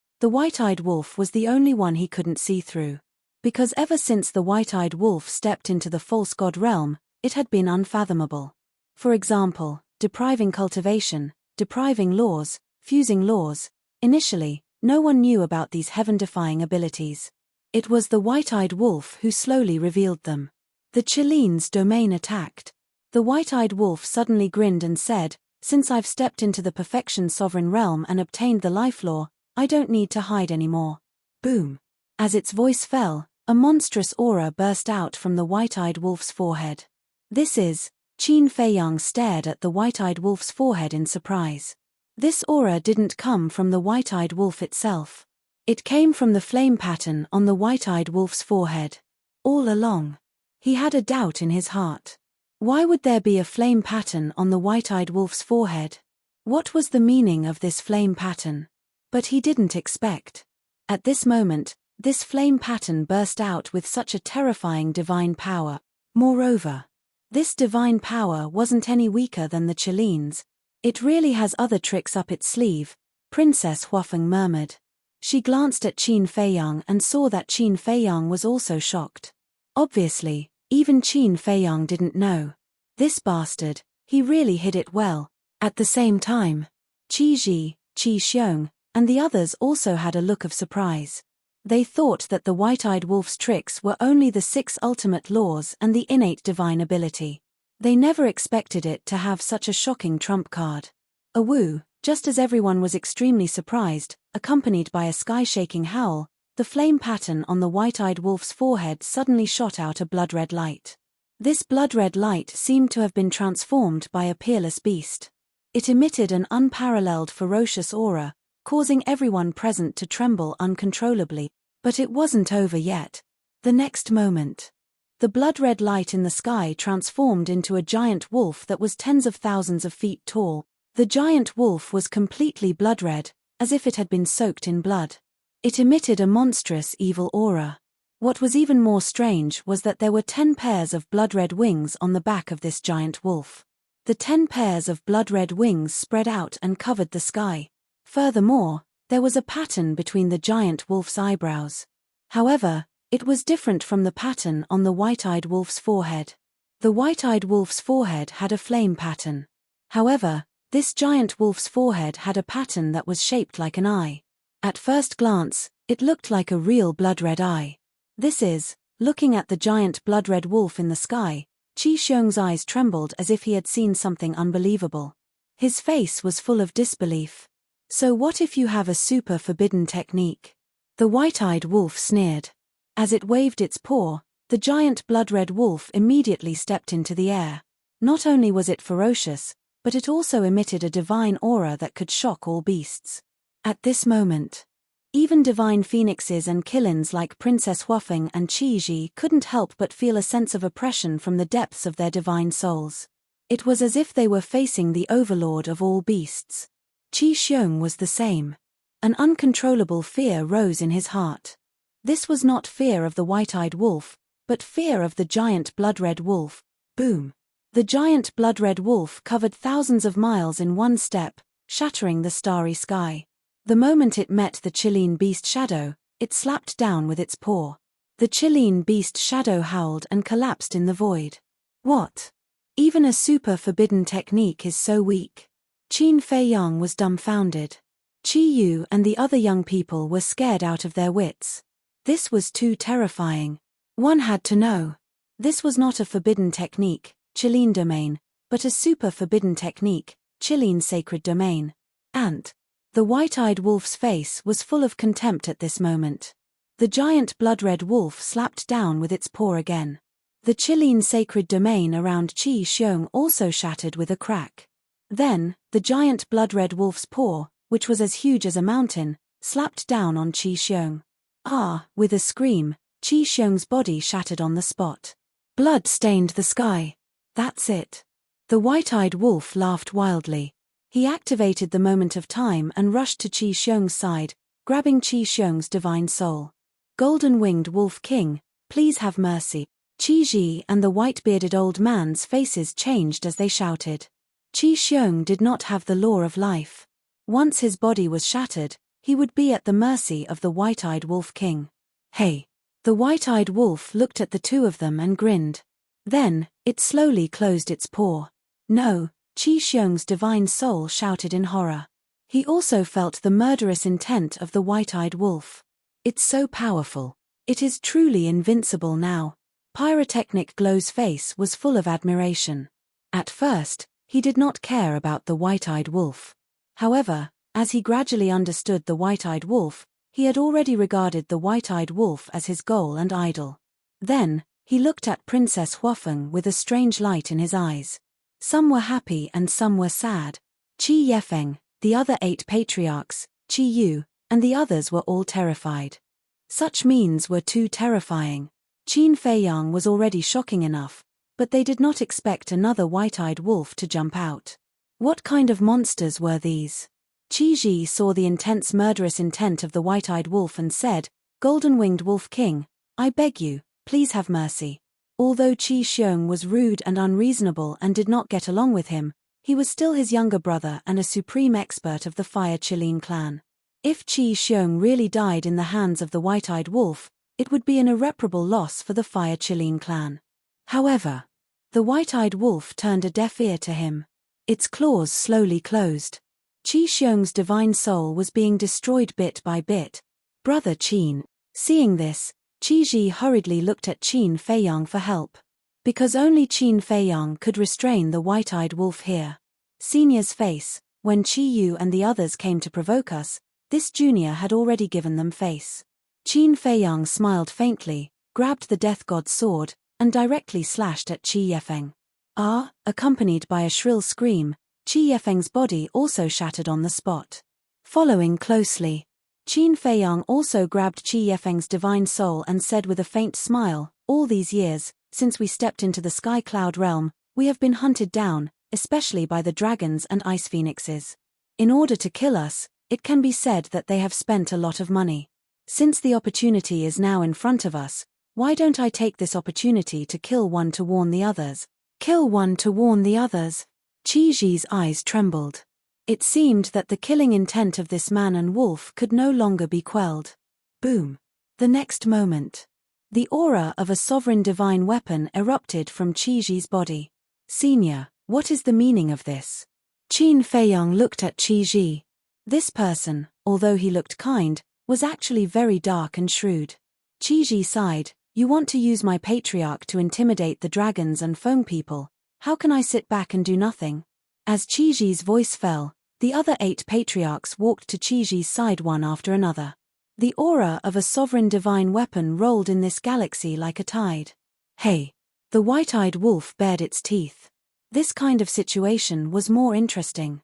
was the only one he couldn't see through. Because ever since the white-eyed wolf stepped into the false god realm, it had been unfathomable. For example, depriving cultivation, depriving laws, fusing laws. Initially, no one knew about these heaven-defying abilities. It was the white-eyed wolf who slowly revealed them. The Chiline's domain attacked. The white-eyed wolf suddenly grinned and said, "Since I've stepped into the perfection sovereign realm and obtained the life law, I don't need to hide anymore." Boom. As its voice fell, a monstrous aura burst out from the white-eyed wolf's forehead. "This is..." Qin Fei Yang stared at the white-eyed wolf's forehead in surprise. This aura didn't come from the white-eyed wolf itself. It came from the flame pattern on the white-eyed wolf's forehead. All along, he had a doubt in his heart. Why would there be a flame pattern on the white-eyed wolf's forehead? What was the meaning of this flame pattern? But he didn't expect. At this moment, this flame pattern burst out with such a terrifying divine power. Moreover, this divine power wasn't any weaker than the Chiline's. "It really has other tricks up its sleeve," Princess Huafeng murmured. She glanced at Qin Fei Yang and saw that Qin Fei Yang was also shocked. Obviously, even Qin Fei Yang didn't know. This bastard, he really hid it well. At the same time, Qi Ji, Qi Xiong, and the others also had a look of surprise. They thought that the white-eyed wolf's tricks were only the 6 ultimate laws and the innate divine ability. They never expected it to have such a shocking trump card. Awoo, just as everyone was extremely surprised, accompanied by a sky-shaking howl, the flame pattern on the white-eyed wolf's forehead suddenly shot out a blood-red light. This blood-red light seemed to have been transformed by a peerless beast. It emitted an unparalleled ferocious aura, causing everyone present to tremble uncontrollably. But it wasn't over yet. The next moment, the blood-red light in the sky transformed into a giant wolf that was tens of thousands of feet tall. The giant wolf was completely blood-red, as if it had been soaked in blood. It emitted a monstrous evil aura. What was even more strange was that there were 10 pairs of blood-red wings on the back of this giant wolf. The 10 pairs of blood-red wings spread out and covered the sky. Furthermore, there was a pattern between the giant wolf's eyebrows. However, it was different from the pattern on the white-eyed wolf's forehead. The white-eyed wolf's forehead had a flame pattern. However, this giant wolf's forehead had a pattern that was shaped like an eye. At first glance, it looked like a real blood-red eye. This is, looking at the giant blood-red wolf in the sky, Qi Xiong's eyes trembled as if he had seen something unbelievable. His face was full of disbelief. "So what if you have a super forbidden technique?" The white-eyed wolf sneered. As it waved its paw, the giant blood-red wolf immediately stepped into the air. Not only was it ferocious, but it also emitted a divine aura that could shock all beasts. At this moment, even divine phoenixes and killins like Princess Huafeng and Qi Ji couldn't help but feel a sense of oppression from the depths of their divine souls. It was as if they were facing the overlord of all beasts. Qi Xiong was the same. An uncontrollable fear rose in his heart. This was not fear of the white-eyed wolf, but fear of the giant blood-red wolf. Boom! The giant blood-red wolf covered thousands of miles in one step, shattering the starry sky. The moment it met the Chiline beast shadow, it slapped down with its paw. The Chiline beast shadow howled and collapsed in the void. What? Even a super forbidden technique is so weak. Qin Fei Yang was dumbfounded. Qi Yu and the other young people were scared out of their wits. This was too terrifying. One had to know. This was not a forbidden technique, Chiline domain, but a super forbidden technique, Chiline sacred domain. And the white-eyed wolf's face was full of contempt at this moment. The giant blood-red wolf slapped down with its paw again. The Qilin sacred domain around Qi Xiong also shattered with a crack. Then, the giant blood-red wolf's paw, which was as huge as a mountain, slapped down on Qi Xiong. Ah! With a scream, Qi Xiong's body shattered on the spot. Blood stained the sky. That's it. The white-eyed wolf laughed wildly. He activated the moment of time and rushed to Qi Xiong's side, grabbing Qi Xiong's divine soul. Golden-winged Wolf King, please have mercy. Qi Ji and the white-bearded old man's faces changed as they shouted. Qi Xiong did not have the law of life. Once his body was shattered, he would be at the mercy of the white-eyed Wolf King. Hey! The white-eyed wolf looked at the two of them and grinned. Then, it slowly closed its paw. No, Qi Xiong's divine soul shouted in horror. He also felt the murderous intent of the white-eyed wolf. It's so powerful. It is truly invincible now. Pyrotechnic Glow's face was full of admiration. At first, he did not care about the white-eyed wolf. However, as he gradually understood the white-eyed wolf, he had already regarded the white-eyed wolf as his goal and idol. Then, he looked at Princess Huafeng with a strange light in his eyes. Some were happy and some were sad. Qi Yefeng, the other 8 patriarchs, Qi Yu, and the others were all terrified. Such means were too terrifying. Qin Feiyang was already shocking enough, but they did not expect another white-eyed wolf to jump out. What kind of monsters were these? Qi Ji saw the intense murderous intent of the white-eyed wolf and said, Golden-winged Wolf King, I beg you, please have mercy. Although Qi Xiong was rude and unreasonable and did not get along with him, he was still his younger brother and a supreme expert of the Fire Qilin clan. If Qi Xiong really died in the hands of the white-eyed wolf, it would be an irreparable loss for the Fire Qilin clan. However, the white-eyed wolf turned a deaf ear to him. Its claws slowly closed. Qi Xiong's divine soul was being destroyed bit by bit. Brother Qin. Seeing this, Qi Ji hurriedly looked at Qin Feiyang for help. Because only Qin Feiyang could restrain the white-eyed wolf here. Senior's face, when Qi Yu and the others came to provoke us, this junior had already given them face. Qin Feiyang smiled faintly, grabbed the death god's sword, and directly slashed at Qi Yefeng. Ah! Accompanied by a shrill scream, Qi Yefeng's body also shattered on the spot. Following closely, Qin Feiyang also grabbed Qi Yefeng's divine soul and said with a faint smile, all these years, since we stepped into the Sky Cloud realm, we have been hunted down, especially by the dragons and ice phoenixes. In order to kill us, it can be said that they have spent a lot of money. Since the opportunity is now in front of us, why don't I take this opportunity to kill one to warn the others? Kill one to warn the others? Qi Ji's eyes trembled. It seemed that the killing intent of this man and wolf could no longer be quelled. Boom! The next moment, the aura of a sovereign divine weapon erupted from Qi Ji's body. Senior, what is the meaning of this? Qin Feiyang looked at Qi Ji. This person, although he looked kind, was actually very dark and shrewd. Qi Ji sighed, you want to use my patriarch to intimidate the dragons and foam people. How can I sit back and do nothing? As Qi Ji's voice fell, the other 8 patriarchs walked to Qi Ji's side one after another. The aura of a sovereign divine weapon rolled in this galaxy like a tide. Hey! The white-eyed wolf bared its teeth. This kind of situation was more interesting.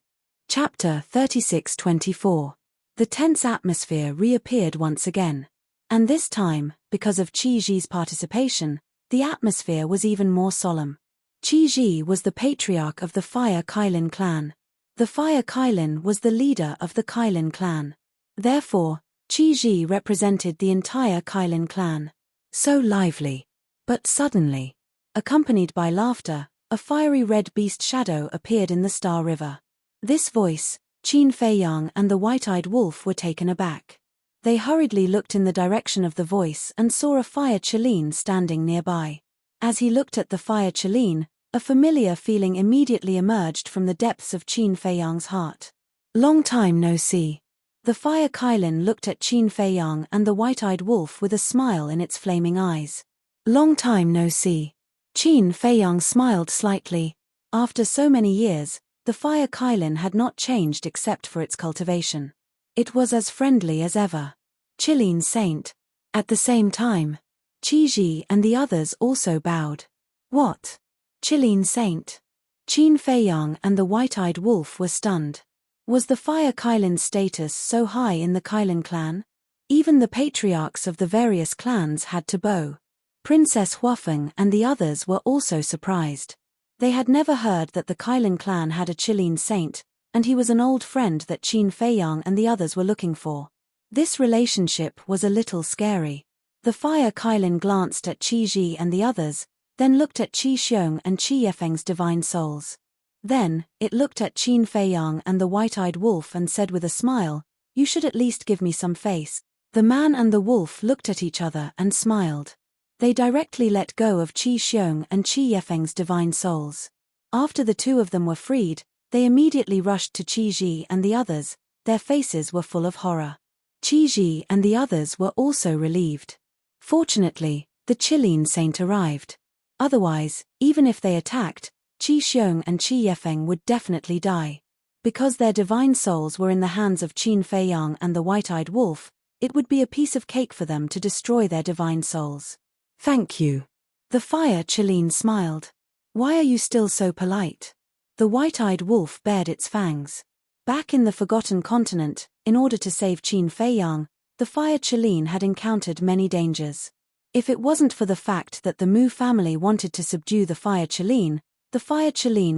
Chapter 36-24. The tense atmosphere reappeared once again. And this time, because of Qi Ji's participation, the atmosphere was even more solemn. Qi Ji was the patriarch of the Fire Qilin clan. The Fire Qilin was the leader of the Qilin clan. Therefore, Qi Ji represented the entire Qilin clan. So lively. But suddenly, accompanied by laughter, a fiery red beast shadow appeared in the Star River. This voice, Qin Feiyang and the white-eyed wolf were taken aback. They hurriedly looked in the direction of the voice and saw a Fire Qilin standing nearby. As he looked at the Fire Qilin, a familiar feeling immediately emerged from the depths of Qin Feiyang's heart. Long time no see. The Fire Qilin looked at Qin Feiyang and the white-eyed wolf with a smile in its flaming eyes. Long time no see. Qin Feiyang smiled slightly. After so many years, the Fire Qilin had not changed except for its cultivation. It was as friendly as ever. Qilin Saint. At the same time, Qi Ji and the others also bowed. What? Qilin Saint? Qin Feiyang and the white-eyed wolf were stunned. Was the Fire Kylin's status so high in the Kylin clan? Even the patriarchs of the various clans had to bow. Princess Huafeng and the others were also surprised. They had never heard that the Kylin clan had a Qilin Saint, and he was an old friend that Qin Feiyang and the others were looking for. This relationship was a little scary. The Fire Kylin glanced at Qi Ji and the others, then looked at Qi Xiong and Qi Yefeng's divine souls. Then, it looked at Qin Feiyang and the white-eyed wolf and said with a smile, "You should at least give me some face." The man and the wolf looked at each other and smiled. They directly let go of Qi Xiong and Qi Yefeng's divine souls. After the two of them were freed, they immediately rushed to Qi Ji and the others. Their faces were full of horror. Qi Ji and the others were also relieved. Fortunately, the Qilin Saint arrived. Otherwise, even if they attacked, Qi Xiong and Qi Yefeng would definitely die. Because their divine souls were in the hands of Qin Feiyang and the white-eyed wolf, it would be a piece of cake for them to destroy their divine souls. "Thank you." The Fire Qilin smiled. "Why are you still so polite?" The white-eyed wolf bared its fangs. Back in the Forgotten Continent, in order to save Qin Feiyang, the Fire Qilin had encountered many dangers. If it wasn't for the fact that the Mu family wanted to subdue the Fire Qilin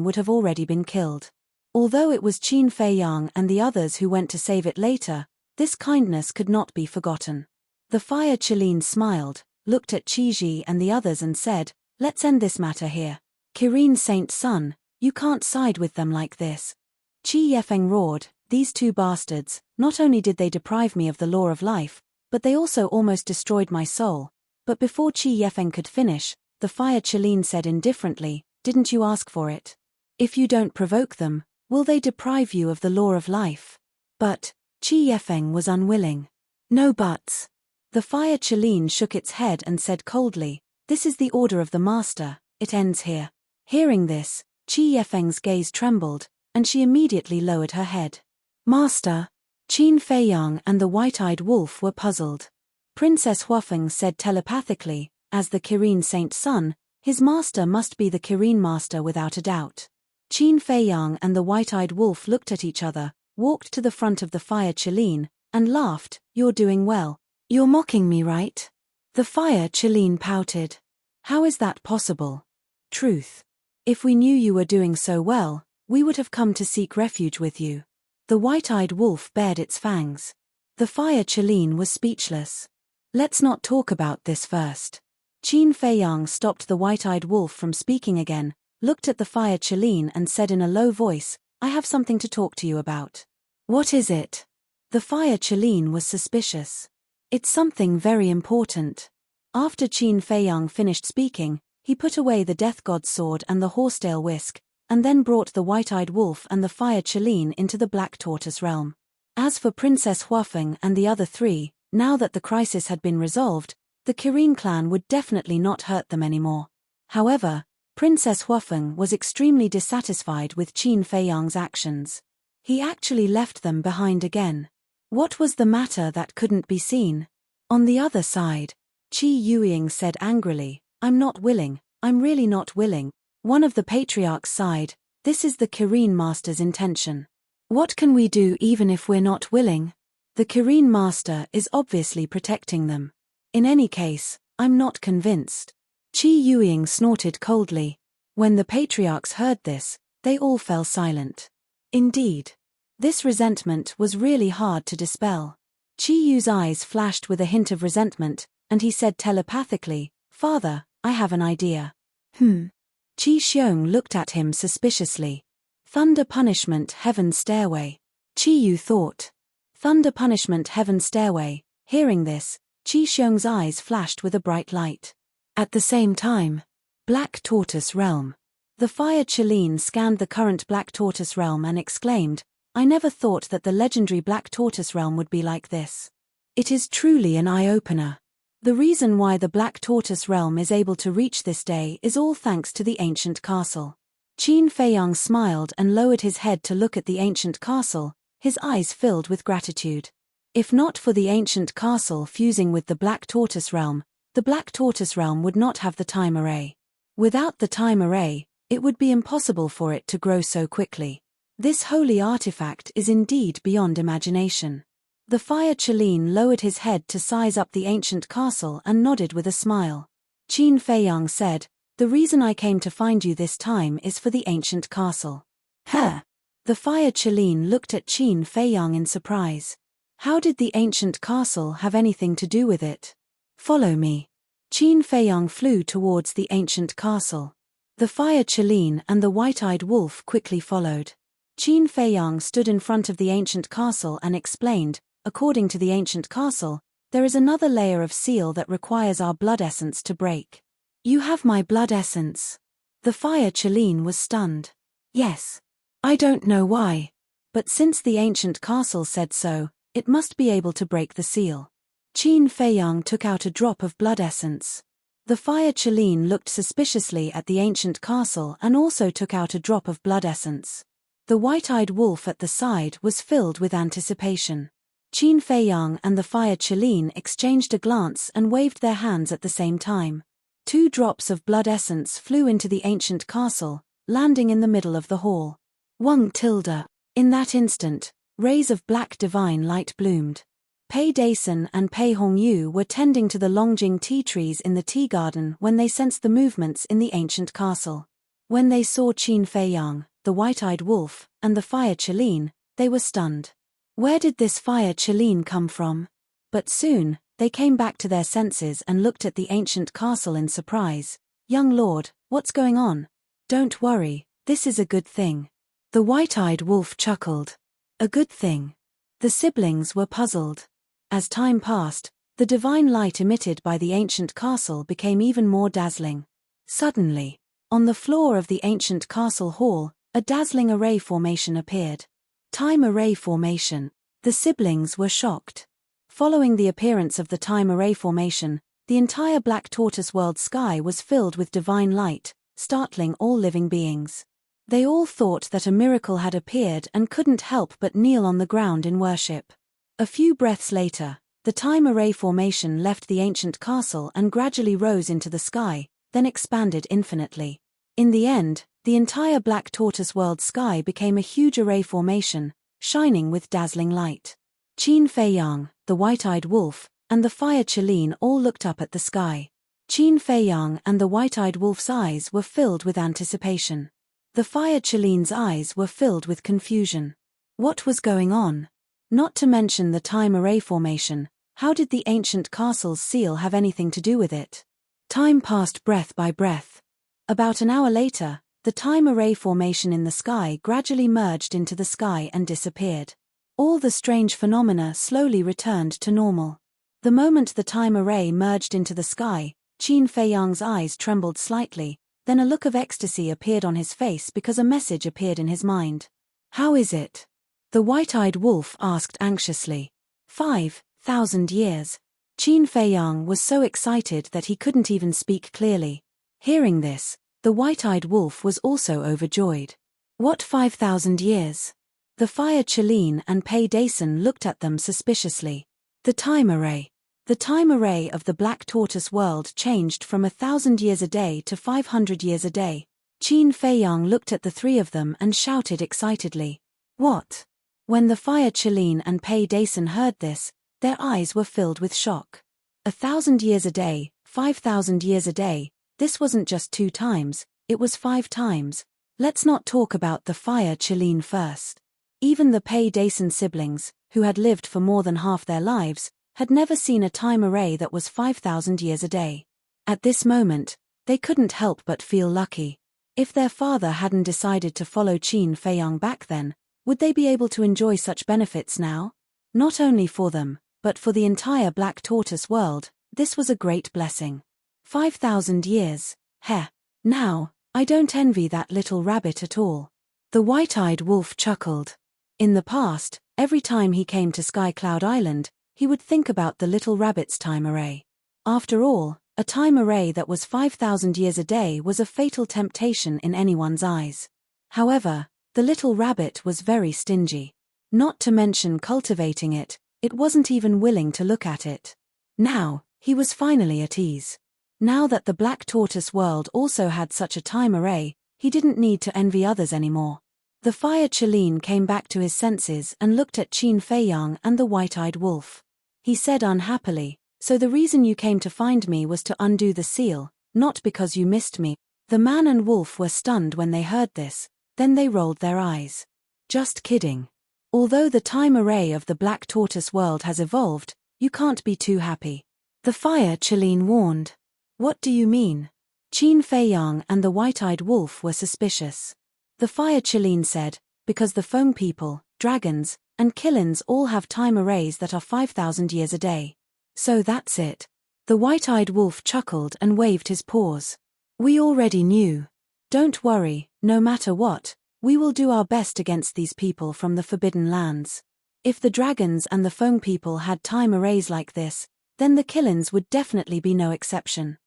would have already been killed. Although it was Qin Feiyang and the others who went to save it later, this kindness could not be forgotten. The Fire Qilin smiled, looked at Qi Ji and the others and said, "Let's end this matter here. Qilin Saint's son, you can't side with them like this." Qi Yefeng roared, "These two bastards, not only did they deprive me of the law of life, but they also almost destroyed my soul." But before Qi Yefeng could finish, the Fire Qilin said indifferently, "Didn't you ask for it? If you don't provoke them, will they deprive you of the law of life?" But Qi Yefeng was unwilling. "No buts." The Fire Qilin shook its head and said coldly, "This is the order of the master, it ends here." Hearing this, Qi Yefeng's gaze trembled, and she immediately lowered her head. "Master?" Qin Feiyang and the white-eyed wolf were puzzled. Princess Huafeng said telepathically, "As the Qilin Saint's son, his master must be the Qilin master without a doubt." Qin Feiyang and the white-eyed wolf looked at each other, walked to the front of the Fire Qilin, and laughed, "You're doing well. You're mocking me, right?" The Fire Qilin pouted. "How is that possible?" "Truth. If we knew you were doing so well, we would have come to seek refuge with you." The white-eyed wolf bared its fangs. The Fire Qilin was speechless. "Let's not talk about this first." Qin Feiyang stopped the white-eyed wolf from speaking again, looked at the Fire Qilin and said in a low voice, "I have something to talk to you about." "What is it?" The Fire Qilin was suspicious. "It's something very important." After Qin Feiyang finished speaking, he put away the death god's sword and the horsetail whisk, and then brought the white-eyed wolf and the Fire Qilin into the Black Tortoise realm. As for Princess Huafeng and the other three, now that the crisis had been resolved, the Qilin clan would definitely not hurt them anymore. However, Princess Huafeng was extremely dissatisfied with Qin Feiyang's actions. He actually left them behind again. What was the matter that couldn't be seen? On the other side, Qi Yueying said angrily, "I'm not willing, I'm really not willing." One of the patriarchs sighed, "This is the Qilin master's intention. What can we do even if we're not willing? The Qilin master is obviously protecting them. In any case, I'm not convinced." Qi Yueying snorted coldly. When the patriarchs heard this, they all fell silent. Indeed, this resentment was really hard to dispel. Qi Yu's eyes flashed with a hint of resentment, and he said telepathically, "Father, I have an idea." Qi Xiong looked at him suspiciously. "Thunder Punishment Heaven's Stairway." Qi Yu thought. "Thunder Punishment Heaven's Stairway." Hearing this, Qi Xiong's eyes flashed with a bright light. At the same time, Black Tortoise Realm. The Fire Qilin scanned the current Black Tortoise Realm and exclaimed, "I never thought that the legendary Black Tortoise Realm would be like this. It is truly an eye-opener. The reason why the Black Tortoise Realm is able to reach this day is all thanks to the ancient castle." Qin Feiyang smiled and lowered his head to look at the ancient castle, his eyes filled with gratitude. If not for the ancient castle fusing with the Black Tortoise Realm, the Black Tortoise Realm would not have the time array. Without the time array, it would be impossible for it to grow so quickly. This holy artifact is indeed beyond imagination. The Fire Chelin lowered his head to size up the ancient castle and nodded with a smile. Qin Feiyang said, "The reason I came to find you this time is for the ancient castle." Huh? The Fire Chelin looked at Qin Feiyang in surprise. How did the ancient castle have anything to do with it? Follow me. Qin Feiyang flew towards the ancient castle. The Fire Chelin and the white-eyed wolf quickly followed. Qin Feiyang stood in front of the ancient castle and explained, "According to the ancient castle, there is another layer of seal that requires our blood essence to break." "You have my blood essence?" The Fire Chelin was stunned. "Yes. I don't know why. But since the ancient castle said so, it must be able to break the seal." Qin Feiyang took out a drop of blood essence. The Fire Chelin looked suspiciously at the ancient castle and also took out a drop of blood essence. The white-eyed wolf at the side was filled with anticipation. Qin Feiyang and the Fire Chelin exchanged a glance and waved their hands at the same time. 2 drops of blood essence flew into the ancient castle, landing in the middle of the hall. Wang tilde. In that instant, rays of black divine light bloomed. Pei Dason and Pei Hongyu were tending to the Longjing tea trees in the tea garden when they sensed the movements in the ancient castle. When they saw Qin Feiyang, the white-eyed wolf, and the Fire Chelin, they were stunned. Where did this Fire Chelin come from? But soon, they came back to their senses and looked at the ancient castle in surprise. "Young lord, what's going on?" "Don't worry, this is a good thing." The white-eyed wolf chuckled. "A good thing?" The siblings were puzzled. As time passed, the divine light emitted by the ancient castle became even more dazzling. Suddenly, on the floor of the ancient castle hall, a dazzling array formation appeared. Time array formation. The siblings were shocked. Following the appearance of the time array formation, the entire black tortoise world sky was filled with divine light, startling all living beings. They all thought that a miracle had appeared and couldn't help but kneel on the ground in worship. A few breaths later, the time array formation left the ancient castle and gradually rose into the sky, then expanded infinitely. In the end, the entire black tortoise world sky became a huge array formation, shining with dazzling light. Qin Feiyang, the white-eyed wolf, and the Fire Chelin all looked up at the sky. Qin Feiyang and the white-eyed wolf's eyes were filled with anticipation. The Fire Chelin's eyes were filled with confusion. What was going on? Not to mention the time array formation, how did the ancient castle's seal have anything to do with it? Time passed breath by breath. About an hour later, the time array formation in the sky gradually merged into the sky and disappeared. All the strange phenomena slowly returned to normal. The moment the time array merged into the sky, Qin Feiyang's eyes trembled slightly, then a look of ecstasy appeared on his face because a message appeared in his mind. "How is it?" the white-eyed wolf asked anxiously. 5,000 years. Qin Feiyang was so excited that he couldn't even speak clearly. Hearing this, the white-eyed wolf was also overjoyed. "What 5,000 years?" The Fire Chelin and Pei Dason looked at them suspiciously. "The time array." The time array of the black tortoise world changed from 1,000 years a day to 500 years a day. Qin Feiyang looked at the 3 of them and shouted excitedly. "What?" When the Fire Chelin and Pei Dason heard this, their eyes were filled with shock. 1,000 years a day, 5,000 years a day, this wasn't just 2 times, it was 5 times. Let's not talk about the Fire Chelin first. Even the Pei Dason siblings, who had lived for more than half their lives, had never seen a time array that was 5,000 years a day. At this moment, they couldn't help but feel lucky. If their father hadn't decided to follow Qin Feiyang back then, would they be able to enjoy such benefits now? Not only for them, but for the entire black tortoise world, this was a great blessing. 5,000 years, heh. Now, I don't envy that little rabbit at all. The white-eyed wolf chuckled. In the past, every time he came to Sky Cloud Island, he would think about the little rabbit's time array. After all, a time array that was 5,000 years a day was a fatal temptation in anyone's eyes. However, the little rabbit was very stingy. Not to mention cultivating it, it wasn't even willing to look at it. Now, he was finally at ease. Now that the Black Tortoise world also had such a time array, he didn't need to envy others anymore. The Fire Chileen came back to his senses and looked at Qin Feiyang and the white-eyed wolf. He said unhappily, "So the reason you came to find me was to undo the seal, not because you missed me." The man and wolf were stunned when they heard this, then they rolled their eyes. Just kidding. Although the time array of the Black Tortoise world has evolved, you can't be too happy. The Fire Chileen warned. What do you mean? Qin Feiyang and the white-eyed wolf were suspicious. The Fire Chileen said, because the foam people, dragons, and killins all have time arrays that are 5,000 years a day. So that's it. The white-eyed wolf chuckled and waved his paws. We already knew. Don't worry, no matter what, we will do our best against these people from the Forbidden Lands. If the dragons and the foam people had time arrays like this, then the killins would definitely be no exception.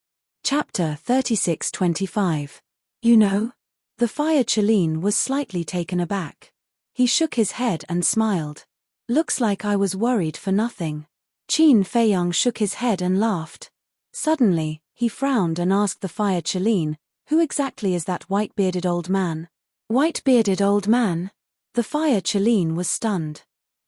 Chapter 36-25. You know? The Fire Chileen was slightly taken aback. He shook his head and smiled. Looks like I was worried for nothing. Qin Feiyang shook his head and laughed. Suddenly, he frowned and asked the Fire Chileen, "Who exactly is that white-bearded old man?" White-bearded old man? The Fire Chileen was stunned.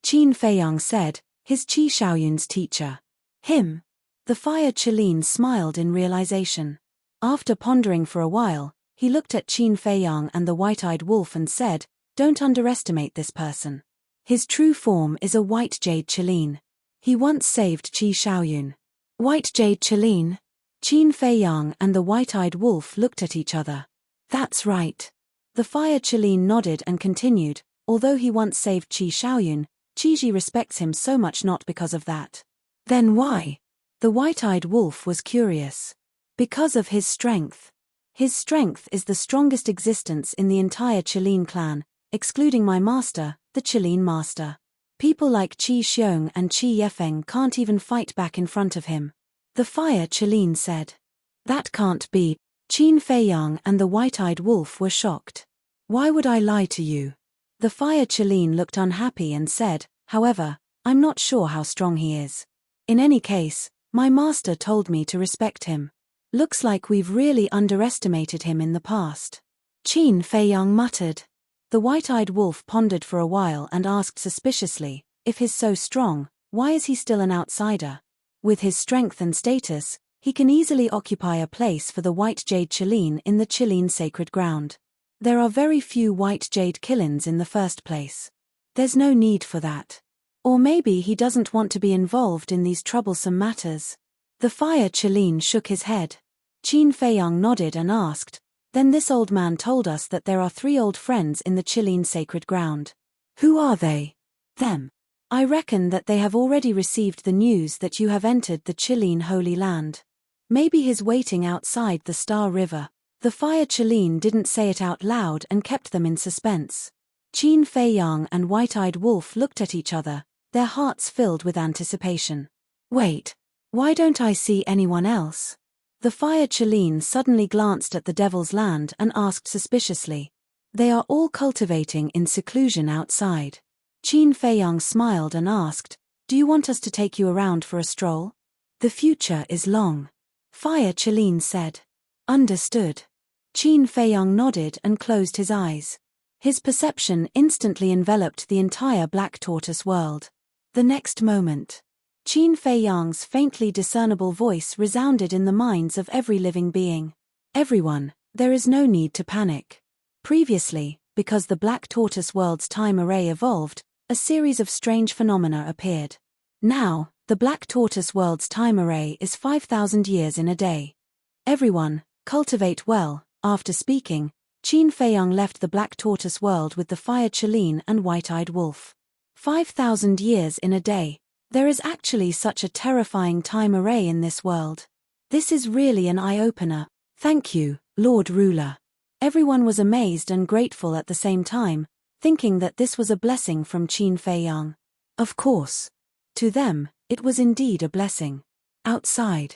Qin Feiyang said, "His Qi Shaoyun's teacher." Him? The Fire Chileen smiled in realization. After pondering for a while, he looked at Qin Feiyang and the white-eyed wolf and said, "Don't underestimate this person. His true form is a white jade Chileen. He once saved Qi Shaoyun." White jade Chileen? Qin Feiyang and the white-eyed wolf looked at each other. That's right. The Fire Chileen nodded and continued, "Although he once saved Qi Shaoyun, Qiji respects him so much not because of that." Then why? The white-eyed wolf was curious. Because of his strength. His strength is the strongest existence in the entire Chileen clan, excluding my master, the Chileen master. People like Qi Xiong and Qi Yefeng can't even fight back in front of him. The Fire Chileen said. That can't be. Qin Feiyang and the white-eyed wolf were shocked. Why would I lie to you? The Fire Chileen looked unhappy and said, "However, I'm not sure how strong he is. In any case, my master told me to respect him. Looks like we've really underestimated him in the past." Qin Feiyang muttered. The white-eyed wolf pondered for a while and asked suspiciously, "If he's so strong, why is he still an outsider? With his strength and status, he can easily occupy a place for the white jade Chileen in the Chileen sacred ground. There are very few white jade killins in the first place. There's no need for that. Or maybe he doesn't want to be involved in these troublesome matters." The Fire Chileen shook his head. Qin Feiyang nodded and asked, "Then this old man told us that there are 3 old friends in the Chileen sacred ground. Who are they?" "Them. I reckon that they have already received the news that you have entered the Chileen Holy Land. Maybe he's waiting outside the Star River." The Fire Chileen didn't say it out loud and kept them in suspense. Qin Feiyang and white-eyed wolf looked at each other, their hearts filled with anticipation. Wait. Why don't I see anyone else? The Fire Chileen suddenly glanced at the Devil's Land and asked suspiciously. They are all cultivating in seclusion outside. Qin Feiyang smiled and asked, "Do you want us to take you around for a stroll?" "The future is long." Fire Chileen said. "Understood." Qin Feiyang nodded and closed his eyes. His perception instantly enveloped the entire Black Tortoise world. The next moment, Qin Feiyang's faintly discernible voice resounded in the minds of every living being. "Everyone, there is no need to panic." Previously, because the Black Tortoise world's time array evolved, a series of strange phenomena appeared. Now, the Black Tortoise world's time array is 5,000 years in a day. Everyone, cultivate well. After speaking, Qin Feiyang left the Black Tortoise world with the Fire Chileen and white-eyed wolf. 5,000 years in a day. There is actually such a terrifying time array in this world. This is really an eye-opener. Thank you, Lord Ruler. Everyone was amazed and grateful at the same time, thinking that this was a blessing from Qin Feiyang. Of course. To them, it was indeed a blessing. Outside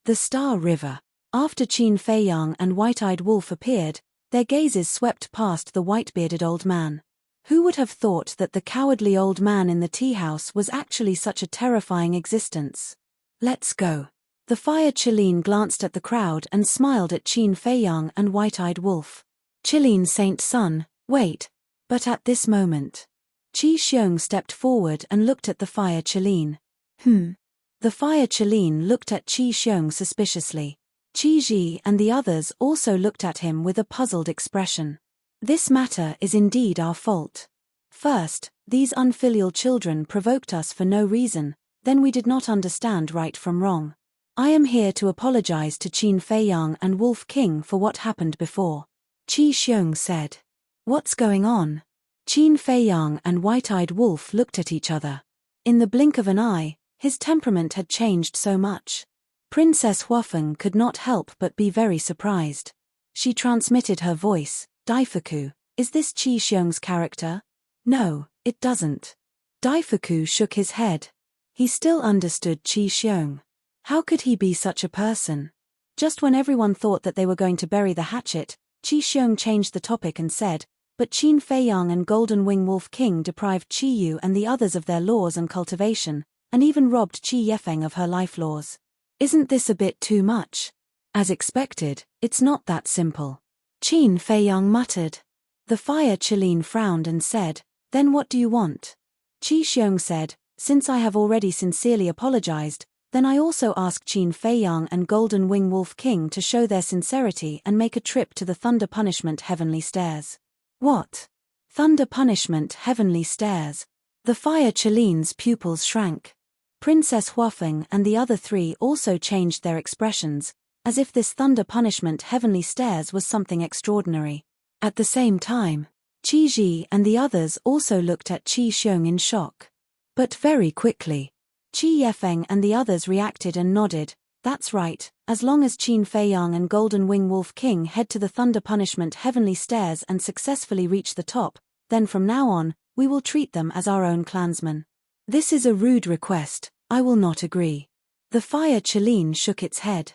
the Star River, after Qin Feiyang and white-eyed wolf appeared, their gazes swept past the white-bearded old man. Who would have thought that the cowardly old man in the tea house was actually such a terrifying existence? "Let's go." The Fire Qilin glanced at the crowd and smiled at Qin Feiyang and White-Eyed Wolf. Qilin Saint Sun, wait. But at this moment, Qi Xiong stepped forward and looked at the Fire Qilin. The Fire Qilin looked at Qi Xiong suspiciously. Qi Ji and the others also looked at him with a puzzled expression. This matter is indeed our fault. First, these unfilial children provoked us for no reason, then we did not understand right from wrong. I am here to apologize to Qin Feiyang and Wolf King for what happened before. Qi Xiong said. What's going on? Qin Feiyang and White-Eyed Wolf looked at each other. In the blink of an eye, his temperament had changed so much. Princess Huafeng could not help but be very surprised. She transmitted her voice, Daifuku, is this Qi Xiong's character? No, it doesn't. Daifuku shook his head. He still understood Qi Xiong. How could he be such a person? Just when everyone thought that they were going to bury the hatchet, Qi Xiong changed the topic and said, but Qin Feiyang and Golden Wing Wolf King deprived Qi Yu and the others of their laws and cultivation, and even robbed Qi Yefeng of her life laws. Isn't this a bit too much? As expected, it's not that simple. Qin Feiyang muttered. The Fire Qilin frowned and said, then what do you want? Qi Xiong said, since I have already sincerely apologized, then I also ask Qin Feiyang and Golden Wing Wolf King to show their sincerity and make a trip to the Thunder Punishment Heavenly Stairs. What? Thunder Punishment Heavenly Stairs? The Fire Qilin's pupils shrank. Princess Huafeng and the other three also changed their expressions, as if this Thunder Punishment Heavenly Stairs was something extraordinary. At the same time, Qi Ji and the others also looked at Qi Xiong in shock. But very quickly, Qi Yefeng and the others reacted and nodded. That's right, as long as Qin Feiyang and Golden Wing Wolf King head to the Thunder Punishment Heavenly Stairs and successfully reach the top, then from now on, we will treat them as our own clansmen. This is a rude request, I will not agree. The Fire Qilin shook its head.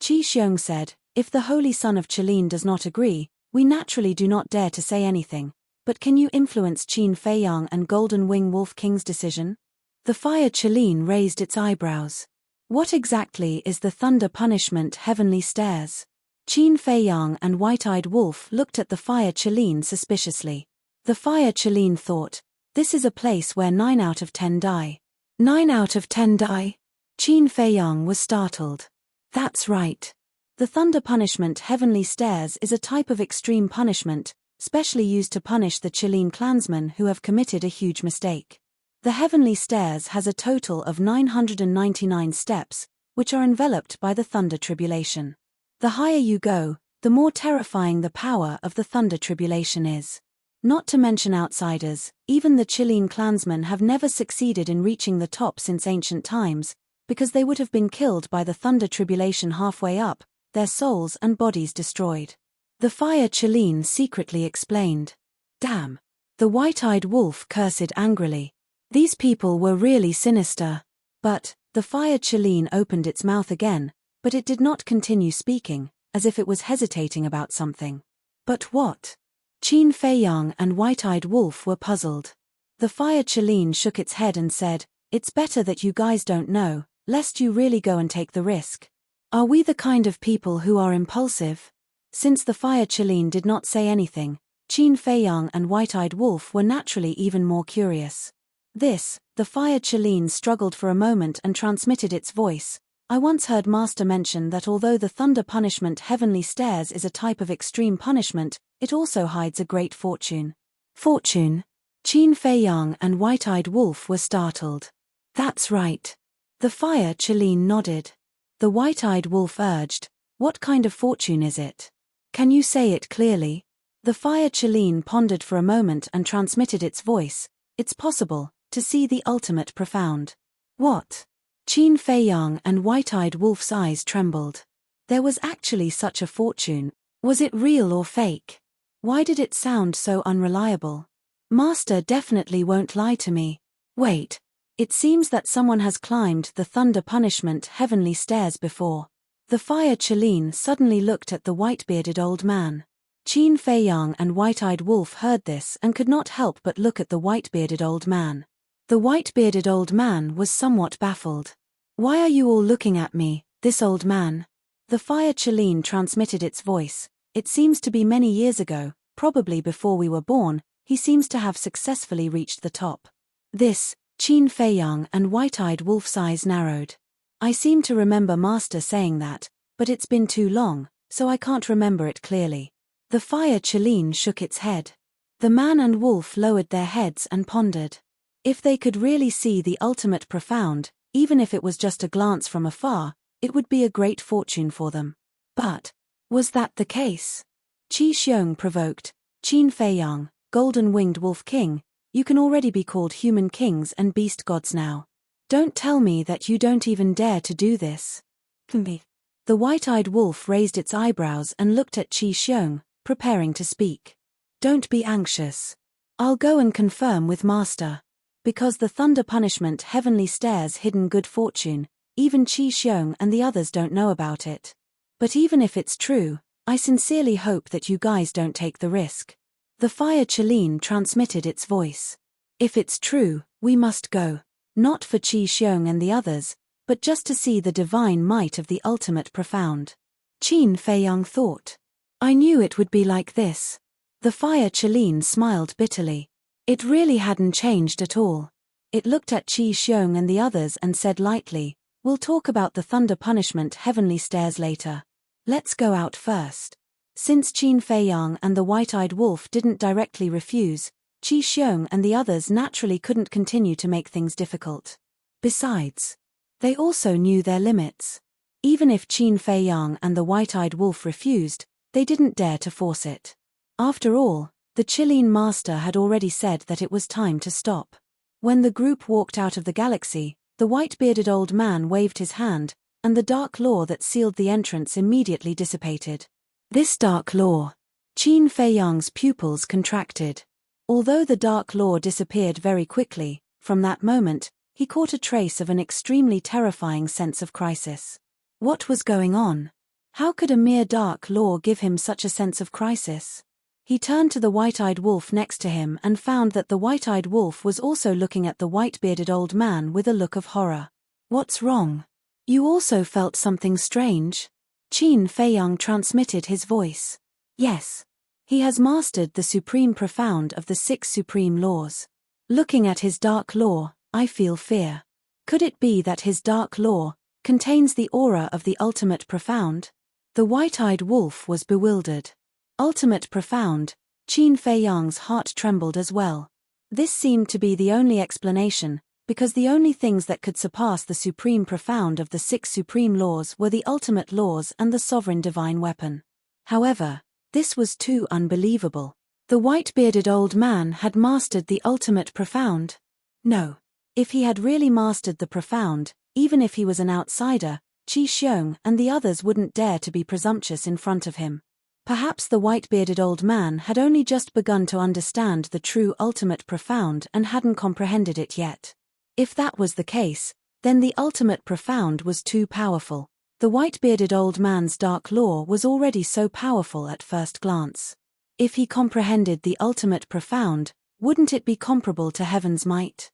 Qi Xiong said, if the Holy Son of Qilin does not agree, we naturally do not dare to say anything, but can you influence Qin Feiyang and Golden Wing Wolf King's decision? The Fire Qilin raised its eyebrows. What exactly is the Thunder Punishment Heavenly Stairs? Qin Feiyang and White-Eyed Wolf looked at the Fire Qilin suspiciously. The Fire Qilin thought, this is a place where 9 out of 10 die. 9 out of 10 die? Qin Feiyang was startled. That's right. The Thunder Punishment Heavenly Stairs is a type of extreme punishment, specially used to punish the Qilin clansmen who have committed a huge mistake. The Heavenly Stairs has a total of 999 steps, which are enveloped by the Thunder Tribulation. The higher you go, the more terrifying the power of the Thunder Tribulation is. Not to mention outsiders, even the Qilin clansmen have never succeeded in reaching the top since ancient times, because they would have been killed by the Thunder Tribulation halfway up, their souls and bodies destroyed. The Fire Qilin secretly explained. Damn! The White-Eyed Wolf cursed angrily. These people were really sinister. But, the Fire Qilin opened its mouth again, but it did not continue speaking, as if it was hesitating about something. But what? Qin Feiyang and White-Eyed Wolf were puzzled. The Fire Qilin shook its head and said, it's better that you guys don't know, lest you really go and take the risk. Are we the kind of people who are impulsive? Since the Fire Qilin did not say anything, Qin Feiyang and White-Eyed Wolf were naturally even more curious. The Fire Qilin struggled for a moment and transmitted its voice. I once heard Master mention that although the Thunder Punishment Heavenly Stairs is a type of extreme punishment, it also hides a great fortune. Fortune? Qin Feiyang and White-Eyed Wolf were startled. That's right. The Fire Qilin nodded. The White-Eyed Wolf urged, what kind of fortune is it? Can you say it clearly? The Fire Qilin pondered for a moment and transmitted its voice. It's possible to see the ultimate profound. What? Qin Feiyang and White-Eyed Wolf's eyes trembled. There was actually such a fortune. Was it real or fake? Why did it sound so unreliable? Master definitely won't lie to me. Wait. It seems that someone has climbed the Thunder Punishment Heavenly Stairs before. The Fire Qilin suddenly looked at the white-bearded old man. Qin Feiyang and White-Eyed Wolf heard this and could not help but look at the white-bearded old man. The white-bearded old man was somewhat baffled. Why are you all looking at me? This old man. The fire Chelene transmitted its voice. It seems to be many years ago, probably before we were born, he seems to have successfully reached the top. This, Qin Feiyang and White-Eyed Wolf's eyes narrowed. I seem to remember Master saying that, but it's been too long, so I can't remember it clearly. The fire Chelene shook its head. The man and wolf lowered their heads and pondered. If they could really see the ultimate profound, even if it was just a glance from afar, it would be a great fortune for them. But, was that the case? Qi Xiong provoked. Qin Feiyang, golden-winged wolf king, you can already be called human kings and beast gods now. Don't tell me that you don't even dare to do this. The white-eyed wolf raised its eyebrows and looked at Qi Xiong, preparing to speak. Don't be anxious. I'll go and confirm with Master. Because the thunder punishment heavenly stares hidden good fortune, even Qi Xiong and the others don't know about it. But even if it's true, I sincerely hope that you guys don't take the risk. The fire Chelene transmitted its voice. If it's true, we must go. Not for Qi Xiong and the others, but just to see the divine might of the ultimate profound. Qin Feiyang thought. I knew it would be like this. The fire Chelene smiled bitterly. It really hadn't changed at all. It looked at Qi Xiong and the others and said lightly, we'll talk about the thunder punishment heavenly stairs later. Let's go out first. Since Qin Feiyang and the white-eyed wolf didn't directly refuse, Qi Xiong and the others naturally couldn't continue to make things difficult. Besides, they also knew their limits. Even if Qin Feiyang and the white-eyed wolf refused, they didn't dare to force it. After all, the Chelene master had already said that it was time to stop. When the group walked out of the galaxy, the white-bearded old man waved his hand, and the dark law that sealed the entrance immediately dissipated. This dark law. Qin Feiyang's pupils contracted. Although the dark law disappeared very quickly, from that moment, he caught a trace of an extremely terrifying sense of crisis. What was going on? How could a mere dark law give him such a sense of crisis? He turned to the white-eyed wolf next to him and found that the white-eyed wolf was also looking at the white-bearded old man with a look of horror. What's wrong? You also felt something strange? Qin Feiyang transmitted his voice. Yes. He has mastered the supreme profound of the 6 supreme laws. Looking at his dark law, I feel fear. Could it be that his dark law contains the aura of the ultimate profound? The white-eyed wolf was bewildered. Ultimate profound, Qin Feiyang's heart trembled as well. This seemed to be the only explanation, because the only things that could surpass the supreme profound of the 6 supreme laws were the ultimate laws and the sovereign divine weapon. However, this was too unbelievable. The white-bearded old man had mastered the ultimate profound. No. If he had really mastered the profound, even if he was an outsider, Qi Xiong and the others wouldn't dare to be presumptuous in front of him. Perhaps the white-bearded old man had only just begun to understand the true ultimate profound and hadn't comprehended it yet. If that was the case, then the ultimate profound was too powerful. The white-bearded old man's dark law was already so powerful at first glance. If he comprehended the ultimate profound, wouldn't it be comparable to heaven's might?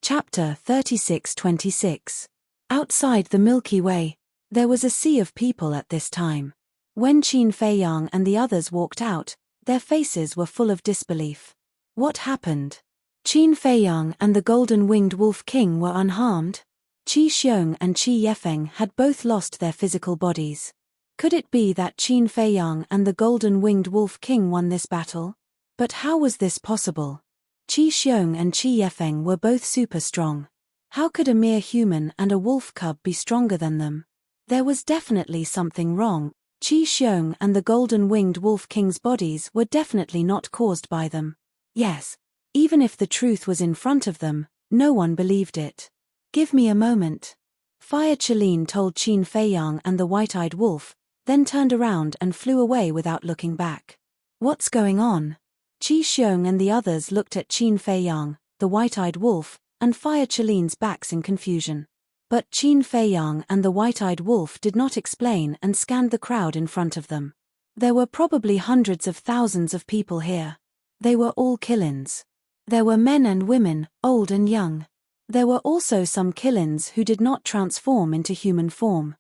Chapter 36-26. Outside the Milky Way, there was a sea of people at this time. When Qin Feiyang and the others walked out, their faces were full of disbelief. What happened? Qin Feiyang and the golden-winged wolf king were unharmed. Qi Xiong and Qi Yefeng had both lost their physical bodies. Could it be that Qin Feiyang and the golden-winged wolf king won this battle? But how was this possible? Qi Xiong and Qi Yefeng were both super strong. How could a mere human and a wolf cub be stronger than them? There was definitely something wrong. Qi Xiong and the golden-winged wolf king's bodies were definitely not caused by them. Yes, even if the truth was in front of them, no one believed it. Give me a moment. Fire Chelene told Qin Feiyang and the white-eyed wolf, then turned around and flew away without looking back. What's going on? Qi Xiong and the others looked at Qin Feiyang, the white-eyed wolf, and Fire Chelene's backs in confusion. But Qin Feiyang and the white-eyed wolf did not explain and scanned the crowd in front of them. There were probably hundreds of thousands of people here. They were all Killins. There were men and women, old and young. There were also some Killins who did not transform into human form.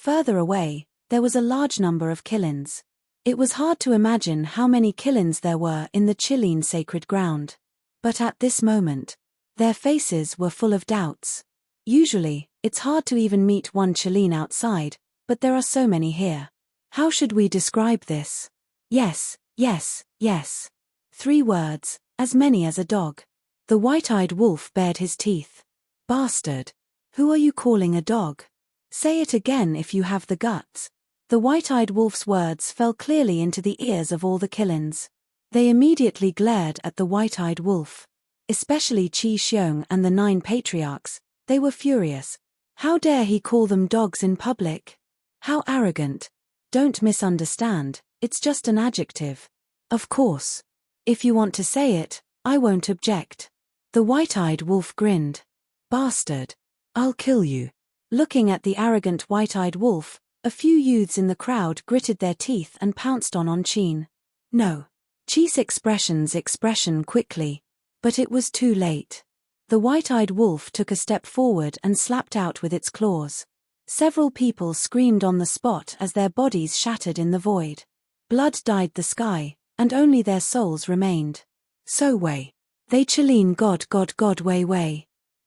further away, there was a large number of killins. It was hard to imagine how many killins there were in the Chilean sacred ground. But at this moment, their faces were full of doubts. Usually, it's hard to even meet one Chilean outside, but there are so many here. How should we describe this? Yes, yes, yes. 3 words, as many as a dog. The white-eyed wolf bared his teeth. Bastard. Who are you calling a dog? Say it again if you have the guts. The white-eyed wolf's words fell clearly into the ears of all the killins. They immediately glared at the white-eyed wolf. Especially Qi Xiong and the 9 patriarchs. They were furious. How dare he call them dogs in public? How arrogant. Don't misunderstand, it's just an adjective. Of course. If you want to say it, I won't object. The white-eyed wolf grinned. Bastard. I'll kill you. Looking at the arrogant white-eyed wolf, a few youths in the crowd gritted their teeth and pounced on Qin. No. Qi's expression quickly. But it was too late. The white-eyed wolf took a step forward and slapped out with its claws. Several people screamed on the spot as their bodies shattered in the void. Blood dyed the sky, and only their souls remained. So Wei. They Chilean God Wei.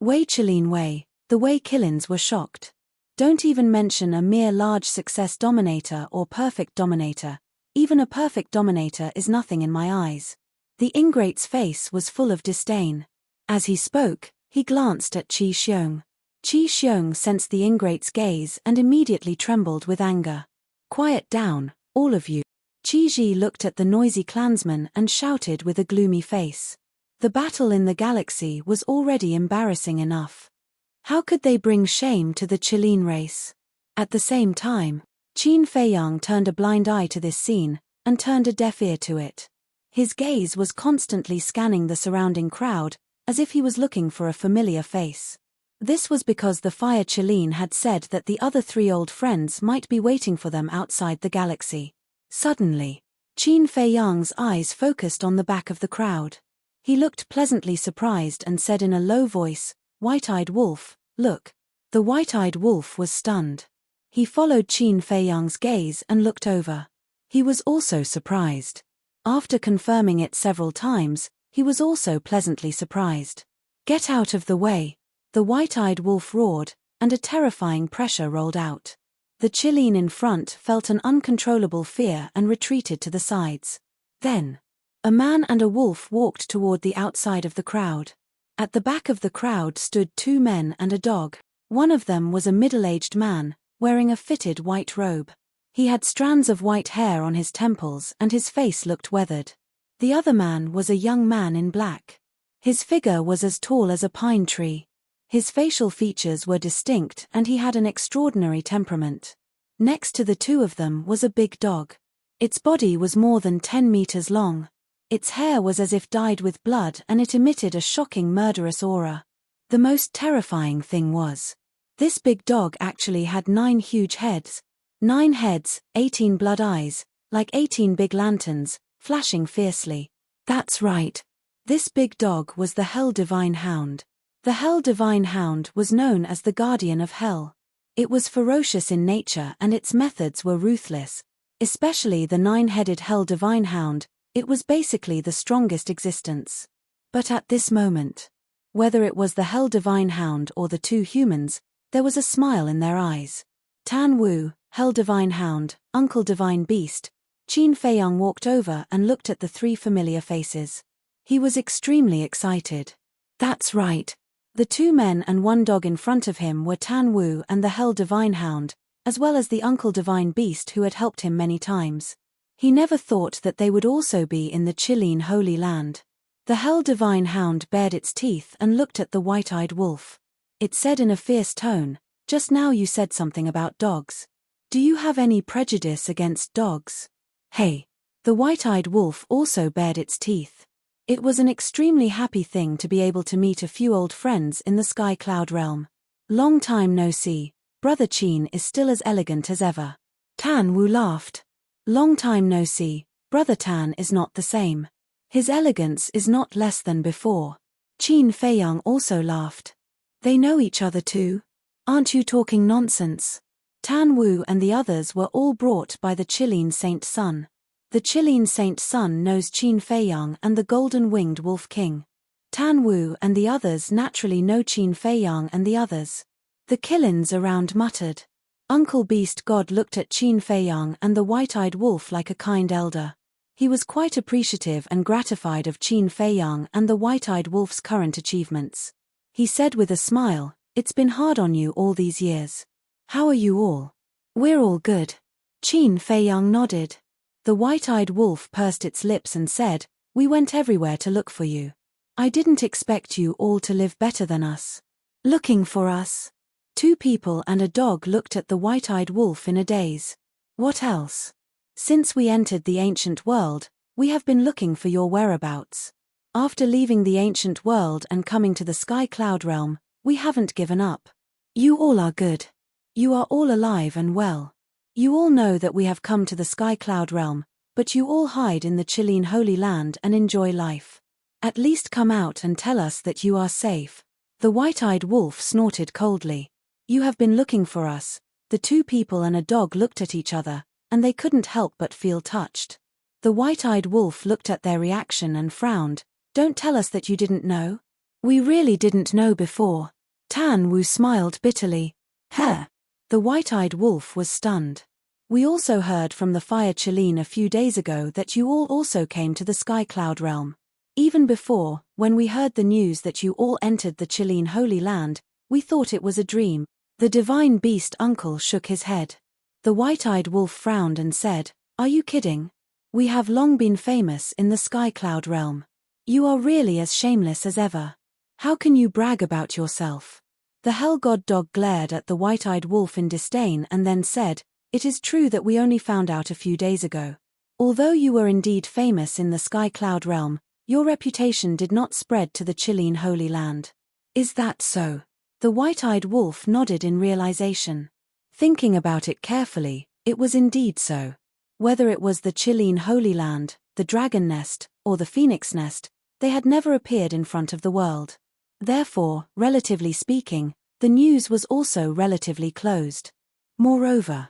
Wei Chilean Wei, the Wei killins were shocked. Don't even mention a mere large success dominator or perfect dominator. Even a perfect dominator is nothing in my eyes. The ingrate's face was full of disdain. As he spoke, he glanced at Qi Xiong. Qi Xiong sensed the ingrate's gaze and immediately trembled with anger. Quiet down, all of you. Qi Ji looked at the noisy clansmen and shouted with a gloomy face. The battle in the galaxy was already embarrassing enough. How could they bring shame to the Chilean race? At the same time, Qin Feiyang turned a blind eye to this scene, and turned a deaf ear to it. His gaze was constantly scanning the surrounding crowd, as if he was looking for a familiar face. This was because the Fire Chilean had said that the other 3 old friends might be waiting for them outside the galaxy. Suddenly, Qin Feiyang's eyes focused on the back of the crowd. He looked pleasantly surprised and said in a low voice, "White-eyed wolf, look." The white-eyed wolf was stunned. He followed Qin Feiyang's gaze and looked over. He was also surprised. After confirming it several times, he was also pleasantly surprised. "Get out of the way," the white-eyed wolf roared, and a terrifying pressure rolled out. The Chilean in front felt an uncontrollable fear and retreated to the sides. Then, a man and a wolf walked toward the outside of the crowd. At the back of the crowd stood 2 men and a dog. One of them was a middle-aged man, wearing a fitted white robe. He had strands of white hair on his temples and his face looked weathered. The other man was a young man in black. His figure was as tall as a pine tree. His facial features were distinct and he had an extraordinary temperament. Next to the 2 of them was a big dog. Its body was more than 10 meters long. Its hair was as if dyed with blood and it emitted a shocking murderous aura. The most terrifying thing was, this big dog actually had 9 huge heads. 9 heads, 18 blood eyes, like 18 big lanterns, flashing fiercely. That's right. This big dog was the Hell Divine Hound. The Hell Divine Hound was known as the Guardian of Hell. It was ferocious in nature and its methods were ruthless. Especially the 9-headed Hell Divine Hound, it was basically the strongest existence. But at this moment, whether it was the Hell Divine Hound or the 2 humans, there was a smile in their eyes. Tan Wu, Hell Divine Hound, Uncle Divine Beast. Qin Feiyang walked over and looked at the 3 familiar faces. He was extremely excited. That's right. The 2 men and 1 dog in front of him were Tan Wu and the Hell Divine Hound, as well as the Uncle Divine Beast who had helped him many times. He never thought that they would also be in the Chilean Holy Land. The Hell Divine Hound bared its teeth and looked at the white-eyed wolf. It said in a fierce tone, "Just now you said something about dogs. Do you have any prejudice against dogs?" Hey. The white-eyed wolf also bared its teeth. It was an extremely happy thing to be able to meet a few old friends in the Sky Cloud realm. Long time no see, Brother Qin is still as elegant as ever. Tan Wu laughed. Long time no see, Brother Tan is not the same. His elegance is not less than before. Qin Feiyang also laughed. They know each other too? Aren't you talking nonsense? Tan Wu and the others were all brought by the Qilin Saint Sun. The Qilin Saint Sun knows Qin Feiyang and the Golden-Winged Wolf King. Tan Wu and the others naturally know Qin Feiyang and the others. The Qilins around muttered. Uncle Beast God looked at Qin Feiyang and the white-eyed wolf like a kind elder. He was quite appreciative and gratified of Qin Feiyang and the white-eyed wolf's current achievements. He said with a smile, "It's been hard on you all these years. How are you all?" "We're all good." Qin Feiyang nodded. The white-eyed wolf pursed its lips and said, "We went everywhere to look for you. I didn't expect you all to live better than us." "Looking for us?" Two people and a dog looked at the white-eyed wolf in a daze. "What else? Since we entered the ancient world, we have been looking for your whereabouts. After leaving the ancient world and coming to the Sky Cloud realm, we haven't given up. You all are good. You are all alive and well. You all know that we have come to the Sky Cloud realm, but you all hide in the Qilin Holy Land and enjoy life. At least come out and tell us that you are safe." The white-eyed wolf snorted coldly. "You have been looking for us." The two people and a dog looked at each other, and they couldn't help but feel touched. The white-eyed wolf looked at their reaction and frowned. "Don't tell us that you didn't know. We really didn't know before." Tan Wu smiled bitterly. "Huh." The white-eyed wolf was stunned. "We also heard from the Fire Qilin a few days ago that you all also came to the Sky Cloud realm. Even before, when we heard the news that you all entered the Qilin Holy Land, we thought it was a dream." The divine beast uncle shook his head. The white-eyed wolf frowned and said, "Are you kidding? We have long been famous in the Sky Cloud realm. You are really as shameless as ever. How can you brag about yourself?" The Hell God dog glared at the white-eyed wolf in disdain and then said, "It is true that we only found out a few days ago. Although you were indeed famous in the Sky Cloud realm, your reputation did not spread to the Qilin Holy Land." "Is that so?" The white-eyed wolf nodded in realization. Thinking about it carefully, it was indeed so. Whether it was the Qilin Holy Land, the Dragon Nest, or the Phoenix Nest, they had never appeared in front of the world. Therefore, relatively speaking, the news was also relatively closed. Moreover,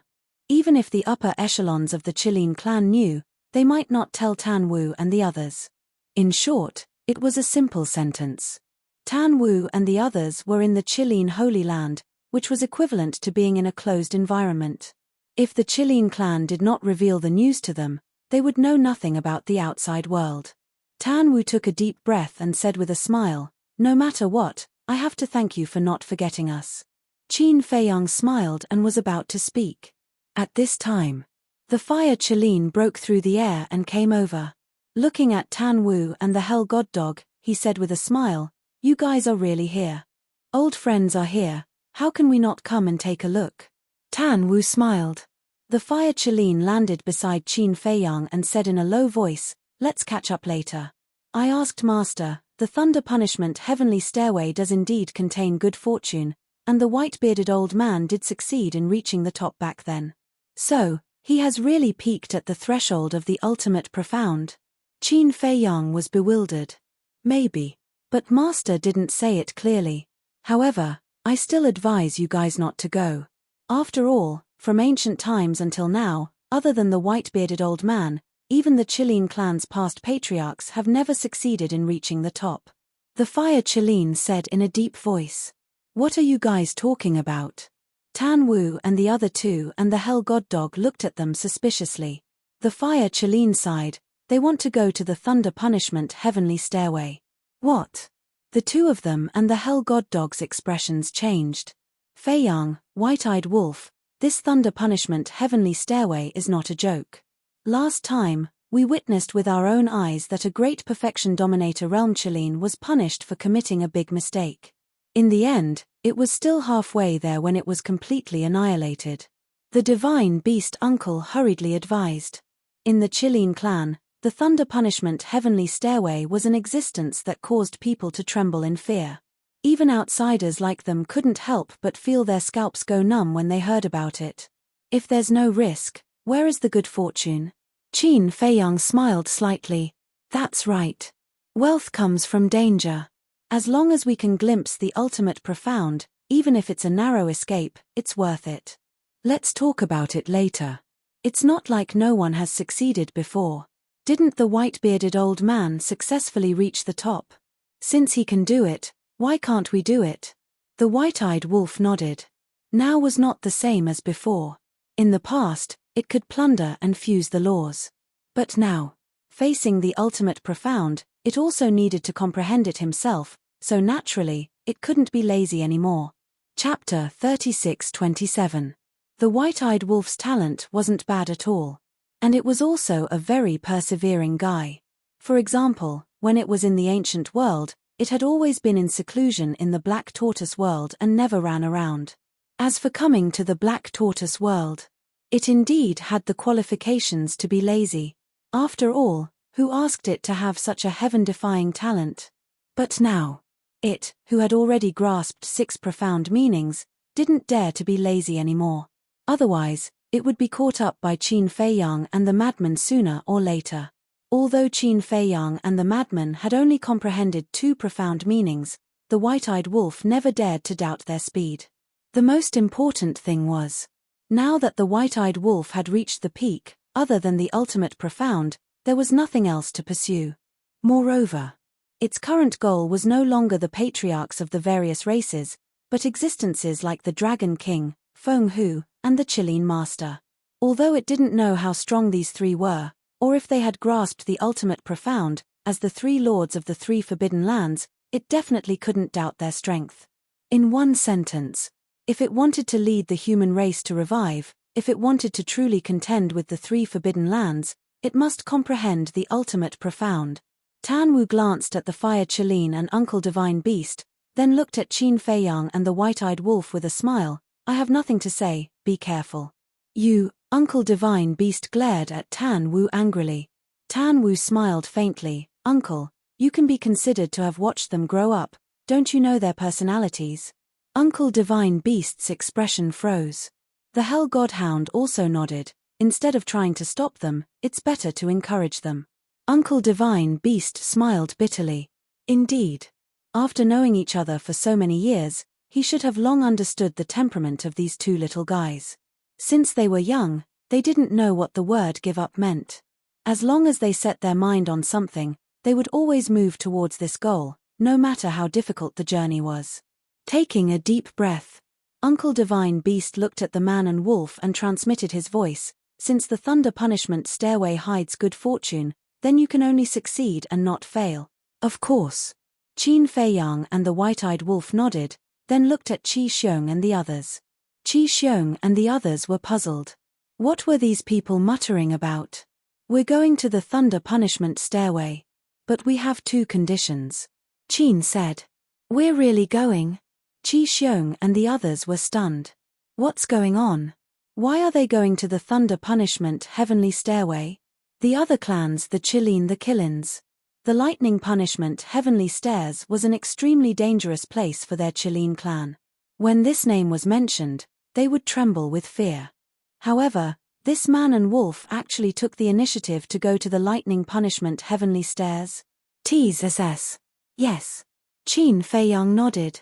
even if the upper echelons of the Qilin clan knew, they might not tell Tan Wu and the others. In short, it was a simple sentence. Tan Wu and the others were in the Qilin Holy Land, which was equivalent to being in a closed environment. If the Qilin clan did not reveal the news to them, they would know nothing about the outside world. Tan Wu took a deep breath and said with a smile, "No matter what, I have to thank you for not forgetting us." Qin Feiyang smiled and was about to speak. At this time, the Fire Qilin broke through the air and came over. Looking at Tan Wu and the Hell God dog, he said with a smile, "You guys are really here. Old friends are here, how can we not come and take a look?" Tan Wu smiled. The Fire Qilin landed beside Qin Feiyang and said in a low voice, "Let's catch up later. I asked Master, the Thunder Punishment Heavenly Stairway does indeed contain good fortune, and the white-bearded old man did succeed in reaching the top back then. So, he has really peaked at the threshold of the ultimate profound." Qin Feiyang was bewildered. "Maybe. But Master didn't say it clearly. However, I still advise you guys not to go. After all, from ancient times until now, other than the white-bearded old man, even the Qilin clan's past patriarchs have never succeeded in reaching the top." The Fire Qilin said in a deep voice. "What are you guys talking about?" Tan Wu and the other two and the Hell God dog looked at them suspiciously. The Fire Qilin sighed. "They want to go to the Thunder Punishment Heavenly Stairway." "What?" The two of them and the Hell God dog's expressions changed. "Feiyang, white-eyed wolf, this Thunder Punishment Heavenly Stairway is not a joke. Last time, we witnessed with our own eyes that a great perfection dominator realm Qilin was punished for committing a big mistake. In the end, it was still halfway there when it was completely annihilated." The divine beast uncle hurriedly advised. In the Qilin clan, the Thunder Punishment Heavenly Stairway was an existence that caused people to tremble in fear. Even outsiders like them couldn't help but feel their scalps go numb when they heard about it. If there's no risk, where is the good fortune? Qin Feiyang smiled slightly. That's right. Wealth comes from danger. As long as we can glimpse the ultimate profound, even if it's a narrow escape, it's worth it. Let's talk about it later. It's not like no one has succeeded before. Didn't the white-bearded old man successfully reach the top? Since he can do it, why can't we do it? The white-eyed wolf nodded. Now was not the same as before. In the past, it could plunder and fuse the laws. But now, facing the ultimate profound, it also needed to comprehend it himself, so naturally, it couldn't be lazy anymore. Chapter 36-27. The white-eyed wolf's talent wasn't bad at all. And it was also a very persevering guy. For example, when it was in the ancient world, it had always been in seclusion in the black tortoise world and never ran around. As for coming to the black tortoise world, it indeed had the qualifications to be lazy. After all, who asked it to have such a heaven-defying talent? But now, it, who had already grasped 6 profound meanings, didn't dare to be lazy anymore. Otherwise, it would be caught up by Qin Feiyang and the madman sooner or later. Although Qin Feiyang and the madman had only comprehended 2 profound meanings, the white-eyed wolf never dared to doubt their speed. The most important thing was, now that the white-eyed wolf had reached the peak, other than the ultimate profound, there was nothing else to pursue. Moreover, its current goal was no longer the patriarchs of the various races, but existences like the Dragon King, Feng Hu, and the Qilin Master. Although it didn't know how strong these 3 were, or if they had grasped the ultimate profound, as the 3 lords of the 3 forbidden lands, it definitely couldn't doubt their strength. In one sentence, if it wanted to lead the human race to revive, if it wanted to truly contend with the 3 forbidden lands, it must comprehend the ultimate profound. Tan Wu glanced at the Fire Qilin and Uncle Divine Beast, then looked at Qin Feiyang and the white-eyed wolf with a smile. I have nothing to say, be careful. You, Uncle Divine Beast glared at Tan Wu angrily. Tan Wu smiled faintly. Uncle, you can be considered to have watched them grow up, don't you know their personalities? Uncle Divine Beast's expression froze. The Hell Godhound also nodded. Instead of trying to stop them, it's better to encourage them. Uncle Divine Beast smiled bitterly. Indeed. After knowing each other for so many years, he should have long understood the temperament of these 2 little guys. Since they were young, they didn't know what the word give up meant. As long as they set their mind on something, they would always move towards this goal, no matter how difficult the journey was. Taking a deep breath, Uncle Divine Beast looked at the man and wolf and transmitted his voice. Since the thunder punishment stairway hides good fortune, then you can only succeed and not fail. Of course. Qin Feiyang and the white-eyed wolf nodded, then looked at Qi Xiong and the others. Qi Xiong and the others were puzzled. What were these people muttering about? We're going to the thunder punishment stairway. But we have 2 conditions. Qin said. We're really going? Qi Xiong and the others were stunned. What's going on? Why are they going to the thunder punishment heavenly stairway? The other clans, the Qilin, the Qilins. The lightning punishment heavenly stairs was an extremely dangerous place for their Qilin clan. When this name was mentioned, they would tremble with fear. However, this man and wolf actually took the initiative to go to the lightning punishment heavenly stairs. TSS. Yes. Qin Feiyang nodded.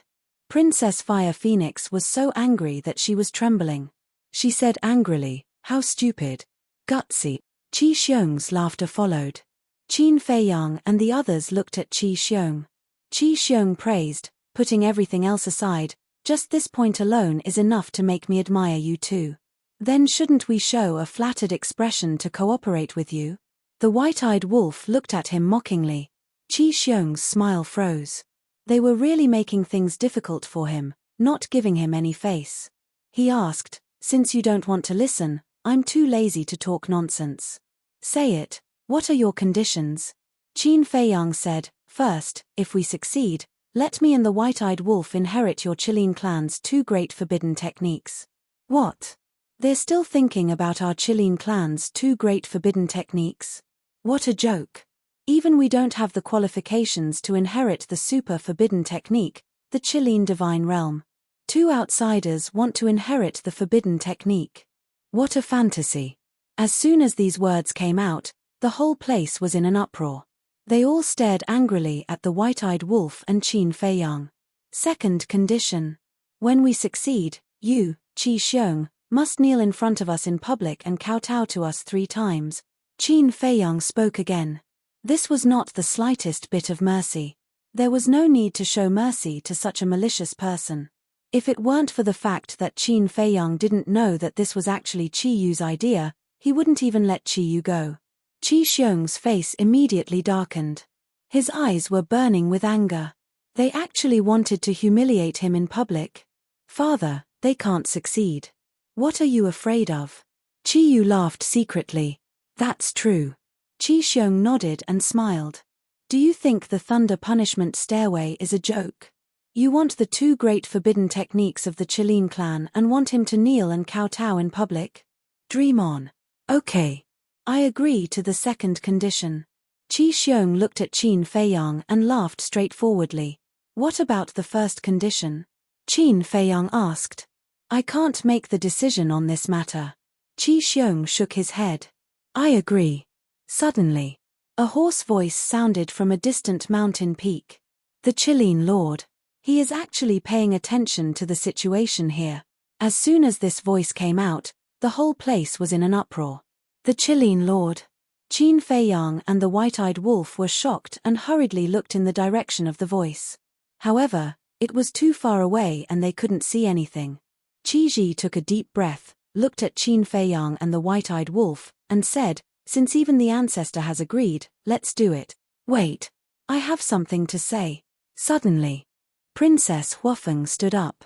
Princess Fire Phoenix was so angry that she was trembling. She said angrily, how stupid. Gutsy. Qi Xiong's laughter followed. Qin Feiyang and the others looked at Qi Xiong. Qi Xiong praised, putting everything else aside, just this point alone is enough to make me admire you too. Then shouldn't we show a flattered expression to cooperate with you? The white-eyed wolf looked at him mockingly. Qi Xiong's smile froze. They were really making things difficult for him, not giving him any face. He asked, since you don't want to listen, I'm too lazy to talk nonsense. Say it. What are your conditions? Qin Feiyang said, first, if we succeed, let me and the white-eyed wolf inherit your Qilin clan's 2 great forbidden techniques. What? They're still thinking about our Qilin clan's 2 great forbidden techniques? What a joke. Even we don't have the qualifications to inherit the super forbidden technique, the Qilin divine realm. 2 outsiders want to inherit the forbidden technique. What a fantasy. As soon as these words came out, the whole place was in an uproar. They all stared angrily at the white-eyed wolf and Qin Feiyang. Second condition. When we succeed, you, Qi Xiong, Must kneel in front of us in public and kowtow to us 3 times. Qin Feiyang spoke again. This was not the slightest bit of mercy. There was no need to show mercy to such a malicious person. If it weren't for the fact that Qin Feiyang didn't know that this was actually Qi Yu's idea, he wouldn't even let Qi Yu go. Qi Xiong's face immediately darkened. His eyes were burning with anger. They actually wanted to humiliate him in public. Father, they can't succeed. What are you afraid of? Qi Yu laughed secretly. That's true. Qi Xiong nodded and smiled. Do you think the thunder punishment stairway is a joke? You want the 2 great forbidden techniques of the Qilin clan and want him to kneel and kowtow in public? Dream on. Okay. I agree to the second condition. Qi Xiong looked at Qin Feiyang and laughed straightforwardly. What about the first condition? Qin Feiyang asked. I can't make the decision on this matter. Qi Xiong shook his head. I agree. Suddenly, a hoarse voice sounded from a distant mountain peak. The Qilin Lord. He is actually paying attention to the situation here. As soon as this voice came out, the whole place was in an uproar. The Qilin Lord. Qin Feiyang and the white-eyed wolf were shocked and hurriedly looked in the direction of the voice. However, it was too far away and they couldn't see anything. Qi Ji took a deep breath, looked at Qin Feiyang and the white-eyed wolf, and said, since even the ancestor has agreed, let's do it. Wait. I have something to say. Suddenly, Princess Huafeng stood up.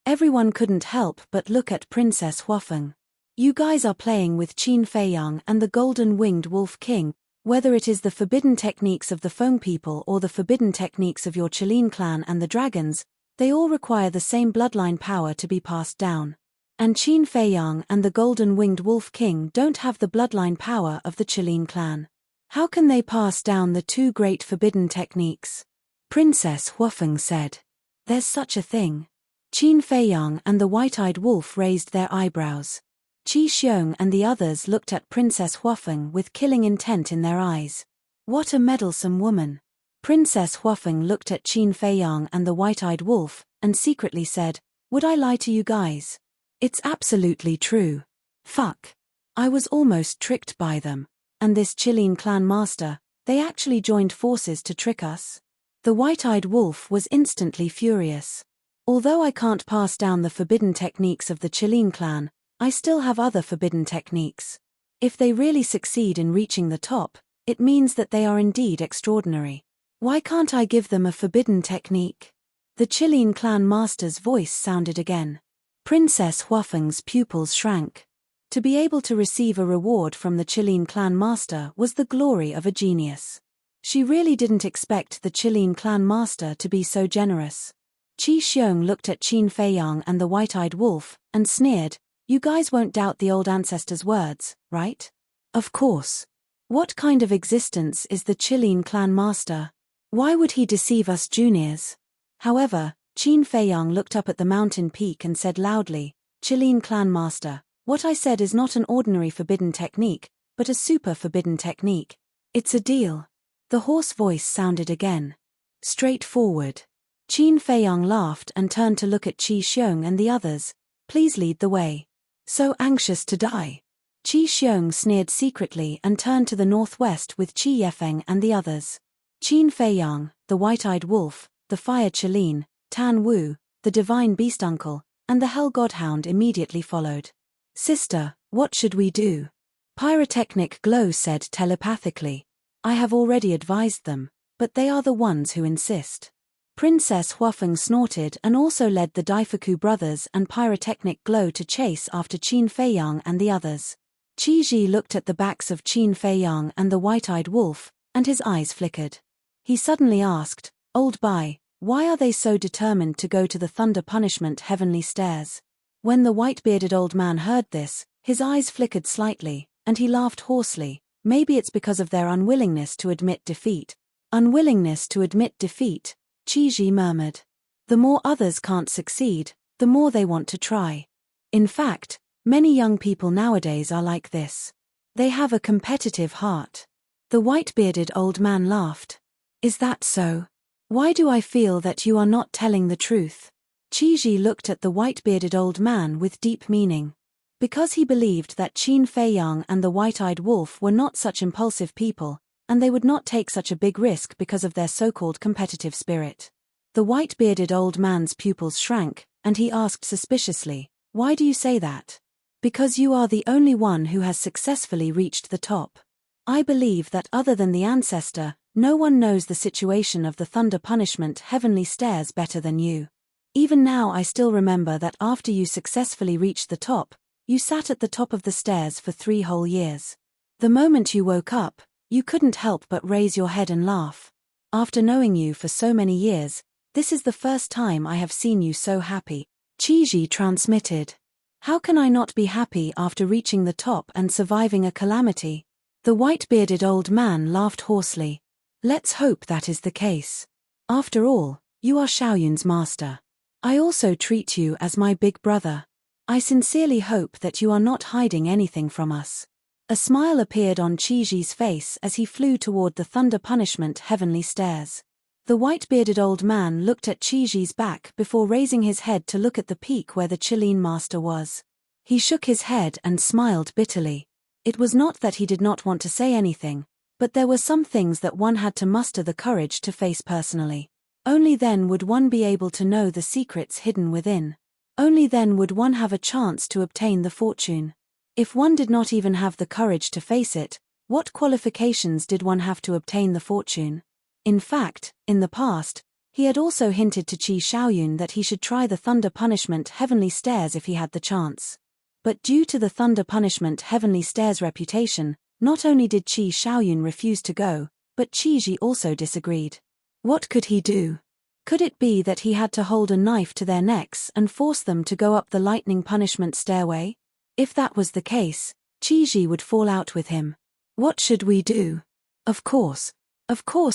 Everyone couldn't help but look at Princess Huafeng. You guys are playing with Qin Feiyang and the golden-winged wolf king, whether it is the forbidden techniques of the Feng people or the forbidden techniques of your Qilin clan and the dragons, they all require the same bloodline power to be passed down. And Qin Feiyang and the golden-winged wolf king don't have the bloodline power of the Qilin clan. How can they pass down the 2 great forbidden techniques? Princess Huafeng said. There's such a thing. Qin Feiyang and the white-eyed wolf raised their eyebrows. Qi Xiong and the others looked at Princess Huafeng with killing intent in their eyes. What a meddlesome woman. Princess Huafeng looked at Qin Feiyang and the white-eyed wolf, and secretly said, would I lie to you guys? It's absolutely true. Fuck. I was almost tricked by them. And this Qilin clan master, they actually joined forces to trick us? The white-eyed wolf was instantly furious. Although I can't pass down the forbidden techniques of the Qilin clan, I still have other forbidden techniques. If they really succeed in reaching the top, it means that they are indeed extraordinary. Why can't I give them a forbidden technique? The Qilin clan master's voice sounded again. Princess Huafeng's pupils shrank. To be able to receive a reward from the Qilin clan master was the glory of a genius. She really didn't expect the Qilin clan master to be so generous. Qi Xiong looked at Qin Feiyang and the white-eyed wolf, and sneered, you guys won't doubt the old ancestor's words, right? Of course. What kind of existence is the Qilin clan master? Why would he deceive us juniors? However, Qin Feiyang looked up at the mountain peak and said loudly, Qilin clan master, what I said is not an ordinary forbidden technique, but a super forbidden technique. It's a deal. The hoarse voice sounded again. Straightforward. Qin Feiyang laughed and turned to look at Qi Xiong and the others. Please lead the way. So anxious to die. Qi Xiong sneered secretly and turned to the northwest with Qi Yefeng and the others. Qin Feiyang, the white-eyed wolf, the fire Qilin, Tan Wu, the divine beast uncle, and the hell godhound immediately followed. Sister, what should we do? Pyrotechnic Glow said telepathically. I have already advised them, but they are the ones who insist. Princess Huafeng snorted and also led the Daifuku brothers and Pyrotechnic Glow to chase after Qin Feiyang and the others. Qi Ji looked at the backs of Qin Feiyang and the white-eyed wolf, and his eyes flickered. He suddenly asked, Old Bai, why are they so determined to go to the thunder punishment heavenly stairs? When the white-bearded old man heard this, his eyes flickered slightly, and he laughed hoarsely. Maybe it's because of their unwillingness to admit defeat. Unwillingness to admit defeat, Qi Ji murmured. The more others can't succeed, the more they want to try. In fact, many young people nowadays are like this. They have a competitive heart. The white-bearded old man laughed. Is that so? Why do I feel that you are not telling the truth? Qi looked at the white-bearded old man with deep meaning. Because he believed that Qin Feiyang and the white-eyed wolf were not such impulsive people, and they would not take such a big risk because of their so-called competitive spirit. The white-bearded old man's pupils shrank, and he asked suspiciously, "Why do you say that?" "Because you are the only one who has successfully reached the top. I believe that other than the ancestor, no one knows the situation of the thunder punishment heavenly stairs better than you. Even now I still remember that after you successfully reached the top, you sat at the top of the stairs for 3 whole years. The moment you woke up, you couldn't help but raise your head and laugh. After knowing you for so many years, this is the first time I have seen you so happy." Qi transmitted. "How can I not be happy after reaching the top and surviving a calamity?" The white-bearded old man laughed hoarsely. "Let's hope that is the case. After all, you are Xiaoyun's master. I also treat you as my big brother. I sincerely hope that you are not hiding anything from us." A smile appeared on Qi's face as he flew toward the thunder punishment heavenly stairs. The white-bearded old man looked at Qi's back before raising his head to look at the peak where the Qilin master was. He shook his head and smiled bitterly. It was not that he did not want to say anything, but there were some things that one had to muster the courage to face personally. Only then would one be able to know the secrets hidden within. Only then would one have a chance to obtain the fortune. If one did not even have the courage to face it, what qualifications did one have to obtain the fortune? In fact, in the past, he had also hinted to Qi Xiaoyun that he should try the thunder punishment heavenly stairs if he had the chance. But due to the thunder punishment heavenly stairs reputation, not only did Qi Xiaoyun refuse to go, but Qi also disagreed. What could he do? Could it be that he had to hold a knife to their necks and force them to go up the lightning punishment stairway? If that was the case, Qi would fall out with him. What should we do? Of course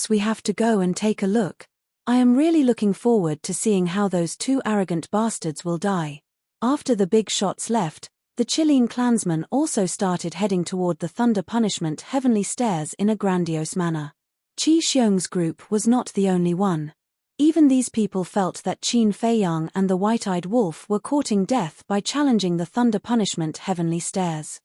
we have to go and take a look. I am really looking forward to seeing how those 2 arrogant bastards will die. After the big shots left, the Qilin clansmen also started heading toward the thunder punishment heavenly stairs in a grandiose manner. Qi Xiong's group was not the only one. Even these people felt that Qin Feiyang and the white-eyed wolf were courting death by challenging the thunder punishment heavenly stairs.